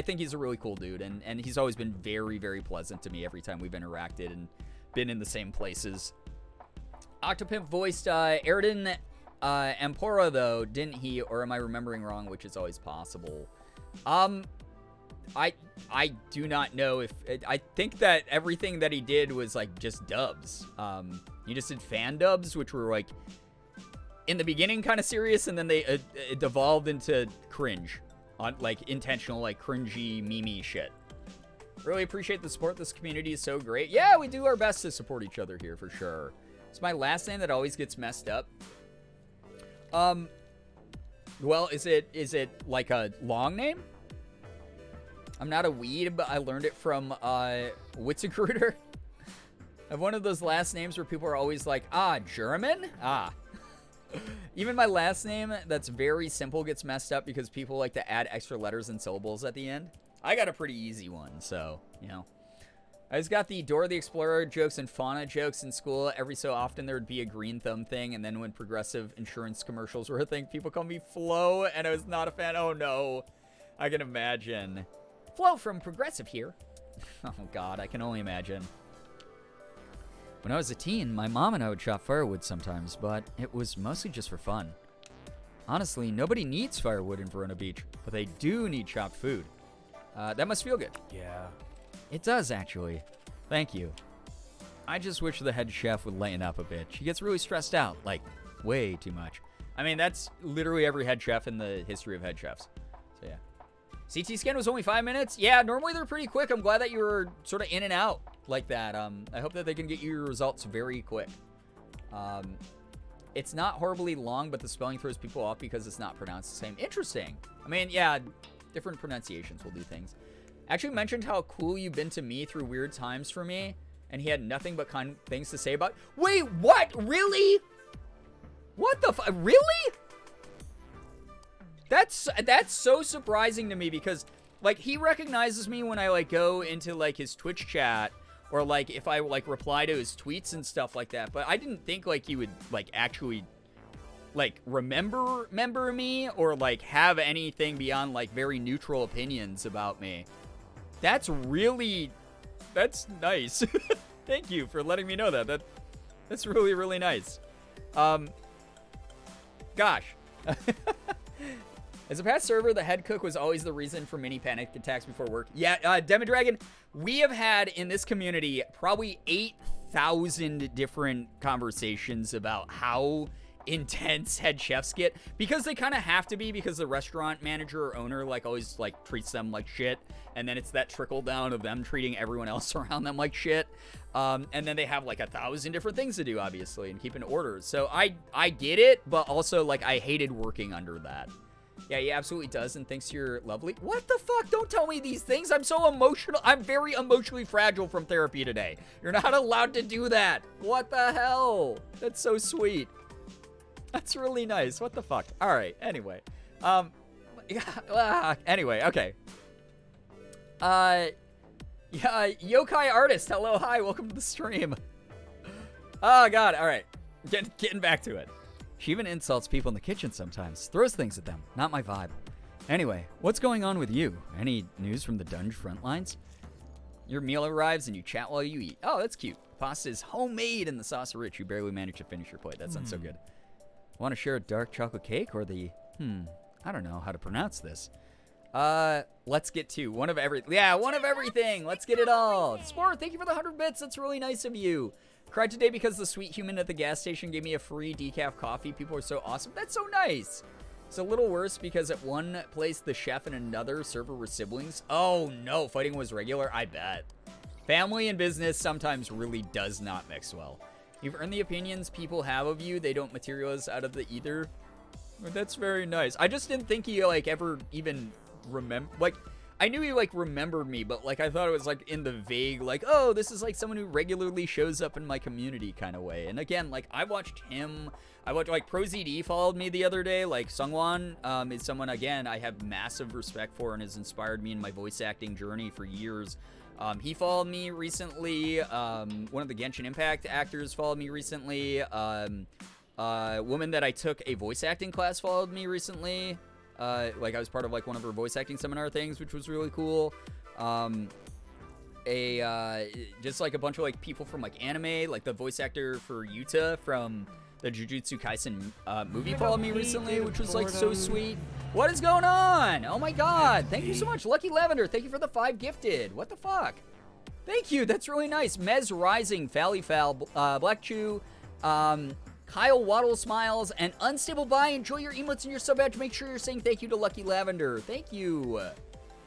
think he's a really cool dude, and he's always been very, very pleasant to me every time we've interacted and been in the same places. Octopimp voiced Airden Ampora, though, didn't he? Or am I remembering wrong, which is always possible? I do not know if... I think that everything that he did was, like, just dubs. He just did fan dubs, which were, like, in the beginning kind of serious, and then they it devolved into cringe. On, like, intentional, like, cringy, meme shit. Really appreciate the support. This community is so great. Yeah, we do our best to support each other here, for sure. It's my last name that always gets messed up. Well, is it like a long name? I'm not a weed, but I learned it from Witzigrooter. I have one of those last names where people are always like, German? Even my last name that's very simple gets messed up because people like to add extra letters and syllables at the end. I got a pretty easy one, so, you know. I just got the Dora the Explorer jokes and Fauna jokes in school. Every so often there would be a green thumb thing, and then when progressive insurance commercials were a thing, people called me Flo, and I was not a fan. Oh, no. I can imagine. Flo from Progressive here. Oh, God, I can only imagine. When I was a teen, my mom and I would chop firewood sometimes, but it was mostly just for fun. Honestly, nobody needs firewood in Verona Beach, but they do need chopped food. That must feel good. Yeah. It does, actually. Thank you. I just wish the head chef would lighten up a bit. She gets really stressed out, like, way too much. I mean, that's literally every head chef in the history of head chefs. So, yeah. CT scan was only 5 minutes? Yeah, normally they're pretty quick. I'm glad that you were sort of in and out like that. I hope that they can get you your results very quick. It's not horribly long, but the spelling throws people off because it's not pronounced the same. Interesting. I mean, yeah, different pronunciations will do things. Actually mentioned how cool you've been to me through weird times for me, and he had nothing but kind things to say about... Wait, what? Really? What the fuck? Really? That's so surprising to me because, like, he recognizes me when I, like, go into, like, his Twitch chat or, like, if I, like, reply to his tweets and stuff like that. But I didn't think, like, he would, like, actually, like, remember me or, like, have anything beyond, like, very neutral opinions about me. That's nice. Thank you for letting me know that. That's really, really nice. Gosh. As a past server, the head cook was always the reason for many panic attacks before work. Yeah, Demidragon, we have had in this community probably 8,000 different conversations about how intense head chefs get, because they kind of have to be, because the restaurant manager or owner like always like treats them like shit, and then it's that trickle down of them treating everyone else around them like shit, and then they have like 1,000 different things to do, obviously, and keeping orders. So I get it, but also like I hated working under that. Yeah, he absolutely does, and thinks you're lovely. What the fuck? Don't tell me these things. I'm so emotional. I'm very emotionally fragile from therapy today. You're not allowed to do that. What the hell? That's so sweet. That's really nice. What the fuck? All right. Anyway. Anyway, okay. Yeah, Yokai Artist. Hello, hi. Welcome to the stream. Oh, God. All right. Getting back to it. She even insults people in the kitchen sometimes. Throws things at them. Not my vibe. Anyway, what's going on with you? Any news from the Dunge front lines? Your meal arrives and you chat while you eat. Oh, that's cute. Pasta is homemade and the sauce rich. You barely managed to finish your plate. That sounds so good. Want to share a dark chocolate cake or the... I don't know how to pronounce this. Let's get to one of everything. Yeah, one of everything. Let's get it all. Sport, thank you for the 100 bits. That's really nice of you. Cried today because the sweet human at the gas station gave me a free decaf coffee. People are so awesome. That's so nice. It's a little worse because at one place, the chef and another server were siblings. Oh, no. Fighting was regular? I bet. Family and business sometimes really does not mix well. You've earned the opinions people have of you. They don't materialize out of the either. That's very nice. I just didn't think he, like, ever even remember. Like, I knew he like remembered me, but like I thought it was like in the vague, like, oh, this is like someone who regularly shows up in my community kind of way. And again, like I watched like ProZD followed me the other day. Like Sungwon is someone again I have massive respect for and has inspired me in my voice acting journey for years. He followed me recently. One of the Genshin Impact actors followed me recently. Woman that I took a voice acting class followed me recently. Like I was part of like one of her voice acting seminar things, which was really cool. Just like a bunch of like people from like anime, like the voice actor for Yuta from the Jujutsu Kaisen movie followed me recently, which was like so sweet. What is going on? Oh my god, thank you so much. Lucky Lavender, thank you for the 5 gifted. What the fuck? Thank you, that's really nice. Mez Rising, Fally Fowl, Black Chew, Kyle Waddle Smiles, and Unstable Buy. Enjoy your emotes and your sub badge. Make sure you're saying thank you to Lucky Lavender. Thank you.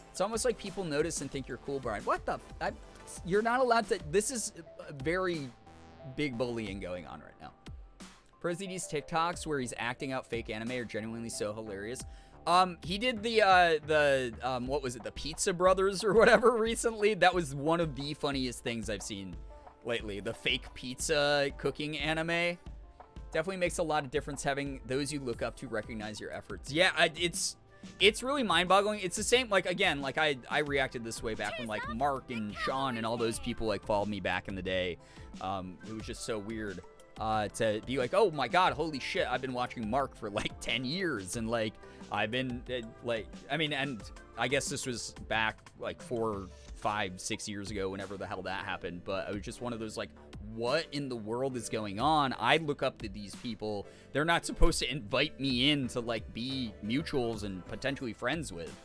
It's almost like people notice and think you're cool, Brian. What the? You're not allowed to. This is very big bullying going on right now. ProZD's TikToks where he's acting out fake anime are genuinely so hilarious. He did the what was it, the Pizza Brothers or whatever recently. That was one of the funniest things I've seen lately. The fake pizza cooking anime. Definitely makes a lot of difference having those you look up to recognize your efforts. Yeah, it's really mind-boggling. It's the same, like, again, like, I reacted this way back when, like, Mark and Sean and all those people, like, followed me back in the day. It was just so weird to be like, oh, my God, holy shit, I've been watching Mark for, like, 10 years. And, like, I've been, like, I mean, and I guess this was back, like, 4, 5, 6 years ago, whenever the hell that happened. But it was just one of those, like, what in the world is going on? I look up to these people. They're not supposed to invite me in to, like, be mutuals and potentially friends with.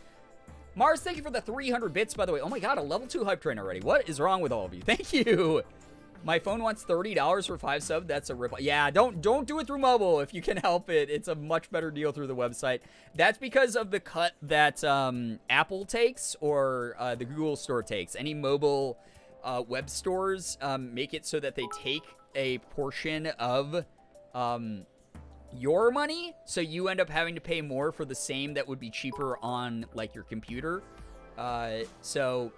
Mars, thank you for the 300 bits, by the way. Oh my god, a level 2 hype train already. What is wrong with all of you? Thank you. My phone wants $30 for 5 subs. That's a rip. Yeah, don't do it through mobile if you can help it. It's a much better deal through the website. That's because of the cut that Apple takes or the Google Store takes. Any mobile web stores make it so that they take a portion of your money, so you end up having to pay more for the same that would be cheaper on like your computer. So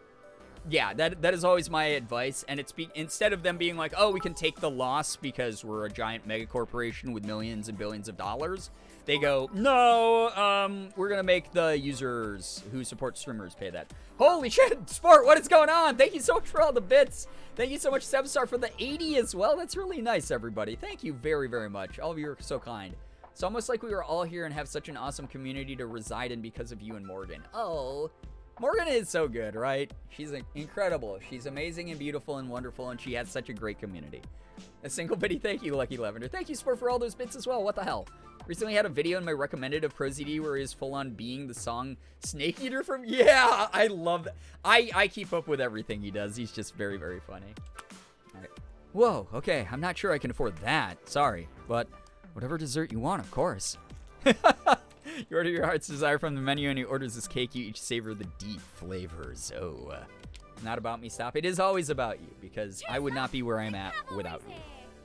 yeah, that is always my advice. And it's instead of them being like, oh, we can take the loss because we're a giant mega corporation with millions and billions of dollars, they go, no, we're gonna make the users who support streamers pay that. Holy shit, Sport, what is going on? Thank you so much for all the bits. Thank you so much, Sebstar, for the 80 as well. That's really nice, everybody. Thank you very, very much. All of you are so kind. It's almost like we are all here and have such an awesome community to reside in because of you and Morgan. Oh, Morgan is so good, right? She's incredible. She's amazing and beautiful and wonderful, and she has such a great community. A single bitty thank you, Lucky Lavender. Thank you, Sport, for all those bits as well. What the hell? Recently had a video in my recommended of ProZD where he's full on being the song Snake Eater from... Yeah, I love that. I keep up with everything he does. He's just very, very funny. All right. Whoa, okay. I'm not sure I can afford that. Sorry. But whatever dessert you want, of course. You order your heart's desire from the menu and he orders this cake. You each savor the deep flavors. Oh, not about me, stop. It is always about you because I would not be where I'm at without you.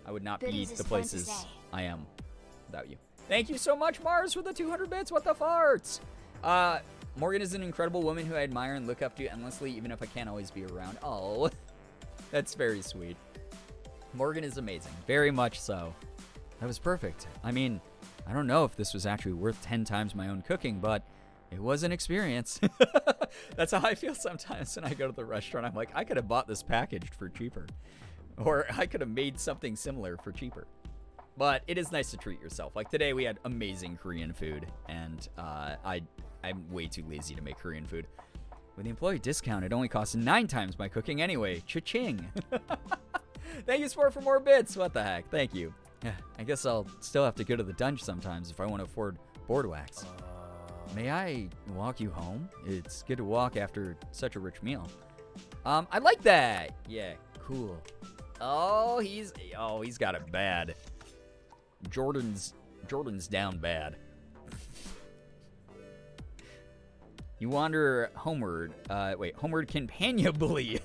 I would not be the places I am without you. Thank you so much, Mars, for the 200 bits. What the farts? Morgan is an incredible woman who I admire and look up to endlessly, even if I can't always be around. Oh, that's very sweet. Morgan is amazing. Very much so. That was perfect. I mean, I don't know if this was actually worth 10 times my own cooking, but it was an experience. That's how I feel sometimes when I go to the restaurant. I'm like, I could have bought this packaged for cheaper. Or I could have made something similar for cheaper. But it is nice to treat yourself. Like today we had amazing Korean food, and I'm way too lazy to make Korean food. With the employee discount, it only costs 9 times my cooking anyway. Cha-ching. Thank you, Sport, for more bits. What the heck? Thank you. Yeah, I guess I'll still have to go to the dungeon sometimes if I want to afford board wax. May I walk you home? It's good to walk after such a rich meal. I like that. Yeah, cool. Oh, he's got it bad. Jordan's down bad. You wander homeward. Homeward companionably.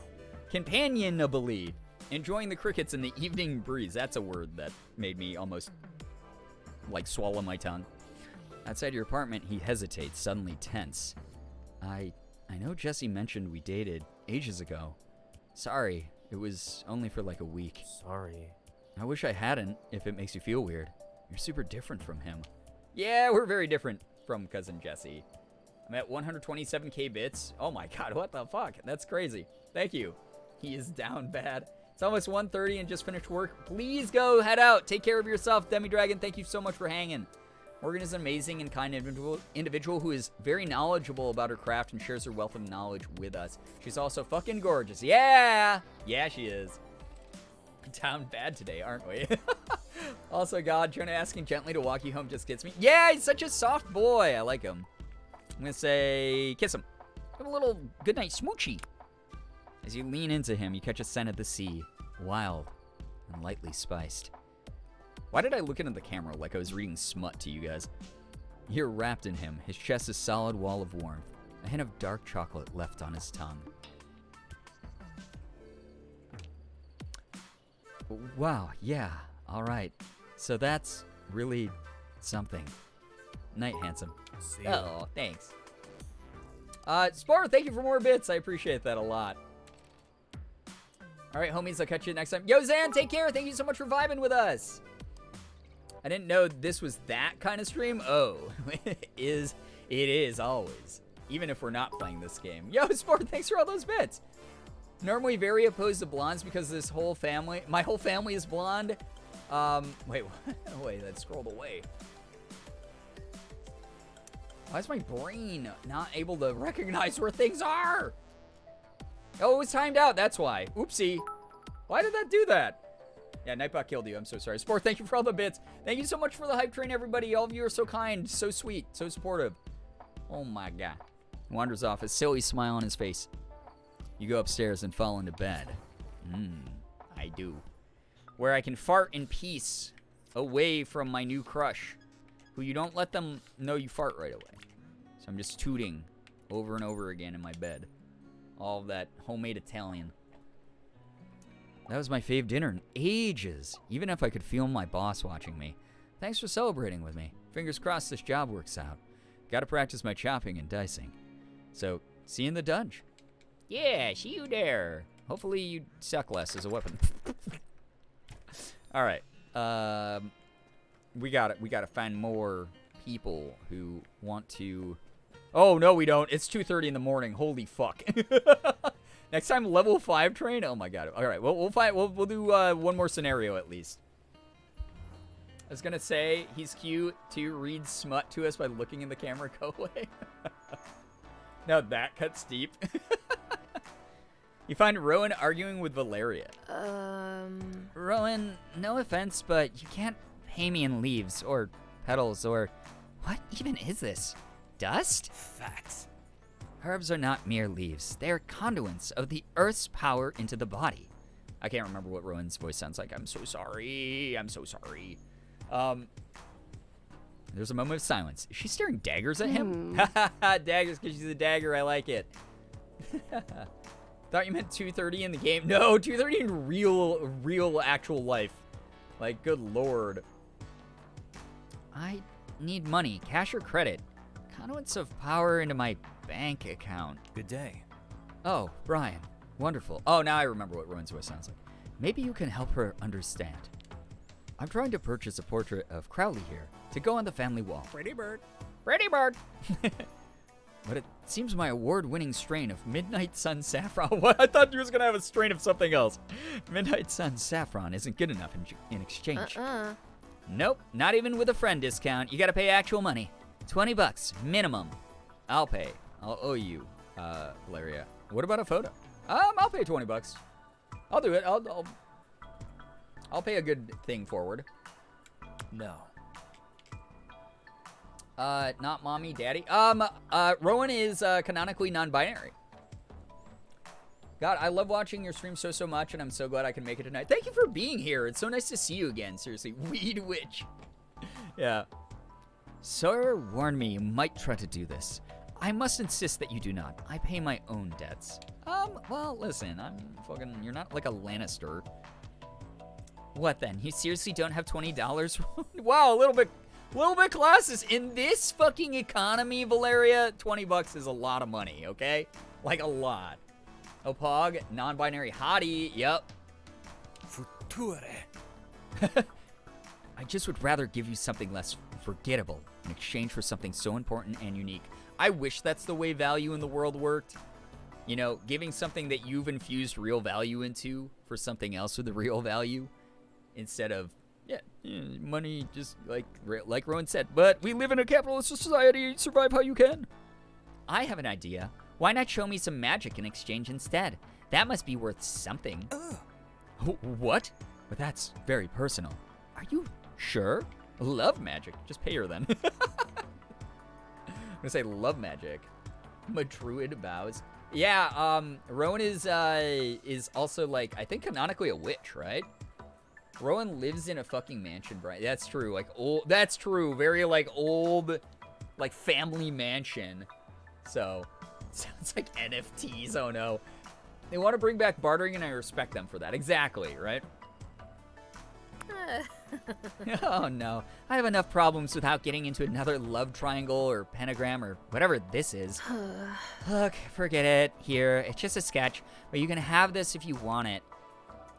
Enjoying the crickets and the evening breeze. That's a word that made me almost, like, swallow my tongue. Outside your apartment, he hesitates, suddenly tense. I I know Jesse mentioned we dated ages ago. Sorry, it was only for like a week. Sorry. I wish I hadn't, if it makes you feel weird. You're super different from him. Yeah, we're very different from Cousin Jesse. I'm at 127k bits. Oh my god, what the fuck? That's crazy. Thank you. He is down bad. It's almost 1:30 and just finished work. Please go head out. Take care of yourself, Demi Dragon. Thank you so much for hanging. Morgan is an amazing and kind individual who is very knowledgeable about her craft and shares her wealth of knowledge with us. She's also fucking gorgeous. Yeah! Yeah, she is. Down bad today, aren't we? Also, God, Jonah asking gently to walk you home just gets me. Yeah, he's such a soft boy. I like him. I'm going to say kiss him. Have a little goodnight smoochie. As you lean into him, you catch a scent of the sea. Wild and lightly spiced. Why did I look into the camera like I was reading smut to you guys? You're wrapped in him. His chest is a solid wall of warmth. A hint of dark chocolate left on his tongue. Wow, yeah, alright. So that's really something. Night, handsome. See ya. Oh, thanks. Spar, thank you for more bits. I appreciate that a lot. Alright, homies, I'll catch you next time. Yo, Zan, take care. Thank you so much for vibing with us. I didn't know this was that kind of stream. Oh, it is always. Even if we're not playing this game. Yo, Sport, thanks for all those bits. Normally very opposed to blondes because my whole family is blonde. Wait, that scrolled away. Why is my brain not able to recognize where things are? Oh, it was timed out, that's why. Oopsie. Why did that do that? Yeah, Nightbot killed you, I'm so sorry. Sport, thank you for all the bits. Thank you so much for the hype train, everybody. All of you are so kind, so sweet, so supportive. Oh my god. Wanders off, a silly smile on his face. You go upstairs and fall into bed. I do. Where I can fart in peace, away from my new crush, who you don't let them know you fart right away. So I'm just tooting over and over again in my bed. All of that homemade Italian. That was my fave dinner in ages, even if I could feel my boss watching me. Thanks for celebrating with me. Fingers crossed this job works out. Gotta practice my chopping and dicing. So, see you in the dungeon. Yeah, see you there. Hopefully you suck less as a weapon. Alright. We gotta find more people who want to... Oh, no, we don't. It's 2:30 in the morning. Holy fuck. Next time, level 5 train? Oh, my God. All right, we'll do one more scenario at least. I was going to say, he's cute to read smut to us by looking in the camera. Go away. Now that cuts deep. You find Rowan arguing with Valeria. Rowan, no offense, but you can't pay me in leaves or petals or... What even is this? Dust? Facts. Herbs are not mere leaves. They are conduits of the earth's power into the body. I can't remember what Rowan's voice sounds like. I'm so sorry. I'm so sorry. There's a moment of silence. Is she staring daggers at him? Daggers because she's a dagger. I like it. Thought you meant 2:30 in the game. No, 2:30 in real actual life. Like, good lord. I need money. Cash or credit. Conduits of power into my bank account. Good day. Oh, Brian. Wonderful. Oh, now I remember what Rowan's voice sounds like. Maybe you can help her understand. I'm trying to purchase a portrait of Crowley here to go on the family wall. Pretty bird. Pretty bird! But it seems my award-winning strain of Midnight Sun Saffron... What? I thought you was going to have a strain of something else. Midnight Sun Saffron isn't good enough in exchange. Nope, not even with a friend discount. You got to pay actual money. $20 minimum. I'll pay. I'll owe you, Valeria. What about a photo? I'll pay $20. I'll do it. I'll pay a good thing forward. No. Not mommy, daddy. Rowan is canonically non-binary. God, I love watching your stream so much, and I'm so glad I can make it tonight. Thank you for being here. It's so nice to see you again. Seriously, Weed Witch. Yeah. Sir warned me you might try to do this. I must insist that you do not. I pay my own debts. Well, listen, you're not like a Lannister. What then? You seriously don't have $20? Wow, a little bit Little bit classes. In this fucking economy, Valeria, $20 is a lot of money, okay? Like a lot. Opog, non-binary hottie, yep. Future. I just would rather give you something less forgettable in exchange for something so important and unique. I wish that's the way value in the world worked. You know, giving something that you've infused real value into for something else with a real value instead of, money, just like Rowan said. But we live in a capitalist society. Survive how you can. I have an idea. Why not show me some magic in exchange instead? That must be worth something. What? But that's very personal. Are you sure? Love magic. Just pay her then. I'm gonna say love magic. Madruid bows. Yeah, Rowan is also like, I think canonically a witch, right? Rowan lives in a fucking mansion, Brian. That's true. Like old. That's true. Very like old, like family mansion. So sounds like NFTs. Oh no. They want to bring back bartering, and I respect them for that. Exactly, right? Oh no. I have enough problems without getting into another love triangle or pentagram or whatever this is. Look, forget it. Here, it's just a sketch, but you can have this if you want it.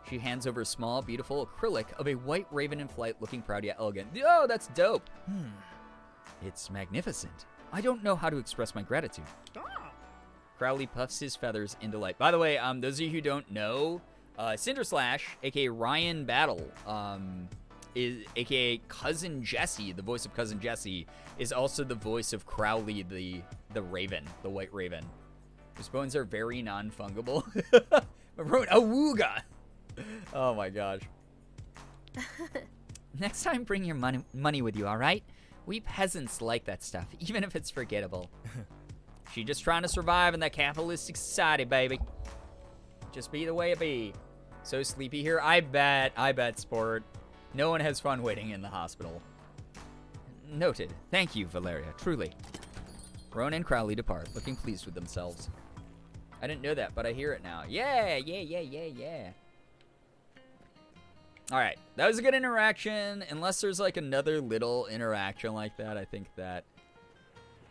She hands over a small, beautiful acrylic of a white raven in flight looking proud yet elegant. Oh, that's dope. It's magnificent. I don't know how to express my gratitude. Crowley puffs his feathers in delight. By the way, those of you who don't know, Cinder Slash, aka Ryan Battle, is aka Cousin Jesse, the voice of Cousin Jesse, is also the voice of Crowley, the Raven, the White Raven. His bones are very non-fungible. Awooga! Oh my gosh. Next time, bring your money with you, all right? We peasants like that stuff, even if it's forgettable. She just trying to survive in that capitalistic society, baby. Just be the way it be. So sleepy here. I bet, sport. No one has fun waiting in the hospital. Noted. Thank you, Valeria. Truly. Rowan and Crowley depart, looking pleased with themselves. I didn't know that, but I hear it now. Yeah. All right. That was a good interaction. Unless there's like another little interaction like that, I think that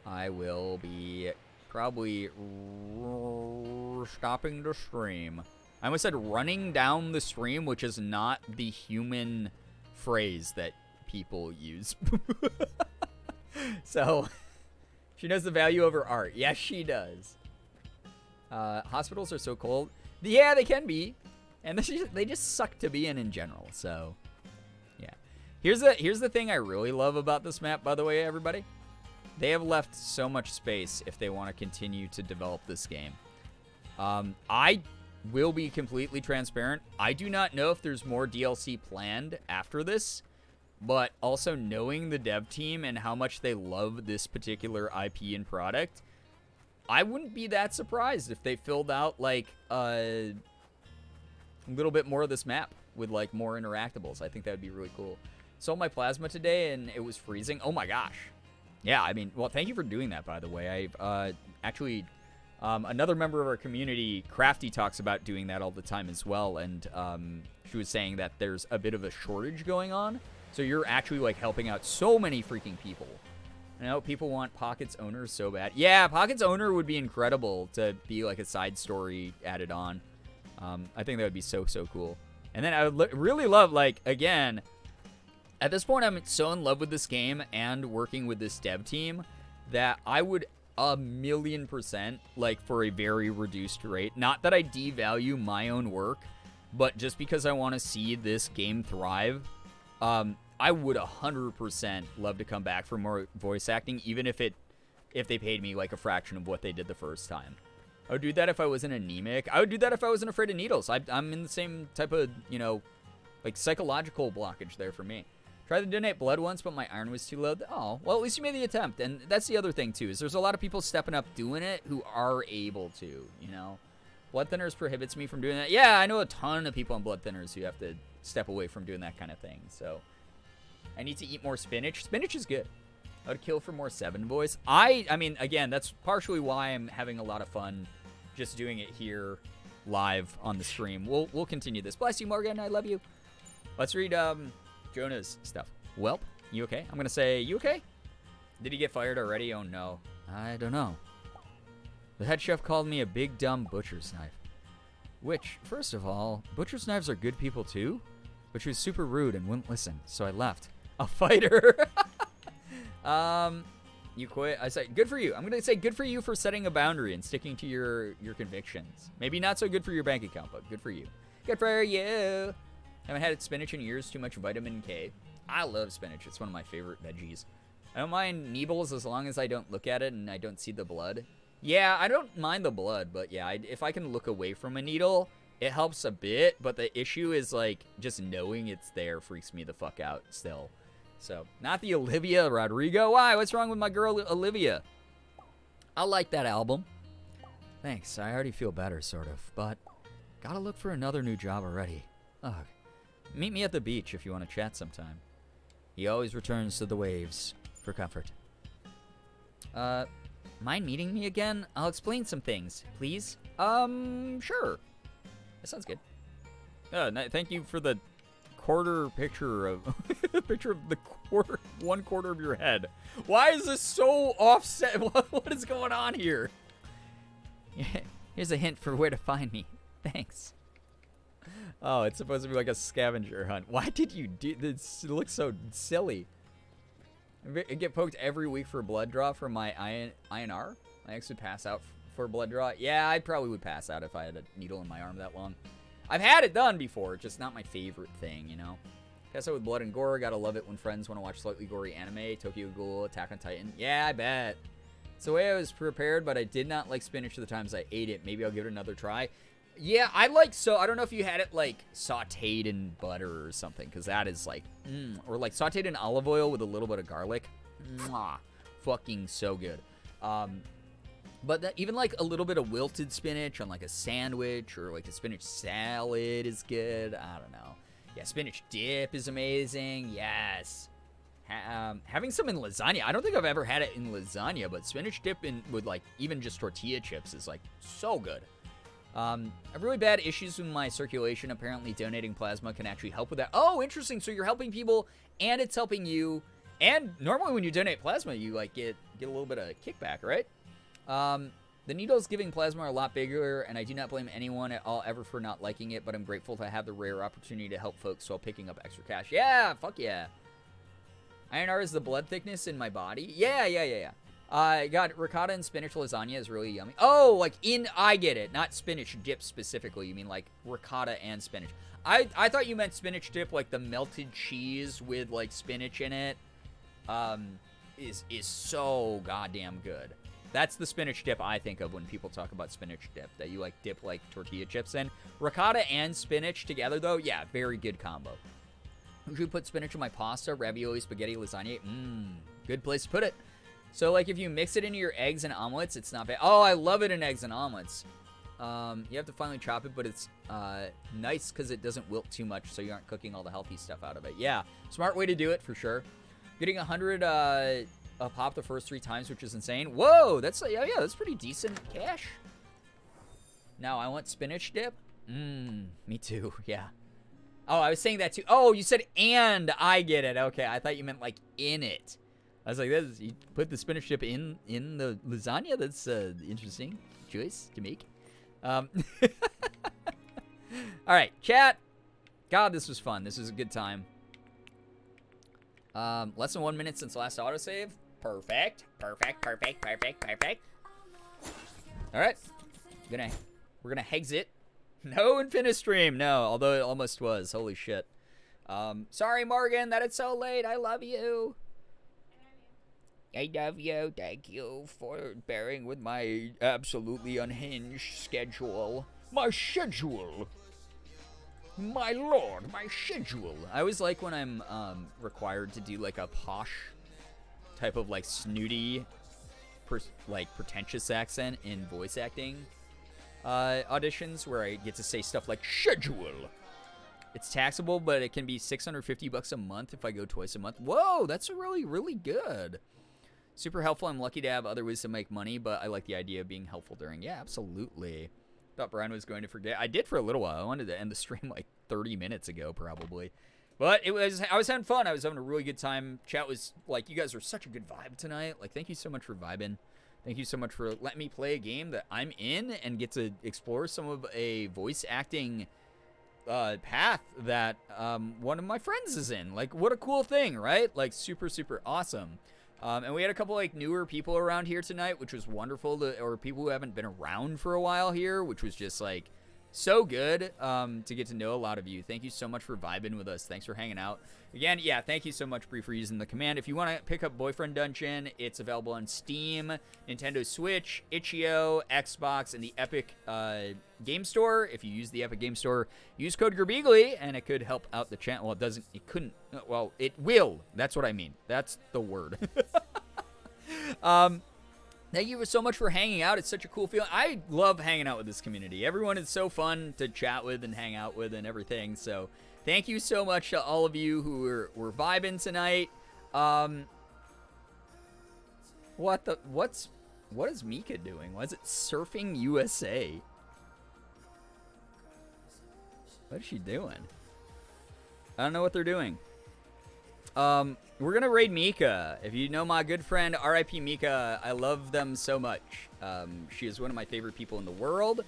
I will be probably stopping the stream. I almost said running down the stream, which is not the human phrase that people use. So, she knows the value of her art. Yes, she does. Hospitals are so cold. Yeah, they can be. And they just suck to be in general. So, yeah. Here's the thing I really love about this map, by the way, everybody. They have left so much space if they want to continue to develop this game. I will be completely transparent. I do not know if there's more DLC planned after this, but also knowing the dev team and how much they love this particular IP and product, I wouldn't be that surprised if they filled out like a little bit more of this map with like more interactables. I think that would be really cool. Sold my plasma today and it was freezing. Oh my gosh. Yeah, I mean, well, thank you for doing that, by the way. I've actually, another member of our community, Crafty, talks about doing that all the time as well, and she was saying that there's a bit of a shortage going on, so you're actually, like, helping out so many freaking people. You know, people want Pocket's Owner so bad. Yeah, Pocket's Owner would be incredible to be, like, a side story added on. I think that would be so, so cool. And then I would really love, like, again, at this point, I'm so in love with this game and working with this dev team that I would 1,000,000%, like, for a very reduced rate. Not that I devalue my own work, but just because I want to see this game thrive, I would 100% love to come back for more voice acting, even if they paid me, like, a fraction of what they did the first time. I would do that if I wasn't anemic. I would do that if I wasn't afraid of needles. I'm in the same type of, you know, like, psychological blockage there for me. Tried to donate blood once, but my iron was too low. Oh, well, at least you made the attempt. And that's the other thing, too, is there's a lot of people stepping up doing it who are able to, you know. Blood thinners prohibits me from doing that. Yeah, I know a ton of people on blood thinners who have to step away from doing that kind of thing. So, I need to eat more spinach. Spinach is good. I would kill for more 7 voice. I mean, again, that's partially why I'm having a lot of fun just doing it here live on the stream. We'll continue this. Bless you, Morgan. I love you. Let's read, Jonah's stuff. Welp, You okay? I'm gonna say, you okay? Did he get fired already? Oh no. I don't know. The head chef called me a big dumb butcher's knife. Which, first of all, butcher's knives are good people too? But she was super rude and wouldn't listen, so I left. A fighter. You quit. I said, good for you. I'm gonna say good for you for setting a boundary and sticking to your convictions. Maybe not so good for your bank account, but good for you. Good for you. Haven't had spinach in years. Too much vitamin K. I love spinach. It's one of my favorite veggies. I don't mind needles as long as I don't look at it and I don't see the blood. Yeah, I don't mind the blood, but yeah, if I can look away from a needle, it helps a bit. But the issue is, like, just knowing it's there freaks me the fuck out still. So, not the Olivia Rodrigo. Why? What's wrong with my girl Olivia? I like that album. Thanks. I already feel better, sort of. But gotta look for another new job already. Ugh. Meet me at the beach if you want to chat sometime. He always returns to the waves for comfort. Mind meeting me again? I'll explain some things, please. Sure. That sounds good. Thank you for the quarter picture of picture of the one quarter of your head. Why is this so offset? What is going on here? Here's a hint for where to find me. Thanks. Oh, it's supposed to be like a scavenger hunt. Why did you do this? It looks so silly. I get poked every week for a blood draw for my INR. I actually pass out for a blood draw. Yeah, I probably would pass out if I had a needle in my arm that long. I've had it done before, just not my favorite thing, you know? Pass out with blood and gore. Gotta love it when friends want to watch slightly gory anime. Tokyo Ghoul, Attack on Titan. Yeah, I bet. It's the way I was prepared, but I did not like spinach the times I ate it. Maybe I'll give it another try. Yeah, I don't know if you had it, like, sauteed in butter or something, because that is, like, or, like, sauteed in olive oil with a little bit of garlic. Mwah. Fucking so good. But even, like, a little bit of wilted spinach on, like, a sandwich or, like, a spinach salad is good. I don't know. Yeah, spinach dip is amazing. Yes. Having some in lasagna. I don't think I've ever had it in lasagna, but spinach dip with, like, even just tortilla chips is, like, so good. I have really bad issues with my circulation. Apparently donating plasma can actually help with that. Oh, interesting. So you're helping people and it's helping you. And normally when you donate plasma, you like get a little bit of kickback, right? The needles giving plasma are a lot bigger, and I do not blame anyone at all ever for not liking it, but I'm grateful to have the rare opportunity to help folks while picking up extra cash. Yeah, fuck yeah. INR is the blood thickness in my body. Yeah. Got ricotta and spinach lasagna is really yummy. Oh, like I get it. Not spinach dip specifically. You mean like ricotta and spinach. I thought you meant spinach dip, like the melted cheese with like spinach in it. Is so goddamn good. That's the spinach dip I think of when people talk about spinach dip, that you like dip like tortilla chips in. Ricotta and spinach together though, yeah, very good combo. Usually put spinach in my pasta, ravioli, spaghetti, lasagna. Good place to put it. So, like, if you mix it into your eggs and omelets, it's not bad. Oh, I love it in eggs and omelets. You have to finally chop it, but it's nice because it doesn't wilt too much, so you aren't cooking all the healthy stuff out of it. Yeah, smart way to do it, for sure. Getting 100 a pop the first 3 times, which is insane. Whoa, that's that's pretty decent cash. Now, I want spinach dip. Me too, yeah. Oh, I was saying that too. Oh, you said and I get it. Okay, I thought you meant, like, in it. I was like, you put the spinach dip in the lasagna? That's interesting choice to make. All right, chat. God, this was fun. This was a good time. Less than 1 minute since last autosave. Perfect. All right. We're gonna exit. No infinite stream. No, although it almost was. Holy shit. Sorry, Morgan, that it's so late. I love you. I love you. Thank you for bearing with my absolutely unhinged schedule. My schedule. My lord, my schedule. I always like when I'm required to do like a posh type of like snooty, like pretentious accent in voice acting auditions where I get to say stuff like schedule. It's taxable, but it can be $650 a month if I go twice a month. Whoa, that's really, really good. Super helpful. I'm lucky to have other ways to make money, but I like the idea of being helpful during. Yeah, absolutely. Thought Brian was going to forget. I did for a little while. I wanted to end the stream like 30 minutes ago, probably. But I was having fun. I was having a really good time. Chat was like, you guys are such a good vibe tonight. Like, thank you so much for vibing. Thank you so much for letting me play a game that I'm in and get to explore some of a voice acting path that one of my friends is in. Like, what a cool thing, right? Like, super, super awesome. And we had a couple like newer people around here tonight, which was wonderful. Or people who haven't been around for a while here, which was just like so good to get to know a lot of you. Thank you so much for vibing with us. Thanks for hanging out. Again, yeah, thank you so much, Bree, for using the command. If you want to pick up Boyfriend Dungeon, it's available on Steam, Nintendo Switch, Itch.io, Xbox, and the Epic Game Store. If you use the Epic Game Store, use code Girbeagly, and it could help out the channel. Well, it will. That's what I mean. That's the word. Thank you so much for hanging out. It's such a cool feeling. I love hanging out with this community. Everyone is so fun to chat with and hang out with and everything. So thank you so much to all of you who were vibing tonight. What is Mika doing? Why is it Surfing USA? What is she doing? I don't know what they're doing. We're gonna raid Mika. If you know my good friend R.I.P. Mika, I love them so much. She is one of my favorite people in the world.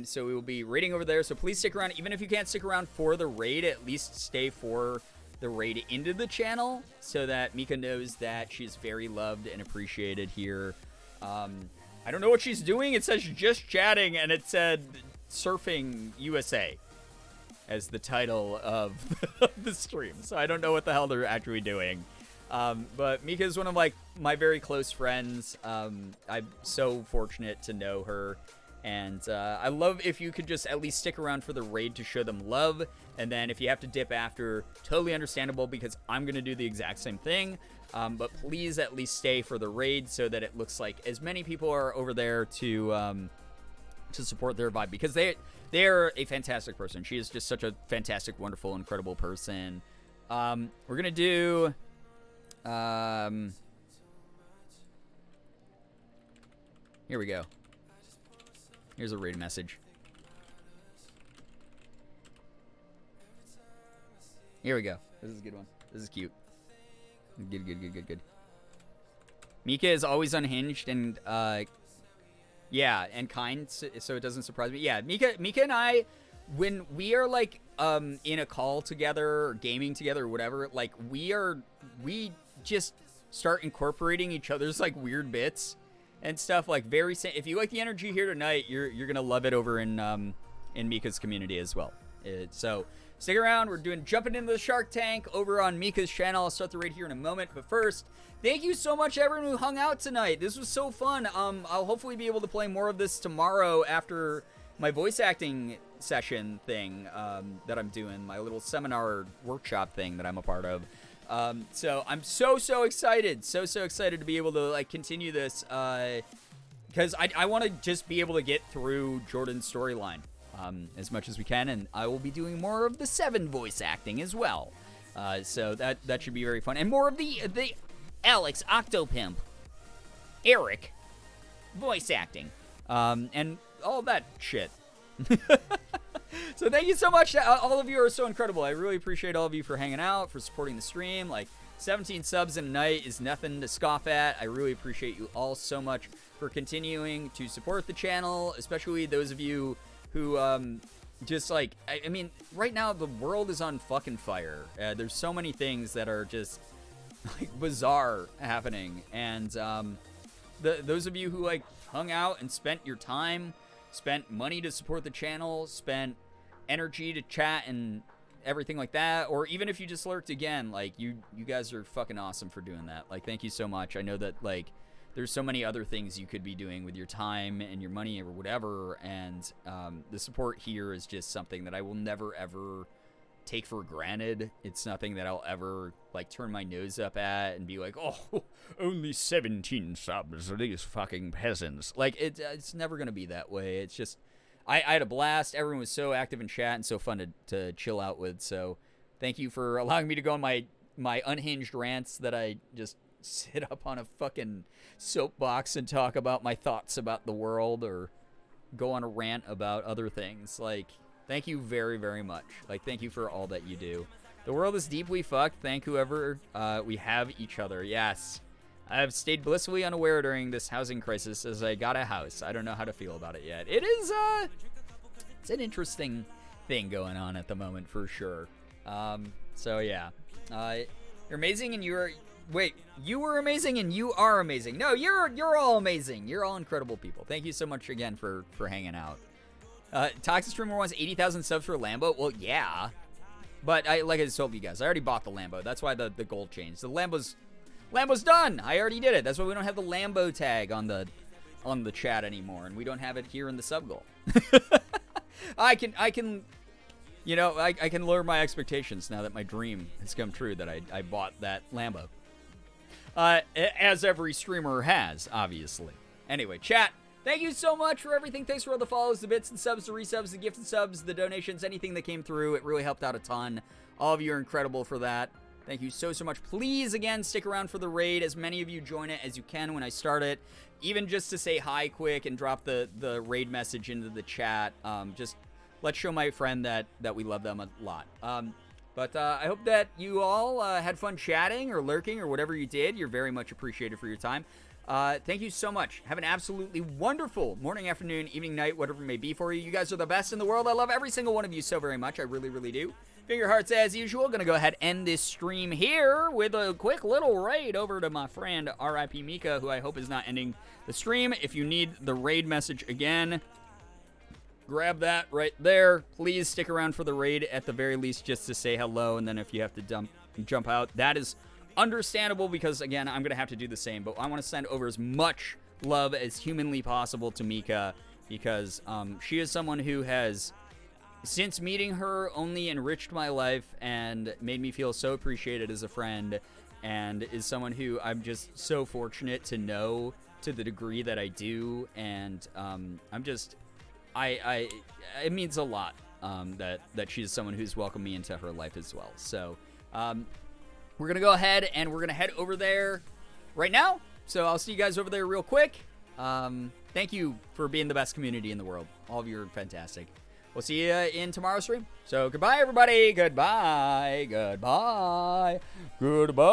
So we will be raiding over there. So please stick around. Even if you can't stick around for the raid, at least stay for the raid into the channel so that Mika knows that she's very loved and appreciated here. I don't know what she's doing. It says just chatting, and it said Surfing USA as the title of the stream. So I don't know what the hell they're actually doing. But Mika is one of like my very close friends. I'm so fortunate to know her. And I love if you could just at least stick around for the raid to show them love. And then if you have to dip after, totally understandable because I'm going to do the exact same thing. But please at least stay for the raid so that it looks like as many people are over there to support their vibe because they're a fantastic person. She is just such a fantastic, wonderful, incredible person. We're going to do... here we go. Here's a raid message. Here we go. This is a good one. This is cute. Good. Mika is always unhinged and... yeah, and kind, so it doesn't surprise me. Yeah, Mika and I, when we are, like, in a call together or gaming together or whatever, like, we just start incorporating each other's, like, weird bits and stuff, like, if you like the energy here tonight, you're gonna love it over in Mika's community as well. So, stick around. We're jumping into the Shark Tank over on Mika's channel. I'll start the raid here in a moment, but first... thank you so much, everyone who hung out tonight. This was so fun. I'll hopefully be able to play more of this tomorrow after my voice acting session thing that I'm doing, my little seminar workshop thing that I'm a part of. So I'm so excited, so excited to be able to like continue this because I want to just be able to get through Jordan's storyline as much as we can, and I will be doing more of the 7 voice acting as well. So that should be very fun, and more of the Alex, Octopimp, Eric, voice acting, and all that shit. So thank you so much. All of you are so incredible. I really appreciate all of you for hanging out, for supporting the stream. Like 17 subs in a night is nothing to scoff at. I really appreciate you all so much for continuing to support the channel, especially those of you who just like, I mean, right now the world is on fucking fire. There's so many things that are just like bizarre happening, and those of you who like hung out and spent your time, spent money to support the channel, spent energy to chat and everything like that, or even if you just lurked again, like you guys are fucking awesome for doing that. Like, thank you so much. I know that like there's so many other things you could be doing with your time and your money or whatever, and the support here is just something that I will never ever take for granted. It's nothing that I'll ever like turn my nose up at and be like, oh, only 17 subs, these fucking peasants. Like it's never gonna be that way. It's just I had a blast. Everyone was so active in chat and so fun to chill out with. So thank you for allowing me to go on my unhinged rants that I just sit up on a fucking soapbox and talk about my thoughts about the world or go on a rant about other things. Like, thank you very, very much. Like, thank you for all that you do. The world is deeply fucked. Thank whoever we have each other. Yes. I have stayed blissfully unaware during this housing crisis as I got a house. I don't know how to feel about it yet. It is, it's an interesting thing going on at the moment for sure. So yeah. You're amazing and you're... Wait, you were amazing and you are amazing. No, you're all amazing. You're all incredible people. Thank you so much again for hanging out. Toxic Streamer wants 80,000 subs for Lambo. Well, yeah. But like I just told you guys, I already bought the Lambo. That's why the gold changed. The Lambo's done. I already did it. That's why we don't have the Lambo tag on the chat anymore, and we don't have it here in the sub goal. I can you know, I can lower my expectations now that my dream has come true that I bought that Lambo. As every streamer has, obviously. Anyway, chat, thank you so much for everything. Thanks for all the follows, the bits and subs, the resubs, the gifted subs, the donations, anything that came through. It really helped out a ton. All of you are incredible for that. Thank you so much. Please, again, stick around for the raid. As many of you join it as you can when I start it. Even just to say hi quick and drop the raid message into the chat. Just let's show my friend that we love them a lot. But I hope that you all had fun chatting or lurking or whatever you did. You're very much appreciated for your time. Thank you so much. Have an absolutely wonderful morning, afternoon, evening, night, whatever it may be for you. You guys are the best in the world. I love every single one of you so very much. I really, really do. Finger hearts as usual. Gonna go ahead and end this stream here with a quick little raid over to my friend R.I.P. Mika, who I hope is not ending the stream. If you need the raid message again, grab that right there. Please stick around for the raid at the very least just to say hello, and then if you have to jump out, that is understandable because, again, I'm going to have to do the same. But I want to send over as much love as humanly possible to Mika because she is someone who has, since meeting her, only enriched my life and made me feel so appreciated as a friend, and is someone who I'm just so fortunate to know to the degree that I do. And I'm just... it means a lot that she's someone who's welcomed me into her life as well. So we're gonna go ahead and we're gonna head over there right now. So I'll see you guys over there real quick. Thank you for being the best community in the world. All of you are fantastic. We'll see you in tomorrow's stream. So goodbye, everybody. Goodbye. Goodbye. Goodbye.